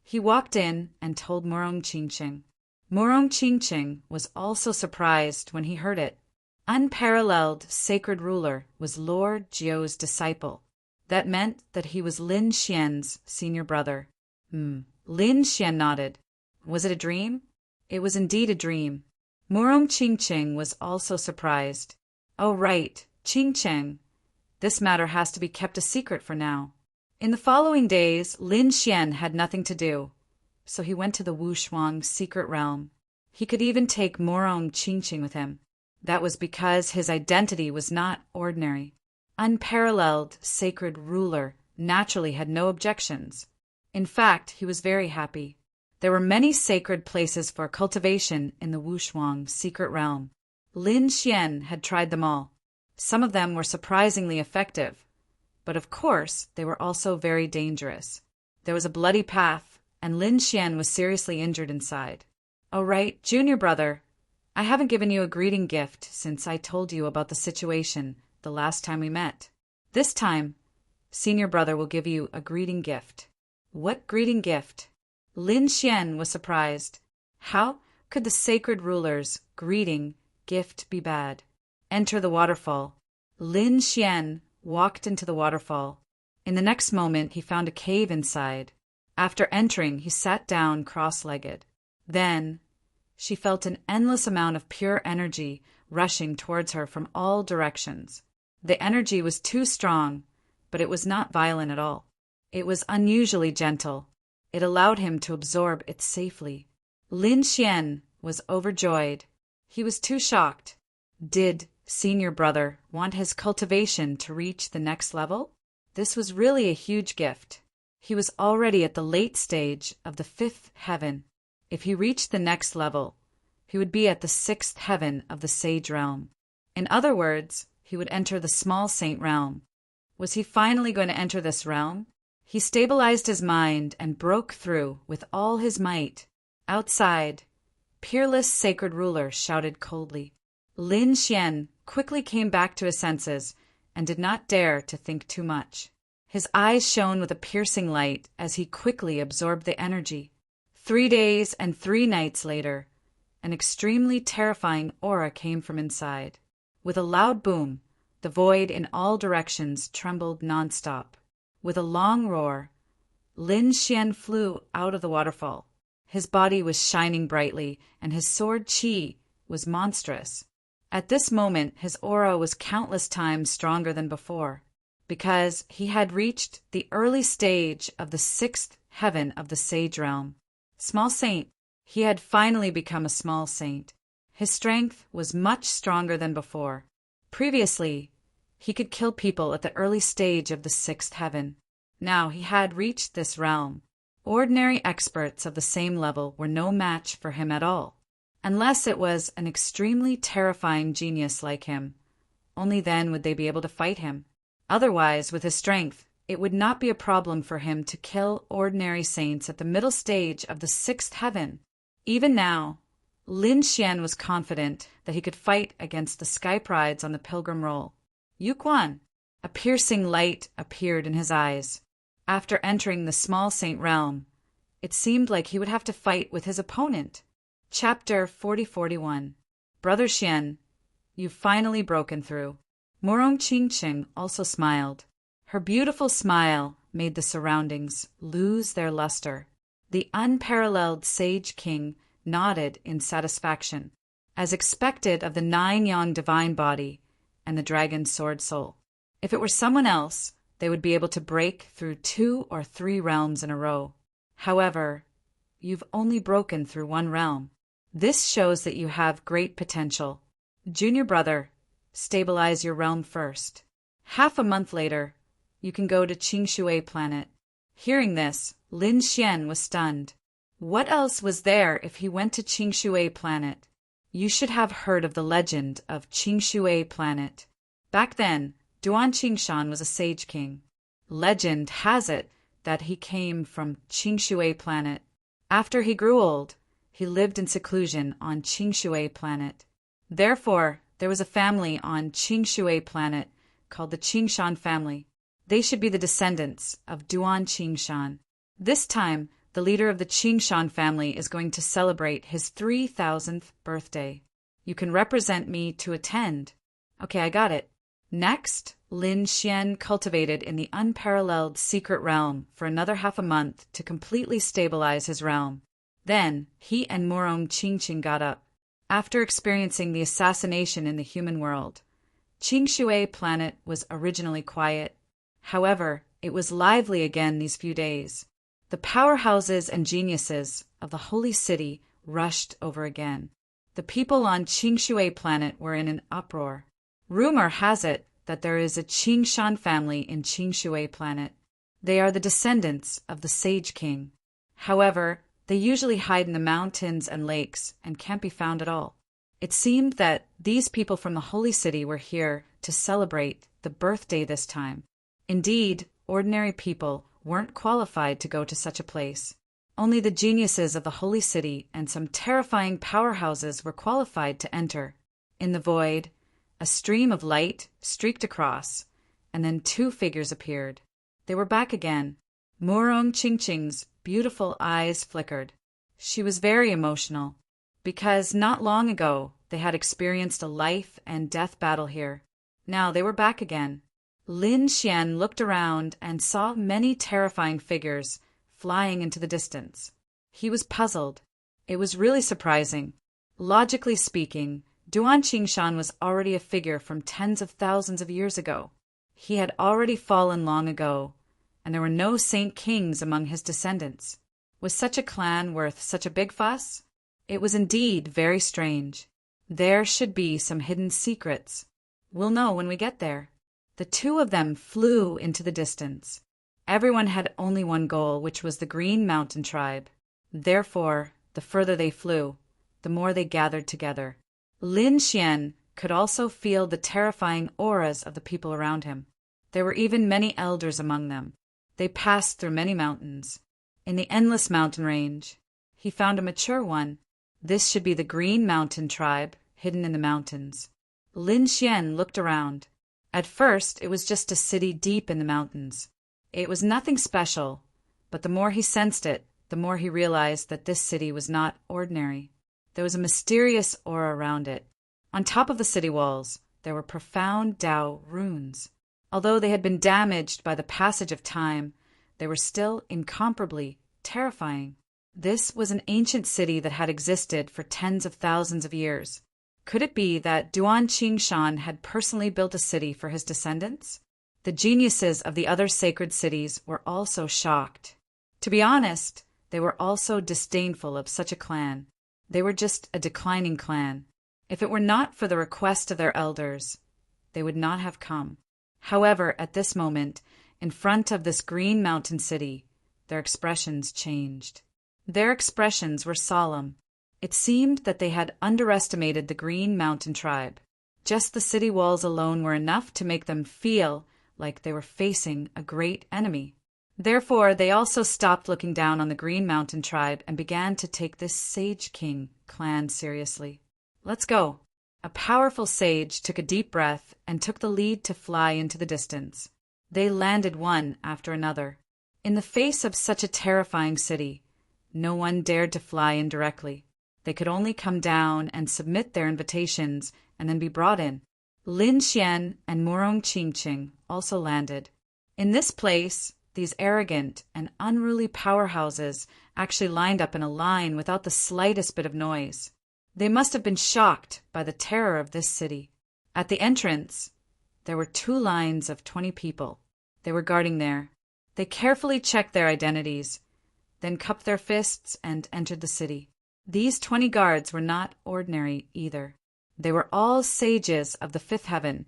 Speaker 1: He walked in and told Morong Qingqing. Morong Qingqing was also surprised when he heard it. Unparalleled sacred ruler was Lord Jiu's disciple. That meant that he was Lin Xian's senior brother. Lin Xian nodded. Was it a dream? It was indeed a dream. Morong Qingqing was also surprised. "Oh right, Qingqing. This matter has to be kept a secret for now." In the following days, Lin Xian had nothing to do, so he went to the Wushuang secret realm. He could even take Morong Qingqing with him. That was because his identity was not ordinary. Unparalleled sacred ruler naturally had no objections. In fact, he was very happy. There were many sacred places for cultivation in the Wushuang secret realm. Lin Xian had tried them all. Some of them were surprisingly effective, but of course they were also very dangerous. There was a bloody path, and Lin Xian was seriously injured inside. "Oh right, junior brother, I haven't given you a greeting gift since I told you about the situation the last time we met. This time, senior brother will give you a greeting gift." "What greeting gift?" Lin Xian was surprised. How could the sacred ruler's greeting gift be bad? "Enter the waterfall." Lin Xian walked into the waterfall. In the next moment, he found a cave inside. After entering, he sat down cross-legged. Then she felt an endless amount of pure energy rushing towards her from all directions. The energy was too strong, but it was not violent at all. It was unusually gentle. It allowed him to absorb it safely. Lin Xian was overjoyed. He was too shocked. Did senior brother want his cultivation to reach the next level? This was really a huge gift. He was already at the late stage of the 5th heaven. If he reached the next level, he would be at the 6th heaven of the sage realm. In other words, he would enter the small saint realm. Was he finally going to enter this realm? He stabilized his mind and broke through with all his might. Outside, peerless sacred ruler shouted coldly. Lin Xian quickly came back to his senses and did not dare to think too much. His eyes shone with a piercing light as he quickly absorbed the energy. 3 days and 3 nights later, an extremely terrifying aura came from inside. With a loud boom, the void in all directions trembled nonstop. With a long roar, Lin Xian flew out of the waterfall. His body was shining brightly, and his sword qi was monstrous. At this moment, his aura was countless times stronger than before, because he had reached the early stage of the 6th heaven of the sage realm. Small saint. He had finally become a small saint. His strength was much stronger than before. Previously, he could kill people at the early stage of the 6th heaven. Now he had reached this realm. Ordinary experts of the same level were no match for him at all, unless it was an extremely terrifying genius like him. Only then would they be able to fight him. Otherwise, with his strength, it would not be a problem for him to kill ordinary saints at the middle stage of the 6th heaven. Even now, Lin Xian was confident that he could fight against the sky prides on the pilgrim roll. Yuquan. A piercing light appeared in his eyes. After entering the small saint realm, it seemed like he would have to fight with his opponent. Chapter 4041. Brother Xian, you've finally broken through. Morong Qingqing also smiled. Her beautiful smile made the surroundings lose their luster. The unparalleled Sage King nodded in satisfaction. As expected of the 9 yang divine body, and the dragon's sword soul. If it were someone else, they would be able to break through 2 or 3 realms in a row. However, you've only broken through 1 realm. This shows that you have great potential. Junior brother, stabilize your realm first. Half a month later, you can go to Qingshui planet. Hearing this, Lin Xian was stunned. What else was there if he went to Qingshui planet? You should have heard of the legend of Qingshui planet. Back then, Duan Qingshan was a sage king. Legend has it that he came from Qingshui planet. After he grew old, he lived in seclusion on Qingshui planet. Therefore, there was a family on Qingshui planet called the Qingshan family. They should be the descendants of Duan Qingshan. This time, the leader of the Qingshan family is going to celebrate his 3,000th birthday. You can represent me to attend. Okay, I got it. Next, Lin Xian cultivated in the unparalleled secret realm for another half a month to completely stabilize his realm. Then, he and Morong Qingqing got up. After experiencing the assassination in the human world, Qingshui planet was originally quiet. However, it was lively again these few days. The powerhouses and geniuses of the holy city rushed over again. The people on Qingshui planet were in an uproar. Rumor has it that there is a Qingshan family in Qingshui planet. They are the descendants of the Sage King. However, they usually hide in the mountains and lakes and can't be found at all. It seemed that these people from the holy city were here to celebrate the birthday this time. Indeed, ordinary people weren't qualified to go to such a place. Only the geniuses of the holy city and some terrifying powerhouses were qualified to enter. In the void, a stream of light streaked across, and then 2 figures appeared. They were back again. Morong Qingqing's beautiful eyes flickered. She was very emotional, because not long ago they had experienced a life and death battle here. Now they were back again. Lin Xian looked around and saw many terrifying figures flying into the distance. He was puzzled. It was really surprising. Logically speaking, Duan Qingshan was already a figure from tens of thousands of years ago. He had already fallen long ago, and there were no saint kings among his descendants. Was such a clan worth such a big fuss? It was indeed very strange. There should be some hidden secrets. We'll know when we get there. The 2 of them flew into the distance. Everyone had only one goal, which was the Green Mountain tribe. Therefore, the further they flew, the more they gathered together. Lin Xian could also feel the terrifying auras of the people around him. There were even many elders among them. They passed through many mountains. In the endless mountain range, he found a mature one. This should be the Green Mountain tribe, hidden in the mountains. Lin Xian looked around. At first, it was just a city deep in the mountains. It was nothing special, but the more he sensed it, the more he realized that this city was not ordinary. There was a mysterious aura around it. On top of the city walls, there were profound Tao runes. Although they had been damaged by the passage of time, they were still incomparably terrifying. This was an ancient city that had existed for tens of thousands of years. Could it be that Duan Qingshan had personally built a city for his descendants? The geniuses of the other sacred cities were also shocked. To be honest, they were also disdainful of such a clan. They were just a declining clan. If it were not for the request of their elders, they would not have come. However, at this moment, in front of this Green Mountain city, their expressions changed. Their expressions were solemn. It seemed that they had underestimated the Green Mountain tribe. Just the city walls alone were enough to make them feel like they were facing a great enemy. Therefore, they also stopped looking down on the Green Mountain tribe and began to take this Sage King clan seriously. Let's go. A powerful sage took a deep breath and took the lead to fly into the distance. They landed one after another. In the face of such a terrifying city, no one dared to fly in directly. They could only come down and submit their invitations and then be brought in. Lin Xian and Morong Qingqing also landed. In this place, these arrogant and unruly powerhouses actually lined up in a line without the slightest bit of noise. They must have been shocked by the terror of this city. At the entrance, there were 2 lines of 20 people. They were guarding there. They carefully checked their identities, then cupped their fists and entered the city. These 20 guards were not ordinary either. They were all sages of the 5th heaven,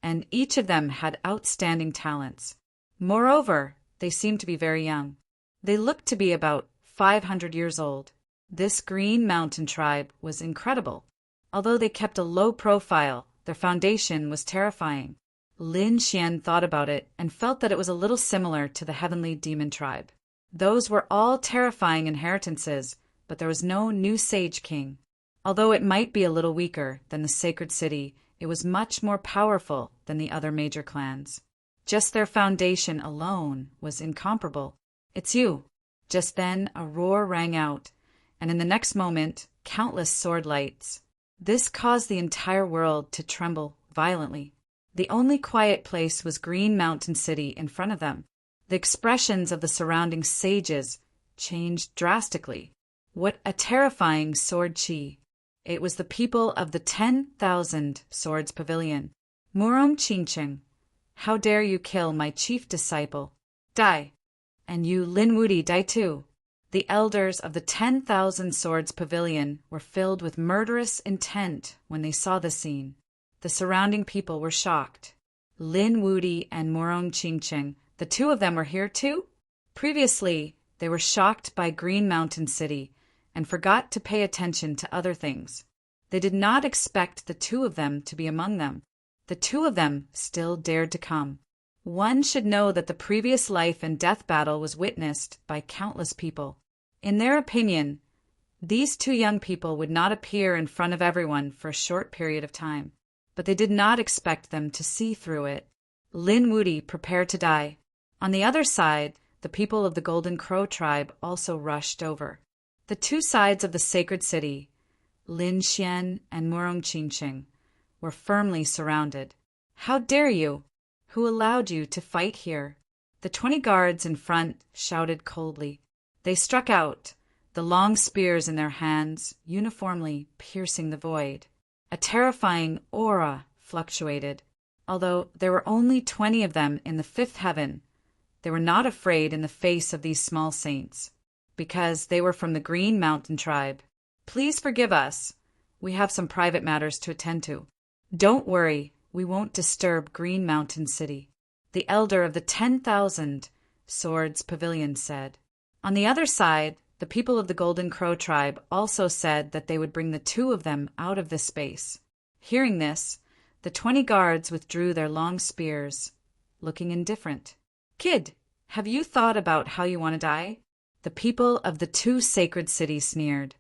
Speaker 1: and each of them had outstanding talents. Moreover, they seemed to be very young. They looked to be about 500 years old. This Green Mountain tribe was incredible. Although they kept a low profile, their foundation was terrifying. Lin Xian thought about it and felt that it was a little similar to the heavenly demon tribe. Those were all terrifying inheritances, but there was no new sage king. Although it might be a little weaker than the sacred city, it was much more powerful than the other major clans. Just their foundation alone was incomparable. "It's you." Just then a roar rang out, and in the next moment, countless sword lights. This caused the entire world to tremble violently. The only quiet place was Green Mountain City in front of them. The expressions of the surrounding sages changed drastically. What a terrifying sword chi! It was the people of the 10,000 Swords Pavilion. "Murom Chincheng, how dare you kill my chief disciple? Die! And you, Lin Wudi, die too!" The elders of the 10,000 Swords Pavilion were filled with murderous intent when they saw the scene. The surrounding people were shocked. Lin Wudi and Murom Chincheng, the 2 of them were here too? Previously, they were shocked by Green Mountain City and forgot to pay attention to other things. They did not expect the 2 of them to be among them. The 2 of them still dared to come. One should know that the previous life and death battle was witnessed by countless people. In their opinion, these 2 young people would not appear in front of everyone for a short period of time, but they did not expect them to see through it. Lin Wudi prepared to die. On the other side, the people of the Golden Crow tribe also rushed over. The 2 sides of the sacred city, Lin Xian and Murom Chincheng, were firmly surrounded. "How dare you? Who allowed you to fight here?" The 20 guards in front shouted coldly. They struck out, the long spears in their hands uniformly piercing the void. A terrifying aura fluctuated. Although there were only 20 of them in the 5th heaven, they were not afraid in the face of these small saints, because they were from the Green Mountain tribe. "Please forgive us. We have some private matters to attend to." "Don't worry, we won't disturb Green Mountain City," the elder of the 10,000 Swords Pavilion said. On the other side, the people of the Golden Crow tribe also said that they would bring the 2 of them out of this space. Hearing this, the 20 guards withdrew their long spears, looking indifferent. "Kid, have you thought about how you want to die?" The people of the 2 sacred cities sneered.